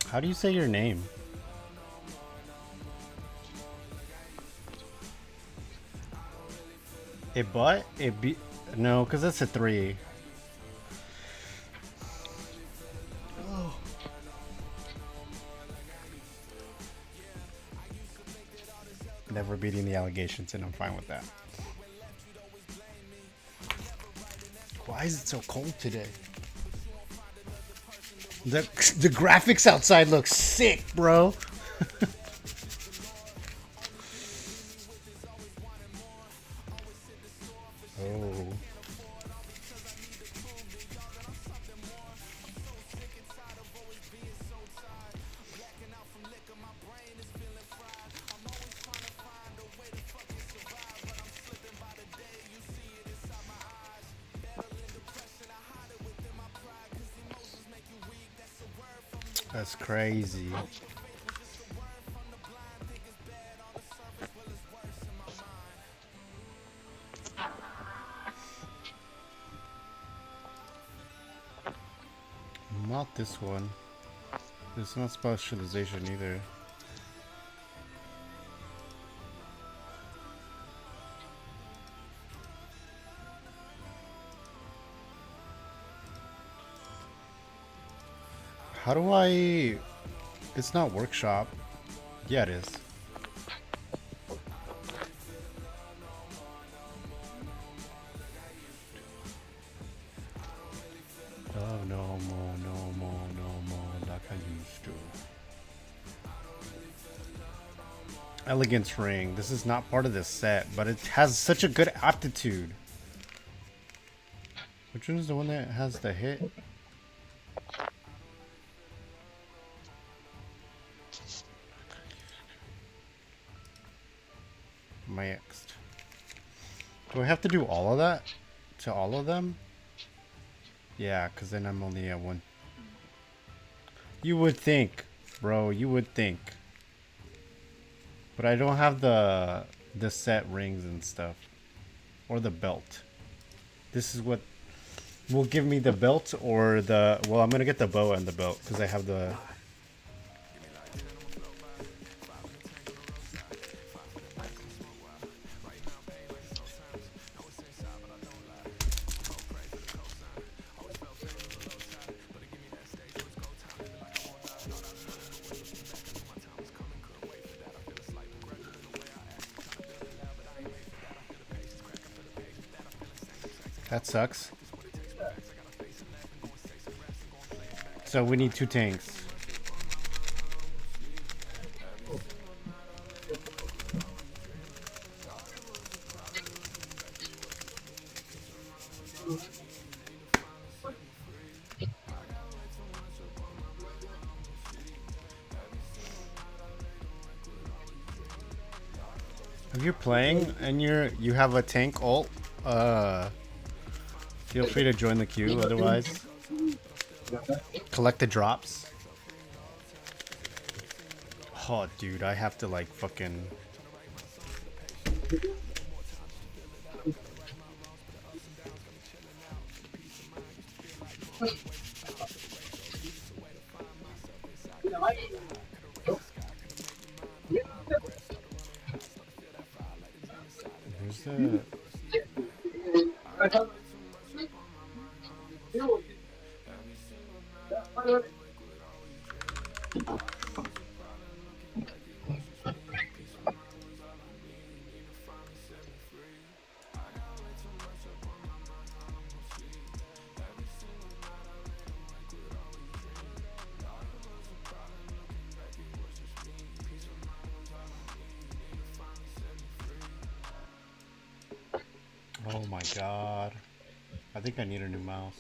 How do you say your name? No, because that's a 3. Oh. Never beating the allegations, and I'm fine with that. Why is it so cold today? The graphics outside look sick, bro. Oh. That's crazy. Not this one. It's not specialization either. How do I... It's not workshop. Yeah, it is. Oh, no more like I used to. Elegance ring. This is not part of this set, but it has such a good aptitude. Which one is the one that has the hit? Next. Do I have to do all of that to all of them? Yeah, because then I'm only at 1. You would think, bro. You would think. But I don't have the set rings and stuff. Or the belt. This is what will give me the belt or the... Well, I'm going to get the bow and the belt because I have the... That sucks. So we need 2 tanks. If you're playing and you have a tank ult, feel free to join the queue. Otherwise, collect the drops. Oh, dude, I have to like fucking. Where's the? Oh my god. I think I need a new mouse.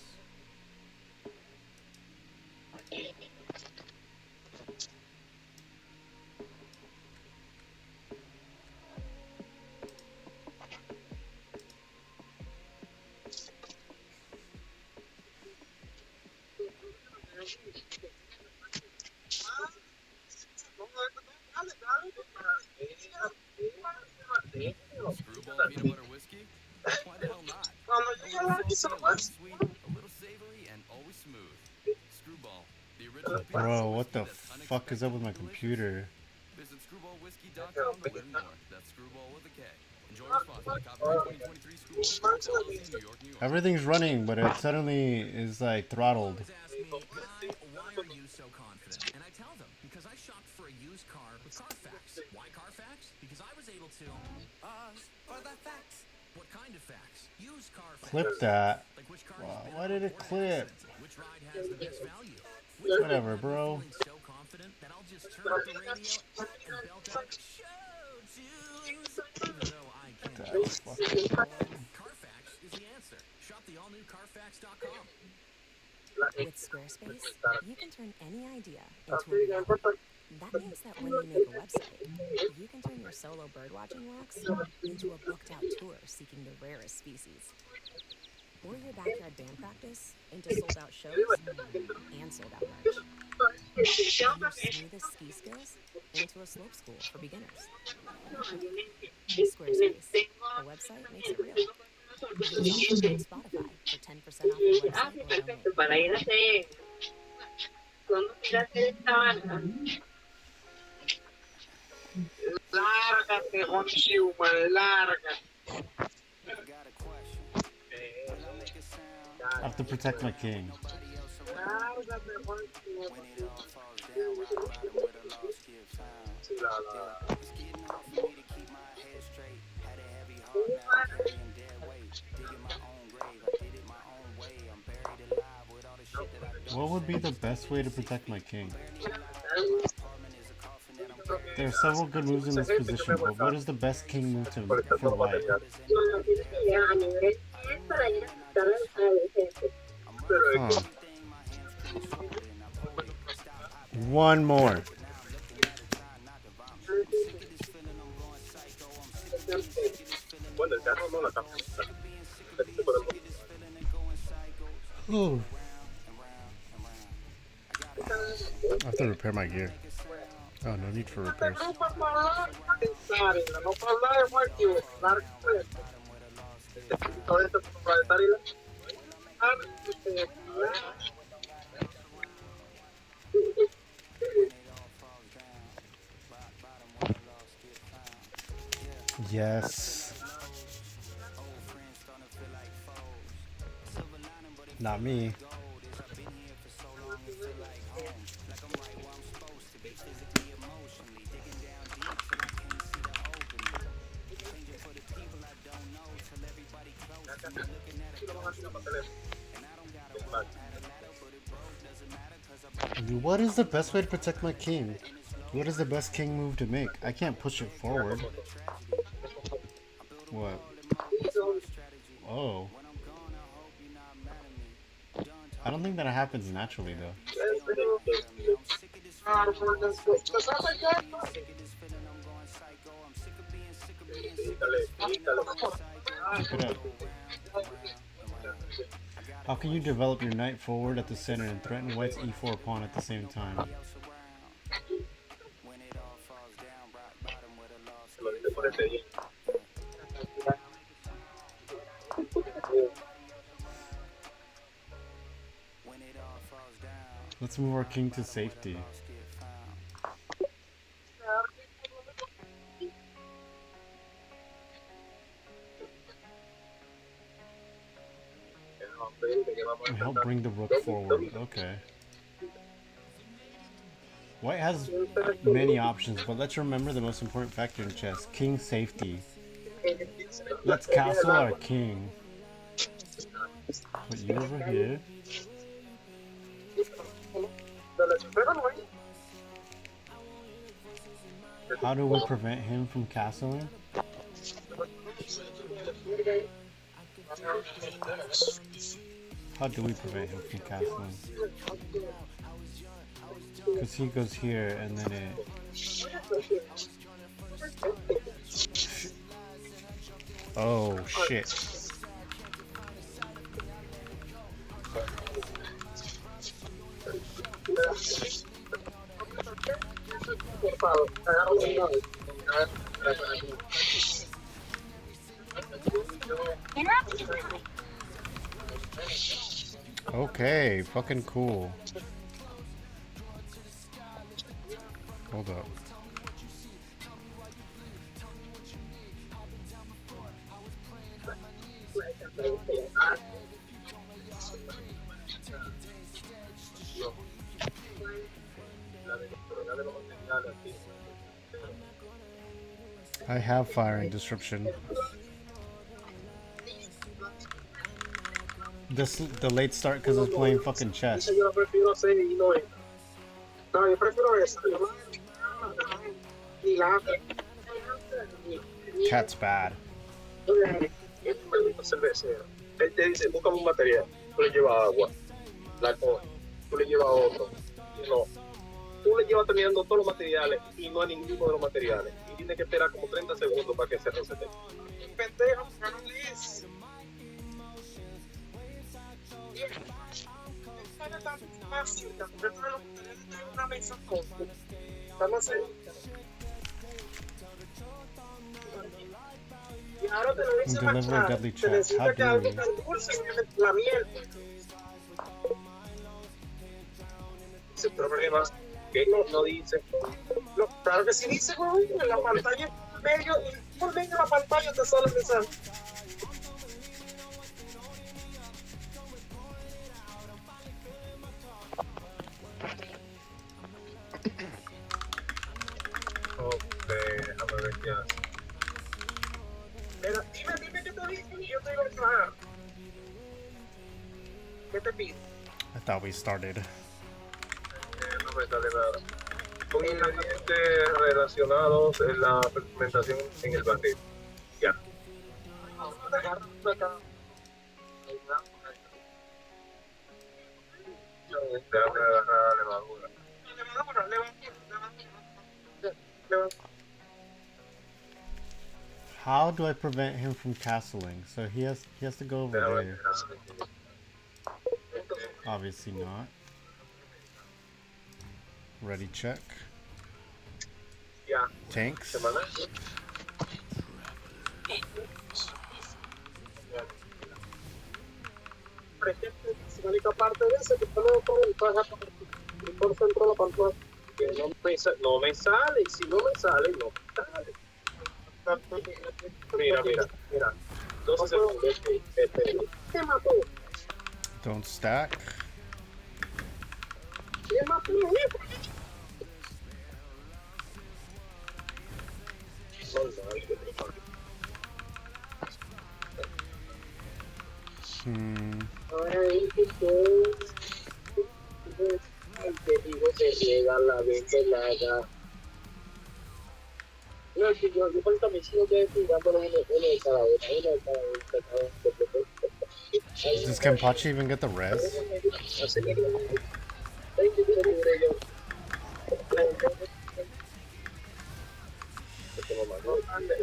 Screwball peanut butter whiskey? Why the hell not? A little salty, a little sweet, a little savory, and always smooth. Screwball, the original peanut butter Bro, whiskey what the that's fuck is up with my unexpectedly computer? delicious. Visit screwballwhiskey.com to learn more. That's Screwball with a K. Enjoy responsibly. Copyright 2023 Screwball Spirits LLC, New York, New York. Everything's running, but it suddenly is like throttled. Ask me, Guy, why are you so confident? And I tell them, because I shopped for a used car with Carfax. Why Carfax? Because I was able to... for the facts. What kind of facts? Used Carfax. Clip that. Like which car Wow, why did it clip? Which ride has the best value? Whatever, bro. So confident that I'll just turn up the radio and belt out show tunes. Even though I can't. Carfax is the answer. Shop the all-new Carfax.com. With Squarespace, you can turn any idea into a reality. That means that when you make a website, you can turn your solo birdwatching walks into a booked-out tour seeking the rarest species. Or your backyard band practice into sold-out shows and sold-out merch. Your smoothest ski skills into a slope school for beginners. Squarespace, a website makes it real. Use code Spotify for 10% off your website or domain. Lárgate, human, lárgate. I have to protect my king. What would be the best way to protect my king? There are several good moves in this position, but what is the best king move for white? Huh. One more. Oh. I have to repair my gear. Oh, no need for repairs. Yes. Not me. What is the best way to protect my king? What is the best king move to make? I can't push it forward. What? Oh. I don't think that happens naturally though. Keep it up. How can you develop your knight forward at the center and threaten white's e4 pawn at the same time? Let's move our king to safety. Help bring the rook forward. Okay. White has many options, but let's remember the most important factor in chess: king safety. Let's castle our king. Put you over here. How do we prevent him from castling? How do we prevent him from castling? Because he goes here and then it... Oh, shit. Okay, fucking cool. Hold up. I have firing disruption. The late start because I was playing fucking chess. Chat's bad. Él te dice, busca un material, tú le llevas agua, la coge, tú le llevas otro, no. Tú le llevas terminando todos los materiales y no hay ninguno de los materiales. Y tienes que esperar como 30 segundos para que se recete. Pendejo, no lees. Es tan fácil, porque tú no tienes una mesa con. Vamos a hacer. Y ahora te lo dice más claro. Te necesita que algo tan dulce y la miel. Ese problema que no dice. Claro que sí dice, güey, en la pantalla, por medio de la pantalla te sale el mensaje. Ok, déjame ver qué hace. Pero dime qué te dice y yo te digo que va. ¿Qué te pide? I thought we started. No me sale nada. Son ingredientes relacionados en la fermentación en el barril. Ya. Déjame agarrar levadura. How do I prevent him from castling? So he has to go over there. Obviously not. Ready, check. Yeah. Tanks. La única parte de eso que puedo por centro de la pantalla que no me sale, y si no me sale, no me sale. Mira. Entonces, ¿qué mató? Don't stack. ¿Qué mató? Te digo que llega la ventana. No, si yo falta me sigo que jugándolo uno de cada uno. Does Kenpachi even get the res?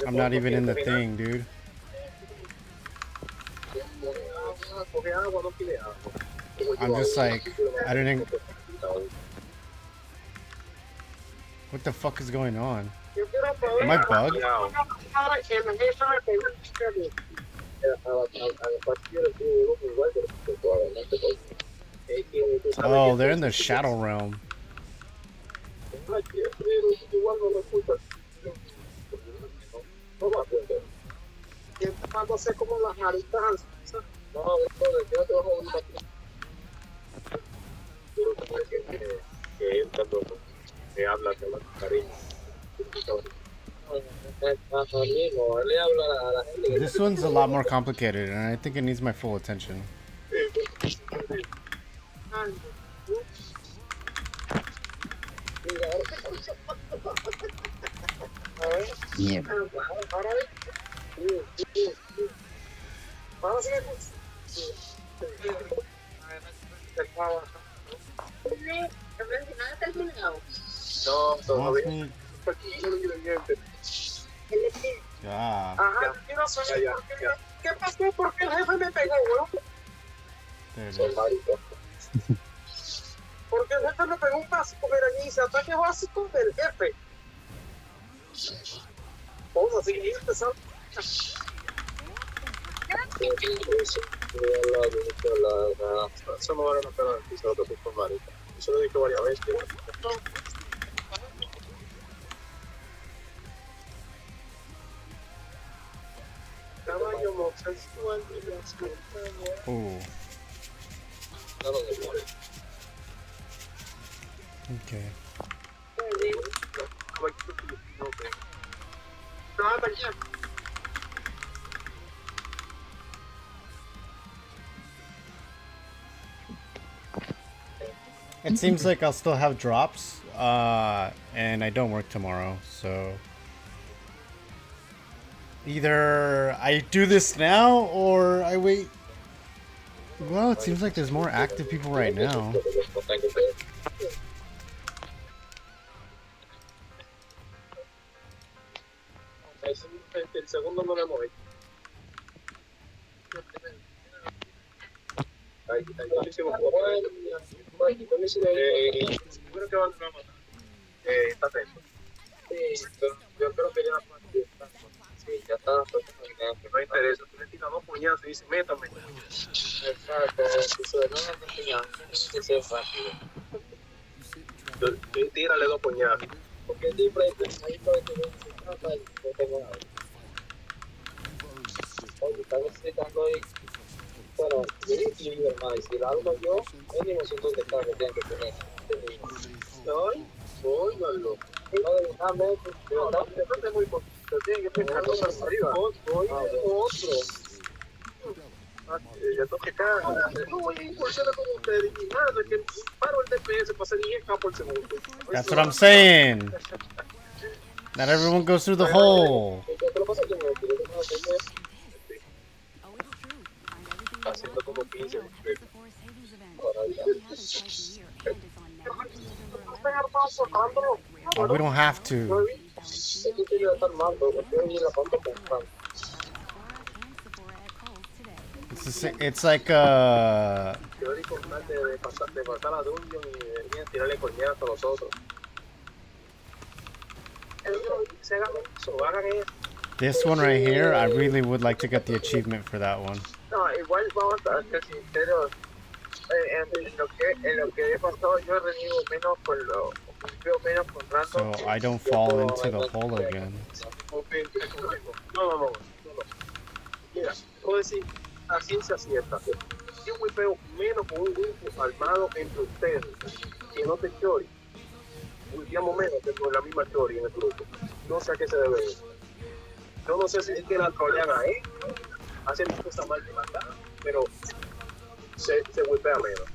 I'm not even in the thing, dude. I'm just like, I didn't. What the fuck is going on? Am I bugged? Oh, they're in the shadow realm. This one's a lot more complicated, and I think it needs my full attention. Yeah. No, todavía. Ya. Ajá, yo no sé qué pasó, porque el jefe me pegó, weón. Porque el jefe me pegó un básico, mira, y dice ataque básico del jefe. Vamos a seguir empezando. Eso no vale la pena decirlo que soy marica. Eso lo he dicho varias veces. Caballo homosexual de las montañas. Okay. It seems like I'll still have drops, and I don't work tomorrow, so either I do this now or I wait. Well, it seems like there's more active people right now. El segundo no lo moví. Ahí hicimos creo que van a matar. Está atento. Yo creo que ya sí, ya está. No interesa. Tú le tiras dos puñazos y dices, métame. Exacto. Eso es rápido. Tírale dos puñazos. Porque el tipo ahí puede tener no tengo nada. Oye, está necesitando ahí. Bueno, y hermano, si la hago yo, mínimo 170 que tengo que tener. Voy, malo. No, muy poquito. Tiene que pensar cosas arriba. Voy otro. Ya toca acá. No voy a impulsar como ustedes. Y nada, que paro el DPS para hacer 10K por segundo. That's what I'm saying. Not everyone goes through the hole. Haciendo como 15. Oh, we don't have to. It's like this one right here. I really would like to get the achievement for that one. No, igual vamos a ser sinceros. En lo que he pasado, yo he reunido menos con lo menos con random. So I don't fall into the hole again. No. Mira, puedo decir a ciencia cierta. Yo muy feo menos con un grupo armado entre ustedes que no te chori. Digamos menos que con la misma chori en el grupo. No sé a qué se debe. Yo no sé si es que la trolean a él, hacen cosas mal de matar, pero se golpea menos.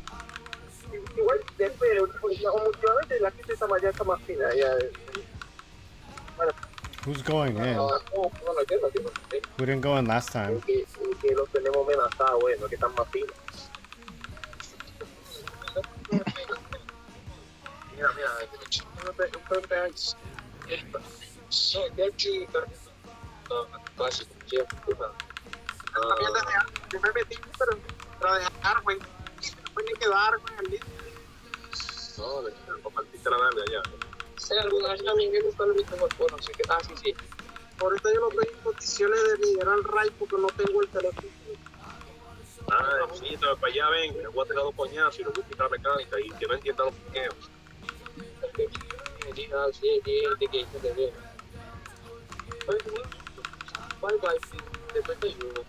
Igual, después, últimamente la gente ya está más fina. Who's going in? Who didn't go in last time? Que los tenemos amenazados, bueno, que están más finos. Mira, un PepeHands. Sì, viaggi per quasi tutti a Cuba. También desde antes, yo me metí, pero para dejarme, después de quedarme al día. No, compartiste la nave allá. Sí, alguna vez también me gustó el visto por bueno, así que, sí, sí. Ahorita yo no estoy en condiciones de mirar el RAI porque no tengo el teléfono. Sí, pero para allá ven, le voy a tirar dos coñazos y le voy a quitar la mecánica y que no entienda los piqueos. Bye bye, después te ayudo.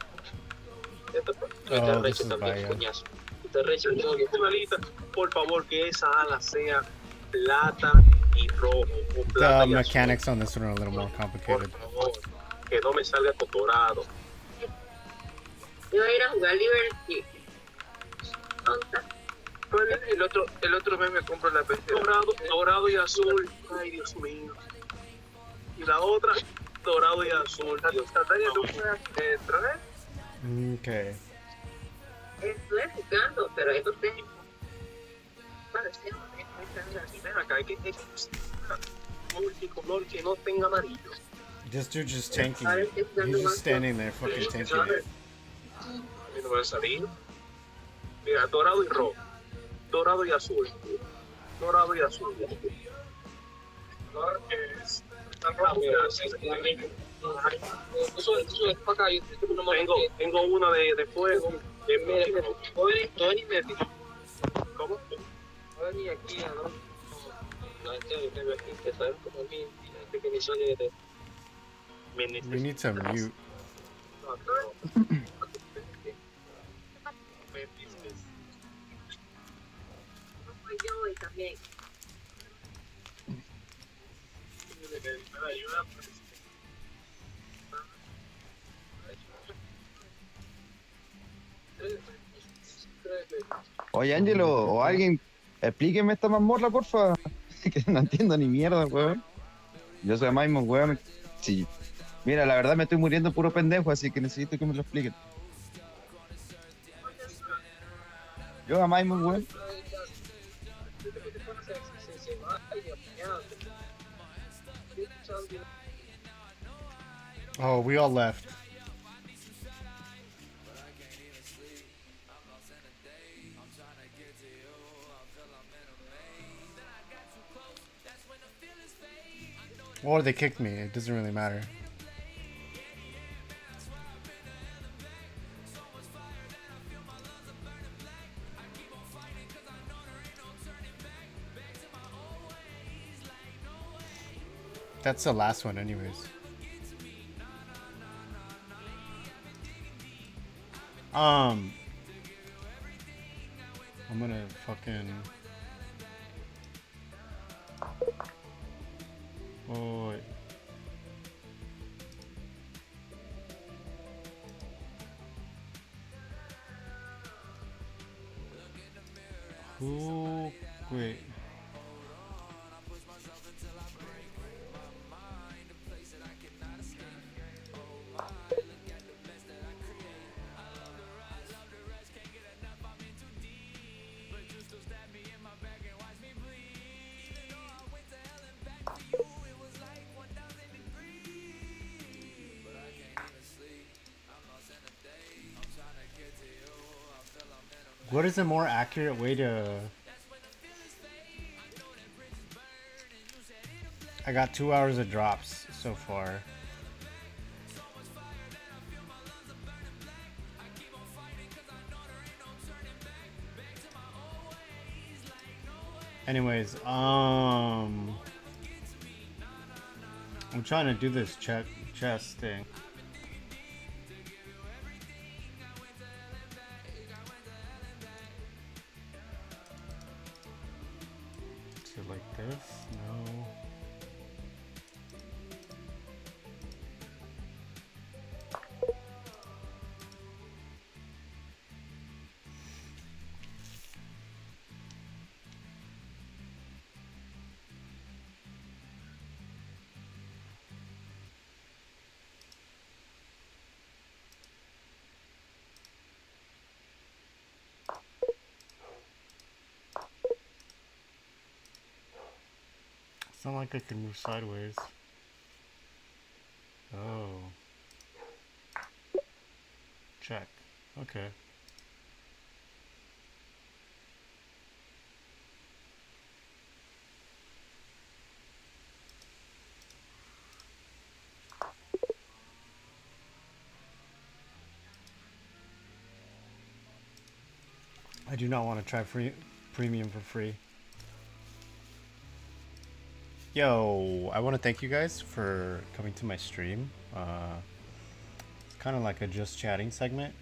Oh, this is Bahia. Te recibo una lista, por favor, que esa ala sea plata y rojo o plata The y azul. mechanics on this one are a little more complicated. Por favor, que no me salga con dorado. Iba a ir a jugar Liberty. El otro mes me compro la PC. Dorado y azul. Ay, Dios mío. Y la otra, dorado y azul. Dios. ¿Tú puedes traer? Okay. Estoy jugando, pero esto es acá hay que multicolor que no tenga amarillo. This dude just tanking. He's just standing there fucking tanking it. A mí no me va a salir. Mira, dorado y rojo. Dorado y azul. Dorado y azul. Eso es para acá. Tengo una de fuego. Tony me dijo. ¿Cómo? Tony aquí, ¿no? We need to mute. Oye, Angelo, o alguien, explíqueme esta mazmorra, porfa. Que no entiendo ni mierda, weón. Yo soy Maimon, weón. Sí. Mira, la verdad me estoy muriendo puro pendejo, así que necesito que me lo expliquen. Yo a Maimon, weón. Oh, we all left. Or they kicked me. It doesn't really matter. That's the last one anyways. I'm gonna fucking... Oh, who? Wait. What is a more accurate way to... I got 2 hours of drops so far. Anyways, I'm trying to do this chess thing. Is it like this? No. It's not like I can move sideways. check. Okay. I do not want to try premium for free. Yo, I want to thank you guys for coming to my stream. It's kind of like a just chatting segment.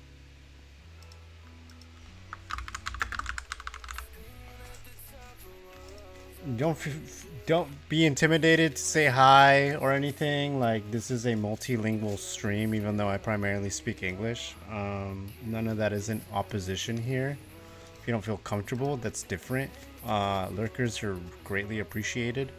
Don't be intimidated to say hi or anything. Like, this is a multilingual stream, even though I primarily speak English. None of that is in opposition here. If you don't feel comfortable, that's different. Lurkers are greatly appreciated.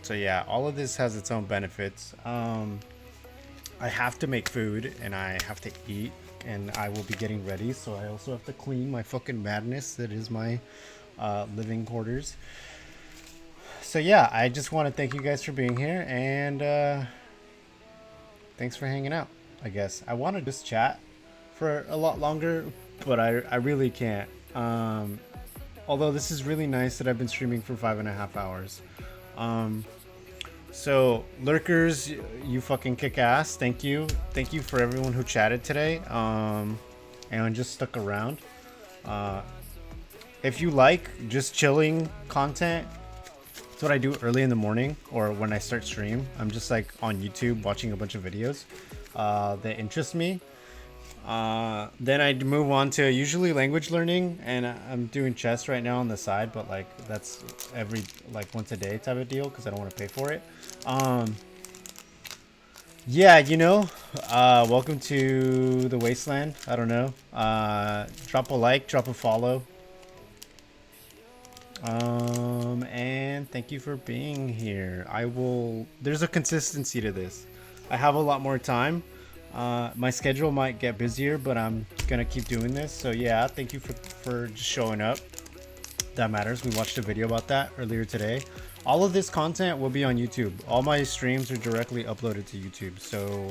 So yeah, all of this has its own benefits. I have to make food and I have to eat, and I will be getting ready, so I also have to clean my fucking madness that is my living quarters. So yeah, I just want to thank you guys for being here, and thanks for hanging out, I guess. I want to just chat for a lot longer, but I really can't. Although this is really nice that I've been streaming for 5.5 hours. So lurkers, you fucking kick ass. Thank you for everyone who chatted today, and just stuck around. If you like just chilling content, that's what I do early in the morning or when I start stream. I'm just like on YouTube watching a bunch of videos that interest me. Then I move on to usually language learning, and I'm doing chess right now on the side, but like that's every like once a day type of deal because I don't want to pay for it. Yeah, you know, welcome to the wasteland. I don't know. Drop a like, drop a follow. And thank you for being here. There's a consistency to this. I have a lot more time. My schedule might get busier, but I'm gonna keep doing this. So yeah, thank you for just showing up. That matters. We watched a video about that earlier today. All of this content will be on YouTube. All my streams are directly uploaded to YouTube. So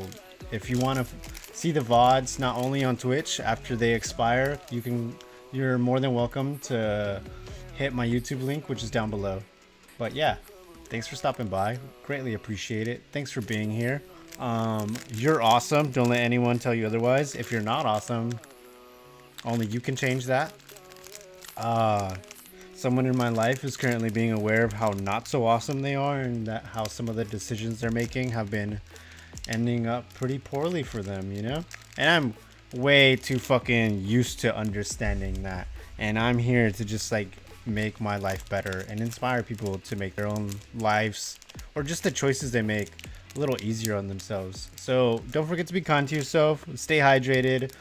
if you want to see the VODs, not only on Twitch after they expire, you're more than welcome to hit my YouTube link, which is down below. But yeah, thanks for stopping by. Greatly appreciate it. Thanks for being here. You're awesome. Don't let anyone tell you otherwise. If you're not awesome, only you can change that. Someone in my life is currently being aware of how not so awesome they are, and that how some of the decisions they're making have been ending up pretty poorly for them, you know? And I'm way too fucking used to understanding that. And I'm here to just like make my life better and inspire people to make their own lives, or just the choices they make, a little easier on themselves. So don't forget to be kind to yourself, stay hydrated,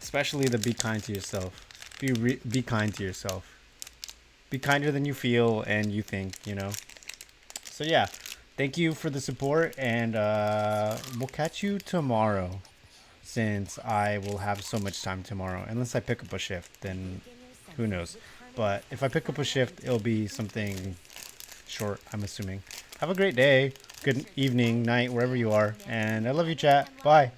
especially the be kind to yourself. Be kind to yourself. Be kinder than you feel and you think, you know. So yeah, thank you for the support, and we'll catch you tomorrow, since I will have so much time tomorrow. Unless I pick up a shift, then who knows. But if I pick up a shift, it'll be something short, I'm assuming. Have a great day, good evening, night, wherever you are, and I love you, chat. Bye.